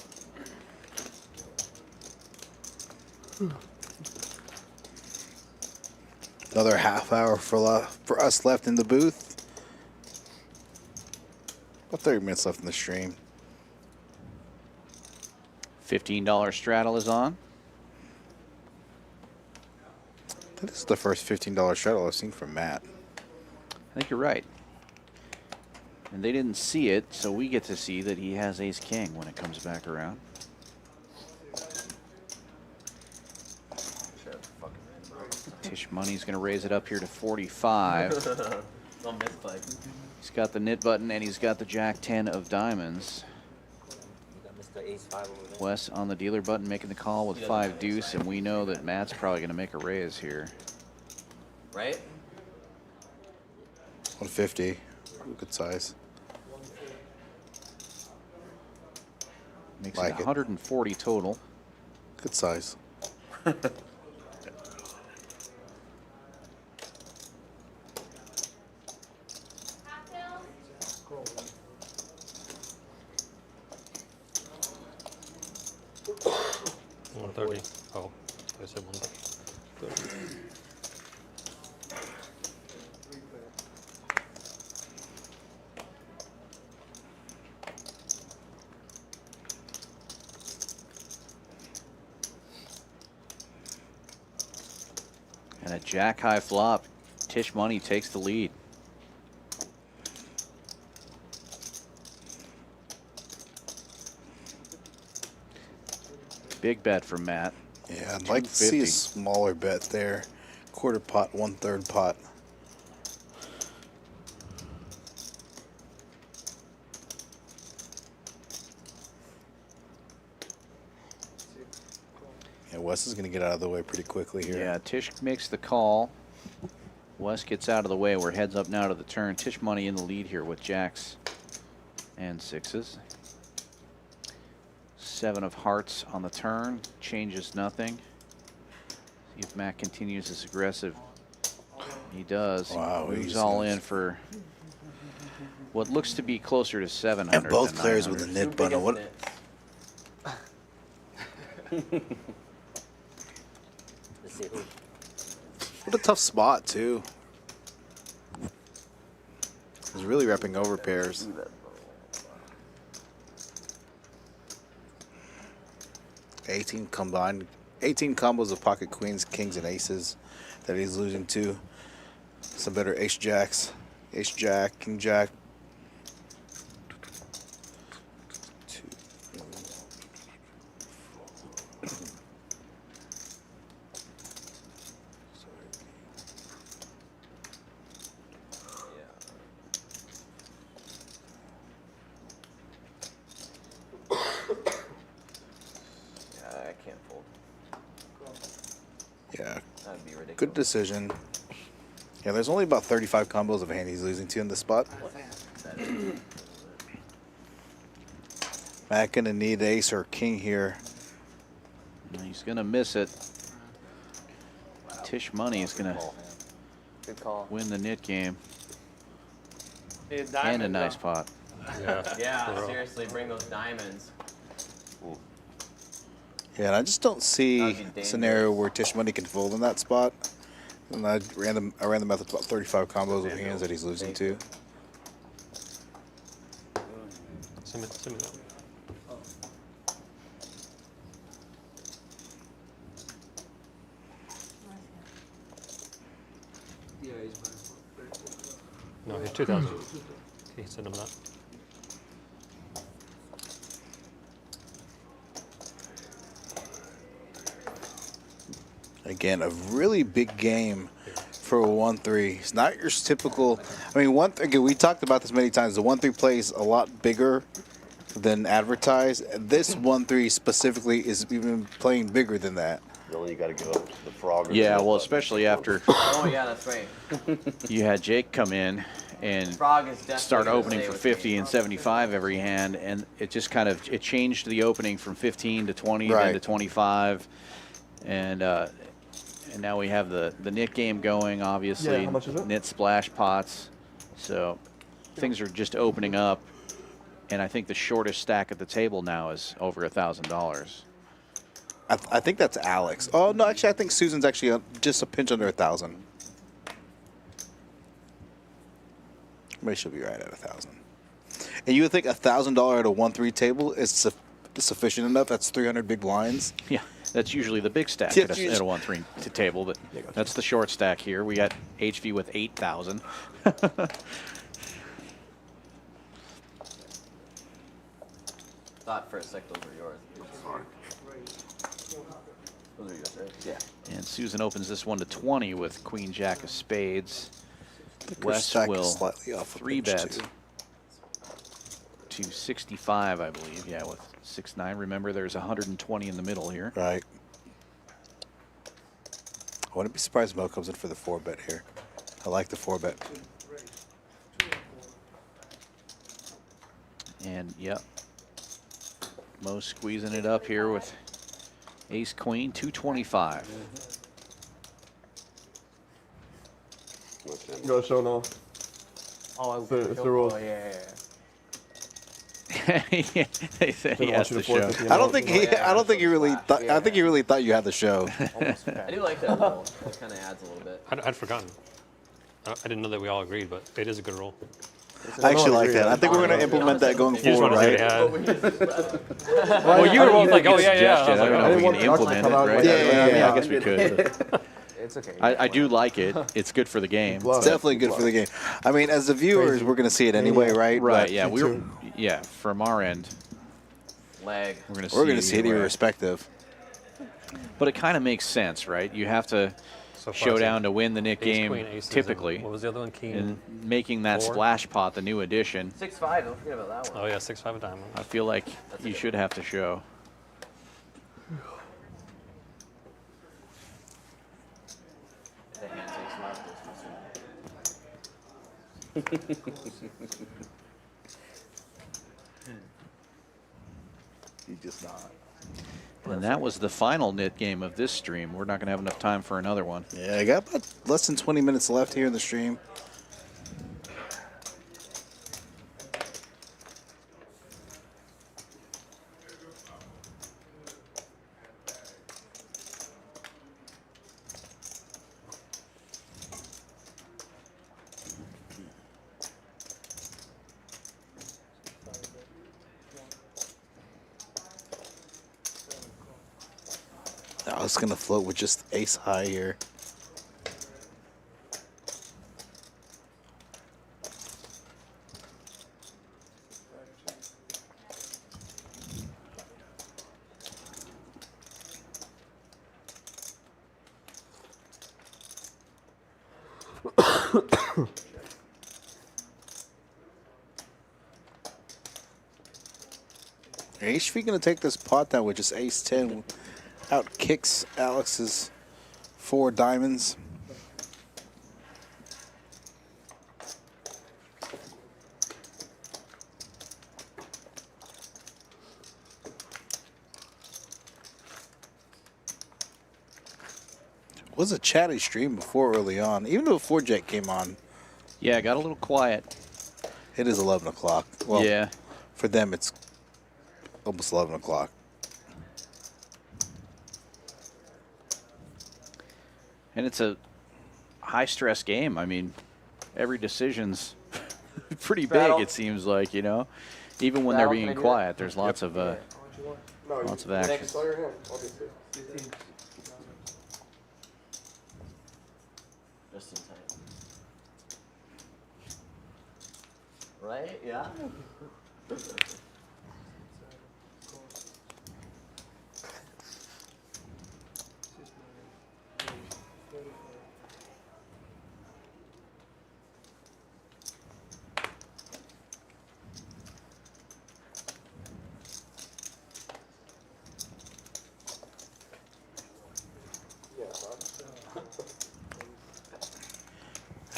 Another half hour for us left in the booth. About 30 minutes left in the stream. $15 straddle is on. This is the first $15 straddle I've seen from Matt. I think you're right. And they didn't see it, so we get to see that he has ace king when it comes back around. Tisch money's going to raise it up here to 45. Don't misclick. He's got the knit button and he's got the jack 10 of diamonds. You got Mr. Ace 5 over there. Wes on the dealer button making the call with 5 deuce, and we know that Matt's probably going to make a raise here. Right? 150. Ooh, good size. Makes Like it it. 140 total. Good size. Oh, I said 130. And a jack high flop. Tisch money takes the lead. Big bet from Matt. Yeah, I'd like to see a smaller bet there. Quarter pot, 1/3 pot. Yeah, Wes is going to get out of the way pretty quickly here. Yeah, Tisch makes the call. Wes gets out of the way. We're heads up now to the turn. Tisch money in the lead here with jacks and sixes. 7 of hearts on the turn, changes nothing. See if Matt continues this aggressive. He does. Wow, He moves he's all in for what looks to be closer to 700. And both than players with 900. a nit bundle. What? Let's see who. What a tough spot too. He's really repping over pairs. 18 combined, 18 combos of pocket queens, kings, and aces that he's losing to. Some better ace jacks, ace jack, king jack. I can't fold. Yeah, That'd be ridiculous. good decision. Yeah, there's only about 35 combos of a hand he's losing to in this spot. Matt gonna need ace or king here. He's gonna miss it. Tisch Money is gonna Good call. win the nit game. Hey, And a diamond, nice pot. Yeah, seriously, bring those diamonds. Yeah, and I just don't see That would be a dangerous. scenario where Tisch Money can fold in that spot. And I ran the math of about 35 combos of hands that he's losing to. Send me that. No, he's 2,000. He sent him that. Again, a really big game for a 1-3. It's not your typical. I mean, again, we talked about this many times. The 1-3 plays a lot bigger than advertised. This 1-3 specifically is even playing bigger than that. Really, you got to give up to the frog. Or Yeah, the well, button. especially after Oh yeah, that's right. you had Jake come in and Frog is definitely start gonna opening stay for with 50 me. and 75 every hand, and it just kind of it changed the opening from 15 to 20, then Right. to 25, and now we have the nit game going. Obviously, Yeah, how much is it? nit splash pots, so things are just opening up, and I think the shortest stack at the table now is over $1,000. I think that's Alex. Oh no, actually, I think Susan's actually just a pinch under 1,000. Maybe she'll be right at 1,000. And you would think $1,000 at a 1-3 table is sufficient enough? That's 300 big blinds. Yeah, that's usually the big stack Yeah, at a 1-3 table, but that's the short stack here. We got HV with 8,000. Thought for a sec those were yours. Those are yours, right? Yeah. And Susan opens this one to 20 with Queen Jack of Spades. Her Wes stack is will slightly off a 3 pinch, bet too. to 65, I believe. Yeah, with 6-9. Remember, there's 120 in the middle here. Right. I wouldn't be surprised if Mo comes in for the 4-bet here. I like the 4-bet. And, yep, Mo squeezing it up here with Ace Queen, 225. You gotta show now. Oh, It's the rules. yeah. Yeah, they said he has to show. I don't think he really thought. I think he really thought you had the show. I do like that rule. It kind of adds a little bit. I'd forgotten. I didn't know that we all agreed, but it is a good rule. I actually like that. I think we're going to implement that going You just forward, want to right? say well, you were both like, oh, yeah, yeah. I was I don't know if we like, can implement it, right? Yeah, I guess we could. It's okay. I do like it. It's good for the game. It's definitely good for the game. I mean, as the viewers, we're going to see it anyway, right? Right, But yeah, from our end, Leg. we're going to see it irrespective. But it kind of makes sense, right? You have to So far, showdown to win the nit ace, game, queen, aces, typically. and what was the other one? King. And making that 4? splash pot the new addition, 6-5. Don't forget about that one. Oh, yeah, 6-5 a diamond. I feel like you should have to show. The hand takes left. He's just not. And that was the final knit game of this stream. We're not going to have enough time for another one. Yeah, I got about less than 20 minutes left here in the stream. I was gonna float with just ace high here. HV gonna take this pot down with just ace 10. Out kicks Alex's 4 diamonds. It was a chatty stream before early on, even before Jack came on. Yeah, it got a little quiet. It is 11 o'clock. Well, yeah. For them, it's almost 11 o'clock. And it's a high-stress game. I mean, every decision's pretty big, it seems like, you know? Even when they're being quiet, there's lots of lots of action. Just in time. Right? Yeah.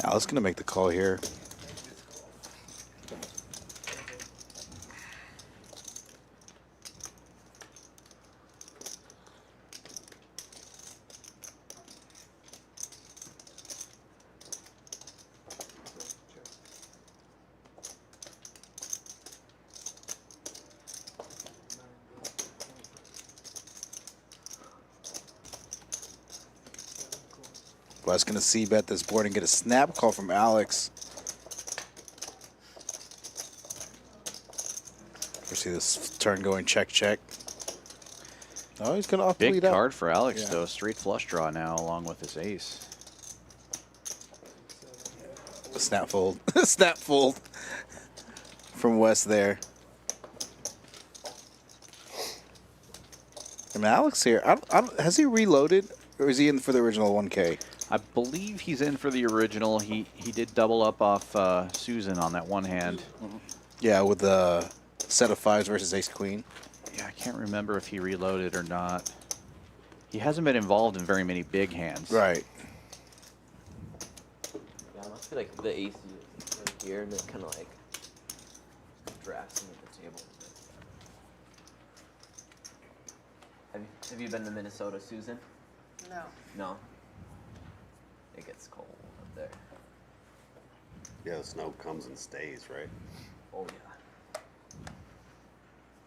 Alex gonna make the call here. Wes gonna c-bet this board and get a snap call from Alex. We see this turn going check, check. Oh, he's gonna off the Big lead out. card for Alex, Yeah. though. Straight flush draw now, along with his ace. A snap fold. Snap fold from Wes there. And Alex here, has he reloaded, or is he in for the original 1K? I believe he's in for the original. He did double up off Susan on that one hand. Yeah, with the set of 5s versus ace queen. Yeah, I can't remember if he reloaded or not. He hasn't been involved in very many big hands. Right. Yeah, I must be like the ace right here, and it kind of like drafts him at the table. Have you been to Minnesota, Susan? No. No. It gets cold up there. Yeah, the snow comes and stays, right? Oh yeah.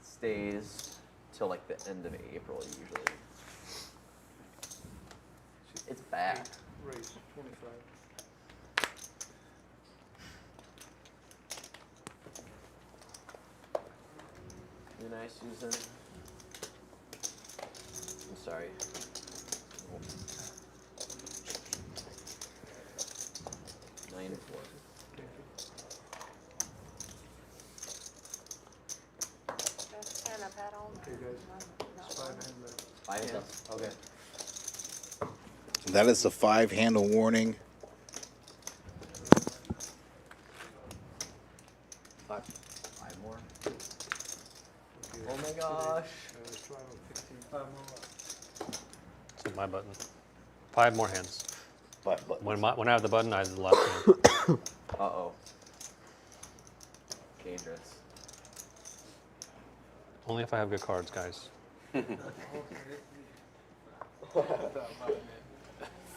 Stays till like the end of April usually. It's bad. Raise 25. You're nice, Susan. I'm sorry. Oh. 9-4. Best hand I've had all Okay, guys. 5 hands left. 5 hands? Okay. That is the 5-handle warning. 5 more. Oh my gosh. 5 more. It's my button. 5 more hands. 5 buttons. When I have the button, I have the last hand. Uh-oh. Dangerous. Only if I have good cards, guys.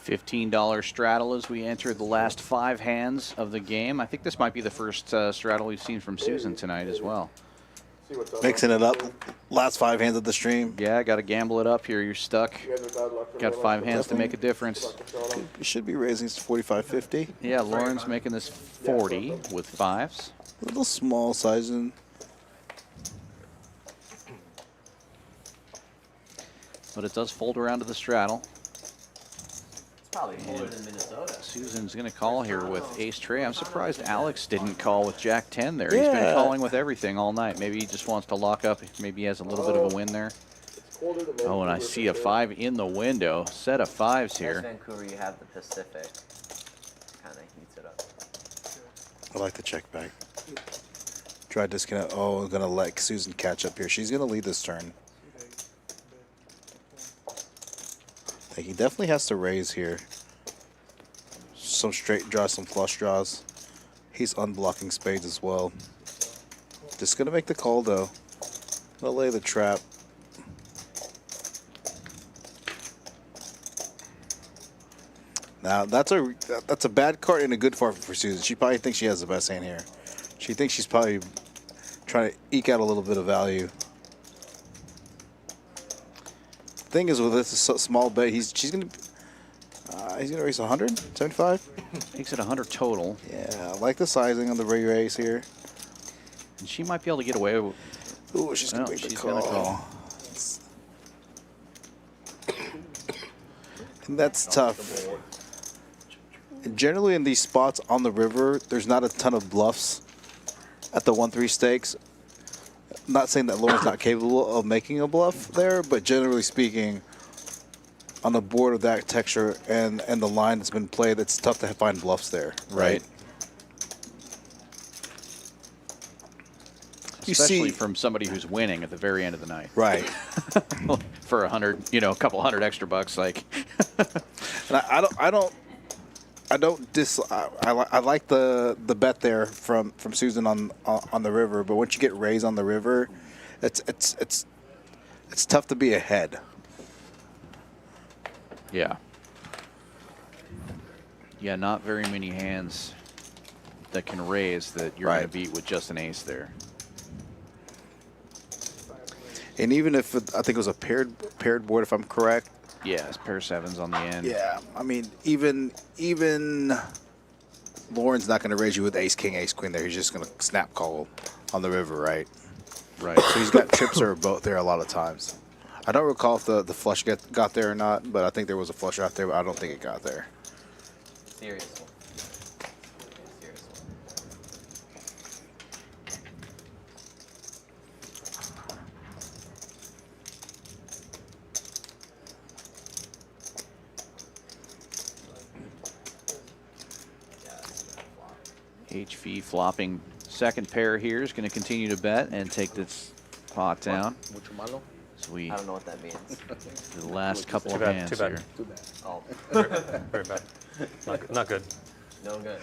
$15 straddle as we enter the last 5 hands of the game. I think this might be the first straddle we've seen from Susan tonight as well. Mixing it up. Last 5 hands of the stream. Yeah, got to gamble it up here. You're stuck. Got 5 hands to make a difference. You should be raising to 45.50. Yeah, Lauren's making this 40 with 5s. A little small sizing. But it does fold around to the straddle. Probably cooler than Minnesota. Susan's going to call here with ace tray. I'm surprised Alex didn't call with jack 10 there. He's been calling with everything all night. Maybe he just wants to lock up. Maybe he has a little bit of a win there. Oh, and I see a 5 in the window. Set of 5s here. In Vancouver, you have the Pacific. Kind of heats it up. I like the check back. Try disconnect. Oh, I'm going to let Susan catch up here. She's going to lead this turn. I think he definitely has to raise here. Some straight draws, some flush draws. He's unblocking spades as well. Just going to make the call, though. Gonna lay the trap. Now, that's a bad card and a good card for Susan. She probably thinks she has the best hand here. She thinks she's probably trying to eke out a little bit of value. Thing is, with this small bet, he's gonna raise 175. Makes it 100 total. Yeah, I like the sizing on the raise here. And she might be able to get away with. Ooh, she's gonna make the call. And that's tough. And generally, in these spots on the river, there's not a ton of bluffs at the 1-3 stakes. Not saying that Lauren's not capable of making a bluff there, but generally speaking, on a board of that texture and the line that's been played, it's tough to find bluffs there, right? Especially from somebody who's winning at the very end of the night. Right. For 100, a couple hundred extra bucks, like. And I like the bet there from Susan on the river, but once you get raised on the river, it's tough to be ahead. Yeah. Yeah, not very many hands that can raise that you're going to beat with just an ace there. And even if I think it was a paired board, if I'm correct. Yeah, it's pair 7s on the end. Yeah, I mean, even Lauren's not going to raise you with ace king, ace queen there. He's just going to snap call on the river, right? Right. So he's got trips or both there a lot of times. I don't recall if the flush got there or not, but I think there was a flush out there, but I don't think it got there. Serious one. HV flopping second pair here is going to continue to bet and take this pot down. So we I don't know what that means. The last couple of hands too bad. here. Too bad. Oh. Very bad. Not good. No good.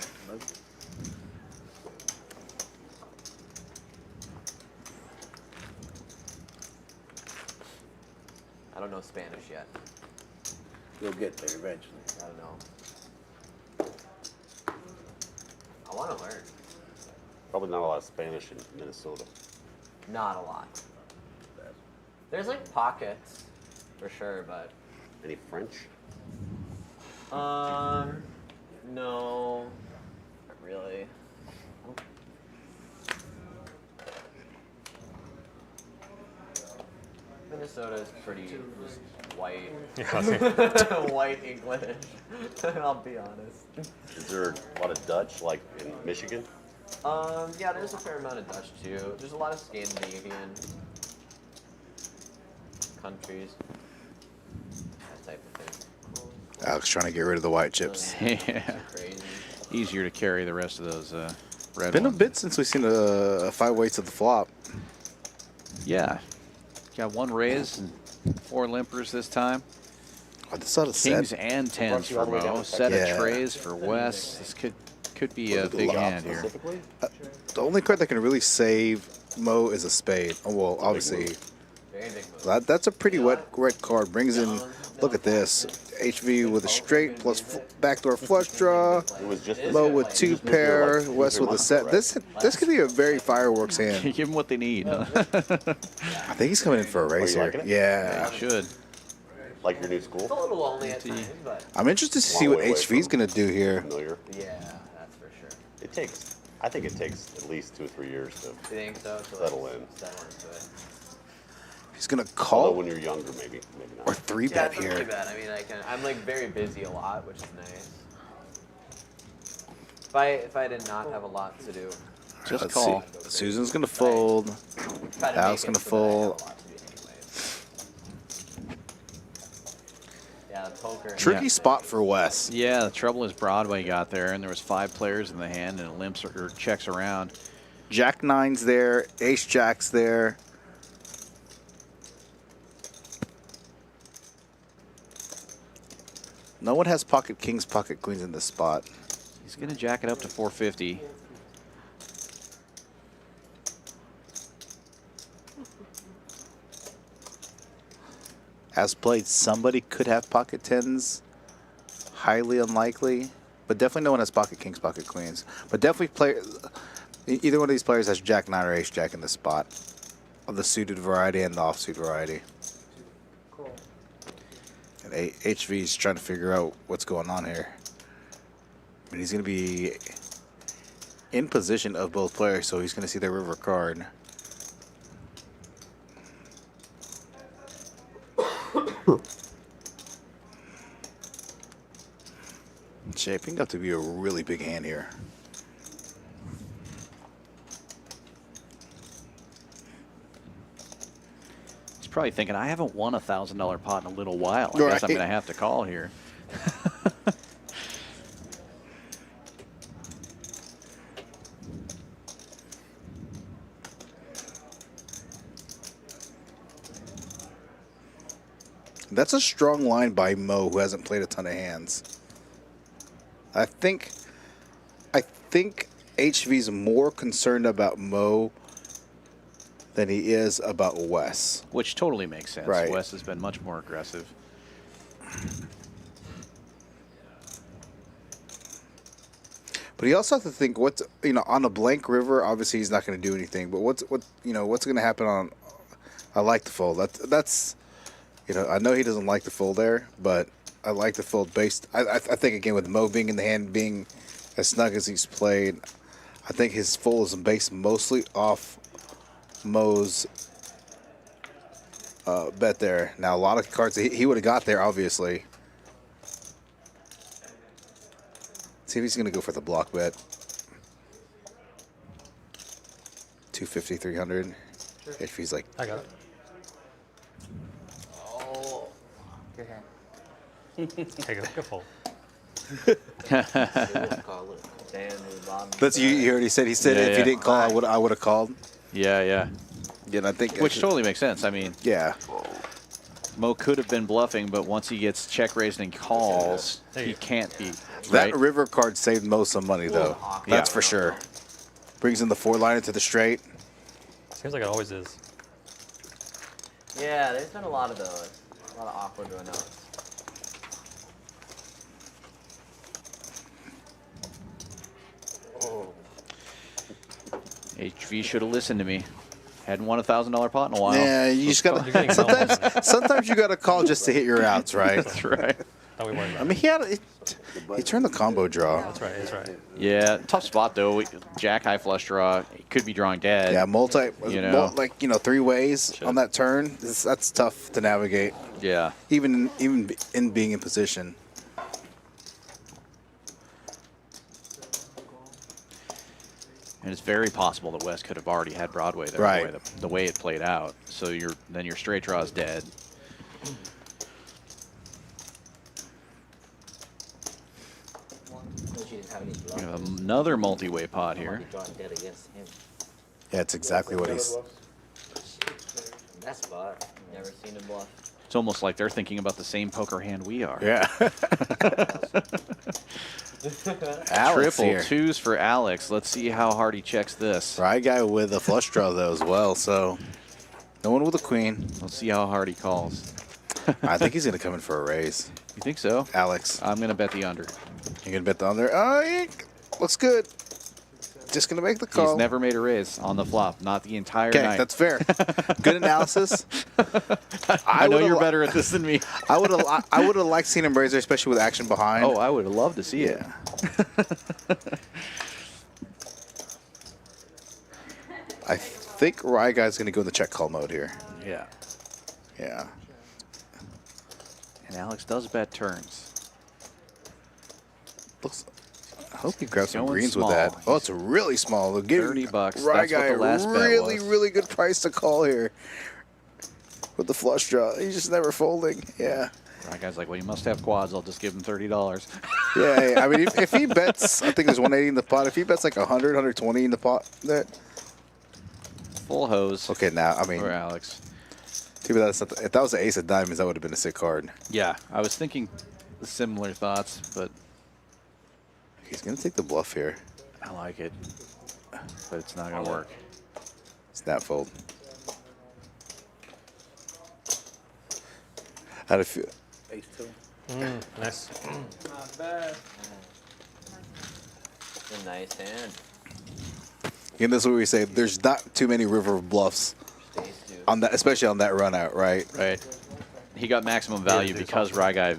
I don't know Spanish yet. You'll get there eventually. I don't know. I want to learn. Probably not a lot of Spanish in Minnesota. Not a lot. There's like pockets, for sure, but. Any French? No, not really. Minnesota is pretty just white. White English. I'll be honest. Is there a lot of Dutch, like in Michigan? Yeah, there's a fair amount of Dutch too. There's a lot of Scandinavian countries. That type of thing. Alex trying to get rid of the white chips. Yeah. Easier to carry the rest of those red Been ones. a bit since we've seen a 5 weights at the flop. Yeah. Got 1 raise and 4 limpers this time. I just saw the Kings set. and 10s for Mo. Set of trays for Wes. This could be a big hand here. The only card that can really save Mo is a spade. Oh, well, obviously, Very big move. that's a pretty red card. Brings in, look at this. HV with a straight plus backdoor flush draw. Mo with 2 pair. Wes with a set. This could be a very fireworks hand. Give them what they need. Huh? I think he's coming in for a raise here. liking it? Yeah. Should. Like your new school? It's a little lonely at times, but I'm interested to see what HV's going to do here. Familiar. yeah, that's for sure. I think it takes at least 2 or 3 years to You think so? To settle in. settle into it. He's going to Although call when you're younger, maybe not. or 3 Yeah, bet it's not really here. bad. I mean, I'm like very busy a lot, which is nice. If I did not have a lot to do, Just Let's call. see. Susan's going to fold. try to Al's make going it to so that I have a fold. lot to do anyways. Yeah, the poker. Tricky spot for Wes. Yeah, the trouble is Broadway got there, and there was 5 players in the hand, and it limps or checks around. Jack 9's there. Ace Jack's there. No one has pocket kings, pocket queens in this spot. He's going to jack it up to 450. As played, somebody could have pocket 10s. Highly unlikely. But definitely no one has pocket kings, pocket queens. But definitely either one of these players has Jack 9 or Ace Jack in this spot. Of the suited variety and the offsuit variety. Cool. And HV is trying to figure out what's going on here. I mean, he's going to be in position of both players, so he's going to see their river card. Shaping up to be a really big hand here. He's probably thinking, I haven't won a $1,000 pot in a little while. I guess I'm Right. going to have to call here. That's a strong line by Mo, who hasn't played a ton of hands. I think HV's more concerned about Mo than he is about Wes. Which totally makes sense. Right. Wes has been much more aggressive. But you also have to think what's on a blank river. Obviously, he's not going to do anything. But what's going to happen on? I like the fold. That's I know he doesn't like the fold there, but I like the fold based. I think again with Mo being in the hand, being as snug as he's played, I think his fold is based mostly off Mo's bet there. Now a lot of cards he would have got there, obviously. See if he's going to go for the block bet. 250, 300. Sure. If he's like, I got it. Oh, good hand. Take a good fold. That's you already said. He said Yeah, if yeah. he didn't call, I would have called. Yeah, yeah. Yeah, and I think Which totally makes sense. I mean, yeah. Mo could have been bluffing, but once he gets check raised and calls, he can't be. That Right? river card saved Mo some money though. That's for sure. Brings in the 4-liner to the straight. Seems like it always is. Yeah, there's been a lot of those. A lot of awkward run-outs. Oh. HV should have listened to me. Hadn't won a $1,000 pot in a while. Yeah, you just gotta. Sometimes you gotta call just to hit your outs, right? That's right. Thought we worried about I mean, he turned the combo draw. That's right. That's right. Yeah, tough spot though. Jack high flush draw. He could be drawing dead. Yeah, You know. 3 ways on that turn. That's tough to navigate. Yeah. Even in being in position. And it's very possible that Wes could have already had Broadway there, Right. the way it played out. So then your straight draw is dead. We have another multi-way pot here. Yeah, it's exactly what he's. That spot. Never seen a bluff. It's almost like they're thinking about the same poker hand we are. Yeah. Alex Triple here. twos for Alex. Let's see how hard he checks this. Right guy with a flush draw though as well. So no one with a queen. Let's see how hard he calls. I think he's gonna come in for a raise. You think so? Alex. I'm gonna bet the under. You're gonna bet the under? Oh, yeah. Looks good. Just gonna make the call. He's never made a raise on the flop, not the entire Okay, night. that's fair. Good analysis. I know you're better at this than me. I would have liked seeing him raise there, especially with action behind. Oh, I would have loved to see it. I think Rye Guy's gonna go in the check call mode here. Yeah. Yeah. And Alex does bet turns. Looks. I hope he grabs some Going greens small. with that. Oh, it's really small. They'll give $30. Rye That's what Guy the last a bet really, was. really good price to call here. With the flush draw, he's just never folding. Yeah. Right guy's like, well, you must have quads. I'll just give him $30. Yeah. I mean, if he bets, I think there's 180 in the pot. If he bets like 100, 120 in the pot, that. Full hose. Okay, now I mean. For Alex. Too bad that's not if that was the ace of diamonds, that would have been a sick card. Yeah, I was thinking similar thoughts, but he's gonna take the bluff here. I like it, but it's not gonna work. Snap fold. How do you feel? Ace two. Nice. Not bad. It's a nice hand. And this is what we say. There's not too many river of bluffs on that, especially on that run out, right? Right. He got maximum value because Rye Guy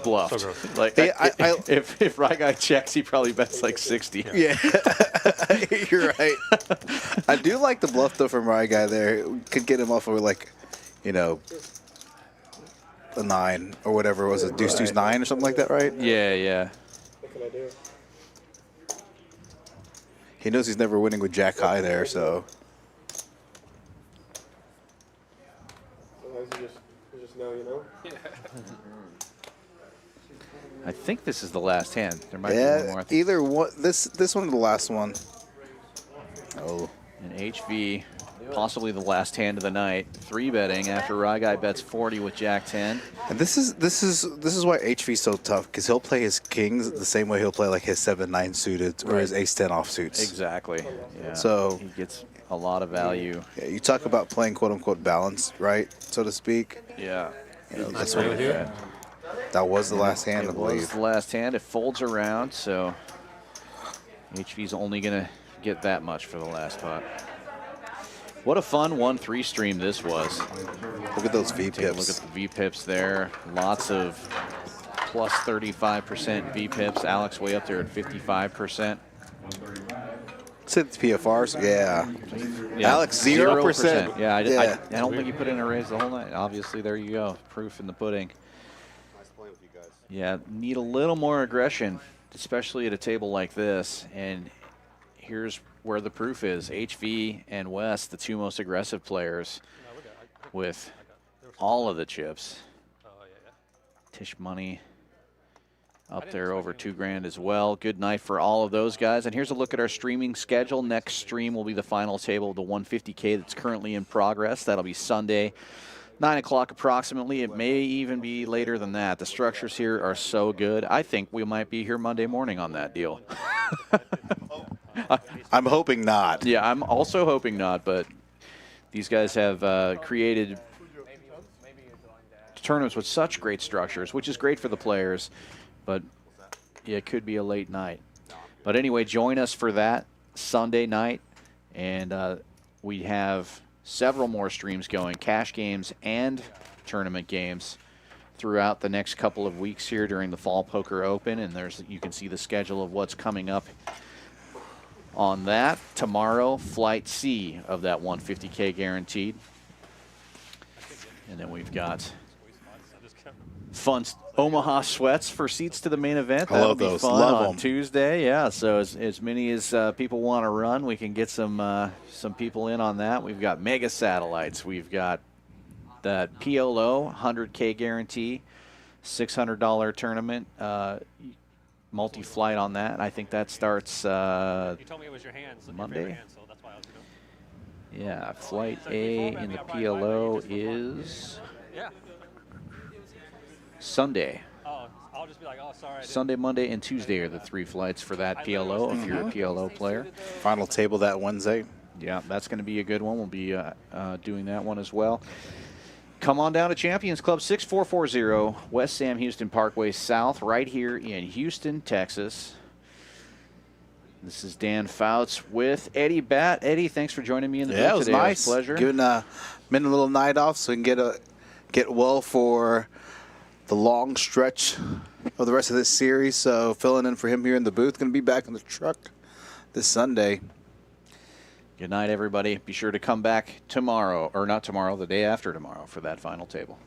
bluffed. So gross. Like, Hey, if Rye Guy checks, he probably bets like 60. Yeah, you're right. I do like the bluff though from Rye Guy there. Could get him off of like, you know, a 9 or whatever it was, a deuce deuce 9 or something like that, right? Yeah, yeah. What can I do? He knows he's never winning with Jack High there, so. Sometimes you just know, you know? I think this is the last hand. There might be one Yeah, more. either one. This one or the last one. Oh. And HV, possibly the last hand of the night. 3-betting after Rye Guy bets 40 with Jack 10. And this is why HV's so tough, because he'll play his kings the same way he'll play like his 7-9 suited or his ace-10 offsuits. Exactly. Yeah. So he gets a lot of value. Yeah, you talk about playing quote unquote balance, right, so to speak. Yeah. You know, that's Agree what with you. that was the last hand, I It was believe. the last hand. It folds around, so HV's only going to get that much for the last pot. What a fun 1-3 stream this was. Look at those V Take a look pips. at the V pips there. Lots of plus 35% V pips. Alex way up there at 55%. Said PFRs, yeah. Yeah, Alex 0%. Yeah, I Yeah. don't think you put in a raise the whole night. Obviously, there you go. Proof in the pudding. Nice playing with you guys. Yeah, need a little more aggression, especially at a table like this. And here's where the proof is. HV and Wes, the two most aggressive players with all of the chips. Tisch money up there over $2,000 as well. Good night for all of those guys. And here's a look at our streaming schedule. Next stream will be the final table of the 150K that's currently in progress. That'll be Sunday, 9 o'clock approximately. It may even be later than that. The structures here are so good. I think we might be here Monday morning on that deal. I'm hoping not. Yeah, I'm also hoping not, but these guys have created tournaments with such great structures, which is great for the players, but yeah, it could be a late night. But anyway, join us for that Sunday night, and we have several more streams going, cash games and tournament games throughout the next couple of weeks here during the Fall Poker Open, and you can see the schedule of what's coming up on that. Tomorrow, Flight C of that 150K guaranteed. And then we've got fun Omaha sweats for seats to the main event. I That'll love be those. fun Love on them. Tuesday. Yeah, so as many as people want to run, we can get some people in on that. We've got mega satellites. We've got that PLO 100K guarantee, $600 tournament. Multi-flight on that. I think that starts You told me it was your hands. Monday. Hand, so that's why I was doing. Yeah, Flight A in the PLO is Yeah. Sunday. Oh, I'll just be like, oh, sorry. Sunday, Monday, and Tuesday are the 3 flights for that PLO if you're a PLO player. Final table that Wednesday. Yeah, that's going to be a good one. We'll be doing that one as well. Come on down to Champions Club, 6440 West Sam Houston Parkway South, right here in Houston, Texas. This is Dan Fouts with Eddie Batt. Eddie, thanks for joining me in the booth today. It was nice. It was a pleasure. Giving men a little night off so we can get well for the long stretch of the rest of this series. So filling in for him here in the booth. Going to be back in the truck this Sunday. Good night, everybody. Be sure to come back tomorrow, or not tomorrow, the day after tomorrow for that final table.